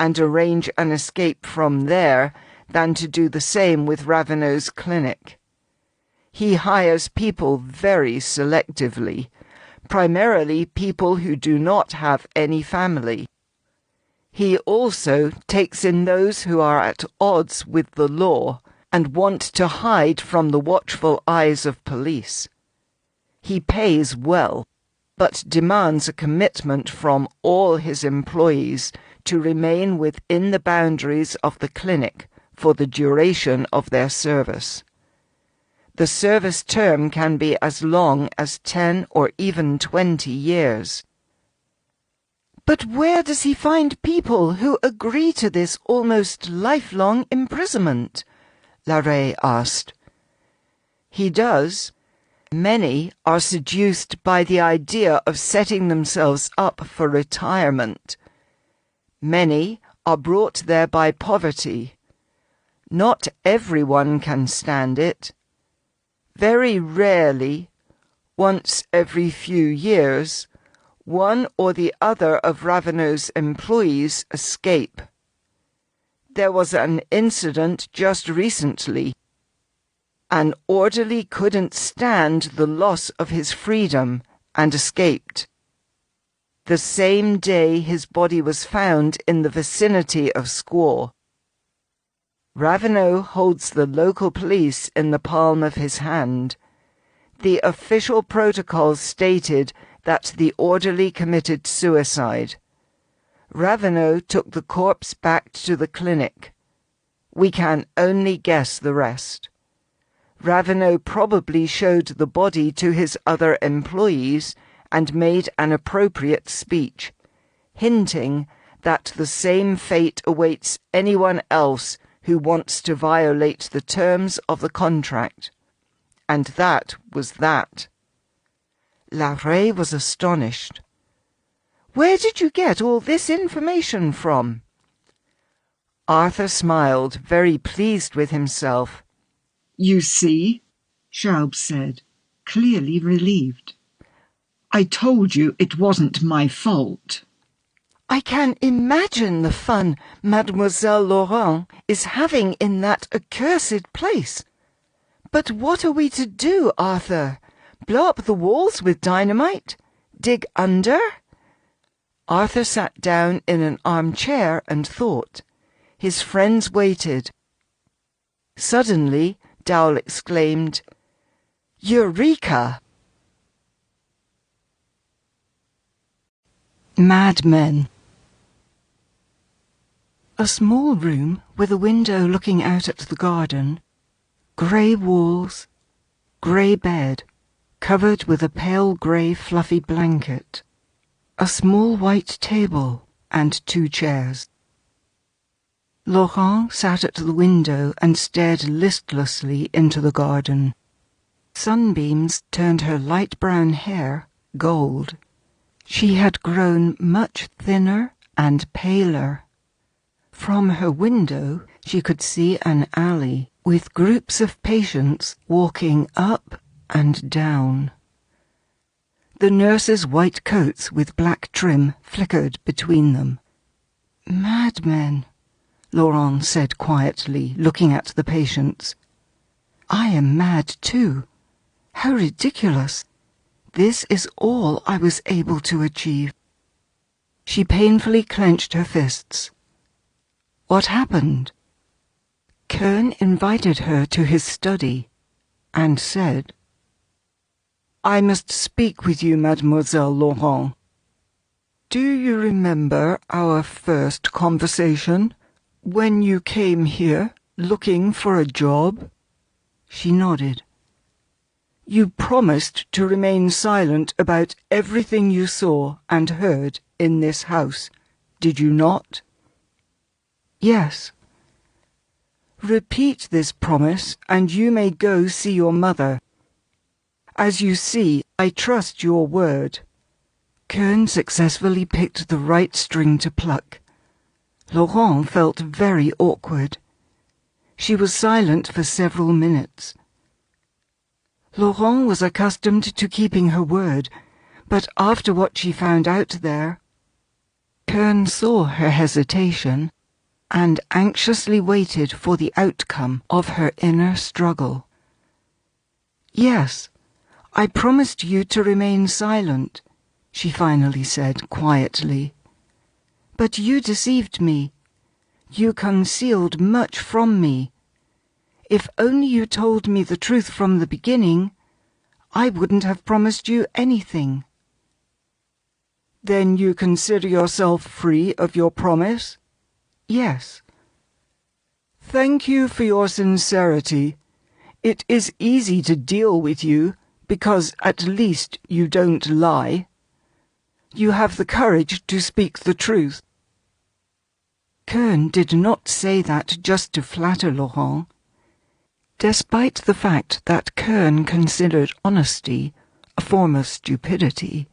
and arrange an escape from there than to do the same with Ravenel's clinic. He hires people very selectively, primarily people who do not have any family. He also takes in those who are at odds with the law and want to hide from the watchful eyes of police. He pays well, but demands a commitment from all his employees to remain within the boundaries of the clinic for the duration of their service. The service term can be as long as 10 or even 20 years. But where does he find people who agree to this almost lifelong imprisonment? Larrey asked. He does. Many are seduced by the idea of setting themselves up for retirement. Many are brought there by poverty. Not everyone can stand it. Very rarely, once every few years, one or the other of Ravenel's employees escape. There was an incident just recently. An orderly couldn't stand the loss of his freedom and escaped. The same day his body was found in the vicinity of Squaw. Ravenel holds the local police in the palm of his hand. The official protocol stated that the orderly committed suicide. Ravenel took the corpse back to the clinic. We can only guess the rest. Ravenel probably showed the body to his other employees and made an appropriate speech, hinting that the same fate awaits anyone else who wants to violate the terms of the contract. And that was that. Larrey was astonished. Where did you get all this information from? Arthur smiled, very pleased with himself. You see, Schaub said, clearly relieved. I told you it wasn't my fault. I can imagine the fun Mademoiselle Laurent is having in that accursed place. But what are we to do, Arthur? Blow up the walls with dynamite? Dig under? Arthur sat down in an armchair and thought. His friends waited. Suddenly, Dowell exclaimed, Eureka! Madmen. A small room with a window looking out at the garden, grey walls, grey bed, covered with a pale grey fluffy blanket, a small white table and 2 chairs. Laurent sat at the window and stared listlessly into the garden. Sunbeams turned her light brown hair gold. She had grown much thinner and paler. From her window she could see an alley with groups of patients walking up and down. The nurses' white coats with black trim flickered between them. Madmen, Laurent said quietly, looking at the patients. I am mad too. How ridiculous. This is all I was able to achieve. She painfully clenched her fists. What happened? Kern invited her to his study and said, I must speak with you, Mademoiselle Laurent. Do you remember our first conversation, when you came here looking for a job? She nodded. You promised to remain silent about everything you saw and heard in this house, did you not? Yes. Repeat this promise, and you may go see your mother. As you see, I trust your word. Kern successfully picked the right string to pluck. Laurent felt very awkward. She was silent for several minutes. Laurent was accustomed to keeping her word, but after what she found out there... Kern saw her hesitation and anxiously waited for the outcome of her inner struggle. "Yes, I promised you to remain silent," she finally said quietly. "But you deceived me. You concealed much from me. If only you told me the truth from the beginning, I wouldn't have promised you anything." "Then you consider yourself free of your promise?" "Yes." "Thank you for your sincerity. It is easy to deal with you, because at least you don't lie. You have the courage to speak the truth." Kern did not say that just to flatter Laurent. Despite the fact that Kern considered honesty a form of stupidity,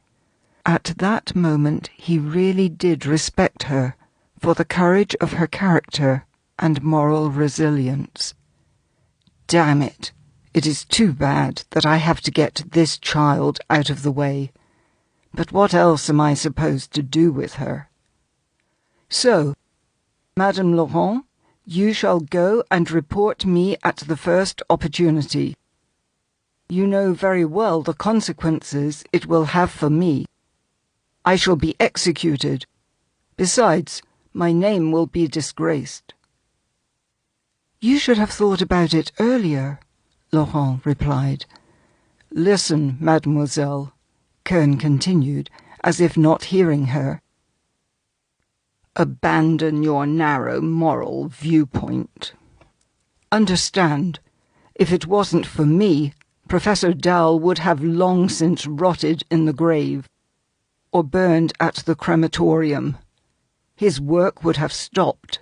at that moment he really did respect her for the courage of her character and moral resilience. "Damn it! It is too bad that I have to get this child out of the way. But what else am I supposed to do with her? So, Madame Laurent, you shall go and report me at the first opportunity. You know very well the consequences it will have for me. I shall be executed. Besides, my name will be disgraced." "You should have thought about it earlier," Laurent replied. "Listen, mademoiselle," Kern continued, as if not hearing her. "Abandon your narrow moral viewpoint. Understand, if it wasn't for me, Professor Dowell would have long since rotted in the grave, or burned at the crematorium. His work would have stopped.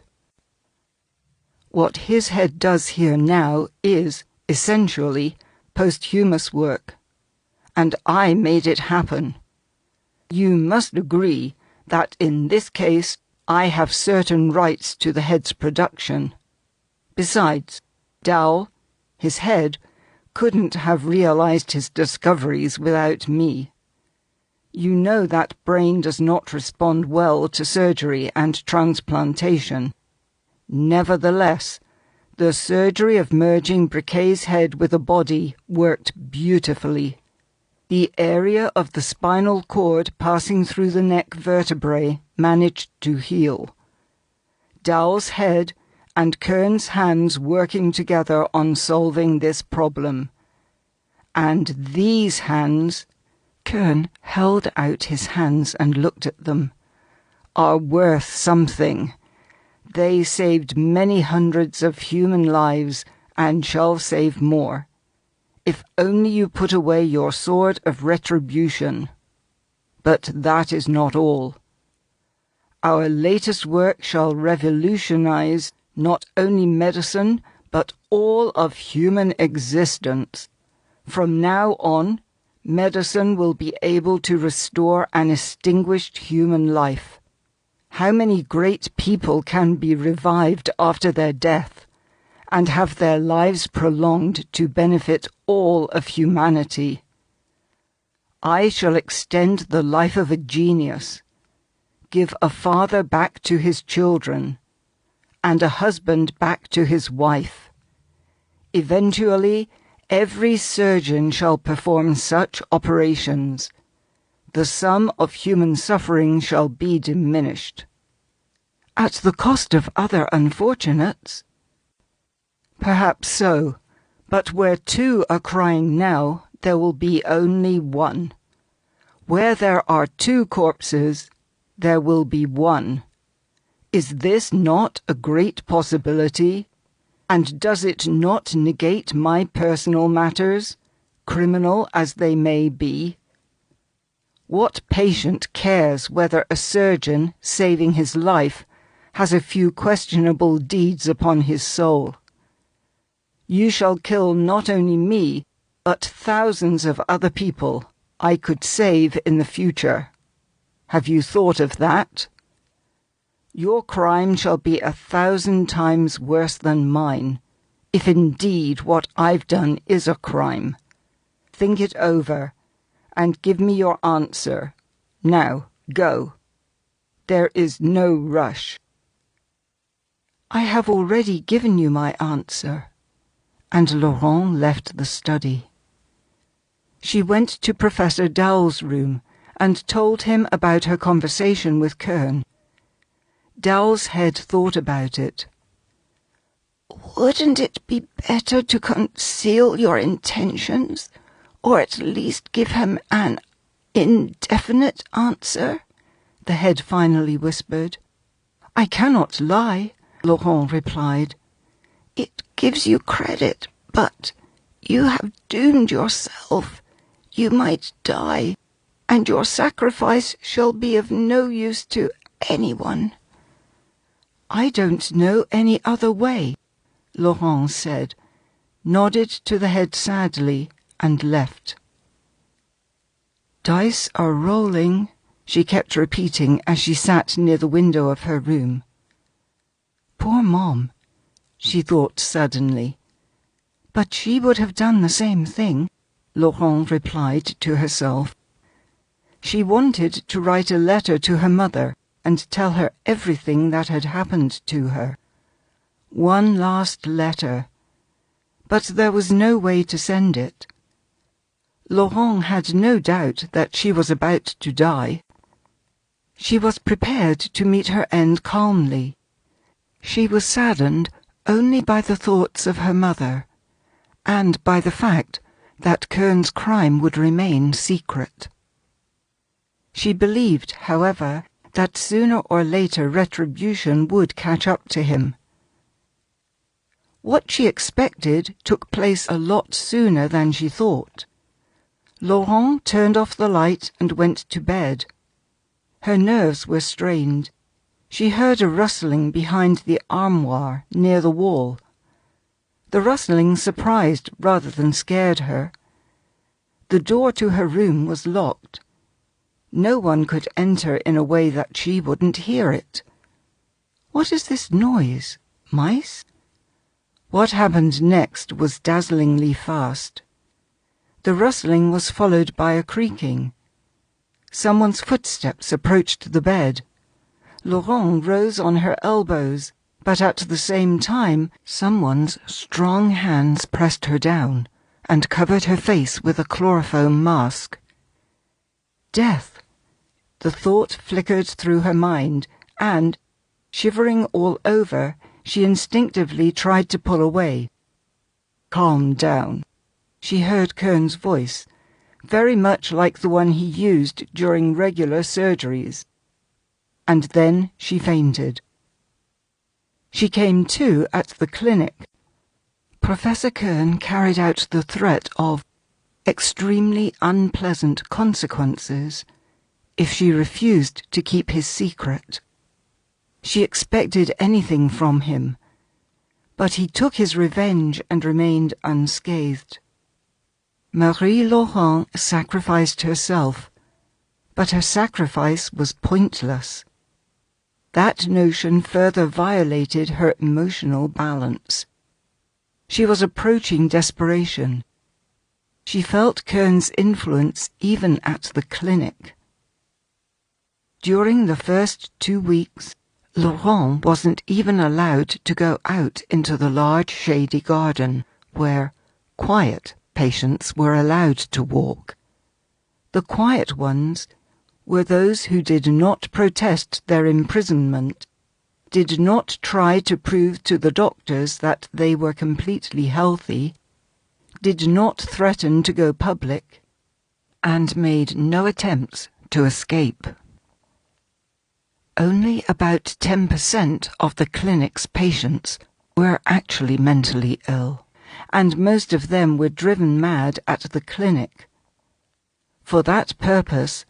What his head does here now is, essentially, posthumous work, and I made it happen. You must agree that in this case I have certain rights to the head's production. Besides, Dowell, his head, couldn't have realized his discoveries without me. You know that brain does not respond well to surgery and transplantation. Nevertheless, the surgery of merging Briquet's head with a body worked beautifully. The area of the spinal cord passing through the neck vertebrae managed to heal. Dowell's head and Kern's hands working together on solving this problem. And these hands," Kern held out his hands and looked at them, "are worth something. They saved many hundreds of human lives and shall save more. If only you put away your sword of retribution. But that is not all. Our latest work shall revolutionize not only medicine, but all of human existence. From now on, medicine will be able to restore an extinguished human life. How many great people can be revived after their death, and have their lives prolonged to benefit all of humanity? I shall extend the life of a genius, give a father back to his children, and a husband back to his wife. Eventually, every surgeon shall perform such operations. The sum of human suffering shall be diminished." "At the cost of other unfortunates?" "Perhaps so, but where two are crying now, there will be only one. Where there are two corpses, there will be one. Is this not a great possibility? And does it not negate my personal matters, criminal as they may be? What patient cares whether a surgeon, saving his life, has a few questionable deeds upon his soul? You shall kill not only me, but thousands of other people I could save in the future. Have you thought of that? Your crime shall be 1,000 times worse than mine, if indeed what I've done is a crime. Think it over, and give me your answer. Now, go." There is no rush. I have already given you my answer. And Laurent left the study. She went to Professor Dowell's room and told him about her conversation with Kern. Dowell's head thought about it. Wouldn't it be better to conceal your intentions, or at least give him an indefinite answer? The head finally whispered. I cannot lie, Laurent replied. It gives you credit, but you have doomed yourself. You might die, and your sacrifice shall be of no use to anyone. I don't know any other way, Laurent said, nodded to the head sadly, and left. Dice are rolling, she kept repeating as she sat near the window of her room. Poor Mom, she thought suddenly. But she would have done the same thing, Laurent replied to herself. She wanted to write a letter to her mother and tell her everything that had happened to her. One last letter. But there was no way to send it. Laurent had no doubt that she was about to die. She was prepared to meet her end calmly. She was saddened only by the thoughts of her mother, and by the fact that Kern's crime would remain secret. She believed, however, that sooner or later retribution would catch up to him. What she expected took place a lot sooner than she thought. Laurent turned off the light and went to bed. Her nerves were strained. She heard a rustling behind the armoire near the wall. The rustling surprised rather than scared her. The door to her room was locked. No one could enter in a way that she wouldn't hear it. What is this noise? Mice? What happened next was dazzlingly fast. The rustling was followed by a creaking. Someone's footsteps approached the bed. Laurent rose on her elbows, but at the same time someone's strong hands pressed her down and covered her face with a chloroform mask. Death! The thought flickered through her mind, and, shivering all over, she instinctively tried to pull away. Calm down. She heard Kern's voice, very much like the one he used during regular surgeries. And then she fainted. She came to at the clinic. Professor Kern carried out the threat of extremely unpleasant consequences if she refused to keep his secret. She expected anything from him, but he took his revenge and remained unscathed. Marie-Laurent sacrificed herself, but her sacrifice was pointless. That notion further violated her emotional balance. She was approaching desperation. She felt Kern's influence even at the clinic. During the first 2 weeks, Laurent wasn't even allowed to go out into the large shady garden where quiet patients were allowed to walk. The quiet ones were those who did not protest their imprisonment, did not try to prove to the doctors that they were completely healthy, did not threaten to go public, and made no attempts to escape. Only about 10% of the clinic's patients were actually mentally ill, and most of them were driven mad at the clinic. For that purpose,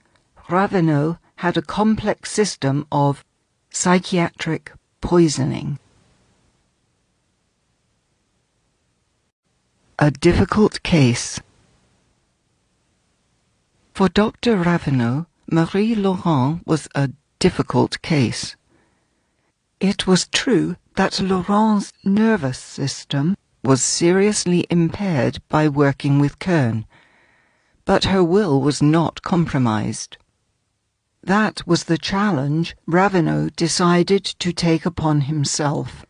Ravenel had a complex system of psychiatric poisoning. A difficult case. For Dr. Ravenel, Marie-Laurent was a difficult case. It was true that Laurent's nervous system was seriously impaired by working with Kern, but her will was not compromised. That was the challenge Ravenel decided to take upon himself.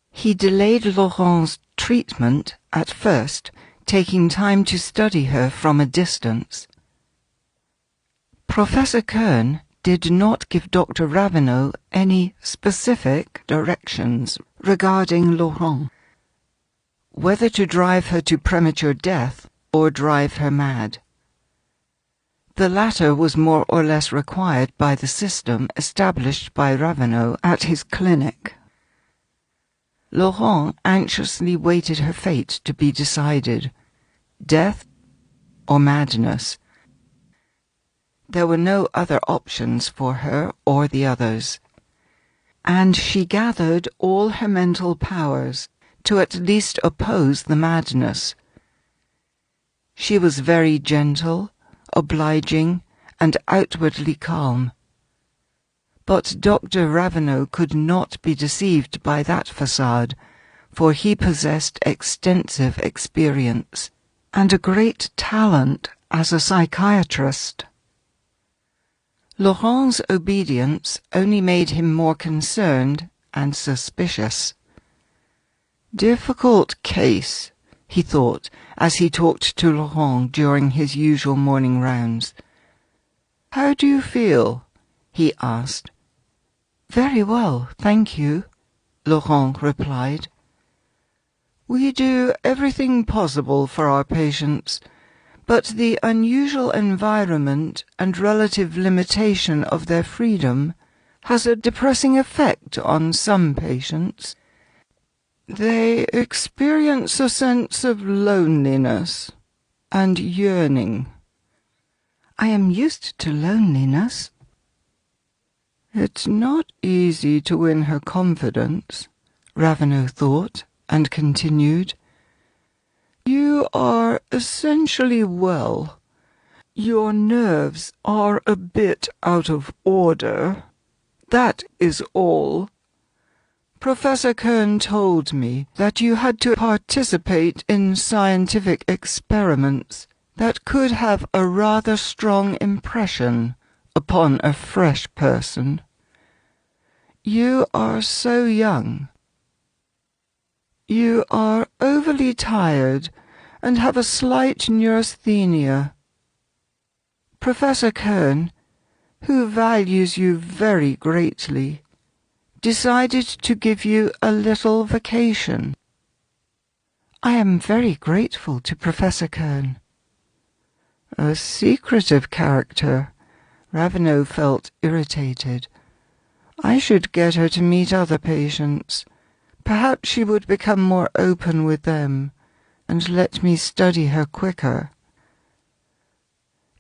He delayed Laurent's treatment at first, taking time to study her from a distance. Professor Kern did not give Dr. Ravenel any specific directions regarding Laurent, whether to drive her to premature death or drive her mad. The latter was more or less required by the system established by Ravenel at his clinic. Laurent anxiously waited her fate to be decided, death or madness. There were no other options for her or the others, and she gathered all her mental powers to at least oppose the madness. She was very gentle, obliging, and outwardly calm. But Dr. Ravenel could not be deceived by that facade, for he possessed extensive experience and a great talent as a psychiatrist. Laurent's obedience only made him more concerned and suspicious. Difficult case, he thought, as he talked to Laurent during his usual morning rounds. "How do you feel?" he asked. "Very well, thank you," Laurent replied. "We do everything possible for our patients, but the unusual environment and relative limitation of their freedom has a depressing effect on some patients. They experience a sense of loneliness and yearning." "I am used to loneliness." "It's not easy to win her confidence," Ravenel thought, and continued. "You are essentially well. Your nerves are a bit out of order. That is all. Professor Kern told me that you had to participate in scientific experiments that could have a rather strong impression upon a fresh person. You are so young. You are overly tired and have a slight neurasthenia. Professor Kern, who values you very greatly, decided to give you a little vacation." "I am very grateful to Professor Kern." A secretive character. Ravenel felt irritated. "I should get her to meet other patients. Perhaps she would become more open with them, and let me study her quicker."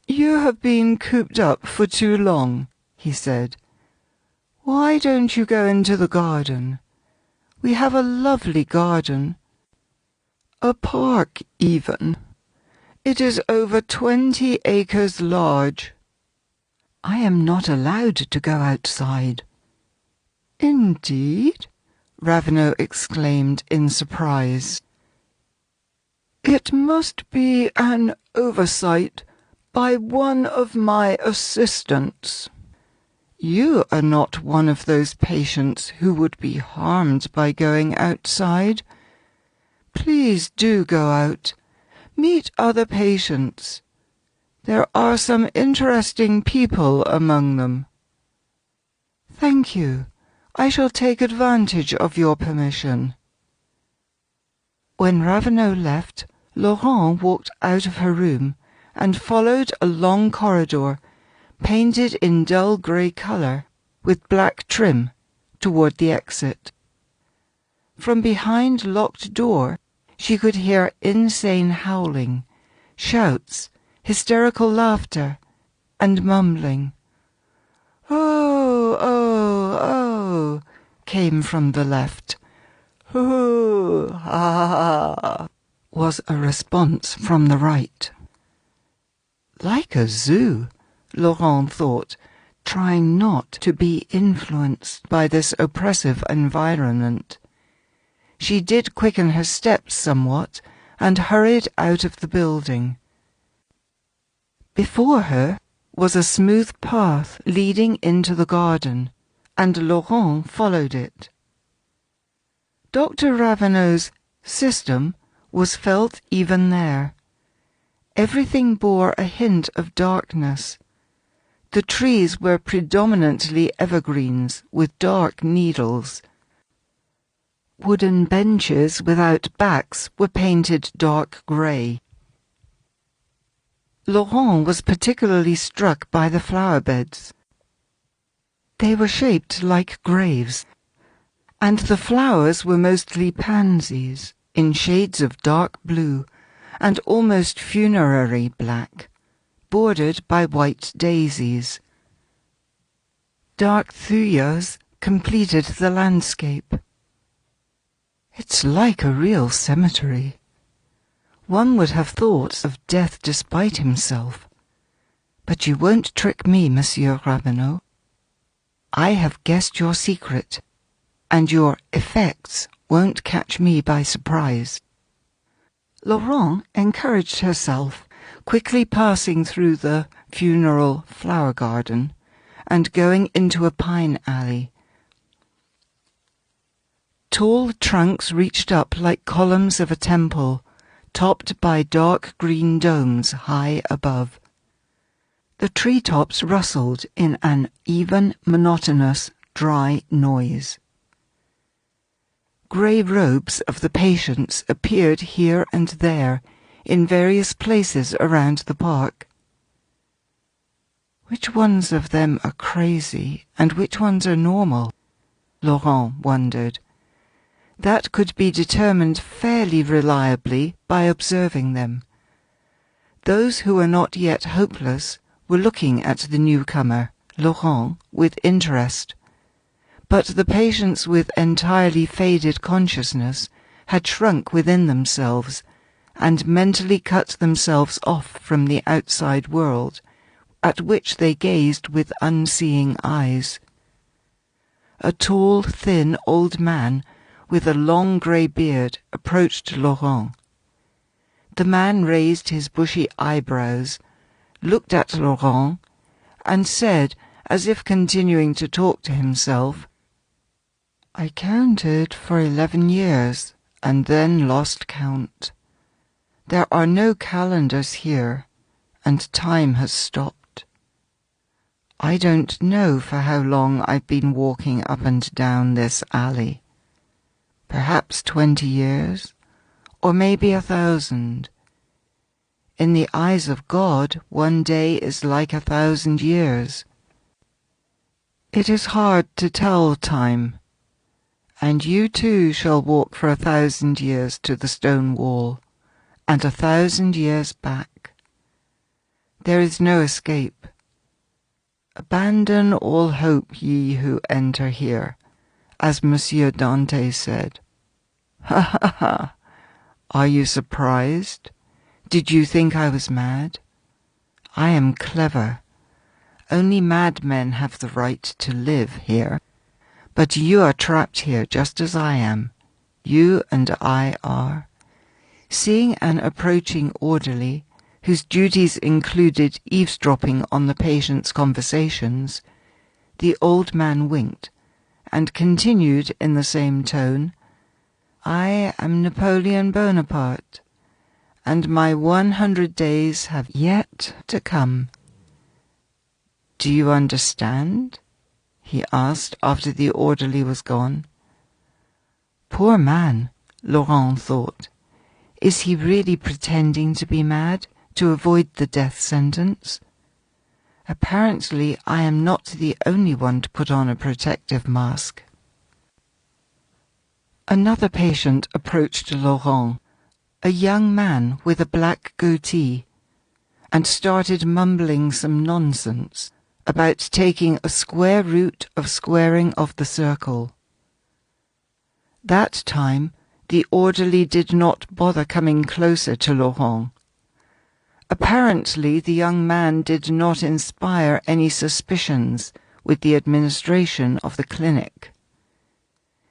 "You have been cooped up for too long," he said. "Why don't you go into the garden? We have a lovely garden. A park, even. It is over 20 acres large." "I am not allowed to go outside." "Indeed?" Ravenel exclaimed in surprise. "It must be an oversight by one of my assistants. You are not one of those patients who would be harmed by going outside. Please do go out. Meet other patients. There are some interesting people among them." "Thank you. I shall take advantage of your permission." When Ravenel left, Laurent walked out of her room and followed a long corridor, painted in dull grey colour, with black trim, toward the exit. From behind locked door, she could hear insane howling, shouts, hysterical laughter, and mumbling. "Oh, oh, oh," came from the left. "Hoo, ha, ha," was a response from the right. Like a zoo, Laurent thought, trying not to be influenced by this oppressive environment. She did quicken her steps somewhat and hurried out of the building. Before her, was a smooth path leading into the garden, and Laurent followed it. Dr. Ravenel's system was felt even there. Everything bore a hint of darkness. The trees were predominantly evergreens with dark needles. Wooden benches without backs were painted dark grey. Laurent was particularly struck by the flower beds. They were shaped like graves, and the flowers were mostly pansies in shades of dark blue and almost funerary black, bordered by white daisies. Dark thuyas completed the landscape. It's like a real cemetery. One would have thought of death despite himself. But you won't trick me, Monsieur Ravenel. I have guessed your secret, and your effects won't catch me by surprise. Laurent encouraged herself, quickly passing through the funeral flower garden and going into a pine alley. Tall trunks reached up like columns of a temple, topped by dark green domes high above. The treetops rustled in an even, monotonous, dry noise. Grey robes of the patients appeared here and there, in various places around the park. Which ones of them are crazy, and which ones are normal? Laurent wondered. That could be determined fairly reliably by observing them. Those who were not yet hopeless were looking at the newcomer, Laurent, with interest. But the patients with entirely faded consciousness had shrunk within themselves and mentally cut themselves off from the outside world, at which they gazed with unseeing eyes. A tall, thin old man with a long grey beard approached Laurent. The man raised his bushy eyebrows, looked at Laurent, and said, as if continuing to talk to himself, "I counted for 11 years, and then lost count. There are no calendars here, and time has stopped. I don't know for how long I've been walking up and down this alley. Perhaps 20 years, or maybe 1,000. In the eyes of God, one day is like 1,000 years. It is hard to tell time, and you too shall walk for 1,000 years to the stone wall, and 1,000 years back. There is no escape. Abandon all hope, ye who enter here, as Monsieur Dante said. Ha ha ha! Are you surprised? Did you think I was mad? I am clever. Only madmen have the right to live here. But you are trapped here just as I am. You and I are." Seeing an approaching orderly, whose duties included eavesdropping on the patient's conversations, the old man winked, and continued in the same tone, "I am Napoleon Bonaparte, and my 100 days have yet to come." "Do you understand?" he asked after the orderly was gone. Poor man, Laurent thought. Is he really pretending to be mad to avoid the death sentence? Apparently I am not the only one to put on a protective mask. Another patient approached Laurent, a young man with a black goatee, and started mumbling some nonsense about taking a square root of squaring of the circle. That time the orderly did not bother coming closer to Laurent. Apparently the young man did not inspire any suspicions with the administration of the clinic.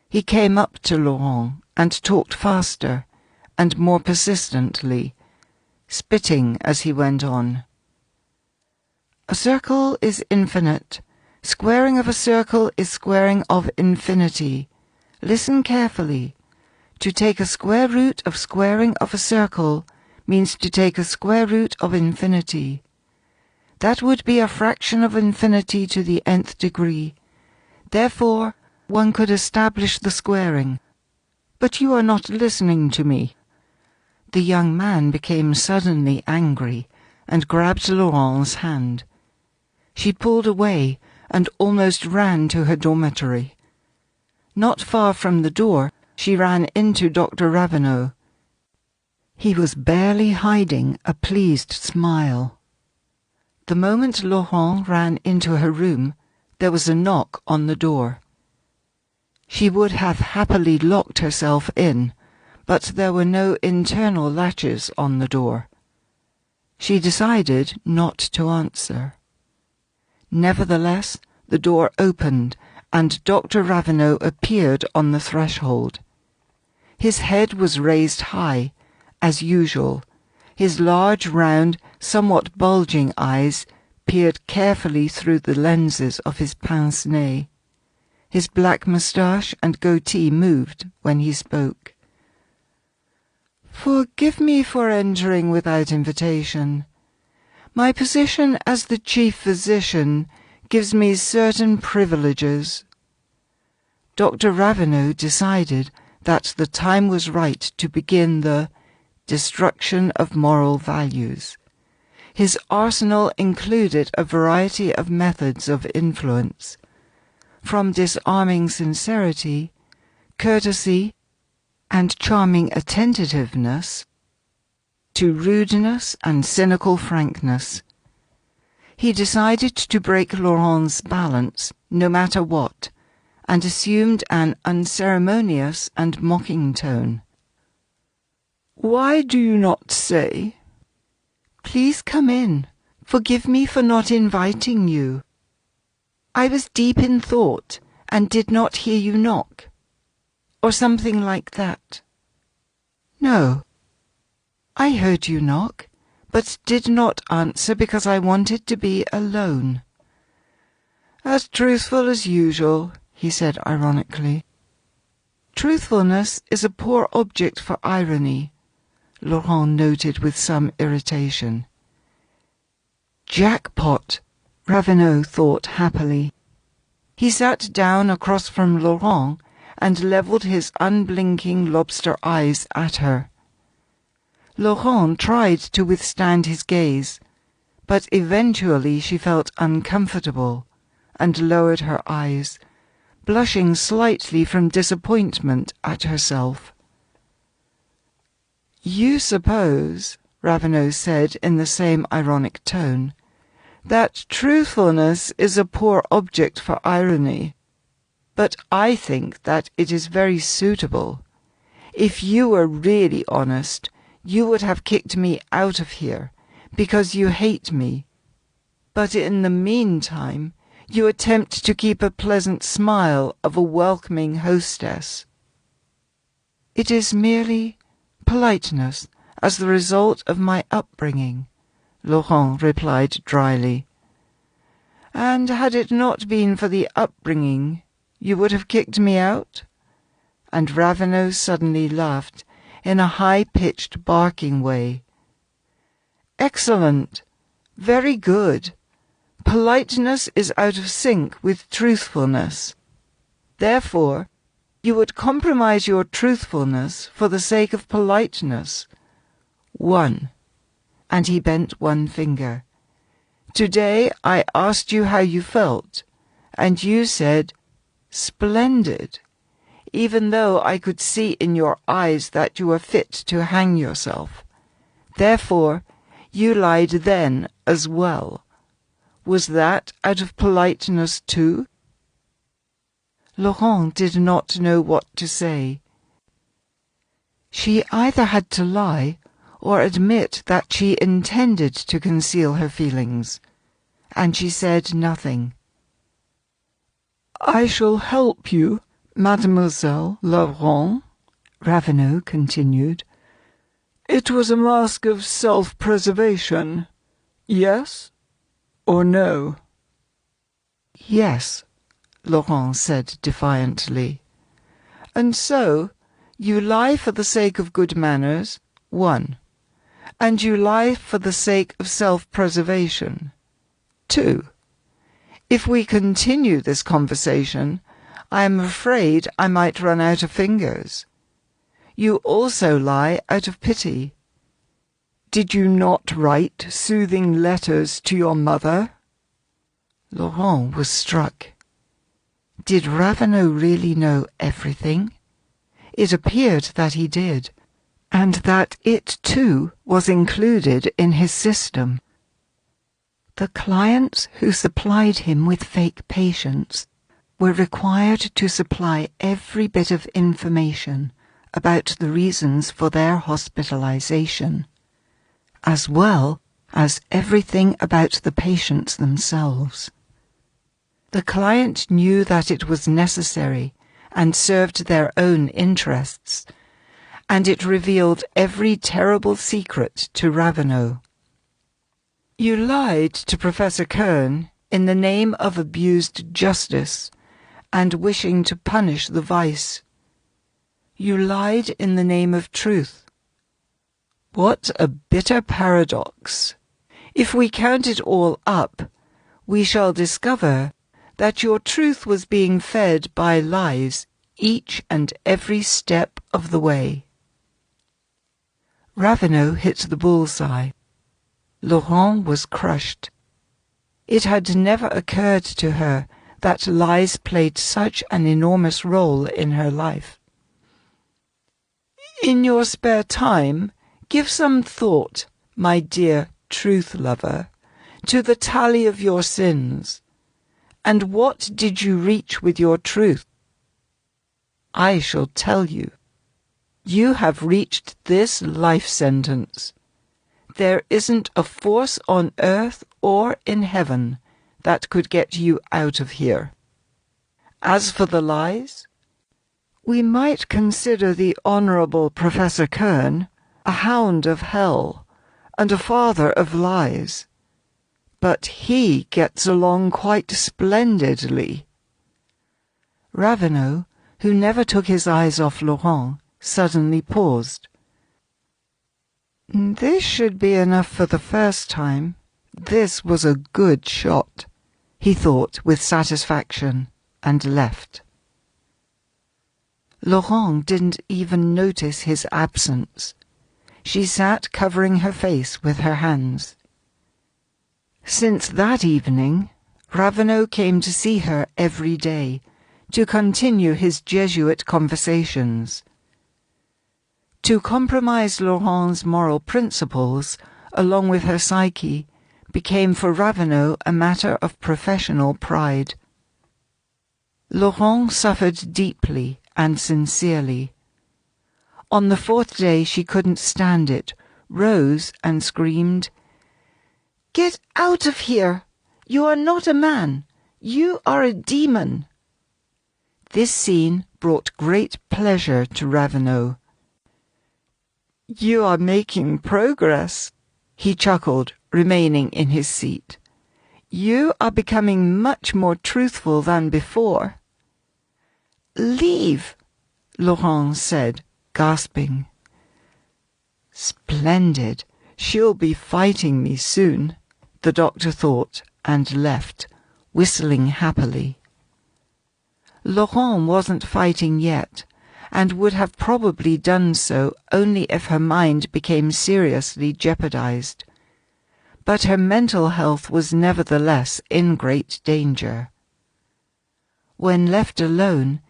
He came up to Laurent and talked faster and more persistently, spitting as he went on. A circle is infinite. Squaring of a circle is squaring of infinity. Listen carefully. To take a square root of squaring of a circle means to take a square root of infinity. That would be a fraction of infinity to the nth degree. Therefore, one could establish the squaring. But you are not listening to me. The young man became suddenly angry and grabbed Laurent's hand. She pulled away and almost ran to her dormitory. Not far from the door, she ran into Dr. Raveneau. He was barely hiding a pleased smile. The moment Laurent ran into her room, there was a knock on the door. She would have happily locked herself in, but there were no internal latches on the door. She decided not to answer. Nevertheless, the door opened, and Dr. Raveneau appeared on the threshold. His head was raised high, as usual. His large, round, somewhat bulging eyes peered carefully through the lenses of his pince-nez. His black moustache and goatee moved when he spoke. "Forgive me for entering without invitation. My position as the chief physician gives me certain privileges." Dr. Raveneau decided that the time was right to begin the destruction of moral values. His arsenal included a variety of methods of influence, from disarming sincerity, courtesy, and charming attentiveness, to rudeness and cynical frankness. He decided to break Laurent's balance, no matter what, and assumed an unceremonious and mocking tone. "Why do you not say?" "Please come in. Forgive me for not inviting you. I was deep in thought and did not hear you knock." Or something like that. "No. I heard you knock, but did not answer because I wanted to be alone." "As truthful as usual," he said ironically. "Truthfulness is a poor object for irony," Laurent noted with some irritation. "Jackpot," Raveneau thought happily. He sat down across from Laurent and levelled his unblinking lobster eyes at her. Laurent tried to withstand his gaze, but eventually she felt uncomfortable and lowered her eyes, blushing slightly from disappointment at herself. "You suppose," Raveneau said in the same ironic tone, "that truthfulness is a poor object for irony. But I think that it is very suitable. If you were really honest, you would have kicked me out of here, because you hate me. But in the meantime, you attempt to keep a pleasant smile of a welcoming hostess." "It is merely politeness as the result of my upbringing," Laurent replied dryly. "And had it not been for the upbringing, you would have kicked me out?" And Raveneau suddenly laughed in a high-pitched, barking way. "Excellent! Very good! Politeness is out of sync with truthfulness. Therefore, you would compromise your truthfulness for the sake of politeness. 1. And he bent one finger. "Today I asked you how you felt, and you said, 'Splendid,' even though I could see in your eyes that you were fit to hang yourself. Therefore, you lied then as well. Was that out of politeness too?" Laurent did not know what to say. She either had to lie or admit that she intended to conceal her feelings, and she said nothing. "I shall help you, Mademoiselle Laurent," Raveneau continued. "It was a mask of self-preservation. Yes? or no? Yes, Laurent said defiantly. And so, you lie for the sake of good manners, 1. And you lie for the sake of self-preservation, 2. If we continue this conversation, I am afraid I might run out of fingers. You also lie out of pity. Did you not write soothing letters to your mother? Laurent was struck. Did Raveneau really know everything? It appeared that he did, and that it too was included in his system. The clients who supplied him with fake patients were required to supply every bit of information about the reasons for their hospitalization, as well as everything about the patients themselves. The client knew that it was necessary and served their own interests, and it revealed every terrible secret to Raveneau. You lied to Professor Kern in the name of abused justice and wishing to punish the vice. You lied in the name of truth. What a bitter paradox! If we count it all up, we shall discover that your truth was being fed by lies each and every step of the way. Raveneau hit the bullseye. Laurent was crushed. It had never occurred to her that lies played such an enormous role in her life. In your spare time, give some thought, my dear truth-lover, to the tally of your sins. And what did you reach with your truth? I shall tell you. You have reached this life sentence. There isn't a force on earth or in heaven that could get you out of here. As for the lies, we might consider the Honourable Professor Kern a hound of hell and a father of lies. But he gets along quite splendidly. Raveneau, who never took his eyes off Laurent, suddenly paused. This should be enough for the first time. This was a good shot, he thought with satisfaction, and left. Laurent didn't even notice his absence. She sat covering her face with her hands. Since that evening, Raveneau came to see her every day, to continue his Jesuit conversations. To compromise Laurent's moral principles, along with her psyche, became for Raveneau a matter of professional pride. Laurent suffered deeply and sincerely. On the 4th day she couldn't stand it, rose and screamed, "Get out of here! You are not a man! You are a demon!" This scene brought great pleasure to Raveneau. "You are making progress," he chuckled, remaining in his seat. "You are becoming much more truthful than before." "Leave," Laurent said, gasping. "Splendid. She'll be fighting me soon," the doctor thought, and left, whistling happily. Laurent wasn't fighting yet, and would have probably done so only if her mind became seriously jeopardized. But her mental health was nevertheless in great danger. When left alone,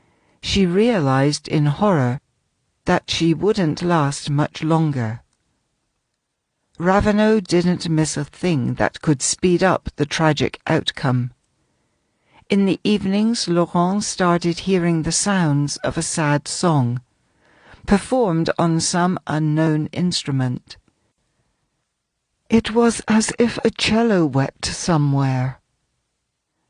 she realized in horror that she wouldn't last much longer. Raveneau didn't miss a thing that could speed up the tragic outcome. In the evenings, Laurent started hearing the sounds of a sad song, performed on some unknown instrument. It was as if a cello wept somewhere.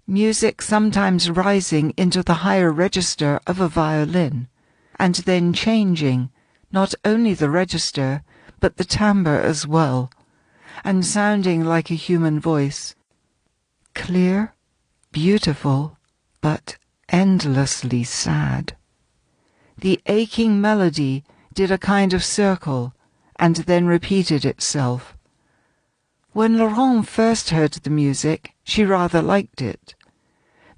Music sometimes rising into the higher register of a violin, and then changing, not only the register, but the timbre as well, and sounding like a human voice. clear, beautiful, but endlessly sad. The aching melody did a kind of circle and then repeated itself. When Laurent first heard the music, she rather liked it.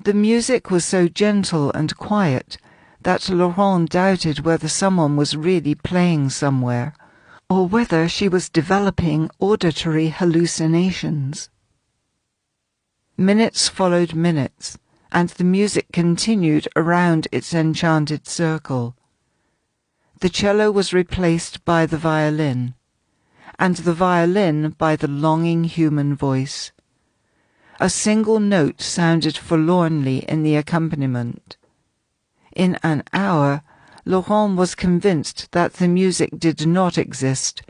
The music was so gentle and quiet that Laurent doubted whether someone was really playing somewhere, or whether she was developing auditory hallucinations. Minutes followed minutes, and the music continued around its enchanted circle. The cello was replaced by the violin, and the violin by the longing human voice. A single note sounded forlornly in the accompaniment. In an hour, Laurent was convinced that the music did not exist,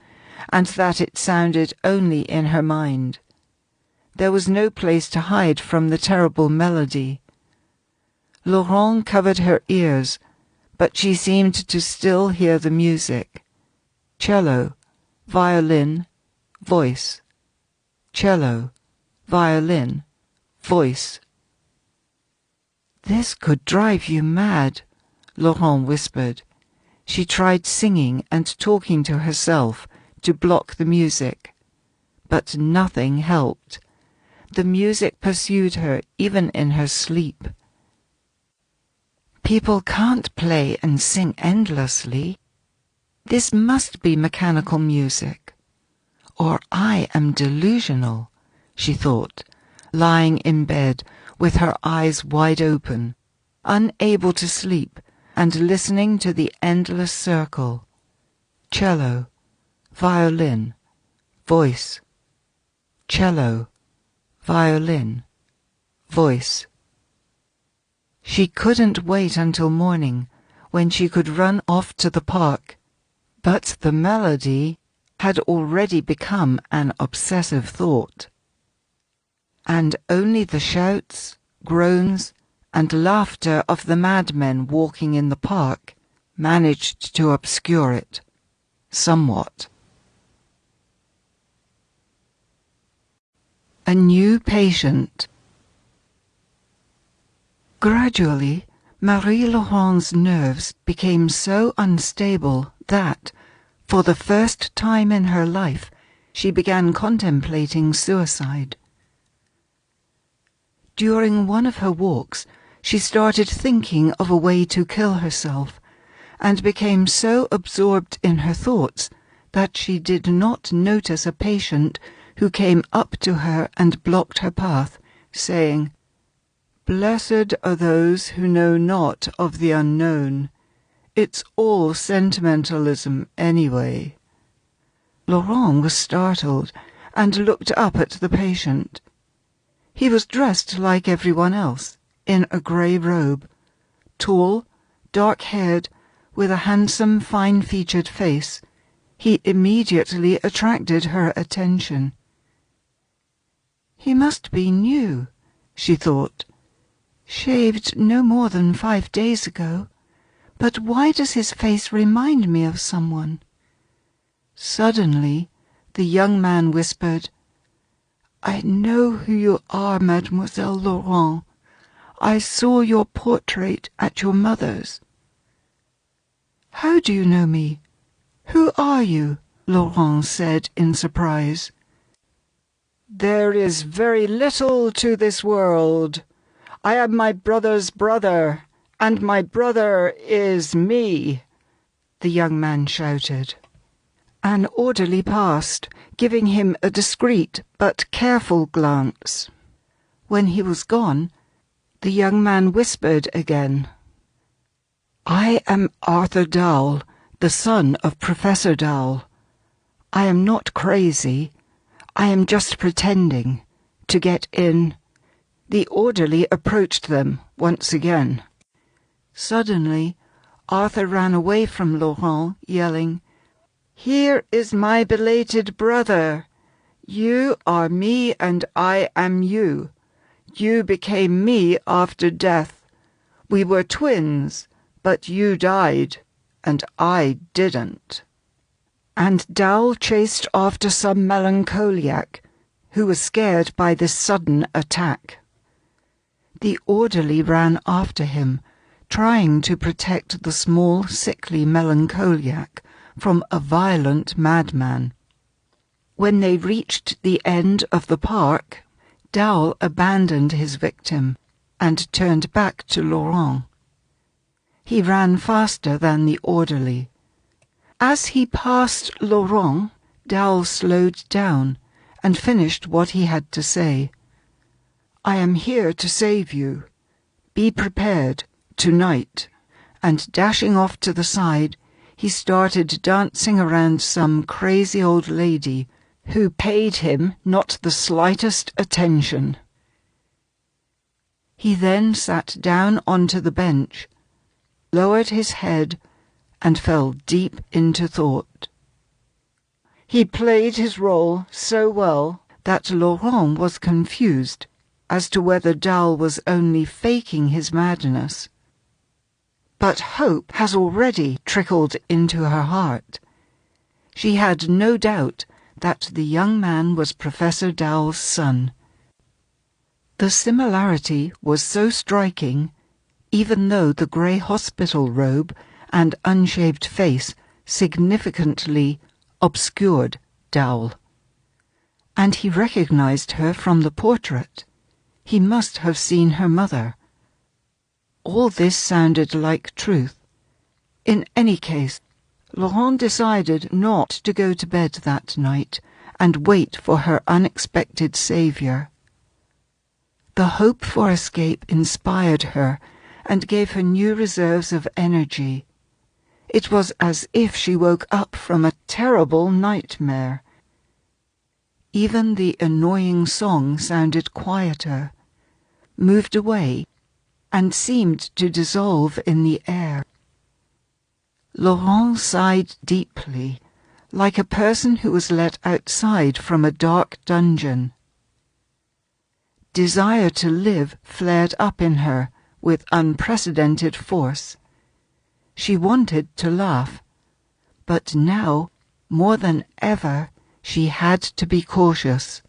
and that it sounded only in her mind. There was no place to hide from the terrible melody. Laurent covered her ears, but she seemed to still hear the music. Cello, violin, voice. Cello, violin, voice. "This could drive you mad," Laurent whispered. She tried singing and talking to herself to block the music, but nothing helped. The music pursued her even in her sleep. "People can't play and sing endlessly. This must be mechanical music. Or I am delusional," she thought, lying in bed with her eyes wide open, unable to sleep, and listening to the endless circle. Cello, violin, voice. Cello, violin, voice. She couldn't wait until morning, when she could run off to the park. But the melody had already become an obsessive thought. And only the shouts, groans, and laughter of the madmen walking in the park managed to obscure it, somewhat. A new patient. Gradually, Marie-Laurent's nerves became so unstable that, for the first time in her life, she began contemplating suicide. During one of her walks, she started thinking of a way to kill herself, and became so absorbed in her thoughts that she did not notice a patient who came up to her and blocked her path, saying, "Blessed are those who know not of the unknown. It's all sentimentalism anyway." Laurent was startled and looked up at the patient. He was dressed like everyone else, in a grey robe, tall, dark-haired, with a handsome, fine-featured face. He immediately attracted her attention. "He must be new," she thought. "Shaved no more than 5 days ago. But why does his face remind me of someone?" Suddenly, the young man whispered, "I know who you are, Mademoiselle Laurent. I saw your portrait at your mother's." "How do you know me? Who are you?" Laurent said in surprise. "There is very little to this world. I am my brother's brother, and my brother is me," the young man shouted. An orderly passed, giving him a discreet but careful glance. When he was gone, the young man whispered again, "I am Arthur Dowell, the son of Professor Dowell. I am not crazy. I am just pretending to get in." The orderly approached them once again. Suddenly, Arthur ran away from Laurent, yelling, "Here is my belated brother. You are me and I am you. You became me after death. We were twins, but you died, and I didn't." And Dowell chased after some melancholiac, who was scared by this sudden attack. The orderly ran after him, trying to protect the small, sickly melancholiac from a violent madman. When they reached the end of the park, Dowell abandoned his victim and turned back to Laurent. He ran faster than the orderly. As he passed Laurent, Dowell slowed down and finished what he had to say. "I am here to save you. Be prepared, tonight." And dashing off to the side, he started dancing around some crazy old lady who paid him not the slightest attention. He then sat down onto the bench, lowered his head, and fell deep into thought. He played his role so well that Laurent was confused as to whether Dowell was only faking his madness. But hope has already trickled into her heart. She had no doubt that the young man was Professor Dowell's son. The similarity was so striking, even though the grey hospital robe and unshaved face significantly obscured Dowell. And he recognized her from the portrait. He must have seen her mother. All this sounded like truth. In any case, Laurent decided not to go to bed that night and wait for her unexpected saviour. The hope for escape inspired her and gave her new reserves of energy. It was as if she woke up from a terrible nightmare. Even the annoying song sounded quieter, moved away, and seemed to dissolve in the air. Laurent sighed deeply, like a person who was let outside from a dark dungeon. Desire to live flared up in her with unprecedented force. She wanted to laugh, but now, more than ever, she had to be cautious.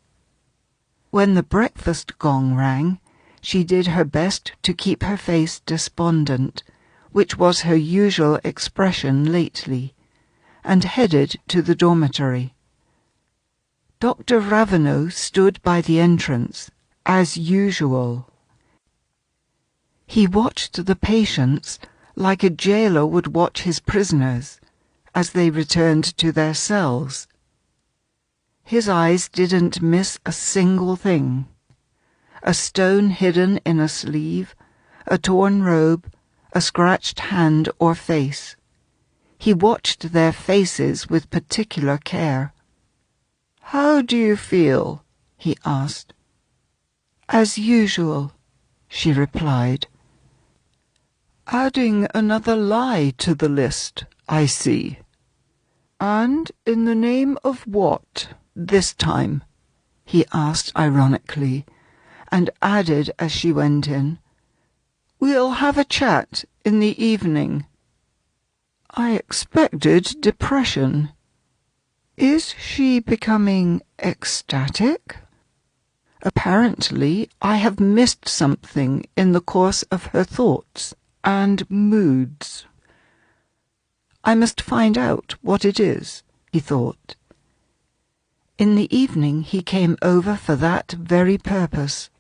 When the breakfast gong rang, she did her best to keep her face despondent, which was her usual expression lately, and headed to the dormitory. Dr. Raveneau stood by the entrance, as usual. He watched the patients like a jailer would watch his prisoners as they returned to their cells. His eyes didn't miss a single thing. A stone hidden in a sleeve, a torn robe, a scratched hand or face. He watched their faces with particular care. "How do you feel?" he asked. "As usual," she replied. "Adding another lie to the list, I see. And in the name of what, this time?" he asked ironically, and added as she went in, "We'll have a chat in the evening." I expected depression. Is she becoming ecstatic? Apparently, I have missed something in the course of her thoughts and moods. I must find out what it is, he thought. In the evening he came over for that very purpose.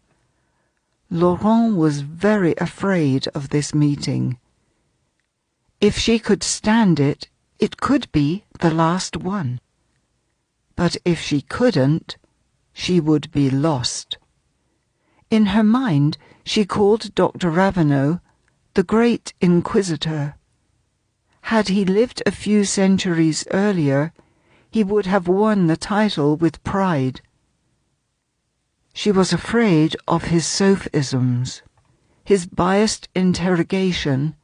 Laurent was very afraid of this meeting. If she could stand it, it could be the last one. But if she couldn't, she would be lost. In her mind, she called Dr. Raveneau the Great Inquisitor. Had he lived a few centuries earlier, he would have worn the title with pride. She was afraid of his sophisms, his biased interrogation,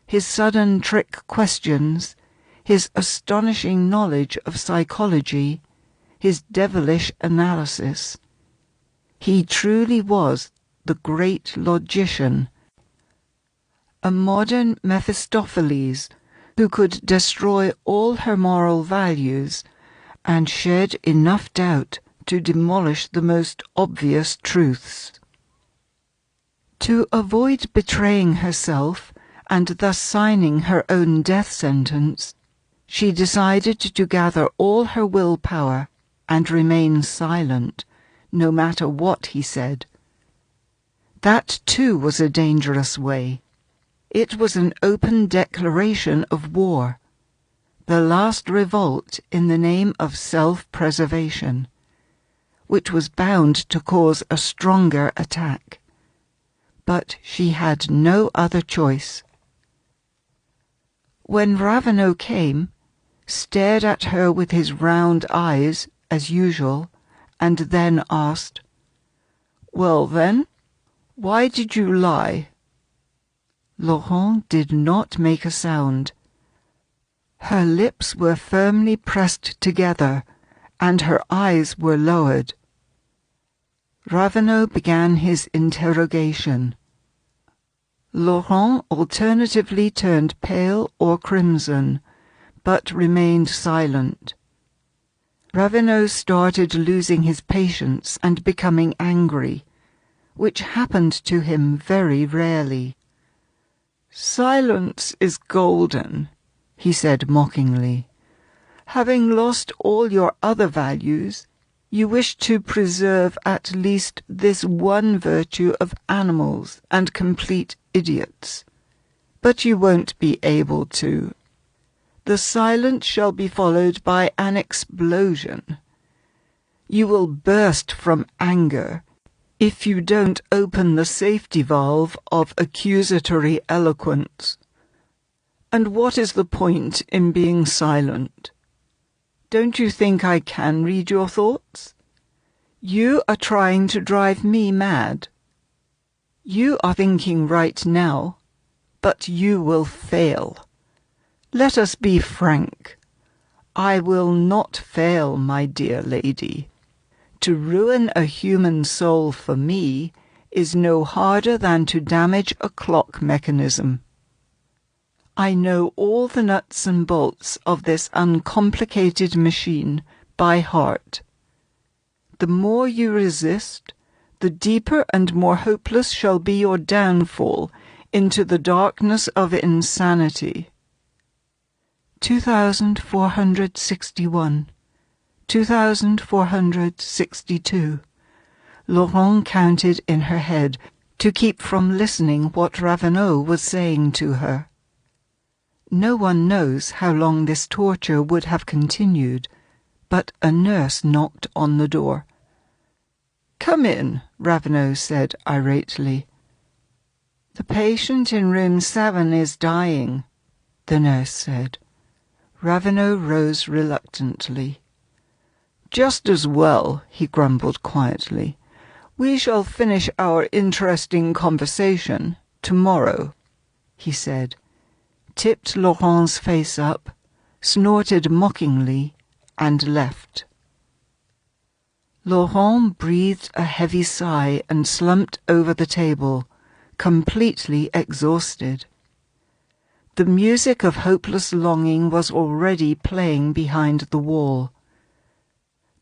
his sudden trick questions, his astonishing knowledge of psychology, his devilish analysis. He truly was the great logician, a modern Mephistopheles who could destroy all her moral values and shed enough doubt to demolish the most obvious truths. To avoid betraying herself and thus signing her own death sentence, she decided to gather all her willpower and remain silent, no matter what he said. That too was a dangerous way. It was an open declaration of war, the last revolt in the name of self-preservation, which was bound to cause a stronger attack. But she had no other choice. When Raveneau came, stared at her with his round eyes, as usual, and then asked, "Well then, why did you lie?" Laurent did not make a sound. Her lips were firmly pressed together, and her eyes were lowered. Raveneau began his interrogation. Laurent alternatively turned pale or crimson, but remained silent. Raveneau started losing his patience and becoming angry, which happened to him very rarely. "Silence is golden," he said mockingly. "Having lost all your other values, you wish to preserve at least this one virtue of animals and complete idiots. But you won't be able to. The silence shall be followed by an explosion. You will burst from anger if you don't open the safety valve of accusatory eloquence. And what is the point in being silent? Don't you think I can read your thoughts? You are trying to drive me mad. You are thinking right now, but you will fail. Let us be frank. I will not fail, my dear lady. To ruin a human soul for me is no harder than to damage a clock mechanism. I know all the nuts and bolts of this uncomplicated machine by heart. The more you resist, the deeper and more hopeless shall be your downfall into the darkness of insanity. 2461, 2462. Laurent counted in her head to keep from listening what Raveneau was saying to her. No one knows how long this torture would have continued, but a nurse knocked on the door. "Come in," Raveneau said irately. "The patient in room 7 is dying," the nurse said. Raveneau rose reluctantly. "Just as well," he grumbled quietly. "We shall finish our interesting conversation tomorrow," he said, tipped Laurent's face up, snorted mockingly, and left. Laurent breathed a heavy sigh and slumped over the table, completely exhausted. The music of hopeless longing was already playing behind the wall.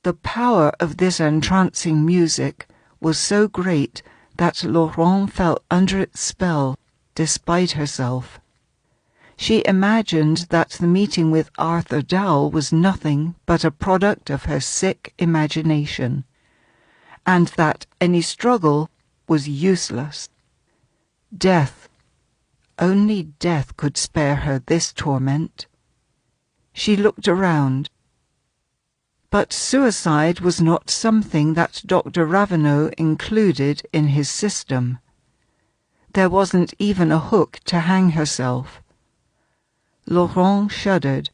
The power of this entrancing music was so great that Laurent fell under its spell, despite herself. She imagined that the meeting with Arthur Dowell was nothing but a product of her sick imagination, and that any struggle was useless. Death, only death could spare her this torment. She looked around. But suicide was not something that Dr. Raveneau included in his system. There wasn't even a hook to hang herself. Laurent shuddered.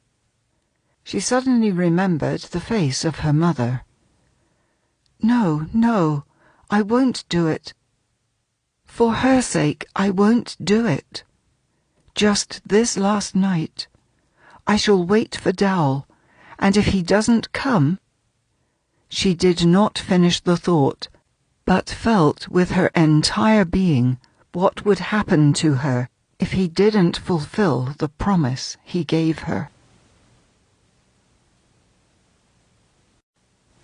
She suddenly remembered the face of her mother. "No, no, I won't do it. For her sake, I won't do it. Just this last night. I shall wait for Dowell, and if he doesn't come—" She did not finish the thought, but felt with her entire being what would happen to her if he didn't fulfill the promise he gave her.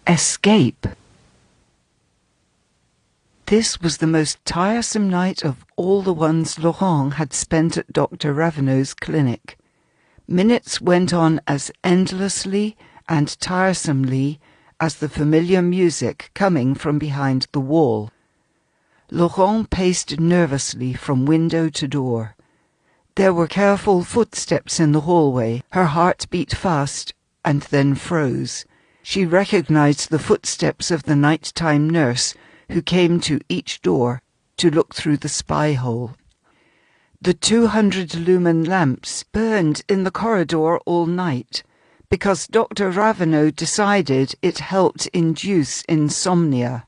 Escape. This was the most tiresome night of all the ones Laurent had spent at Dr. Ravenel's clinic. Minutes went on as endlessly and tiresomely as the familiar music coming from behind the wall. Laurent paced nervously from window to door. There were careful footsteps in the hallway. Her heart beat fast and then froze. She recognized the footsteps of the nighttime nurse who came to each door to look through the spy hole. The 200-lumen lamps burned in the corridor all night because Dr. Ravenel decided it helped induce insomnia.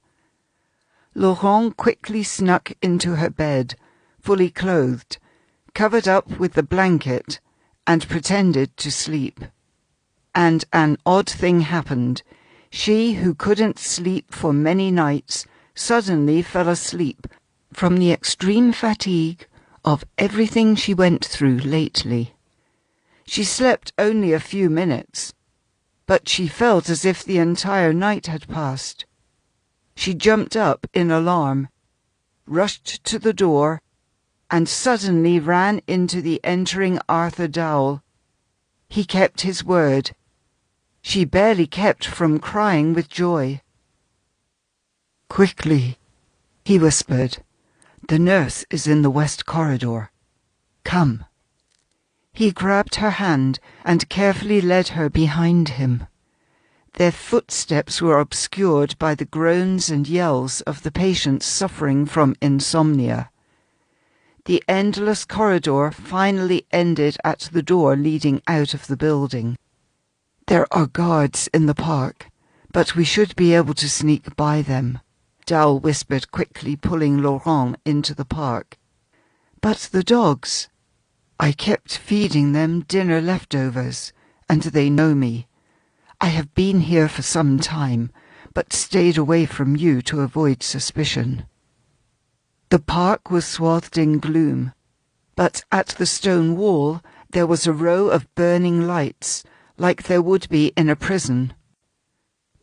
Laurent quickly snuck into her bed, fully clothed, covered up with the blanket, and pretended to sleep. And an odd thing happened. She, who couldn't sleep for many nights, suddenly fell asleep from the extreme fatigue of everything she went through lately. She slept only a few minutes, but she felt as if the entire night had passed. She jumped up in alarm, rushed to the door, and suddenly ran into the entering Arthur Dowell. He kept his word. She barely kept from crying with joy. "Quickly," he whispered. "The nurse is in the west corridor. Come." He grabbed her hand and carefully led her behind him. Their footsteps were obscured by the groans and yells of the patients suffering from insomnia. The endless corridor finally ended at the door leading out of the building. "There are guards in the park, but we should be able to sneak by them," Dowell whispered, quickly pulling Laurent into the park. "But the dogs? I kept feeding them dinner leftovers, and they know me. I have been here for some time, but stayed away from you to avoid suspicion." The park was swathed in gloom, but at the stone wall there was a row of burning lights, like there would be in a prison.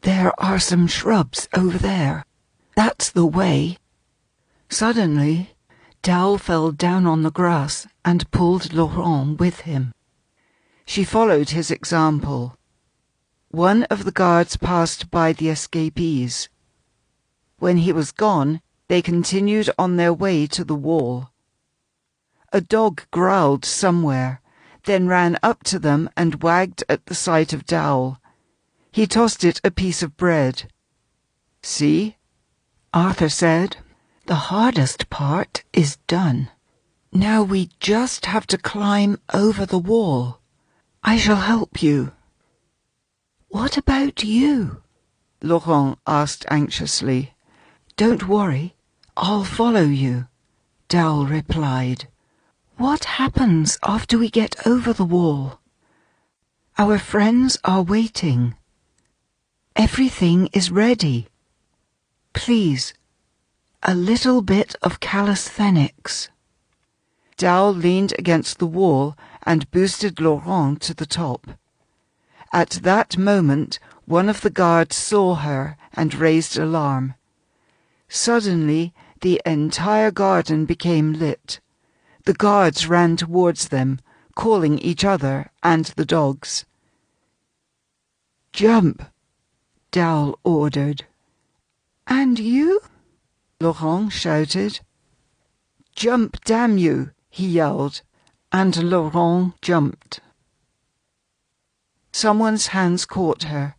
"There are some shrubs over there. That's the way." Suddenly, Dowell fell down on the grass and pulled Laurent with him. She followed his example. One of the guards passed by the escapees. When he was gone, they continued on their way to the wall. A dog growled somewhere, then ran up to them and wagged at the sight of Dowell. He tossed it a piece of bread. "See?" Arthur said. "The hardest part is done. Now we just have to climb over the wall. I shall help you." "What about you?" Laurent asked anxiously. "Don't worry, I'll follow you," Dowell replied. "What happens after we get over the wall?" "Our friends are waiting. Everything is ready. Please, a little bit of calisthenics." Dowell leaned against the wall and boosted Laurent to the top. At that moment, one of the guards saw her and raised alarm. Suddenly, the entire garden became lit. The guards ran towards them, calling each other and the dogs. "Jump," Dowell ordered. "And you?" Laurent shouted. "Jump, damn you," he yelled, and Laurent jumped. Someone's hands caught her.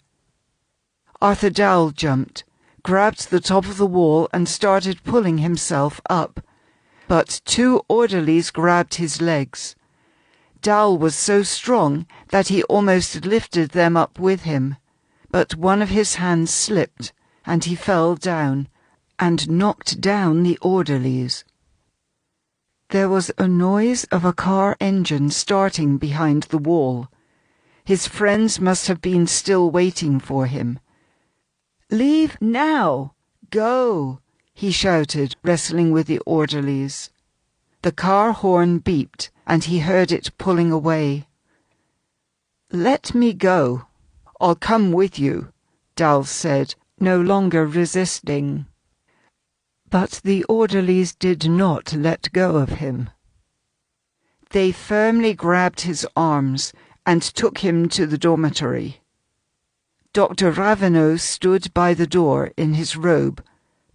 Arthur Dowell jumped, grabbed the top of the wall and started pulling himself up. But 2 orderlies grabbed his legs. Dowell was so strong that he almost lifted them up with him, but one of his hands slipped and he fell down and knocked down the orderlies. There was a noise of a car engine starting behind the wall. His friends must have been still waiting for him. "Leave now! Go!" he shouted, wrestling with the orderlies. The car horn beeped, and he heard it pulling away. "Let me go. I'll come with you," Dowell said, no longer resisting. But the orderlies did not let go of him. They firmly grabbed his arms and took him to the dormitory. Dr. Raveneau stood by the door in his robe,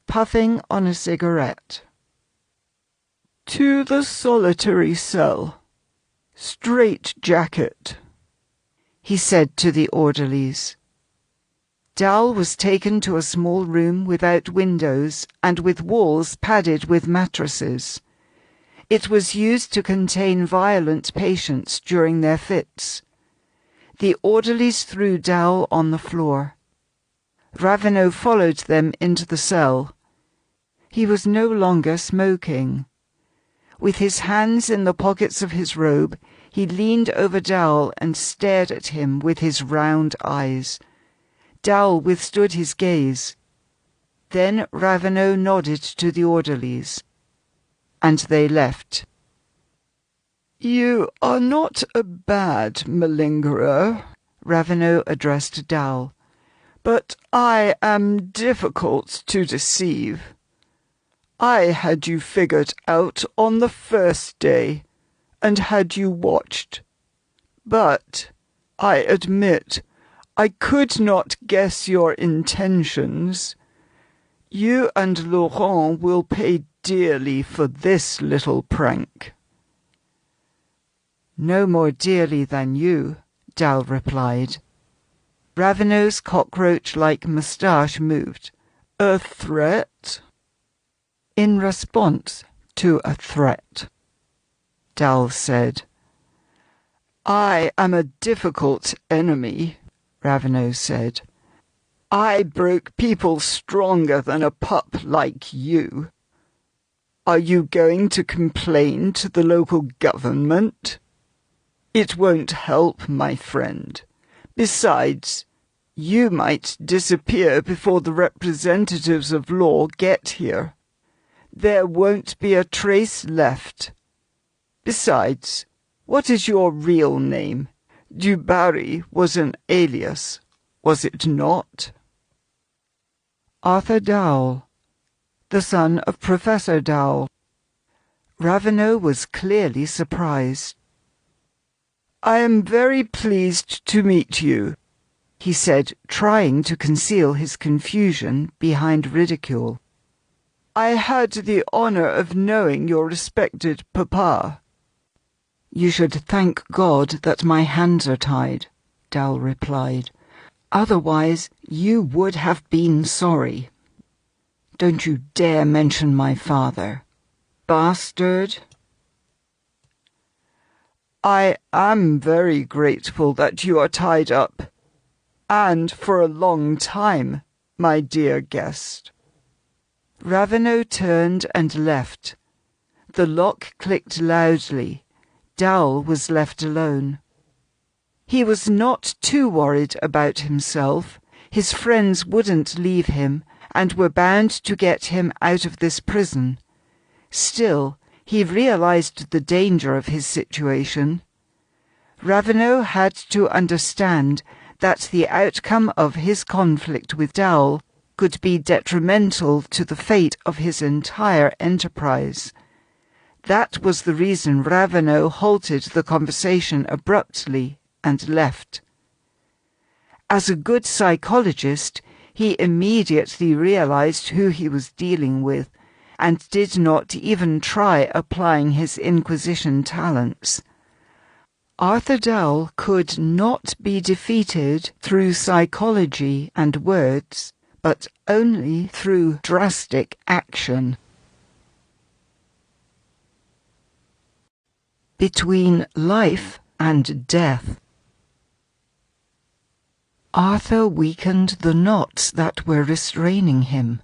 puffing on a cigarette. "To the solitary cell. Straight jacket," he said to the orderlies. Dowell was taken to a small room without windows and with walls padded with mattresses. It was used to contain violent patients during their fits. The orderlies threw Dowell on the floor. Raveneau followed them into the cell. He was no longer smoking. With his hands in the pockets of his robe, he leaned over Dowell and stared at him with his round eyes. Dowell withstood his gaze. Then Raveneau nodded to the orderlies, and they left. "You are not a bad malingerer," Raveneau addressed Dowell, "but I am difficult to deceive. I had you figured out on the first day, and had you watched. But, I admit, I could not guess your intentions. You and Laurent will pay dearly for this little prank." "No more dearly than you," Dowell replied. Raveneau's cockroach-like moustache moved. "A threat?" "In response to a threat," Dowell said. "I am a difficult enemy," Raveneau said. "I broke people stronger than a pup like you. Are you going to complain to the local government? It won't help, my friend. Besides, you might disappear before the representatives of law get here. There won't be a trace left. Besides, what is your real name? Du Barry was an alias, was it not?" "Arthur Dowell, the son of Professor Dowell." Raveneau was clearly surprised. "I am very pleased to meet you," he said, trying to conceal his confusion behind ridicule. "I had the honour of knowing your respected papa." "You should thank God that my hands are tied," Dowell replied. "Otherwise you would have been sorry. Don't you dare mention my father. Bastard!" "I am very grateful that you are tied up, and for a long time, my dear guest." Raveneau turned and left. The lock clicked loudly. Dowell was left alone. He was not too worried about himself. His friends wouldn't leave him, and were bound to get him out of this prison. Still, he realized the danger of his situation. Raveneau had to understand that the outcome of his conflict with Dowell could be detrimental to the fate of his entire enterprise. That was the reason Raveneau halted the conversation abruptly and left. As a good psychologist, he immediately realized who he was dealing with, and did not even try applying his Inquisition talents. Arthur Dowell could not be defeated through psychology and words, but only through drastic action. Between life and death. Arthur weakened the knots that were restraining him.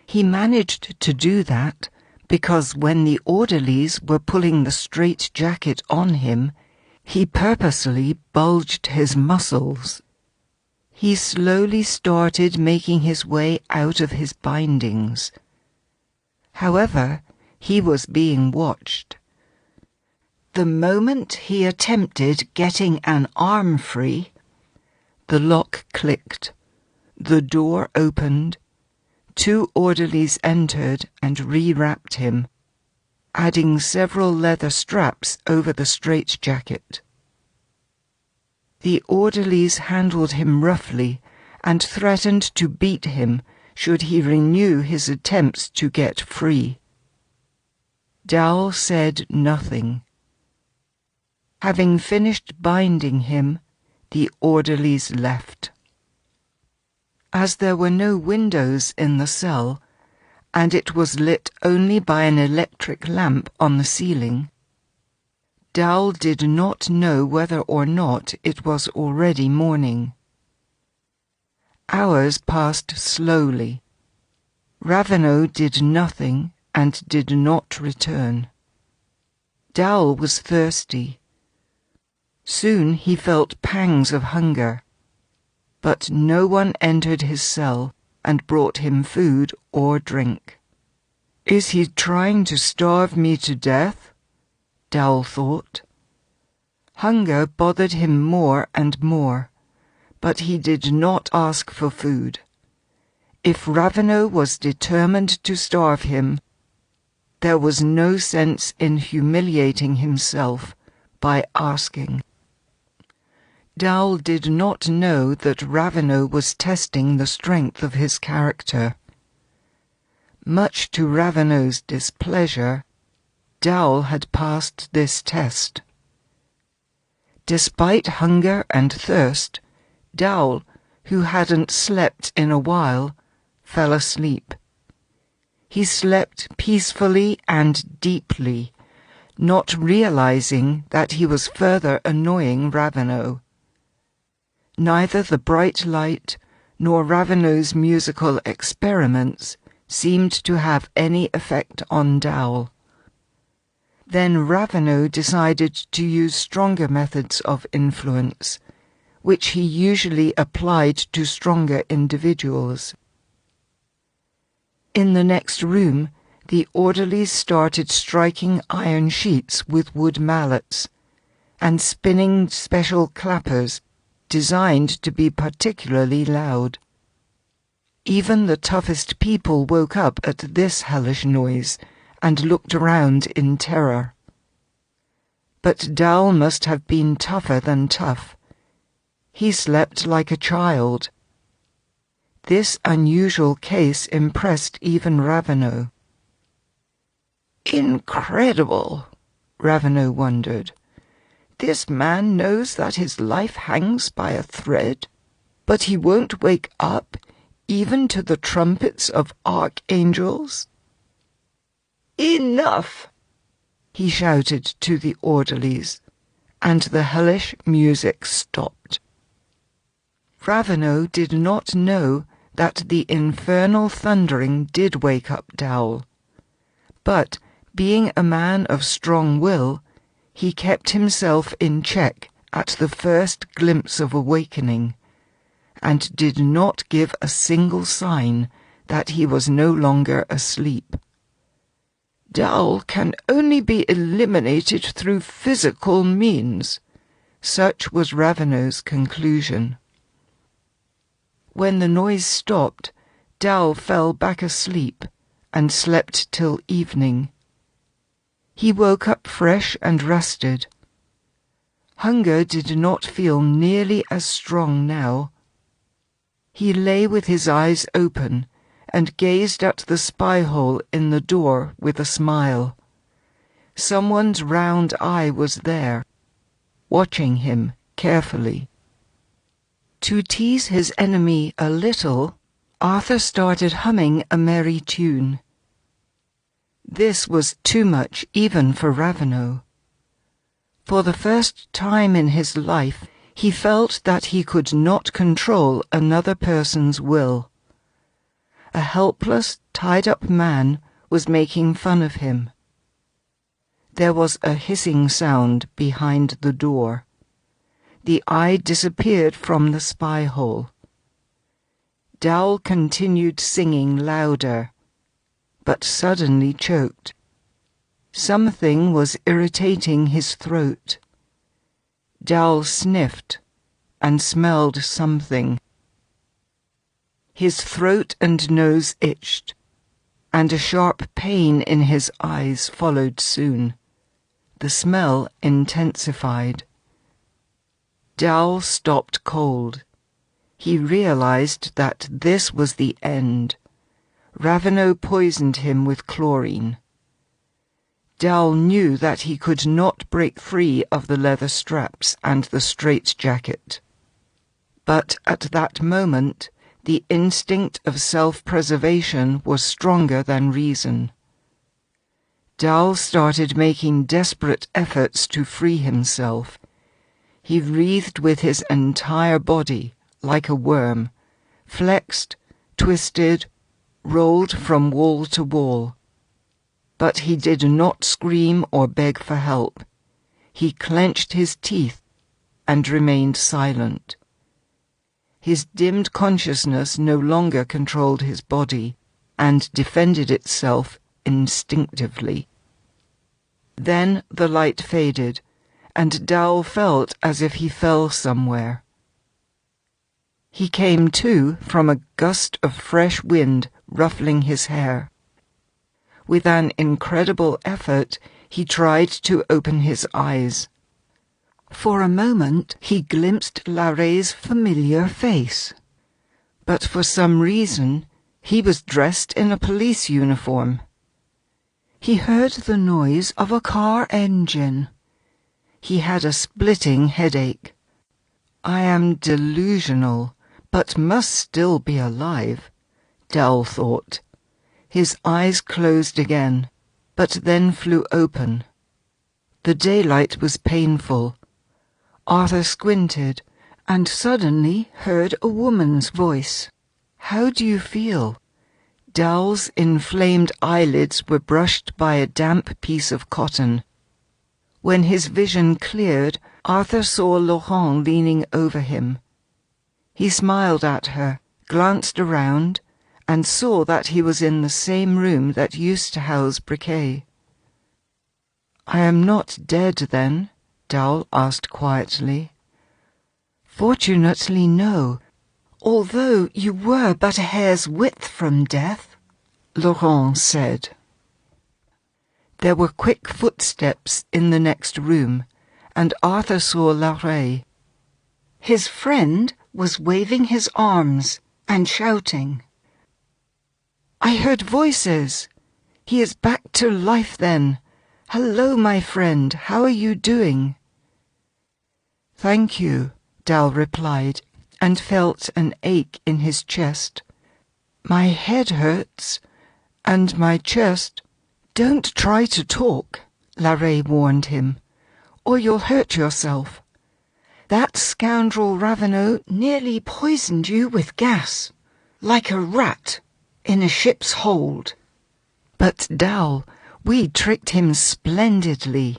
He managed to do that because when the orderlies were pulling the straitjacket on him, he purposely bulged his muscles. He slowly started making his way out of his bindings. However, he was being watched. The moment he attempted getting an arm free, the lock clicked. The door opened. 2 orderlies entered and rewrapped him, adding several leather straps over the straitjacket. The orderlies handled him roughly and threatened to beat him should he renew his attempts to get free. Dowell said nothing. Having finished binding him, the orderlies left. As there were no windows in the cell, and it was lit only by an electric lamp on the ceiling, Dowell did not know whether or not it was already morning. Hours passed slowly. Raveneau did nothing and did not return. Dowell was thirsty. Soon he felt pangs of hunger, but no one entered his cell and brought him food or drink. "Is he trying to starve me to death?" Dowell thought. Hunger bothered him more and more, but he did not ask for food. If Raveneau was determined to starve him, there was no sense in humiliating himself by asking. Dowell did not know that Raveneau was testing the strength of his character. Much to Raveneau's displeasure, Dowell had passed this test. Despite hunger and thirst, Dowell, who hadn't slept in a while, fell asleep. He slept peacefully and deeply, not realizing that he was further annoying Raveneau. Neither the bright light nor Raveneau's musical experiments seemed to have any effect on Dowell. Then Raveneau decided to use stronger methods of influence, which he usually applied to stronger individuals. In the next room, the orderlies started striking iron sheets with wood mallets and spinning special clappers designed to be particularly loud. Even the toughest people woke up at this hellish noise and looked around in terror. But Dowell must have been tougher than tough. He slept like a child. This unusual case impressed even Raveneau. "Incredible," Raveneau wondered. "This man knows that his life hangs by a thread, but he won't wake up even to the trumpets of archangels." "Enough!" he shouted to the orderlies, and the hellish music stopped. Raveneau did not know that the infernal thundering did wake up Dowell, but, being a man of strong will, he kept himself in check at the first glimpse of awakening, and did not give a single sign that he was no longer asleep. "Dowell can only be eliminated through physical means," such was Raveneau's conclusion. When the noise stopped, Dowell fell back asleep and slept till evening. He woke up fresh and rested. Hunger did not feel nearly as strong now. He lay with his eyes open and gazed at the spy hole in the door with a smile. Someone's round eye was there, watching him carefully. To tease his enemy a little, Arthur started humming a merry tune. This was too much even for Raveneau. For the first time in his life, he felt that he could not control another person's will. A helpless, tied-up man was making fun of him. There was a hissing sound behind the door. The eye disappeared from the spy hole. Dowell continued singing louder, but suddenly choked. Something was irritating his throat. Dowell sniffed and smelled something. His throat and nose itched, and a sharp pain in his eyes followed soon. The smell intensified. Dowell stopped cold. He realized that this was the end. Raveneau poisoned him with chlorine. Dowell knew that he could not break free of the leather straps and the straitjacket. But at that moment, the instinct of self-preservation was stronger than reason. Dowell started making desperate efforts to free himself. He writhed with his entire body, like a worm, flexed, twisted, rolled from wall to wall. But he did not scream or beg for help. He clenched his teeth and remained silent. His dimmed consciousness no longer controlled his body and defended itself instinctively. Then the light faded, and Dowell felt as if he fell somewhere. He came to from a gust of fresh wind ruffling his hair. With an incredible effort, he tried to open his eyes. For a moment, he glimpsed Larrey's familiar face. But for some reason, he was dressed in a police uniform. He heard the noise of a car engine. He had a splitting headache. I am delusional, but must still be alive, Dowell thought. His eyes closed again, but then flew open. The daylight was painful. Arthur squinted and suddenly heard a woman's voice. "How do you feel?" Dowell's inflamed eyelids were brushed by a damp piece of cotton. When his vision cleared, Arthur saw Laurent leaning over him. He smiled at her, glanced around, and saw that he was in the same room that used to house Briquet. "I am not dead, then?" Dowell asked quietly. "Fortunately, no, although you were but a hair's width from death," Laurent said. There were quick footsteps in the next room, and Arthur saw Larrey. His friend was waving his arms and shouting. "I heard voices. He is back to life then. Hello, my friend. How are you doing?" "Thank you," Dowell replied, and felt an ache in his chest. "My head hurts, and my chest." "Don't try to talk," Larrey warned him, "or you'll hurt yourself. That scoundrel Raveneau nearly poisoned you with gas, like a rat in a ship's hold. But Dowell, we tricked him splendidly."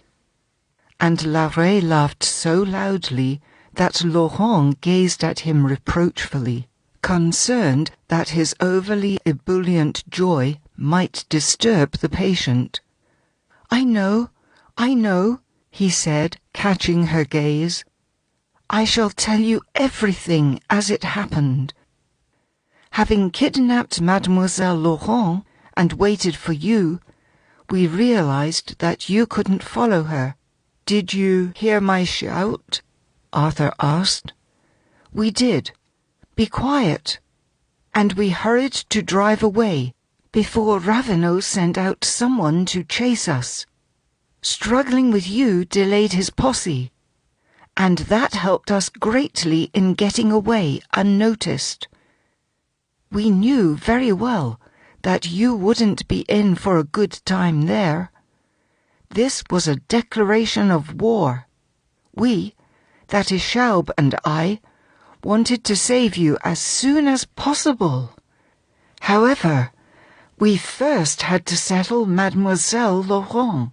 And Larrey laughed so loudly that Laurent gazed at him reproachfully, concerned that his overly ebullient joy might disturb the patient. I know," he said, catching her gaze. "I shall tell you everything as it happened. Having kidnapped Mademoiselle Laurent and waited for you, we realized that you couldn't follow her. Did you hear my shout?" Arthur asked. "We did. Be quiet." And we hurried to drive away before Raveneau sent out someone to chase us. Struggling with you delayed his posse, and that helped us greatly in getting away unnoticed. We knew very well that you wouldn't be in for a good time there. This was a declaration of war. We, that is Schaub and I, wanted to save you as soon as possible. However, we first had to settle Mademoiselle Laurent,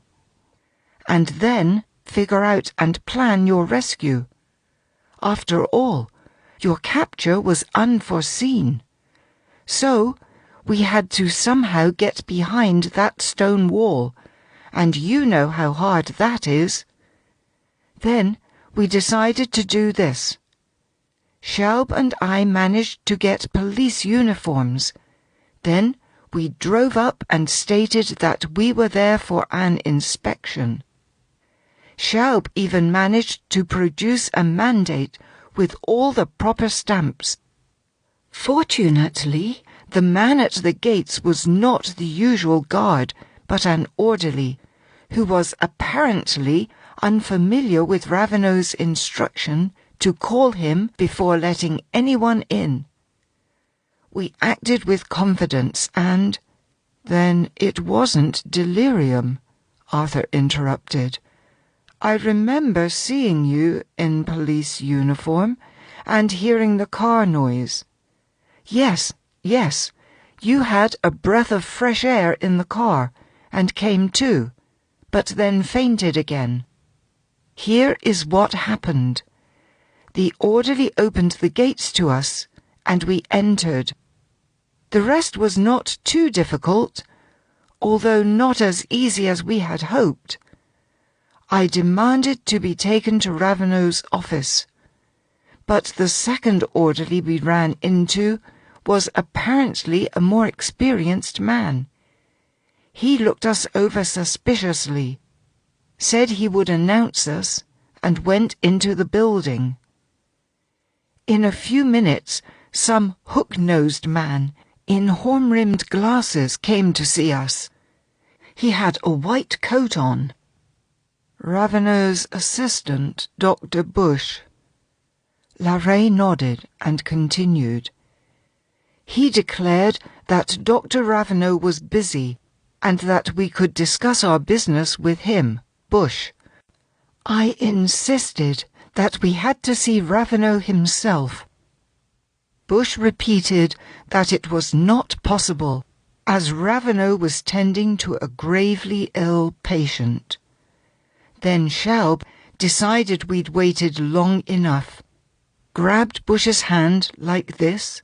and then figure out and plan your rescue. After all, your capture was unforeseen. So, we had to somehow get behind that stone wall, and you know how hard that is. Then we decided to do this. Schaub and I managed to get police uniforms. Then we drove up and stated that we were there for an inspection. Schaub even managed to produce a mandate with all the proper stamps. Fortunately, the man at the gates was not the usual guard, but an orderly, who was apparently unfamiliar with Ravenel's instruction to call him before letting anyone in. We acted with confidence and— "Then it wasn't delirium," Arthur interrupted. "I remember seeing you in police uniform and hearing the car noise." Yes, you had a breath of fresh air in the car and came to, but then fainted again. Here is what happened. The orderly opened the gates to us, and we entered. The rest was not too difficult, although not as easy as we had hoped. I demanded to be taken to Ravenel's office, but the second orderly we ran into was apparently a more experienced man. He looked us over suspiciously, said he would announce us, and went into the building. In a few minutes, some hook-nosed man in horn-rimmed glasses came to see us. He had a white coat on. Ravenel's assistant, Dr. Bush. Larrey nodded and continued. He declared that Dr. Ravenel was busy and that we could discuss our business with him, Bush. I insisted that we had to see Ravenel himself. Bush repeated that it was not possible, as Ravenel was tending to a gravely ill patient. Then Schaub decided we'd waited long enough, grabbed Bush's hand like this.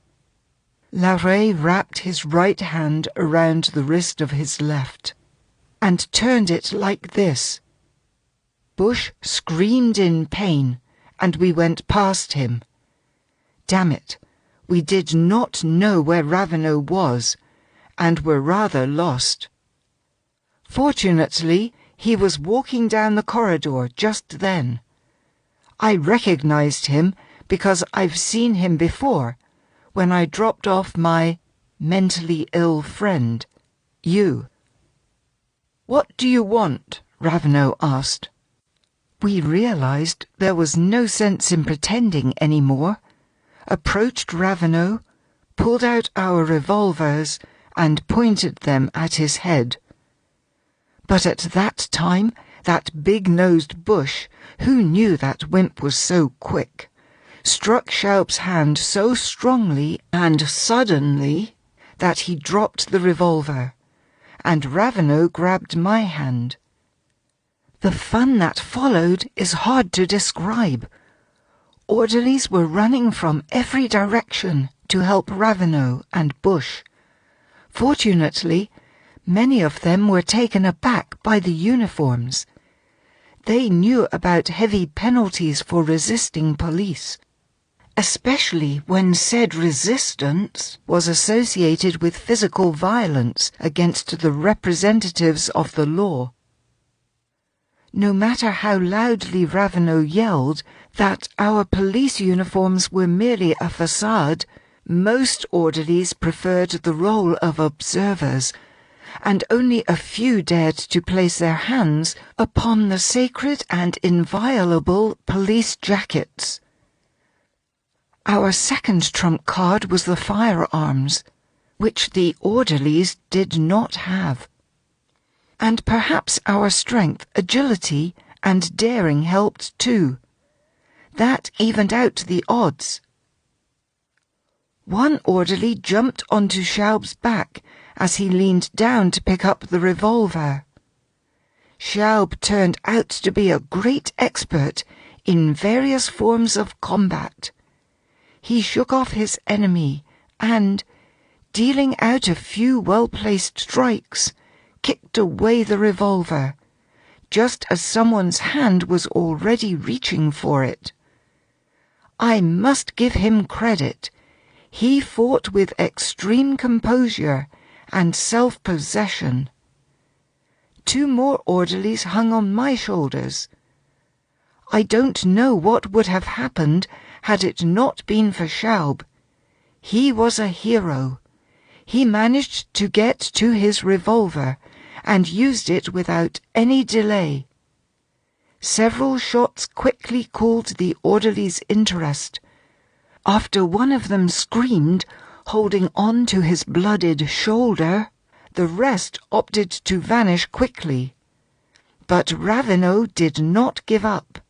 Larrey wrapped his right hand around the wrist of his left and turned it like this. Bush screamed in pain, and we went past him. Damn it, we did not know where Ravenel was, and were rather lost. Fortunately, he was walking down the corridor just then. I recognized him because I've seen him before, when I dropped off my mentally ill friend, you. "What do you want?" Ravenel asked. We realized there was no sense in pretending any more, approached Ravenel, pulled out our revolvers, and pointed them at his head. But at that time, that big-nosed Bush, who knew that Wimp was so quick, struck Schaub's hand so strongly and suddenly that he dropped the revolver, and Ravenel grabbed my hand. The fun that followed is hard to describe. Orderlies were running from every direction to help Ravenel and Bush. Fortunately, many of them were taken aback by the uniforms. They knew about heavy penalties for resisting police, especially when said resistance was associated with physical violence against the representatives of the law. No matter how loudly Ravenel yelled that our police uniforms were merely a facade, most orderlies preferred the role of observers, and only a few dared to place their hands upon the sacred and inviolable police jackets. Our second trump card was the firearms, which the orderlies did not have. And perhaps our strength, agility, and daring helped too. That evened out the odds. One orderly jumped onto Schaub's back as he leaned down to pick up the revolver. Schaub turned out to be a great expert in various forms of combat. He shook off his enemy and, dealing out a few well-placed strikes, kicked away the revolver, just as someone's hand was already reaching for it. I must give him credit. He fought with extreme composure and self-possession. 2 more orderlies hung on my shoulders. I don't know what would have happened had it not been for Schaub. He was a hero. He managed to get to his revolver and used it without any delay. Several shots quickly cooled the orderly's interest. After one of them screamed, holding on to his blooded shoulder, the rest opted to vanish quickly. But Ravenel did not give up.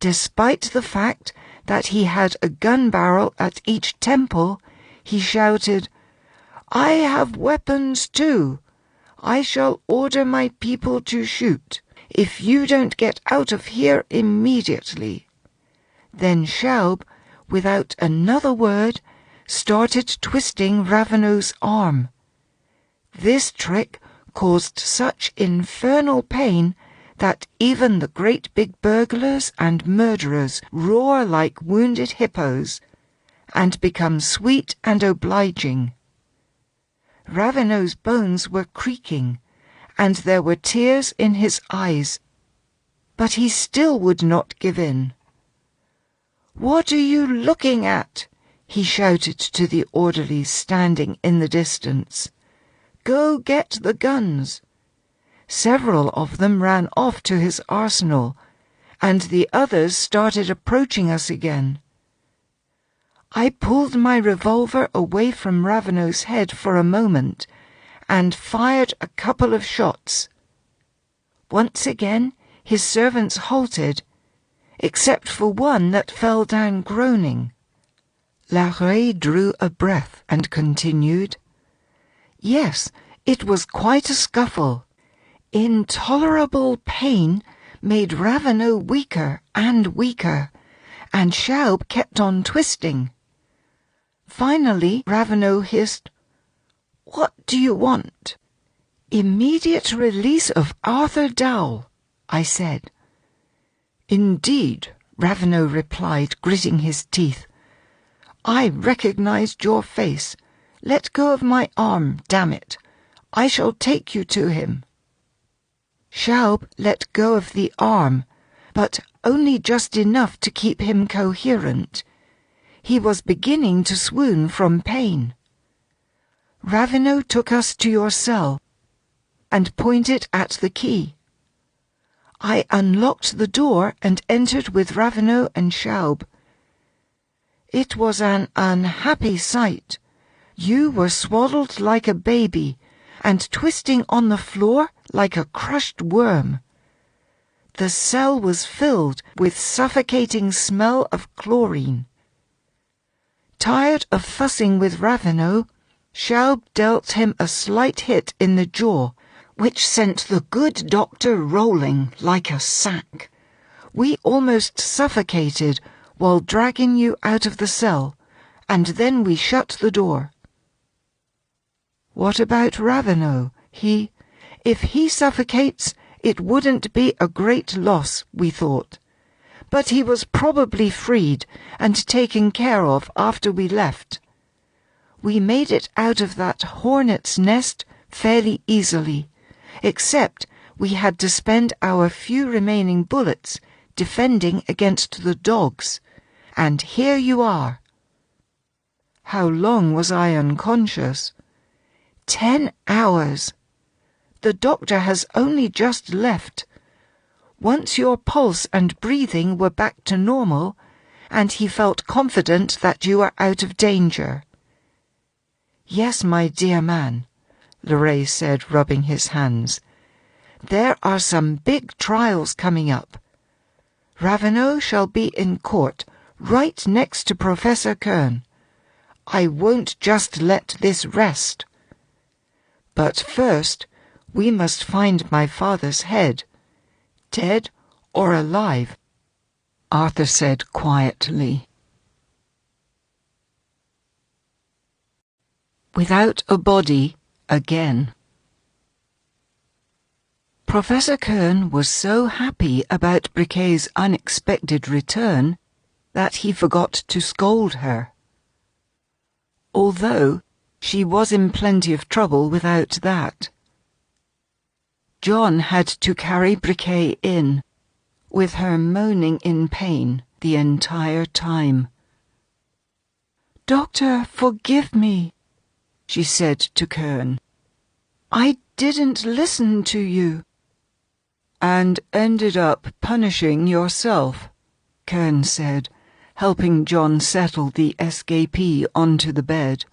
Despite the fact that he had a gun barrel at each temple, he shouted, "I have weapons too. I shall order my people to shoot, if you don't get out of here immediately." Then Schaub, without another word, started twisting Ravenel's arm. This trick caused such infernal pain that even the great big burglars and murderers roar like wounded hippos, and become sweet and obliging. Ravenel's bones were creaking, and there were tears in his eyes, but he still would not give in. "What are you looking at?" he shouted to the orderlies standing in the distance. "Go get the guns." Several of them ran off to his arsenal, and the others started approaching us again. I pulled my revolver away from Ravenel's head for a moment and fired a couple of shots. Once again his servants halted, except for one that fell down groaning. Larrey drew a breath and continued, "Yes, it was quite a scuffle. Intolerable pain made Ravenel weaker and weaker, and Schaub kept on twisting. Finally, Ravenel hissed, "What do you want?" "Immediate release of Arthur Dowell," I said. "Indeed," Ravenel replied, gritting his teeth. "I recognized your face. Let go of my arm, damn it. I shall take you to him." Schaub let go of the arm, but only just enough to keep him coherent. He was beginning to swoon from pain. "Ravenel took us to your cell and pointed at the key. I unlocked the door and entered with Ravenel and Schaub. It was an unhappy sight. You were swaddled like a baby and twisting on the floor like a crushed worm. The cell was filled with suffocating smell of chlorine. Tired of fussing with Ravenel, Schaub dealt him a slight hit in the jaw, which sent the good doctor rolling like a sack. We almost suffocated while dragging you out of the cell, and then we shut the door. What about Ravenel? If he suffocates, it wouldn't be a great loss, we thought. But he was probably freed and taken care of after we left. We made it out of that hornet's nest fairly easily, except we had to spend our few remaining bullets defending against the dogs, and here you are." How long was I unconscious? 10 hours. The doctor has only just left. Once your pulse and breathing were back to normal, and he felt confident that you are out of danger. "Yes, my dear man," Larrey said, rubbing his hands. "There are some big trials coming up. Ravenel shall be in court, right next to Professor Kern. I won't just let this rest. But first, we must find my father's head. Dead or alive," Arthur said quietly. Without a body again. Professor Kern was so happy about Briquet's unexpected return that he forgot to scold her. Although she was in plenty of trouble without that. John had to carry Briquet in, with her moaning in pain the entire time. "Doctor, forgive me," she said to Kern. "I didn't listen to you." "And ended up punishing yourself," Kern said, helping John settle the escapee onto the bed.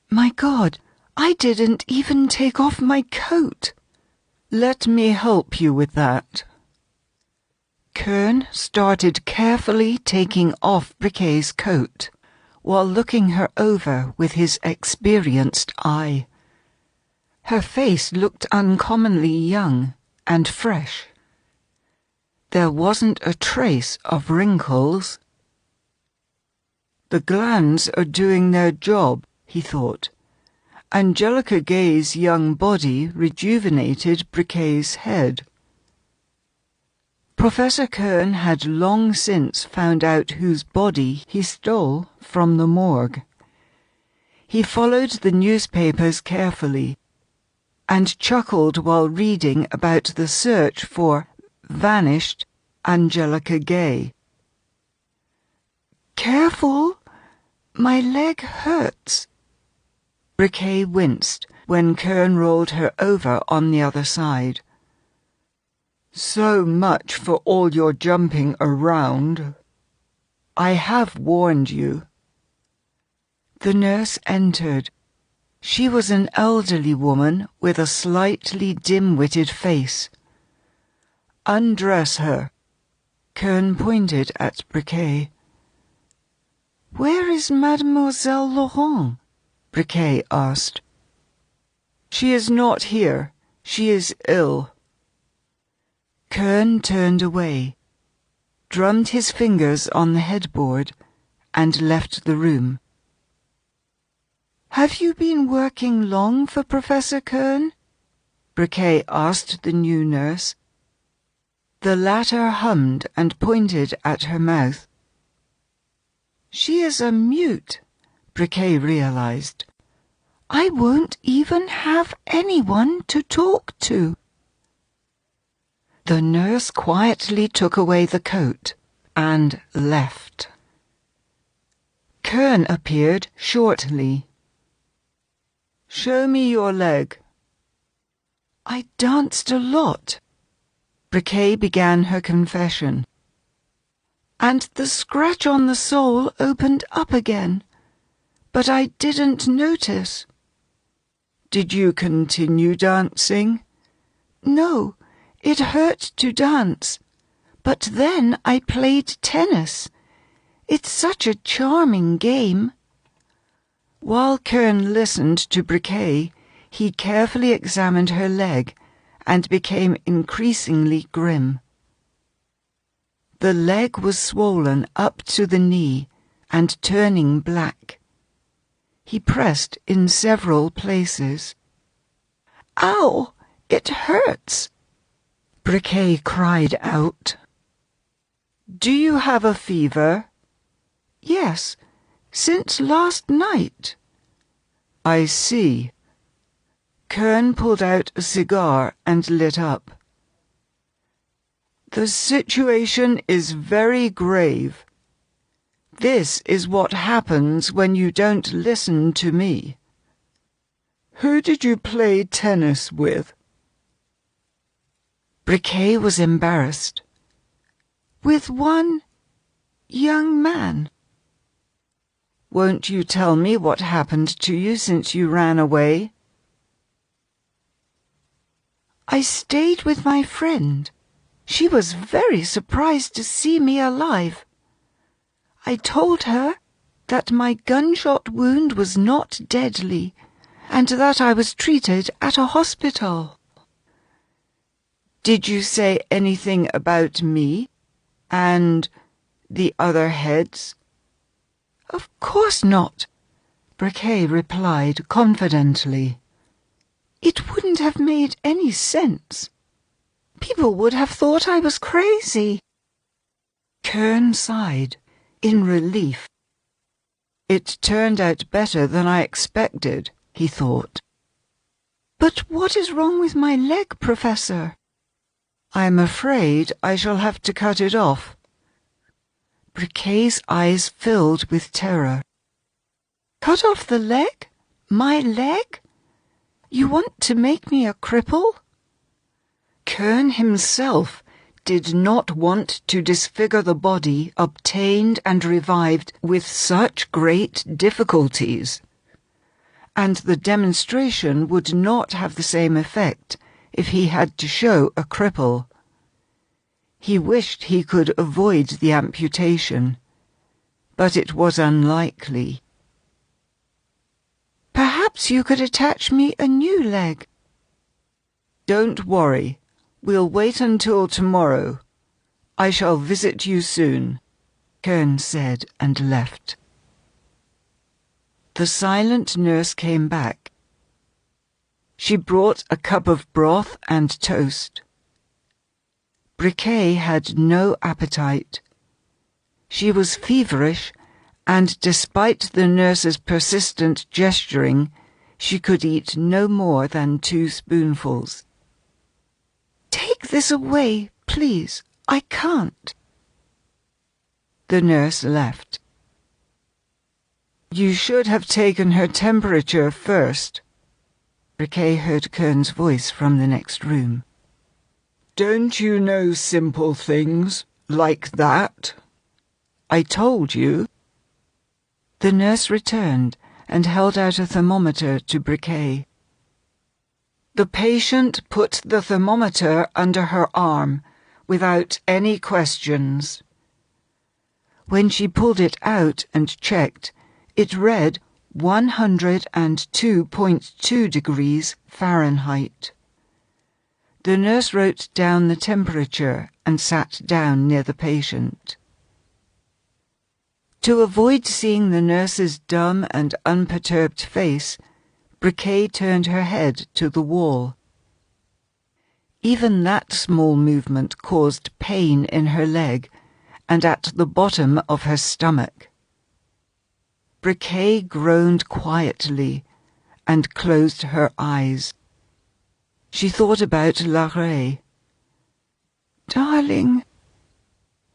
"My God, I didn't even take off my coat." "Let me help you with that." Kern started carefully taking off Briquet's coat, while looking her over with his experienced eye. Her face looked uncommonly young and fresh. There wasn't a trace of wrinkles. "The glands are doing their job," he thought. Angelica Gay's young body rejuvenated Briquet's head. Professor Kern had long since found out whose body he stole from the morgue. He followed the newspapers carefully and chuckled while reading about the search for vanished Angelica Gay. "Careful! My leg hurts." Briquet winced when Kern rolled her over on the other side. "So much for all your jumping around. I have warned you." The nurse entered. She was an elderly woman with a slightly dim-witted face. "Undress her." Kern pointed at Briquet. "Where is Mademoiselle Laurent?" Briquet asked. "She is not here. She is ill." Kern turned away, drummed his fingers on the headboard, and left the room. "Have you been working long for Professor Kern?" Briquet asked the new nurse. The latter hummed and pointed at her mouth. "She is a mute," Briquet realized. "I won't even have anyone to talk to." The nurse quietly took away the coat and left. Kern appeared shortly. "Show me your leg." "I danced a lot." Briquet began her confession. "And the scratch on the sole opened up again, but I didn't notice." "Did you continue dancing?" "No, it hurt to dance, but then I played tennis. It's such a charming game." While Kern listened to Briquet, he carefully examined her leg and became increasingly grim. The leg was swollen up to the knee and turning black. He pressed in several places. "Ow! It hurts!" Briquet cried out. "Do you have a fever?" "Yes, since last night." "I see." Kern pulled out a cigar and lit up. "The situation is very grave. This is what happens when you don't listen to me. Who did you play tennis with?" Briquet was embarrassed. "With one young man." "Won't you tell me what happened to you since you ran away?" "I stayed with my friend. She was very surprised to see me alive. I told her that my gunshot wound was not deadly, and that I was treated at a hospital." "Did you say anything about me and the other heads?" "Of course not," Briquet replied confidently. "It wouldn't have made any sense. People would have thought I was crazy." Kern sighed, in relief. It turned out better than I expected, he thought. But what is wrong with my leg, Professor? I'm afraid I shall have to cut it off. Briquet's eyes filled with terror. Cut off the leg? My leg? You want to make me a cripple? Kern himself did not want to disfigure the body obtained and revived with such great difficulties, and the demonstration would not have the same effect if he had to show a cripple. He wished he could avoid the amputation, but it was unlikely. Perhaps you could attach me a new leg. Don't worry. We'll wait until tomorrow. I shall visit you soon, Kern said and left. The silent nurse came back. She brought a cup of broth and toast. Briquet had no appetite. She was feverish, and despite the nurse's persistent gesturing, she could eat no more than 2 spoonfuls. Take this away, please. I can't. The nurse left. You should have taken her temperature first. Briquet heard Kern's voice from the next room. Don't you know simple things like that? I told you. The nurse returned and held out a thermometer to Briquet. The patient put the thermometer under her arm without any questions. When she pulled it out and checked, it read 102.2 degrees Fahrenheit. The nurse wrote down the temperature and sat down near the patient. To avoid seeing the nurse's dumb and unperturbed face, Briquet turned her head to the wall. Even that small movement caused pain in her leg and at the bottom of her stomach. Briquet groaned quietly and closed her eyes. She thought about Larrey. Darling,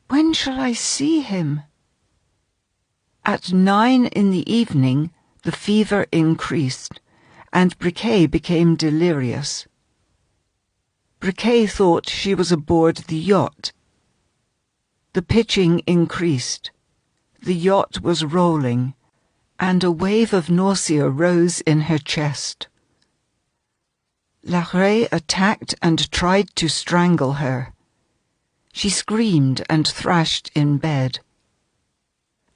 when shall I see him? At 9 in the evening, the fever increased, and Briquet became delirious. Briquet thought she was aboard the yacht. The pitching increased. The yacht was rolling, and a wave of nausea rose in her chest. Larrey attacked and tried to strangle her. She screamed and thrashed in bed.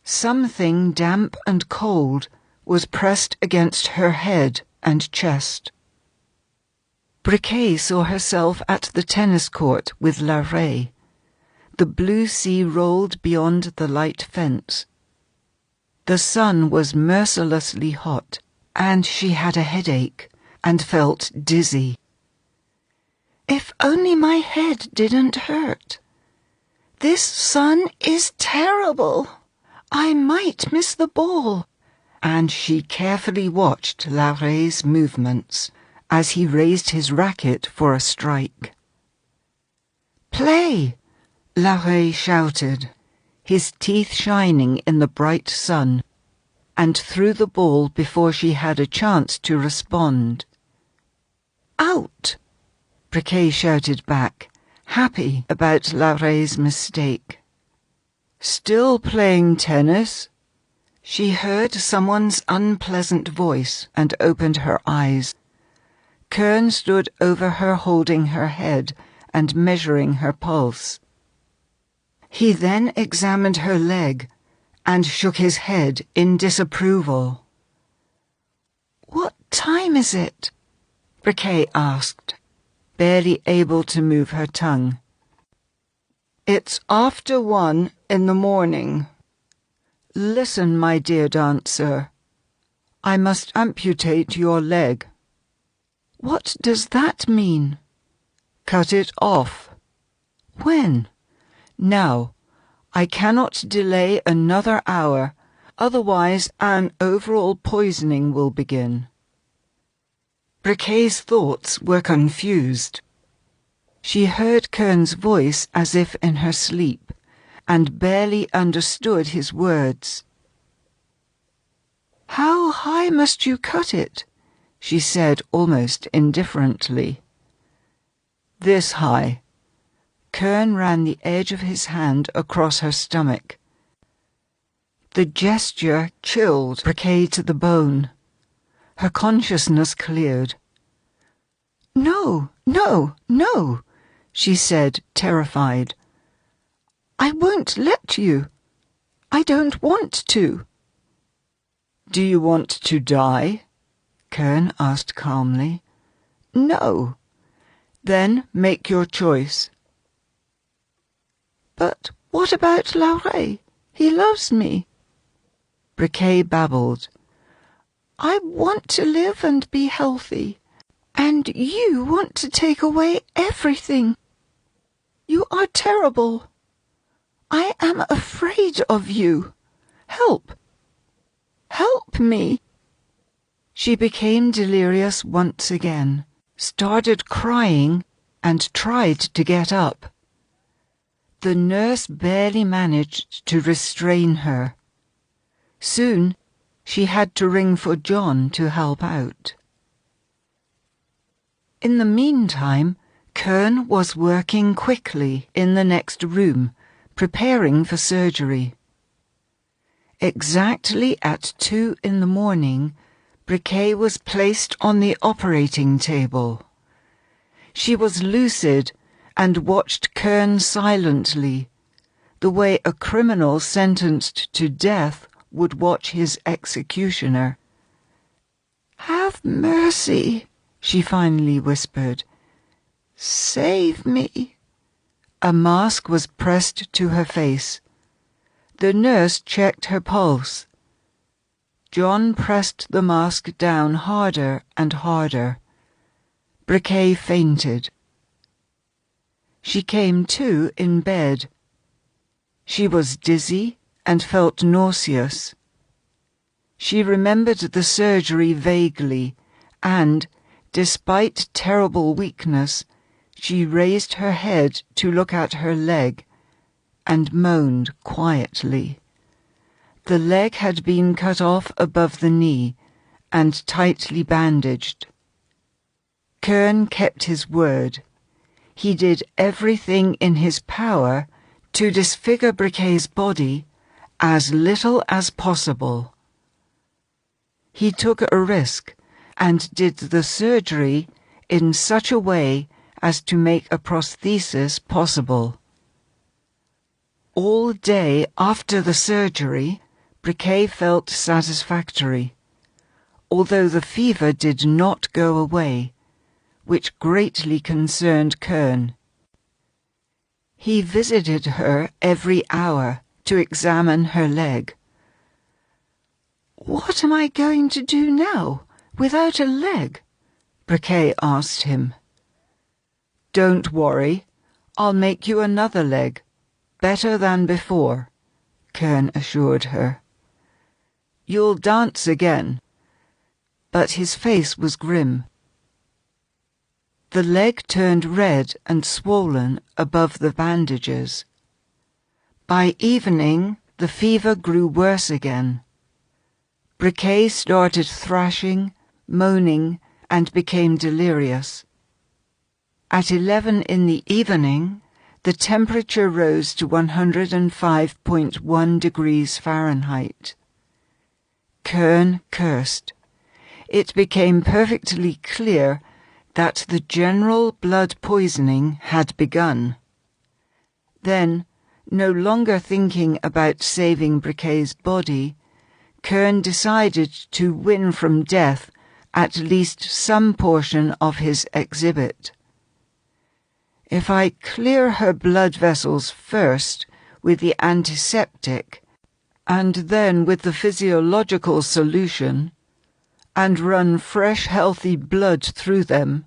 Something damp and cold was pressed against her head and chest. Briquet saw herself at the tennis court with Larrey. The blue sea rolled beyond the light fence. The sun was mercilessly hot, and she had a headache and felt dizzy. If only my head didn't hurt. This sun is terrible. I might miss the ball. And she carefully watched Larrey's movements as he raised his racket for a strike. Play! Larrey shouted, his teeth shining in the bright sun, and threw the ball before she had a chance to respond. Out! Briquet shouted back, happy about Larrey's mistake. Still playing tennis? She heard someone's unpleasant voice and opened her eyes. Kern stood over her holding her head and measuring her pulse. He then examined her leg and shook his head in disapproval. What time is it? Briquet asked, barely able to move her tongue. It's after 1 in the morning. Listen, my dear dancer. I must amputate your leg. What does that mean? Cut it off. When? Now. I cannot delay another hour, otherwise an overall poisoning will begin. Briquet's thoughts were confused. She heard Kern's voice as if in her sleep, and barely understood his words. "How high must you cut it?" she said almost indifferently. "This high." Kern ran the edge of his hand across her stomach. The gesture chilled Briquet to the bone. Her consciousness cleared. "No, no, no," she said, terrified. "I won't let you. I don't want to." "Do you want to die?" Kern asked calmly. "No." "Then make your choice." "But what about Lauret? He loves me." Briquet babbled. "I want to live and be healthy, and you want to take away everything. You are terrible. I am afraid of you. Help! Help me!" She became delirious once again, started crying, and tried to get up. The nurse barely managed to restrain her. Soon, she had to ring for John to help out. In the meantime, Kern was working quickly in the next room, preparing for surgery. Exactly at 2 in the morning, Briquet was placed on the operating table. She was lucid and watched Kern silently, the way a criminal sentenced to death would watch his executioner. "Have mercy," she finally whispered. "Save me." A mask was pressed to her face. The nurse checked her pulse. John pressed the mask down harder and harder. Briquet fainted. She came to in bed. She was dizzy and felt nauseous. She remembered the surgery vaguely, and, despite terrible weakness, she raised her head to look at her leg and moaned quietly. The leg had been cut off above the knee and tightly bandaged. Kern kept his word. He did everything in his power to disfigure Briquet's body as little as possible. He took a risk and did the surgery in such a way as to make a prosthesis possible. All day after the surgery, Briquet felt satisfactory, although the fever did not go away, which greatly concerned Kern. He visited her every hour to examine her leg. "What am I going to do now, without a leg?" Briquet asked him. "Don't worry, I'll make you another leg, better than before," Kern assured her. "You'll dance again." But his face was grim. The leg turned red and swollen above the bandages. By evening, the fever grew worse again. Briquet started thrashing, moaning, and became delirious. At 11 in the evening, the temperature rose to 105.1 degrees Fahrenheit. Kern cursed. It became perfectly clear that the general blood poisoning had begun. Then, no longer thinking about saving Briquet's body, Kern decided to win from death at least some portion of his exhibit. If I clear her blood vessels first with the antiseptic, and then with the physiological solution, and run fresh healthy blood through them,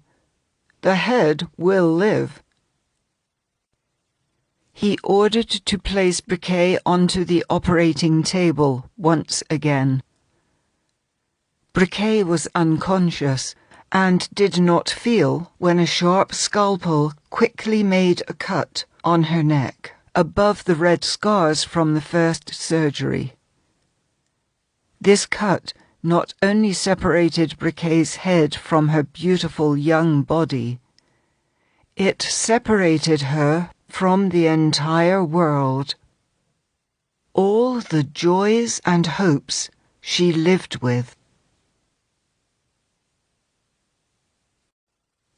the head will live. He ordered to place Briquet onto the operating table once again. Briquet was unconscious and did not feel when a sharp scalpel quickly made a cut on her neck, above the red scars from the first surgery. This cut not only separated Briquet's head from her beautiful young body, it separated her from the entire world. All the joys and hopes she lived with.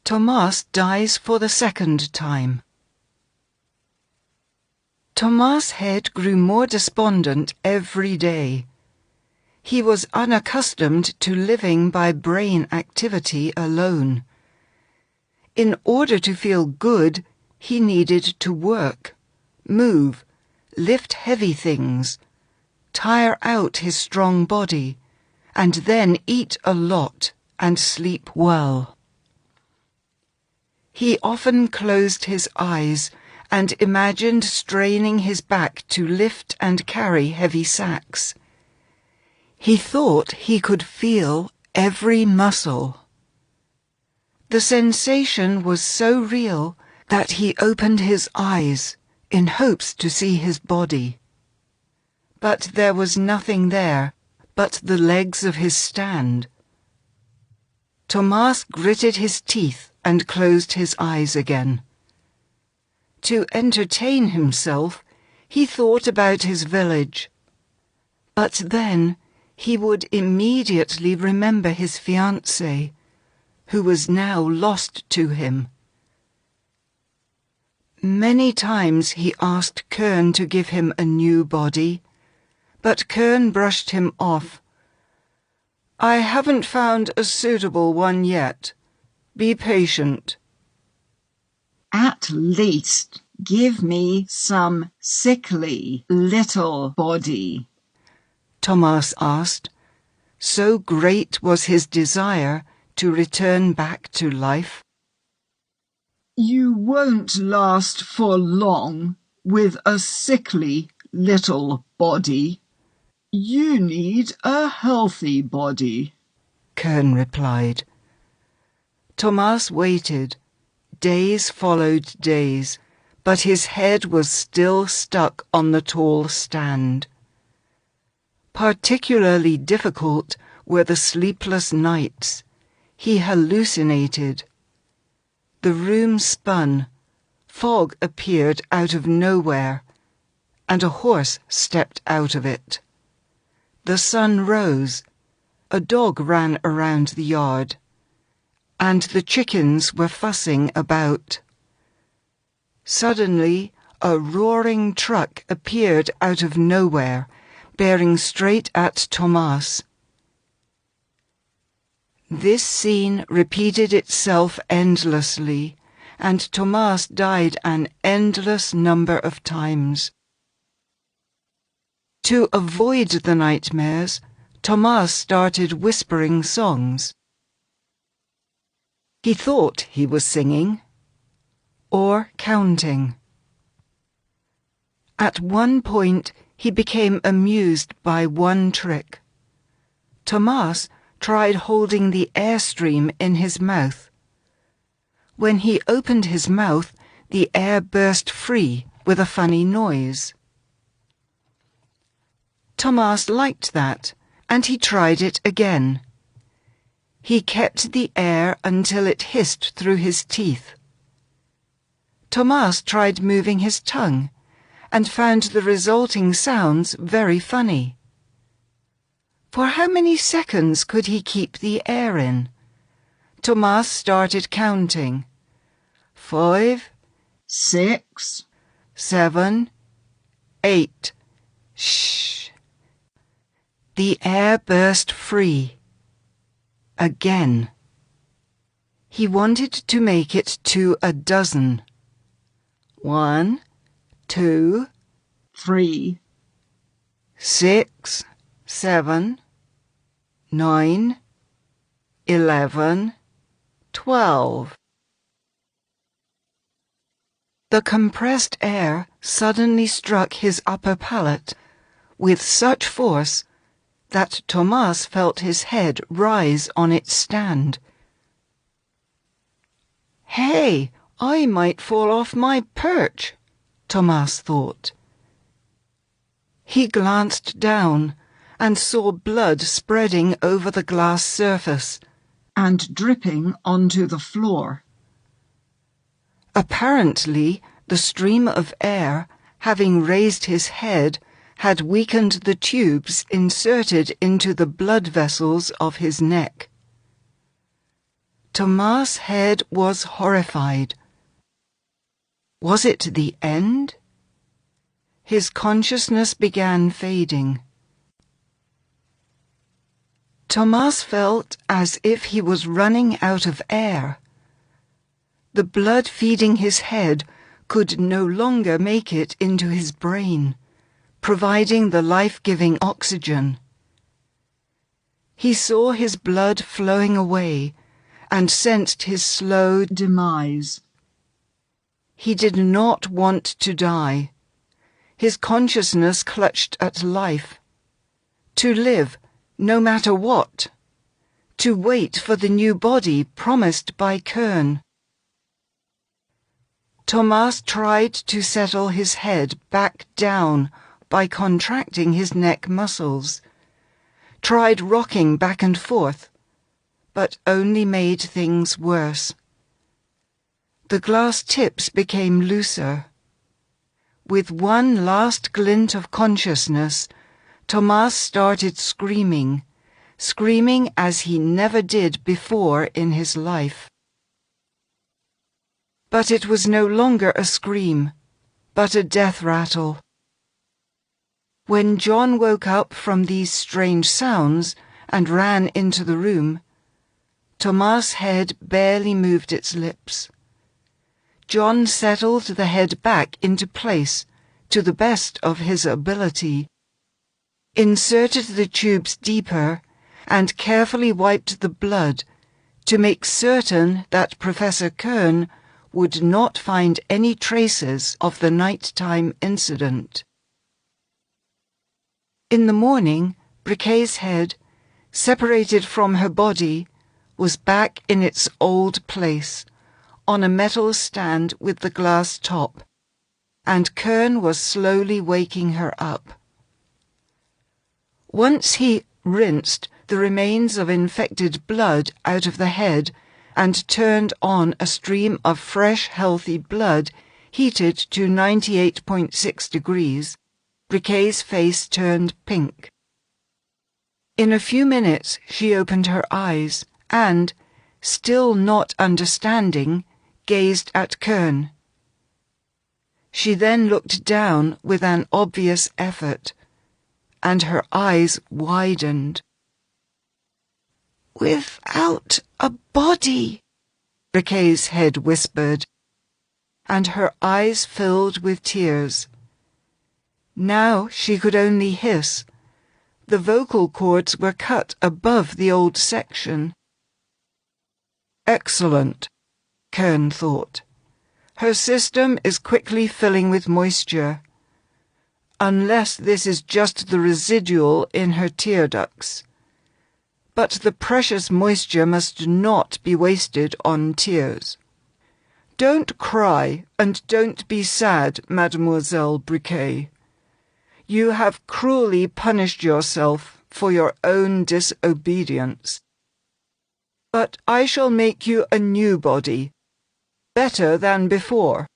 Thomas dies for the second time. Thomas' head grew more despondent every day. He was unaccustomed to living by brain activity alone. In order to feel good, he needed to work, move, lift heavy things, tire out his strong body, and then eat a lot and sleep well. He often closed his eyes and imagined straining his back to lift and carry heavy sacks. He thought he could feel every muscle. The sensation was so real that he opened his eyes in hopes to see his body. But there was nothing there but the legs of his stand. Thomas gritted his teeth and closed his eyes again. To entertain himself, he thought about his village. But then he would immediately remember his fiancée, who was now lost to him. Many times he asked Kern to give him a new body, but Kern brushed him off. "I haven't found a suitable one yet. Be patient." At least give me some sickly little body, Thomas asked. So great was his desire to return back to life. You won't last for long with a sickly little body. You need a healthy body, Kern replied. Thomas waited. Days followed days, but his head was still stuck on the tall stand. Particularly difficult were the sleepless nights. He hallucinated. The room spun. Fog appeared out of nowhere, and a horse stepped out of it. The sun rose. A dog ran around the yard, and the chickens were fussing about. Suddenly, a roaring truck appeared out of nowhere, bearing straight at Thomas. This scene repeated itself endlessly, and Thomas died an endless number of times. To avoid the nightmares, Thomas started whispering songs. He thought he was singing or counting. At one point, he became amused by one trick. Thomas tried holding the airstream in his mouth. When he opened his mouth, the air burst free with a funny noise. Thomas liked that, and he tried it again. He kept the air until it hissed through his teeth. Thomas tried moving his tongue, and found the resulting sounds very funny. For how many seconds could he keep the air in? Thomas started counting. 5, 6, 7, 8. Shh. The air burst free. Again. He wanted to make it to a dozen. 1, 2, 3, 6, 7, 9, 11, 12. The compressed air suddenly struck his upper palate with such force that Thomas felt his head rise on its stand. "Hey, I might fall off my perch," Thomas thought. He glanced down and saw blood spreading over the glass surface and dripping onto the floor. Apparently, the stream of air, having raised his head, had weakened the tubes inserted into the blood vessels of his neck. Thomas' head was horrified. Was it the end? His consciousness began fading. Thomas felt as if he was running out of air. The blood feeding his head could no longer make it into his brain, providing the life-giving oxygen. He saw his blood flowing away and sensed his slow demise. He did not want to die. His consciousness clutched at life. To live, no matter what. To wait for the new body promised by Kern. Thomas tried to settle his head back down by contracting his neck muscles, tried rocking back and forth, but only made things worse. The glass tips became looser. With one last glint of consciousness, Thomas started screaming as he never did before in his life. But it was no longer a scream, but a death rattle. When John woke up from these strange sounds and ran into the room, Thomas' head barely moved its lips. John settled the head back into place to the best of his ability, inserted the tubes deeper, and carefully wiped the blood to make certain that Professor Kern would not find any traces of the nighttime incident. In the morning, Briquet's head, separated from her body, was back in its old place, on a metal stand with the glass top, and Kern was slowly waking her up. Once he rinsed the remains of infected blood out of the head and turned on a stream of fresh, healthy blood heated to 98.6 degrees, Briquet's face turned pink. In a few minutes she opened her eyes and, still not understanding, gazed at Kern. She then looked down with an obvious effort, and her eyes widened. "Without a body," Briquet's head whispered, and her eyes filled with tears. Now she could only hiss. The vocal cords were cut above the old section. Excellent, Kern thought. Her system is quickly filling with moisture. Unless this is just the residual in her tear ducts. But the precious moisture must not be wasted on tears. Don't cry and don't be sad, Mademoiselle Briquet. You have cruelly punished yourself for your own disobedience. But I shall make you a new body, better than before,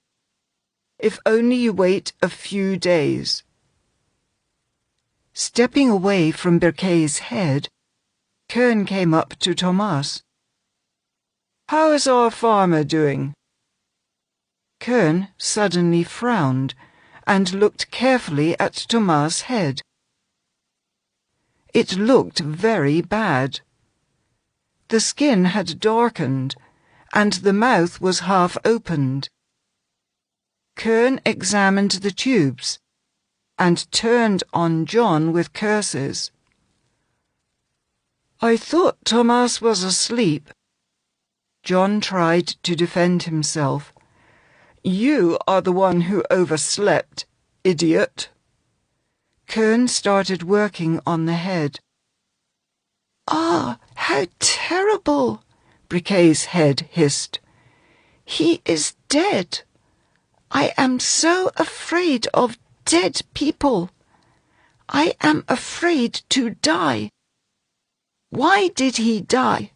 if only you wait a few days. Stepping away from Briquet's head, Kern came up to Thomas. "How is our farmer doing?" Kern suddenly frowned and looked carefully at Thomas' head. It looked very bad. The skin had darkened, and the mouth was half opened. Kern examined the tubes, and turned on John with curses. "I thought Thomas was asleep." John tried to defend himself. You are the one who overslept, idiot. Kern started working on the head. Ah, how terrible, Briquet's head hissed. He is dead. I am so afraid of dead people. I am afraid to die. Why did he die?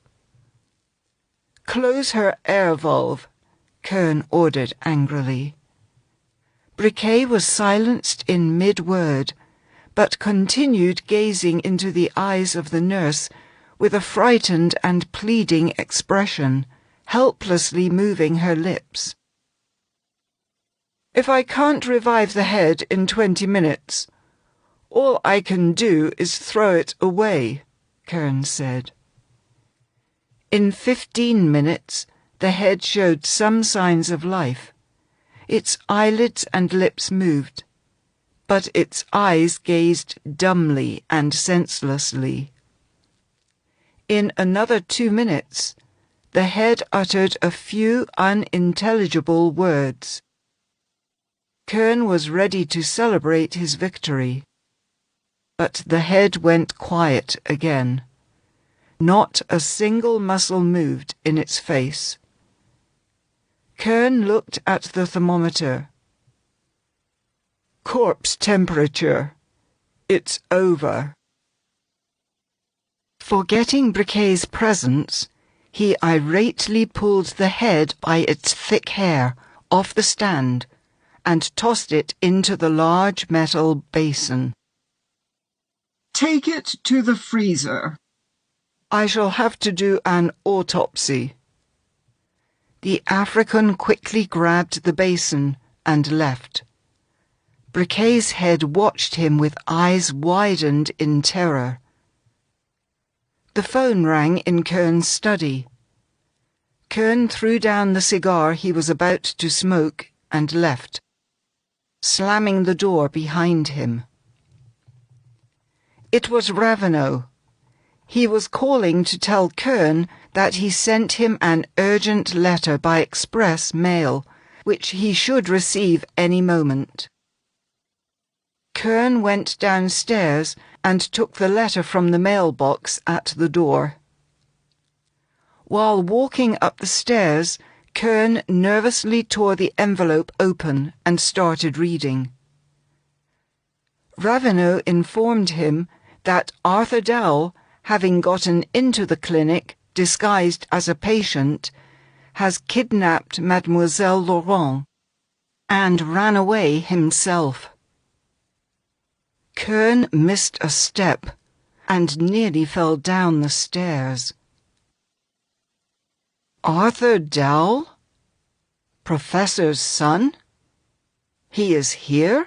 Close her air valve, Kern ordered angrily. Briquet was silenced in mid-word, but continued gazing into the eyes of the nurse with a frightened and pleading expression, helplessly moving her lips. If I can't revive the head in 20 minutes, all I can do is throw it away, Kern said. In 15 minutes, the head showed some signs of life. Its eyelids and lips moved, but its eyes gazed dumbly and senselessly. In another 2 minutes, the head uttered a few unintelligible words. Kern was ready to celebrate his victory. But the head went quiet again. Not a single muscle moved in its face. Kern looked at the thermometer. Corpse temperature. It's over. Forgetting Briquet's presence, he irately pulled the head by its thick hair off the stand and tossed it into the large metal basin. Take it to the freezer. I shall have to do an autopsy. The African quickly grabbed the basin and left. Briquet's head watched him with eyes widened in terror. The phone rang in Kern's study. Kern threw down the cigar he was about to smoke and left, slamming the door behind him. It was Ravenel. He was calling to tell Kern that he sent him an urgent letter by express mail, which he should receive any moment. Kern went downstairs and took the letter from the mailbox at the door. While walking up the stairs, Kern nervously tore the envelope open and started reading. Ravenel informed him that Arthur Dowell, having gotten into the clinic disguised as a patient, has kidnapped Mademoiselle Laurent and ran away himself. Kern missed a step and nearly fell down the stairs. Arthur Dowell? Professor's son? He is here?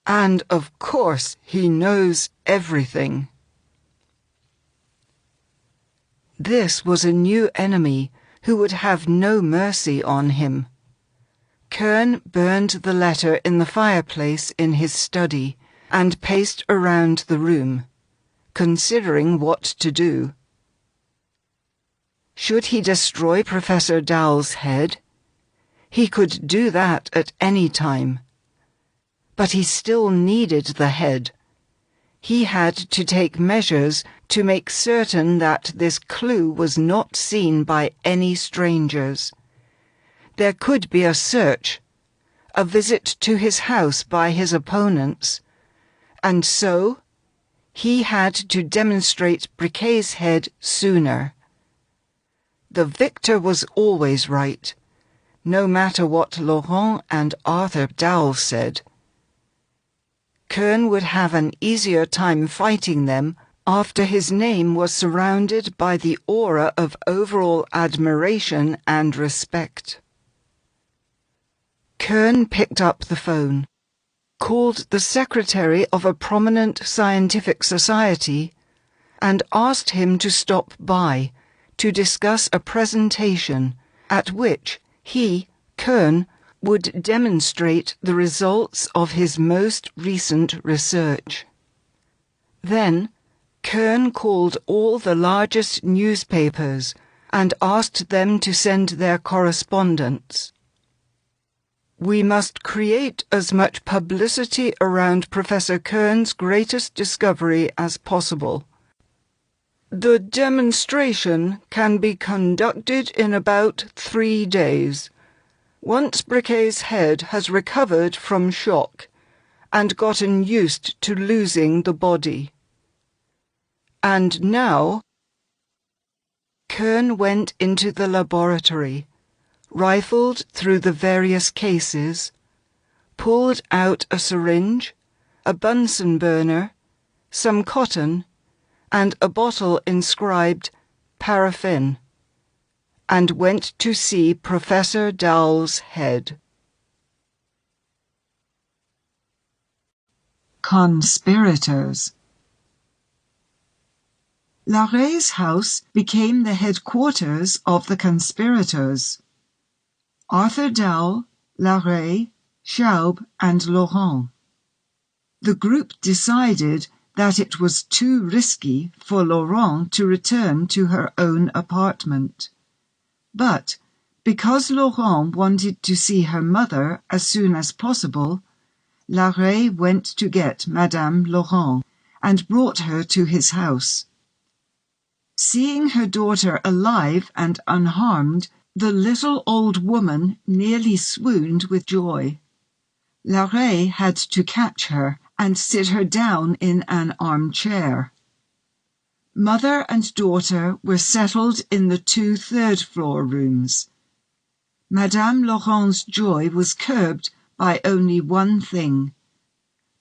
And of course he knows everything. This was a new enemy who would have no mercy on him. Kern burned the letter in the fireplace in his study and paced around the room, considering what to do. Should he destroy Professor Dowell's head? He could do that at any time. But he still needed the head. He had to take measures to make certain that this clue was not seen by any strangers. There could be a search, a visit to his house by his opponents, and so he had to demonstrate Briquet's head sooner. The victor was always right, no matter what Laurent and Arthur Dowell said. Kern would have an easier time fighting them after his name was surrounded by the aura of overall admiration and respect. Kern picked up the phone, called the secretary of a prominent scientific society, and asked him to stop by to discuss a presentation at which he, Kern, would demonstrate the results of his most recent research. Then, Kern called all the largest newspapers and asked them to send their correspondents. We must create as much publicity around Professor Kern's greatest discovery as possible. The demonstration can be conducted in about 3 days. Once Briquet's head has recovered from shock and gotten used to losing the body. And now, Kern went into the laboratory, rifled through the various cases, pulled out a syringe, a Bunsen burner, some cotton, and a bottle inscribed paraffin, and went to see Professor Dowell's head. Conspirators. Larrey's house became the headquarters of the conspirators. Arthur Dowell, Larrey, Schaub, and Laurent. The group decided that it was too risky for Laurent to return to her own apartment. But because Laurent wanted to see her mother as soon as possible, Larrey went to get Madame Laurent and brought her to his house. Seeing her daughter alive and unharmed, the little old woman nearly swooned with joy. Larrey had to catch her and sit her down in an armchair. Mother and daughter were settled in the 2 third-floor rooms. Madame Laurent's joy was curbed by only one thing: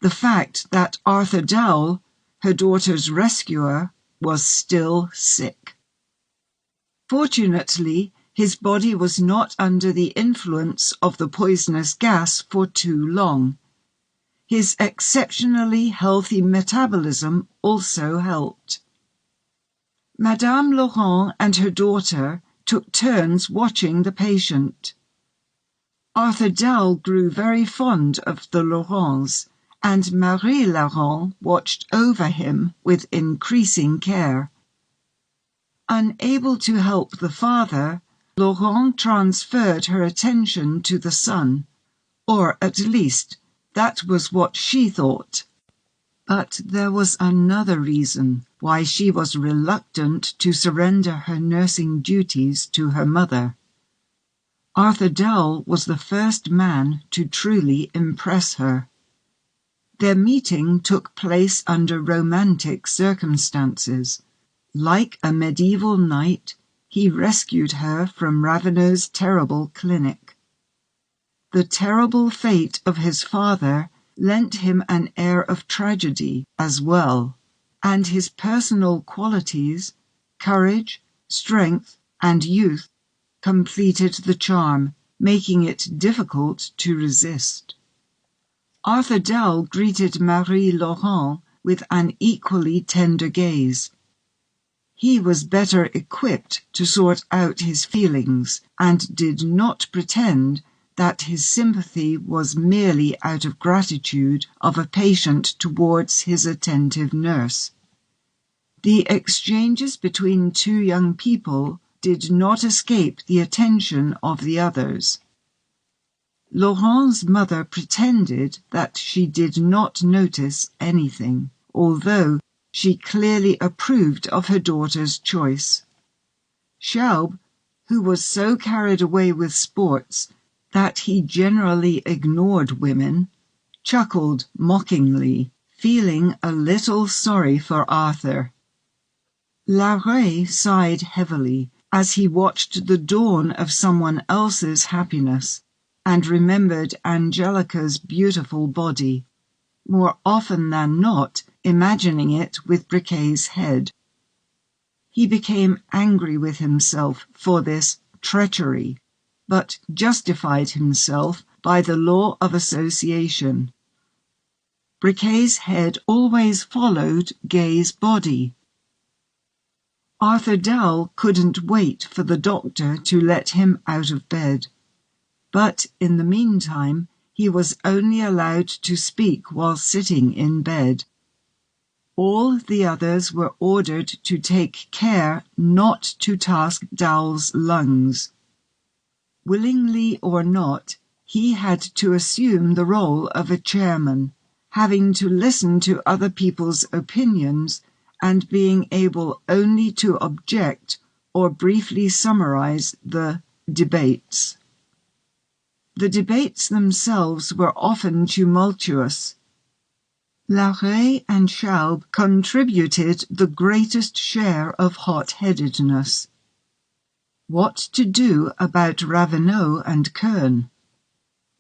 the fact that Arthur Dowell, her daughter's rescuer, was still sick. Fortunately, his body was not under the influence of the poisonous gas for too long. His exceptionally healthy metabolism also helped. Madame Laurent and her daughter took turns watching the patient. Arthur Dowell grew very fond of the Laurents, and Marie Laurent watched over him with increasing care. Unable to help the father, Laurent transferred her attention to the son, or at least that was what she thought. But there was another reason why she was reluctant to surrender her nursing duties to her mother. Arthur Dowell was the first man to truly impress her. Their meeting took place under romantic circumstances. Like a medieval knight, he rescued her from Ravenel's terrible clinic. The terrible fate of his father lent him an air of tragedy as well, and his personal qualities, courage, strength, and youth, completed the charm, making it difficult to resist. Arthur Dowell greeted Marie Laurent with an equally tender gaze. He was better equipped to sort out his feelings, and did not pretend that his sympathy was merely out of gratitude of a patient towards his attentive nurse. The exchanges between 2 young people did not escape the attention of the others. Laurent's mother pretended that she did not notice anything, although she clearly approved of her daughter's choice. Schaub, who was so carried away with sports that he generally ignored women, chuckled mockingly, feeling a little sorry for Arthur. Larrey sighed heavily as he watched the dawn of someone else's happiness, and remembered Angelica's beautiful body, more often than not imagining it with Briquet's head. He became angry with himself for this treachery, but justified himself by the law of association. Briquet's head always followed Gay's body. Arthur Dowell couldn't wait for the doctor to let him out of bed. But in the meantime, he was only allowed to speak while sitting in bed. All the others were ordered to take care not to task Dowell's lungs. Willingly or not, He had to assume the role of a chairman, having to listen to other people's opinions and being able only to object or briefly summarize the debates. The debates themselves were often tumultuous. Larrey and Schaub contributed the greatest share of hot-headedness. What to do about Ravenel and Kern?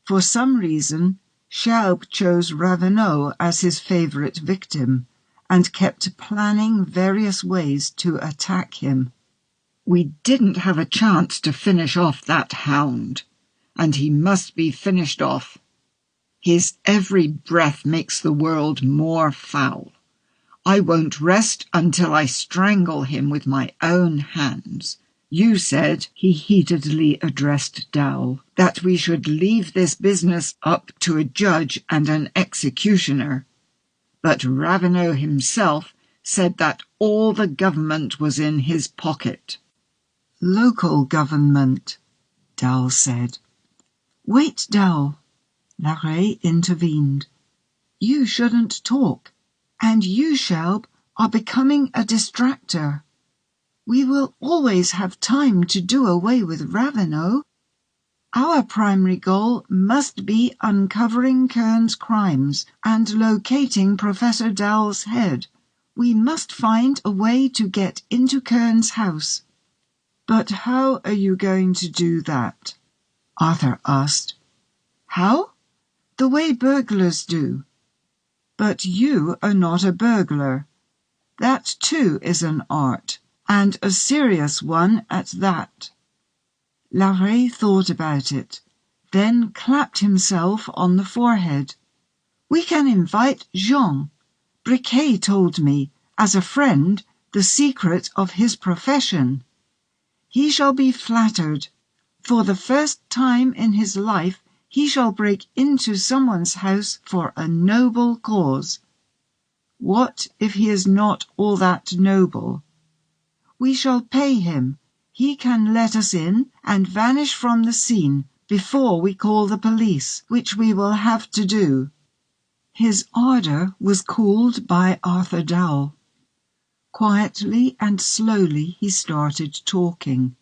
For some reason, Schaub chose Ravenel as his favorite victim and kept planning various ways to attack him. "We didn't have a chance to finish off that hound, and he must be finished off. His every breath makes the world more foul. I won't rest until I strangle him with my own hands. You said," he heatedly addressed Dowell, "that we should leave this business up to a judge and an executioner. But Ravenel himself said that all the government was in his pocket." "Local government," Dowell said. "Wait, Dowell," Larrey intervened. "You shouldn't talk, and you, Schaub, are becoming a distractor. We will always have time to do away with Ravenel. Our primary goal must be uncovering Kern's crimes and locating Professor Dowell's head. We must find a way to get into Kern's house." "But how are you going to do that?" Arthur asked. "How? The way burglars do." "But you are not a burglar. That too is an art, and a serious one at that." Larrey thought about it, then clapped himself on the forehead. "We can invite Jean. Briquet told me, as a friend, the secret of his profession. He shall be flattered. For the first time in his life he shall break into someone's house for a noble cause. What if he is not all that noble? We shall pay him. He can let us in and vanish from the scene before we call the police, which we will have to do." His ardor was cooled by Arthur Dowell. Quietly and slowly he started talking.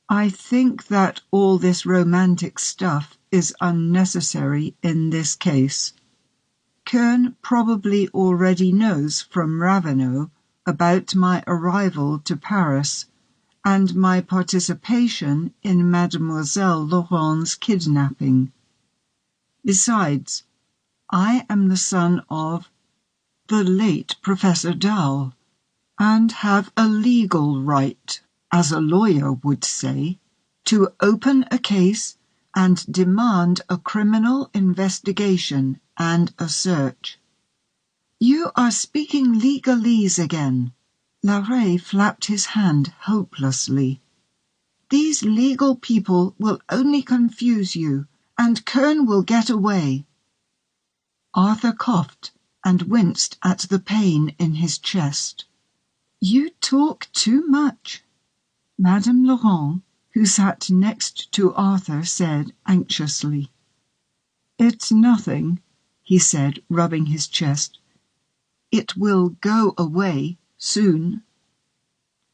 "I think that all this romantic stuff is unnecessary in this case. Kern probably already knows from Ravenel about my arrival to Paris and my participation in Mademoiselle Laurent's kidnapping. Besides, I am the son of the late Professor Dowell, and have a legal right, as a lawyer would say, to open a case and demand a criminal investigation and a search." "You are speaking legalese again." Larrey flapped his hand hopelessly. "These legal people will only confuse you, and Kern will get away." Arthur coughed and winced at the pain in his chest. "You talk too much," Madame Laurent, who sat next to Arthur, said anxiously. "It's nothing," he said, rubbing his chest. "It will go away soon."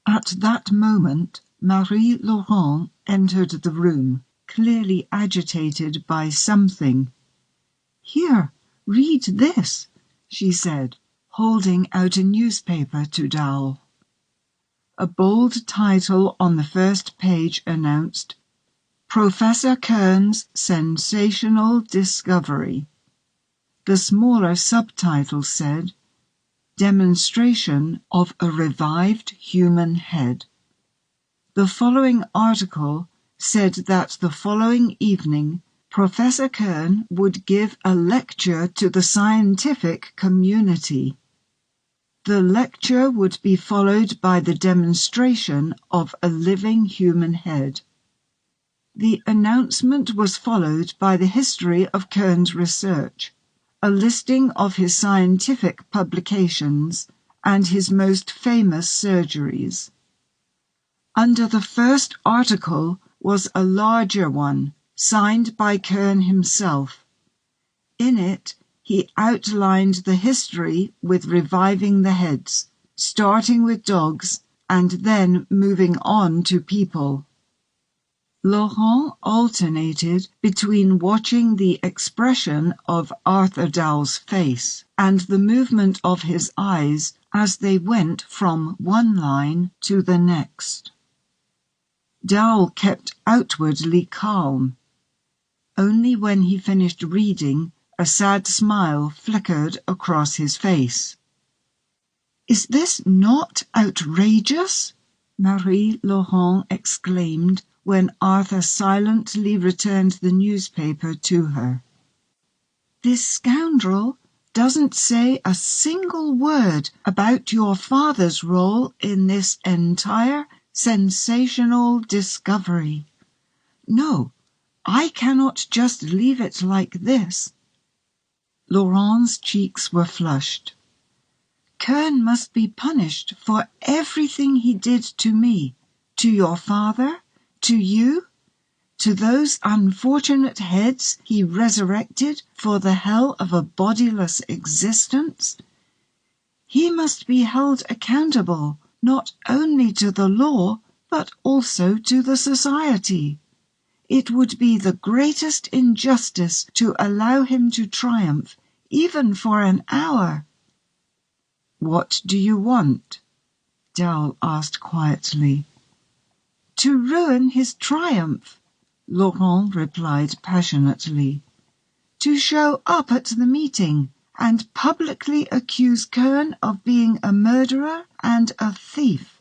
At that moment, Marie Laurent entered the room, clearly agitated by something. "Here, read this," she said, holding out a newspaper to Dowell. A bold title on the first page announced, "Professor Kern's Sensational Discovery." The smaller subtitle said, "Demonstration of a Revived Human Head." The following article said that the following evening Professor Kern would give a lecture to the scientific community. The lecture would be followed by the demonstration of a living human head. The announcement was followed by the history of Kern's research, a listing of his scientific publications, and his most famous surgeries. Under the first article was a larger one, signed by Kern himself. In it, he outlined the history with reviving the heads, starting with dogs and then moving on to people. Laurent alternated between watching the expression of Arthur Dowell's face and the movement of his eyes as they went from one line to the next. Dowell kept outwardly calm. Only when he finished reading, a sad smile flickered across his face. "Is this not outrageous?" Marie-Laurent exclaimed when Arthur silently returned the newspaper to her. "This scoundrel doesn't say a single word about your father's role in this entire sensational discovery. No, I cannot just leave it like this." Laurent's cheeks were flushed. "Kern must be punished for everything he did to me, to your father, to you, to those unfortunate heads he resurrected for the hell of a bodiless existence. He must be held accountable not only to the law, but also to the society. It would be the greatest injustice to allow him to triumph, even for an hour." "What do you want?" Dowell asked quietly. "To ruin his triumph," Laurent replied passionately. "To show up at the meeting and publicly accuse Kern of being a murderer and a thief."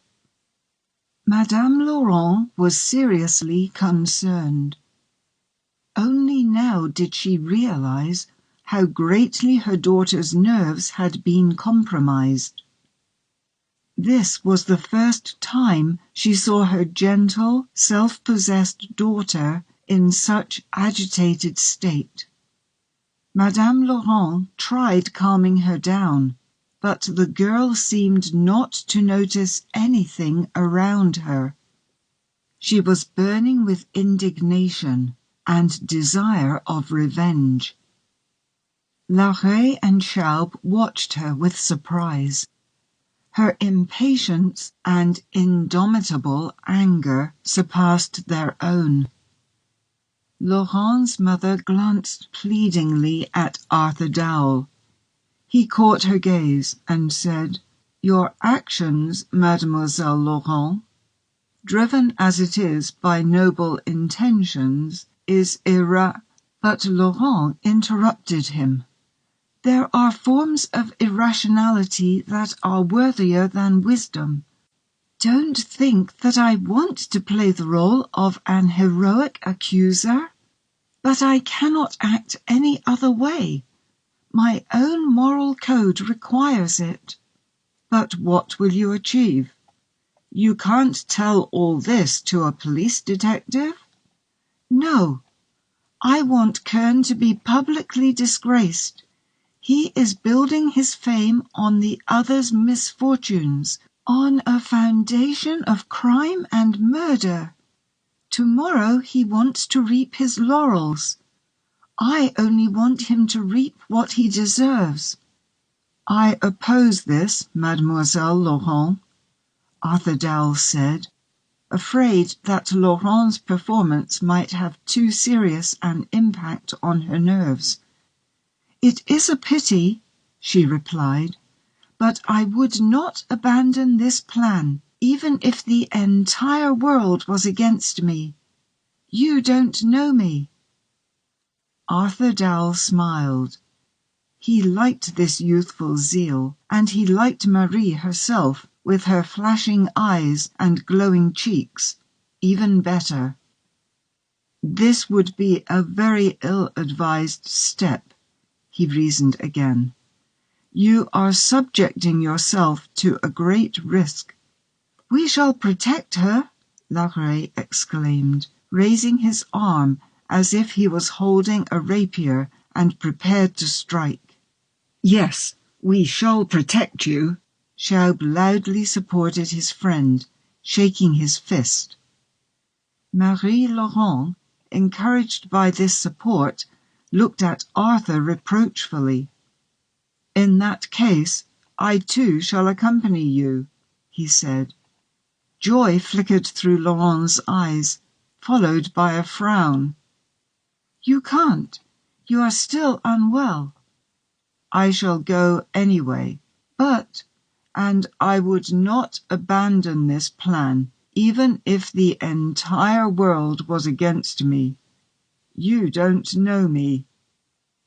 Madame Laurent was seriously concerned. Only now did she realize how greatly her daughter's nerves had been compromised. This was the first time she saw her gentle, self-possessed daughter in such agitated state. Madame Laurent tried calming her down, but the girl seemed not to notice anything around her. She was burning with indignation and desire of revenge. Larrey and Schaub watched her with surprise. Her impatience and indomitable anger surpassed their own. Laurent's mother glanced pleadingly at Arthur Dowell. He caught her gaze and said, "Your actions, Mademoiselle Laurent, driven as it is by noble intentions, is But Laurent interrupted him. "There are forms of irrationality that are worthier than wisdom. Don't think that I want to play the role of an heroic accuser, but I cannot act any other way. My own moral code requires it." "But what will you achieve? You can't tell all this to a police detective." "No. I want Kern to be publicly disgraced. He is building his fame on the other's misfortunes, on a foundation of crime and murder. Tomorrow he wants to reap his laurels. I only want him to reap what he deserves." "I oppose this, Mademoiselle Laurent," Arthur Dowell said, afraid that Laurent's performance might have too serious an impact on her nerves. "It is a pity," she replied, "but I would not abandon this plan, even if the entire world was against me. You don't know me." Arthur Dowell smiled. He liked this youthful zeal, and he liked Marie herself, with her flashing eyes and glowing cheeks, even better. This would be a very ill-advised step, he reasoned again. You are subjecting yourself to a great risk. "We shall protect her," Larrey exclaimed, raising his arm as if he was holding a rapier and prepared to strike. "Yes, we shall protect you," Schaub loudly supported his friend, shaking his fist. Marie-Laurent, encouraged by this support, looked at Arthur reproachfully. "In that case, I too shall accompany you," he said. Joy flickered through Laurent's eyes, followed by a frown. "You can't. You are still unwell." "I shall go anyway, but, and I would not abandon this plan, even if the entire world was against me. You don't know me."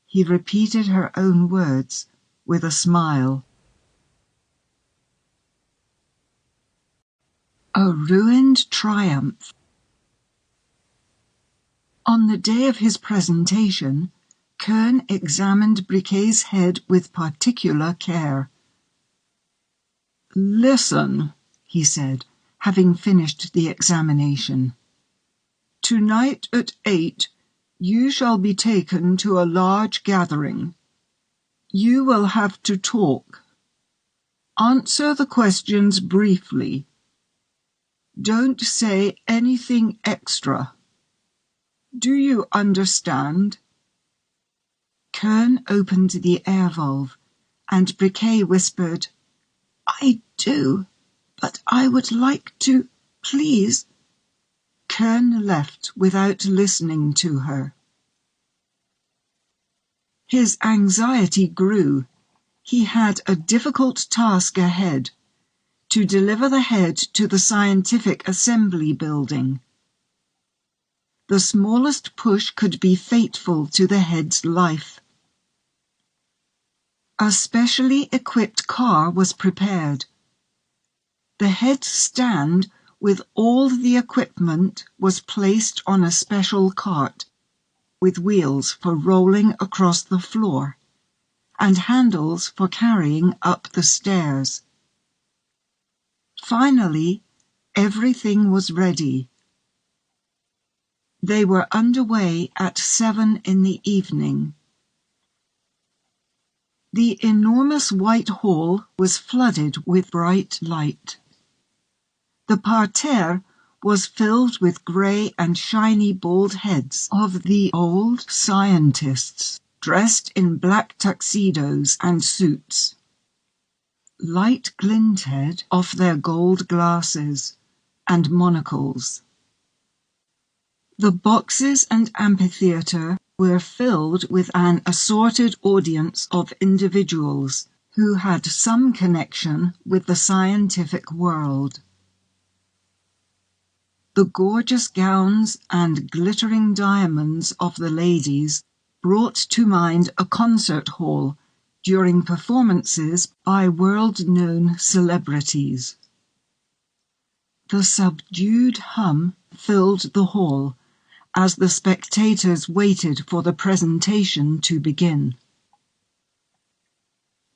He repeated her own words with a smile. A ruined triumph. On the day of his presentation, Kern examined Briquet's head with particular care. "Listen," he said, having finished the examination. "Tonight at 8, you shall be taken to a large gathering. You will have to talk. Answer the questions briefly. Don't say anything extra. Do you understand?" Kern opened the air valve, and Briquet whispered, "I do, but I would like to, please." Kern left without listening to her. His anxiety grew. He had a difficult task ahead: to deliver the head to the Scientific Assembly building. The smallest push could be fateful to the head's life. A specially equipped car was prepared. The head stand with all the equipment was placed on a special cart, with wheels for rolling across the floor, and handles for carrying up the stairs. Finally, everything was ready. They were underway at 7 in the evening. The enormous white hall was flooded with bright light. The parterre was filled with grey and shiny bald heads of the old scientists, dressed in black tuxedos and suits. Light glinted off their gold glasses and monocles. The boxes and amphitheatre were filled with an assorted audience of individuals who had some connection with the scientific world. The gorgeous gowns and glittering diamonds of the ladies brought to mind a concert hall during performances by world-known celebrities. The subdued hum filled the hall as the spectators waited for the presentation to begin.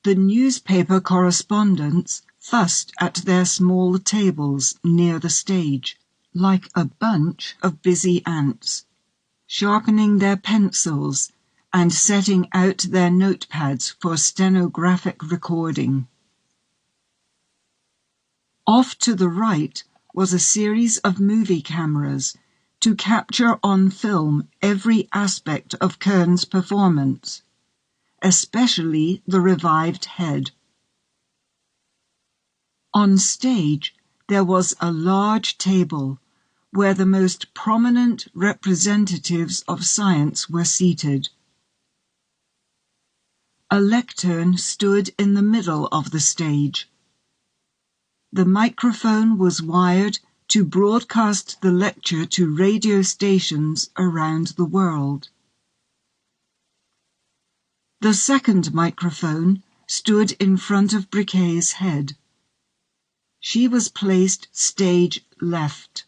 The newspaper correspondents fussed at their small tables near the stage, like a bunch of busy ants, sharpening their pencils and setting out their notepads for stenographic recording. Off to the right was a series of movie cameras to capture on film every aspect of Kern's performance, especially the revived head. On stage, there was a large table where the most prominent representatives of science were seated. A lectern stood in the middle of the stage. The microphone was wired to broadcast the lecture to radio stations around the world. The second microphone stood in front of Briquet's head. She was placed stage left.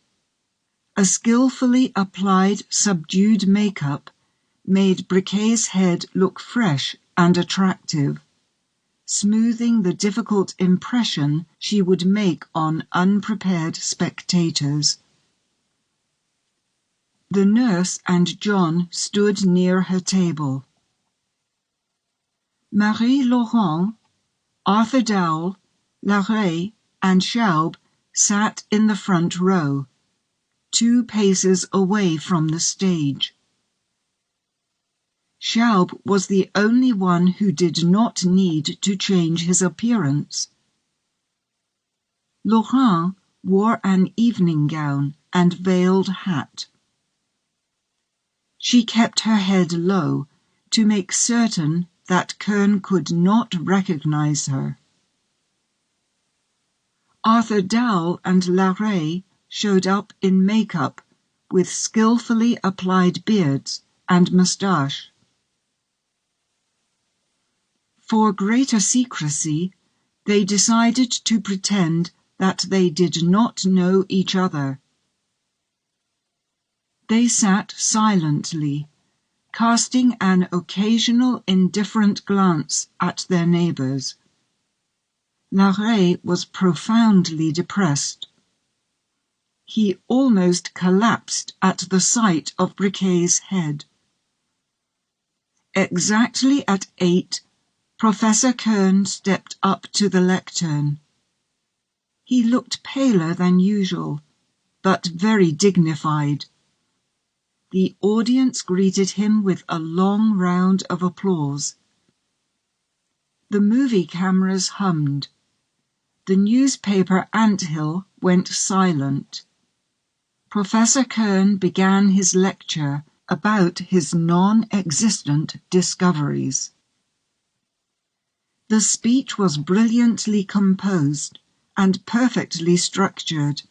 A skillfully applied subdued makeup made Briquet's head look fresh and attractive, smoothing the difficult impression she would make on unprepared spectators. The nurse and John stood near her table. Marie-Laurent, Arthur Dowell, Larrey, and Schaub sat in the front row, 2 paces away from the stage. Schaub was the only one who did not need to change his appearance. Laurent wore an evening gown and veiled hat. She kept her head low to make certain that Kern could not recognize her. Arthur Dowell and Larrey showed up in makeup with skillfully applied beards and moustache. For greater secrecy, they decided to pretend that they did not know each other. They sat silently, casting an occasional indifferent glance at their neighbours. Larrey was profoundly depressed. He almost collapsed at the sight of Briquet's head. Exactly at 8, Professor Kern stepped up to the lectern. He looked paler than usual, but very dignified. The audience greeted him with a long round of applause. The movie cameras hummed. The newspaper anthill went silent. Professor Kern began his lecture about his non-existent discoveries. The speech was brilliantly composed and perfectly structured.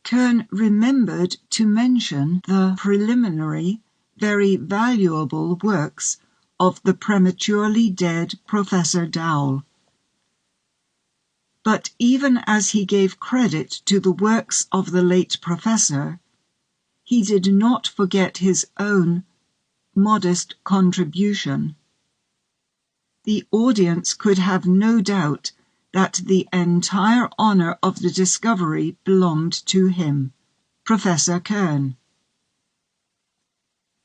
Kern remembered to mention the preliminary, very valuable works of the prematurely dead Professor Dowell. But even as he gave credit to the works of the late professor, he did not forget his own modest contribution. The audience could have no doubt that the entire honor of the discovery belonged to him, Professor Kern.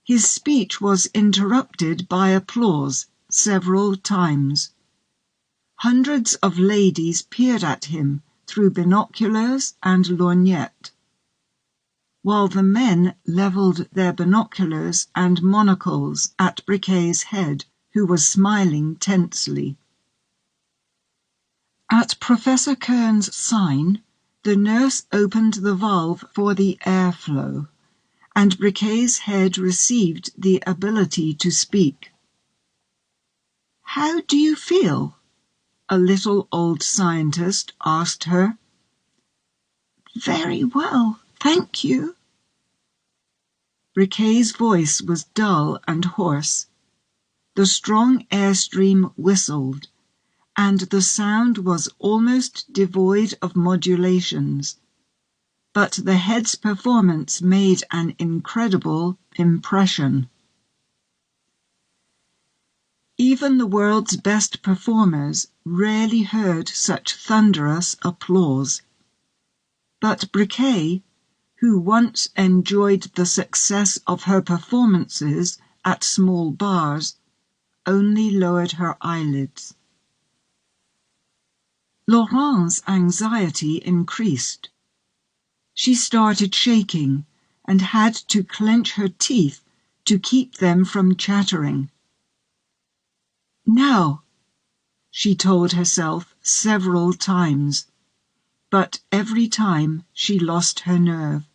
His speech was interrupted by applause several times. Hundreds of ladies peered at him through binoculars and lorgnettes, while the men levelled their binoculars and monocles at Briquet's head, who was smiling tensely. At Professor Kern's sign, the nurse opened the valve for the airflow, and Briquet's head received the ability to speak. "How do you feel?" a little old scientist asked her. "Very well, thank you." Briquet's voice was dull and hoarse. The strong airstream whistled, and the sound was almost devoid of modulations. But the head's performance made an incredible impression. Even the world's best performers rarely heard such thunderous applause. But Briquet, who once enjoyed the success of her performances at small bars, only lowered her eyelids. Laurent's anxiety increased. She started shaking and had to clench her teeth to keep them from chattering. "Now," she told herself several times, but every time she lost her nerve.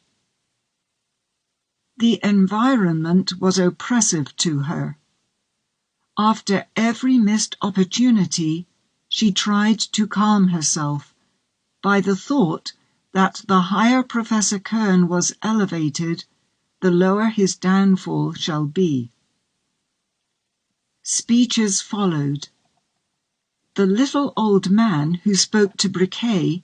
The environment was oppressive to her. After every missed opportunity, she tried to calm herself by the thought that the higher Professor Kern was elevated, the lower his downfall shall be. Speeches followed. The little old man who spoke to Briquet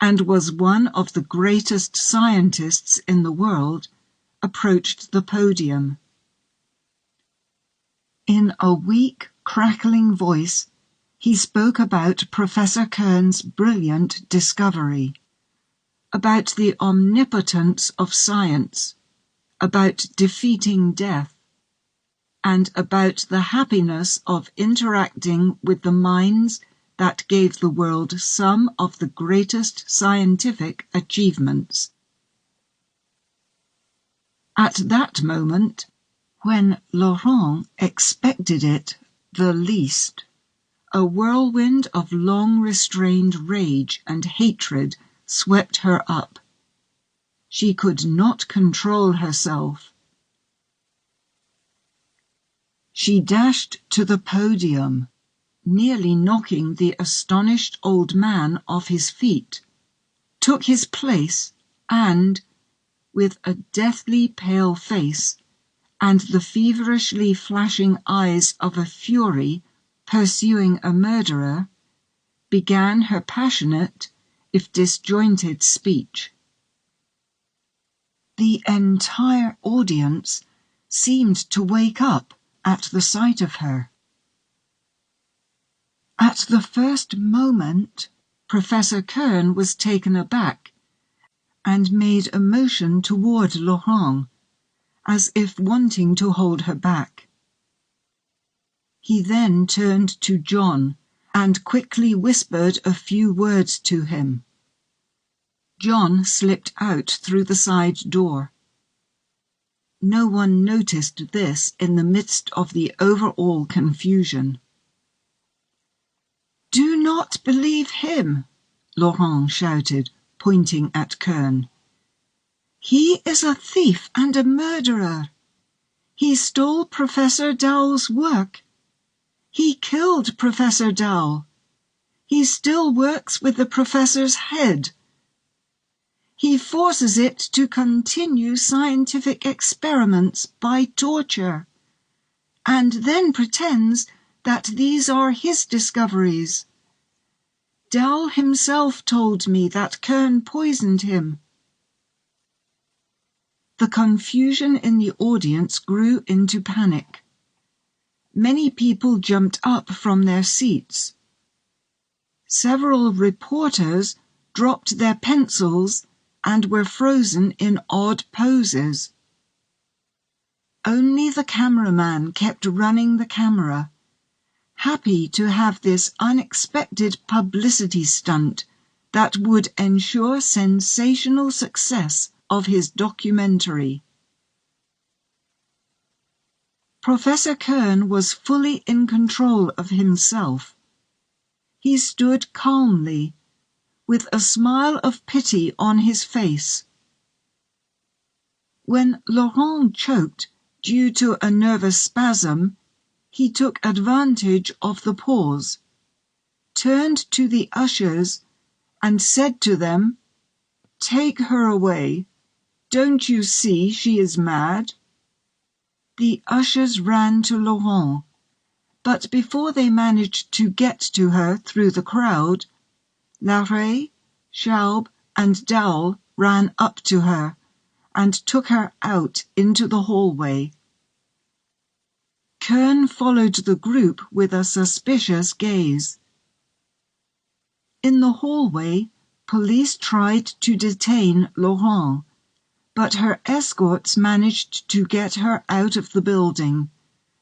and was one of the greatest scientists in the world approached the podium. In a weak, crackling voice, he spoke about Professor Kern's brilliant discovery, about the omnipotence of science, about defeating death, and about the happiness of interacting with the minds that gave the world some of the greatest scientific achievements. At that moment, when Laurent expected it the least, a whirlwind of long-restrained rage and hatred swept her up. She could not control herself. She dashed to the podium, nearly knocking the astonished old man off his feet, took his place, and, with a deathly pale face and the feverishly flashing eyes of a fury pursuing a murderer, began her passionate, if disjointed, speech. The entire audience seemed to wake up at the sight of her. At the first moment, Professor Kern was taken aback and made a motion toward Laurent, as if wanting to hold her back. He then turned to John and quickly whispered a few words to him. John slipped out through the side door. No one noticed this in the midst of the overall confusion. "Do not believe him," Laurent shouted, pointing at Kern. "He is a thief and a murderer. He stole Professor Dowell's work. He killed Professor Dowell. He still works with the professor's head. He forces it to continue scientific experiments by torture, and then pretends that these are his discoveries. Dowell himself told me that Kern poisoned him." The confusion in the audience grew into panic. Many people jumped up from their seats. Several reporters dropped their pencils and were frozen in odd poses. Only the cameraman kept running the camera, happy to have this unexpected publicity stunt that would ensure sensational success of his documentary. Professor Kern was fully in control of himself. He stood calmly, with a smile of pity on his face. When Laurent choked due to a nervous spasm, he took advantage of the pause, turned to the ushers, and said to them, "Take her away. Don't you see she is mad?" The ushers ran to Laurent, but before they managed to get to her through the crowd, Larrey, Schaub, and Dowell ran up to her and took her out into the hallway. Kern followed the group with a suspicious gaze. In the hallway, police tried to detain Laurent, but her escorts managed to get her out of the building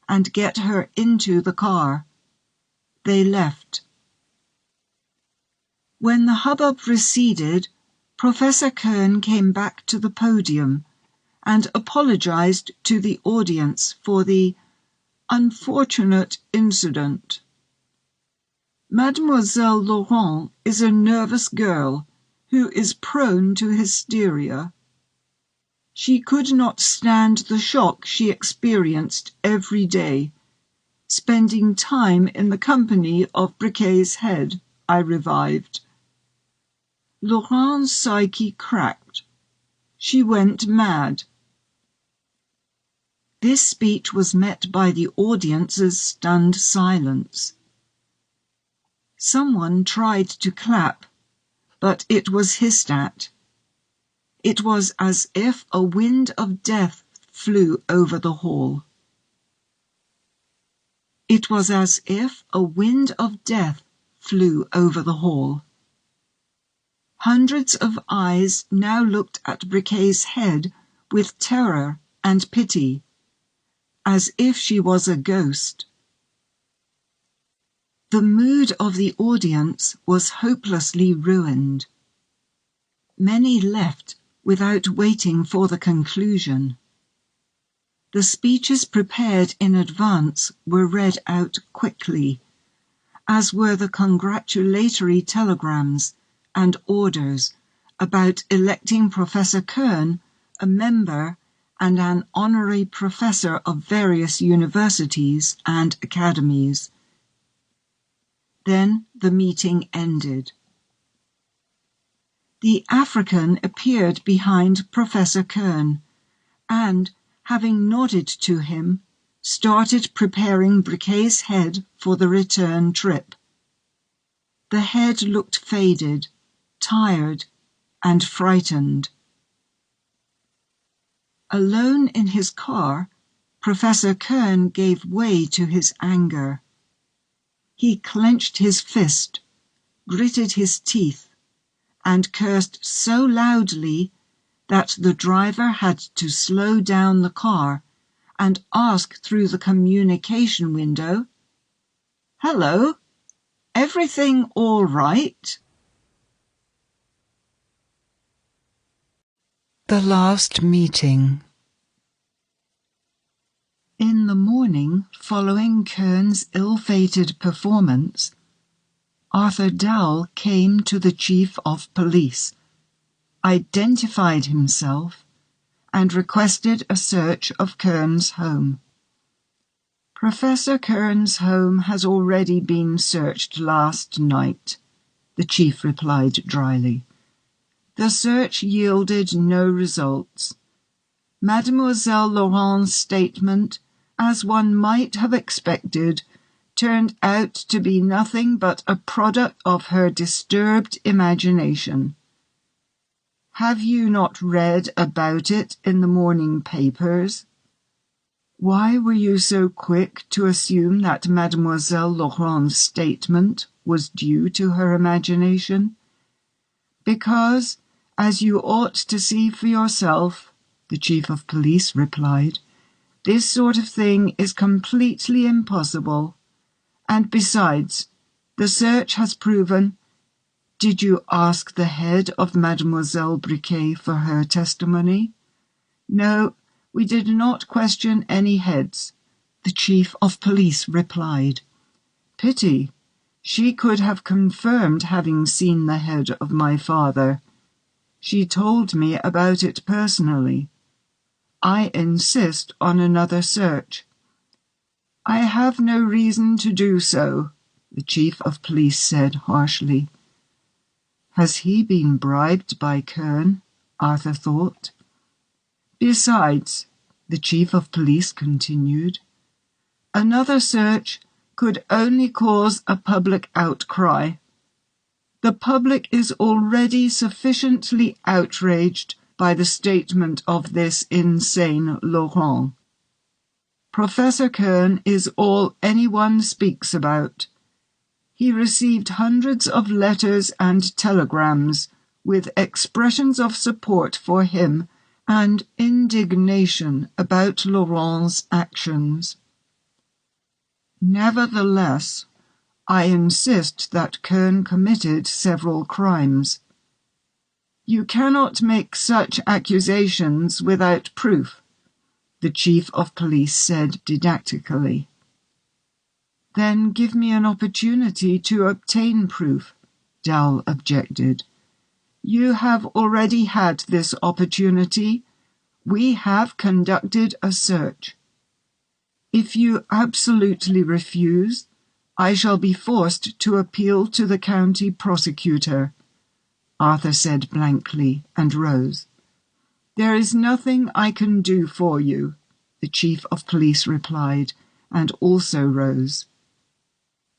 and get her into the car. They left. When the hubbub receded, Professor Kern came back to the podium and apologized to the audience for the unfortunate incident. "Mademoiselle Laurent is a nervous girl who is prone to hysteria. She could not stand the shock she experienced every day, spending time in the company of Briquet's head," I revived. "Laurent's psyche cracked. She went mad." This speech was met by the audience's stunned silence. Someone tried to clap, but it was hissed at. It was as if a wind of death flew over the hall. It was as if a wind of death flew over the hall. Hundreds of eyes now looked at Briquet's head with terror and pity, as if she was a ghost. The mood of the audience was hopelessly ruined. Many left without waiting for the conclusion. The speeches prepared in advance were read out quickly, as were the congratulatory telegrams and orders about electing Professor Kern a member and an honorary professor of various universities and academies. Then the meeting ended. The African appeared behind Professor Kern and, having nodded to him, started preparing Briquet's head for the return trip. The head looked faded, tired, and frightened. Alone in his car, Professor Kern gave way to his anger. He clenched his fist, gritted his teeth, and cursed so loudly that the driver had to slow down the car and ask through the communication window, "Hello, everything all right?" The last meeting. In the morning following Kern's ill-fated performance, Arthur Dowell came to the Chief of Police, identified himself, and requested a search of Kern's home. "Professor Kern's home has already been searched last night," the chief replied dryly. "The search yielded no results. Mademoiselle Laurent's statement, as one might have expected, turned out to be nothing but a product of her disturbed imagination. Have you not read about it in the morning papers? Why were you so quick to assume that Mademoiselle Laurent's statement was due to her imagination? Because, as you ought to see for yourself," the Chief of Police replied, "this sort of thing is completely impossible. And besides, the search has proven—" "Did you ask the head of Mademoiselle Briquet for her testimony?" "No, we did not question any heads," the Chief of Police replied. "Pity. She could have confirmed having seen the head of my father. She told me about it personally. I insist on another search." "I have no reason to do so," the Chief of Police said harshly. Has he been bribed by Kern? Arthur thought. Besides, the Chief of Police continued, another search could only cause a public outcry. The public is already sufficiently outraged by the statement of this insane Laurent. Professor Kern is all anyone speaks about. He received hundreds of letters and telegrams with expressions of support for him and indignation about Laurent's actions. Nevertheless, I insist that Kern committed several crimes. You cannot make such accusations without proof, the Chief of Police said didactically. Then give me an opportunity to obtain proof, Dowell objected. You have already had this opportunity. We have conducted a search. If you absolutely refuse, I shall be forced to appeal to the county prosecutor, Arthur said blankly and rose. There is nothing I can do for you, the Chief of Police replied, and also rose.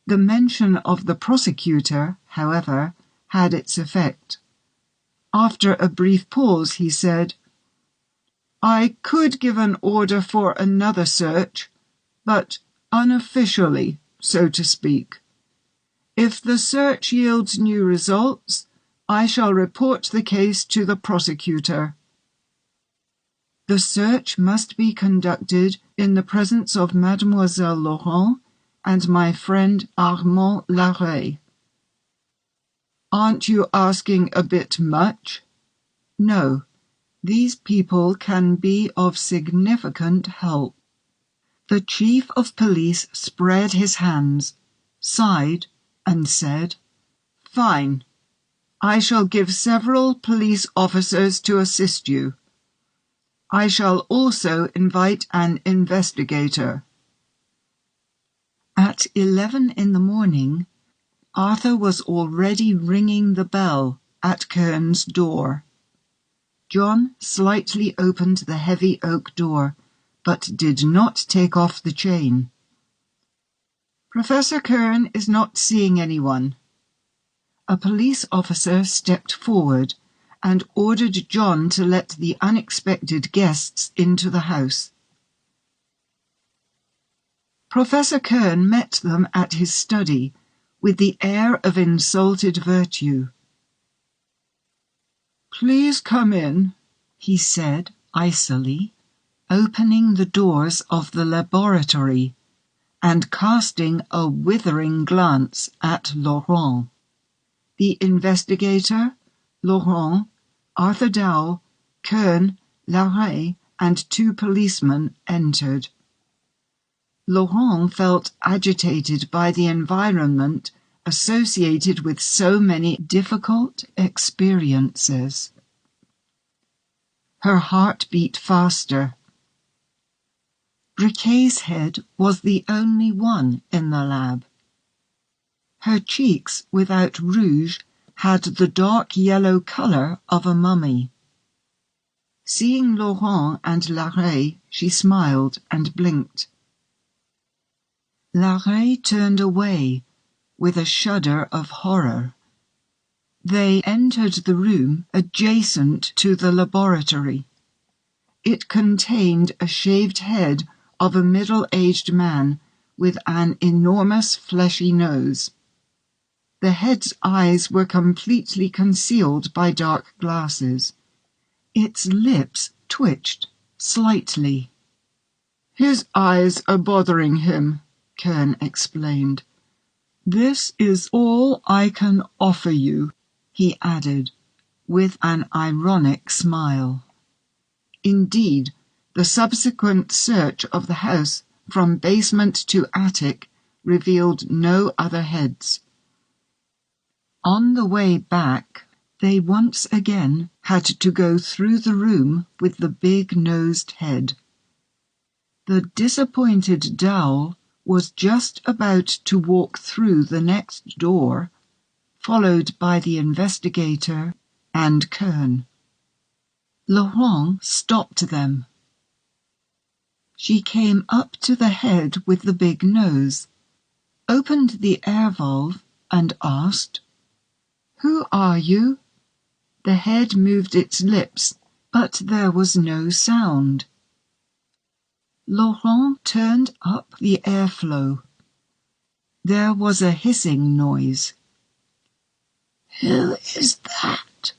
The mention of the prosecutor, however, had its effect. After a brief pause, he said, I could give an order for another search, but unofficially, so to speak. If the search yields new results, I shall report the case to the prosecutor. The search must be conducted in the presence of Mademoiselle Laurent and my friend Armand Larrey. Aren't you asking a bit much? No, These people can be of significant help." The chief of police spread his hands, sighed, and said, "Fine. I shall give several police officers to assist you. I shall also invite an investigator." At 11 in the morning, Arthur was already ringing the bell at Kern's door. John slightly opened the heavy oak door, but did not take off the chain. "Professor Kern is not seeing anyone." A police officer stepped forward and ordered John to let the unexpected guests into the house. Professor Kern met them at his study with the air of insulted virtue. "Please come in," he said icily, opening the doors of the laboratory and casting a withering glance at Laurent. The investigator, Laurent, Arthur Dowell, Kern, Larrey, and 2 policemen entered. Laurent felt agitated by the environment associated with so many difficult experiences. Her heart beat faster. Briquet's head was the only one in the lab. Her cheeks, without rouge, had the dark yellow colour of a mummy. Seeing Laurent and Larrey, she smiled and blinked. Larrey turned away with a shudder of horror. They entered the room adjacent to the laboratory. It contained a shaved head of a middle-aged man with an enormous fleshy nose. The head's eyes were completely concealed by dark glasses. Its lips twitched slightly. "His eyes are bothering him," Kern explained. "This is all I can offer you," he added, with an ironic smile. Indeed, the subsequent search of the house from basement to attic revealed no other heads. On the way back, they once again had to go through the room with the big-nosed head. The disappointed Dowell was just about to walk through the next door, followed by the investigator and Kern. Laurent stopped them. She came up to the head with the big nose, opened the air valve, and asked, "Who are you?" The head moved its lips, but there was no sound. Laurent turned up the airflow. There was a hissing noise. "Who is that?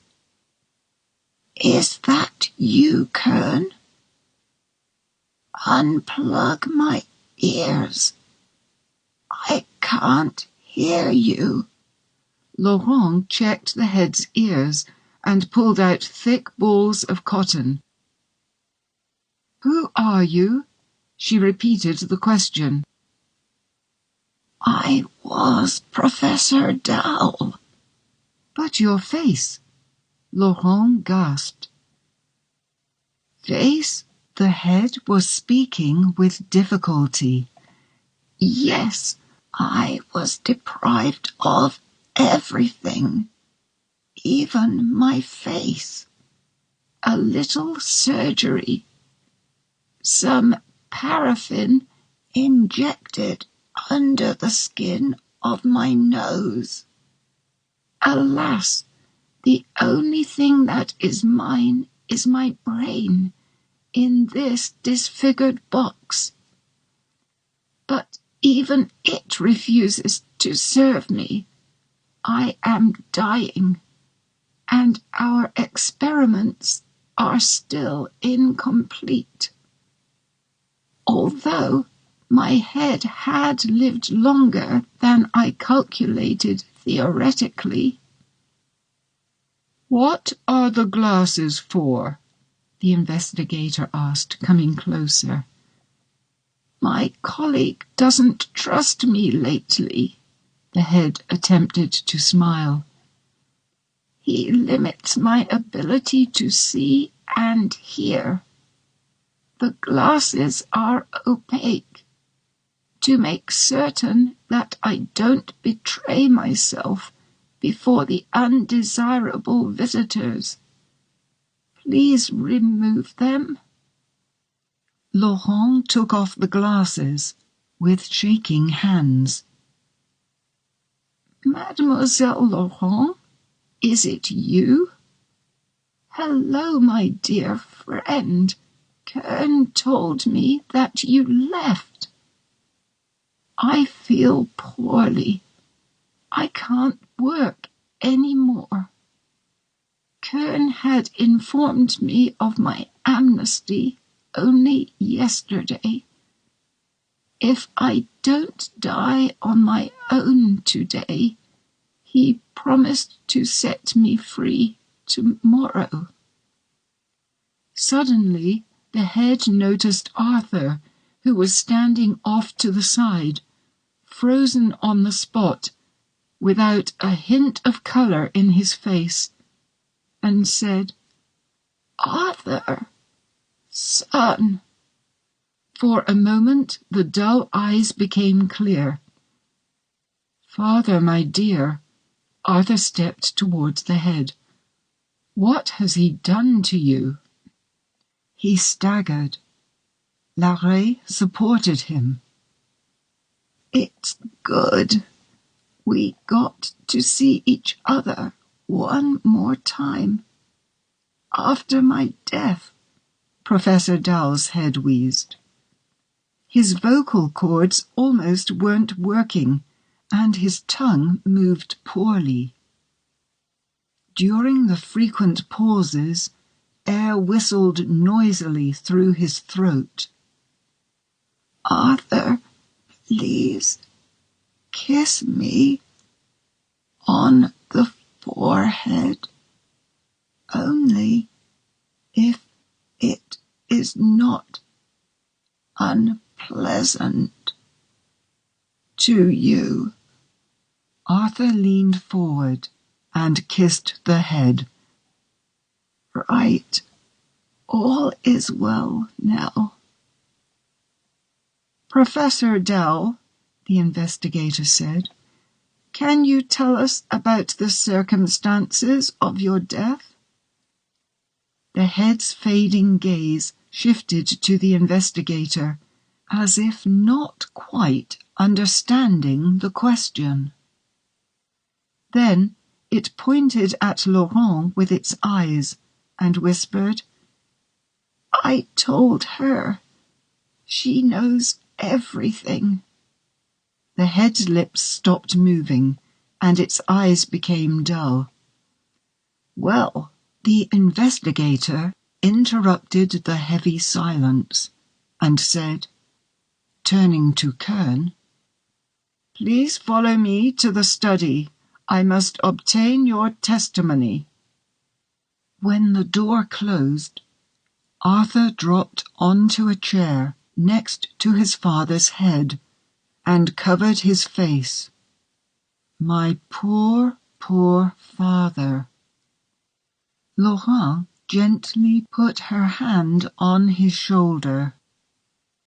Is that you, Kern? Unplug my ears. I can't hear you." Laurent checked the head's ears and pulled out thick balls of cotton. "Who are you?" She repeated the question. "I was Professor Dowell." "But your face?" Laurent gasped. "Face?" The head was speaking with difficulty. "Yes, I was deprived of everything, even my face. A little surgery. Some paraffin injected under the skin of my nose. Alas, the only thing that is mine is my brain in this disfigured box. But even it refuses to serve me. I am dying, and our experiments are still incomplete. Although my head had lived longer than I calculated theoretically." "What are the glasses for?" the investigator asked, coming closer. My colleague doesn't trust me lately. The head attempted to smile. He limits my ability to see and hear. The glasses are opaque. To make certain that I don't betray myself before the undesirable visitors. Please remove them. Laurent took off the glasses with shaking hands. Mademoiselle Laurent, is it you? Hello, my dear friend. Kern told me that you left. I feel poorly. I can't work any more. Kern had informed me of my amnesty only yesterday. If I don't die on my own today, he promised to set me free tomorrow. Suddenly, the head noticed Arthur, who was standing off to the side, frozen on the spot, without a hint of colour in his face, and said, Arthur, son. For a moment the dull eyes became clear. Father, my dear, Arthur stepped towards the head. What has he done to you? He staggered. Larrey supported him. It's good. We got to see each other one more time. After my death, Professor Dowell's head wheezed. His vocal cords almost weren't working, and his tongue moved poorly. During the frequent pauses, air whistled noisily through his throat. Arthur, please, kiss me on the forehead. Only if it is not unpleasant to you. Arthur leaned forward and kissed the head. Right. All is well now. Professor Dowell, the investigator said, can you tell us about the circumstances of your death? The head's fading gaze shifted to the investigator, as if not quite understanding the question. Then it pointed at Laurent with its eyes and whispered, I told her. She knows everything. The head's lips stopped moving, and its eyes became dull. Well, the investigator interrupted the heavy silence and said, turning to Kern, please follow me to the study. I must obtain your testimony. When the door closed, Arthur dropped onto a chair next to his father's head and covered his face. My poor, poor father. Laurent gently put her hand on his shoulder.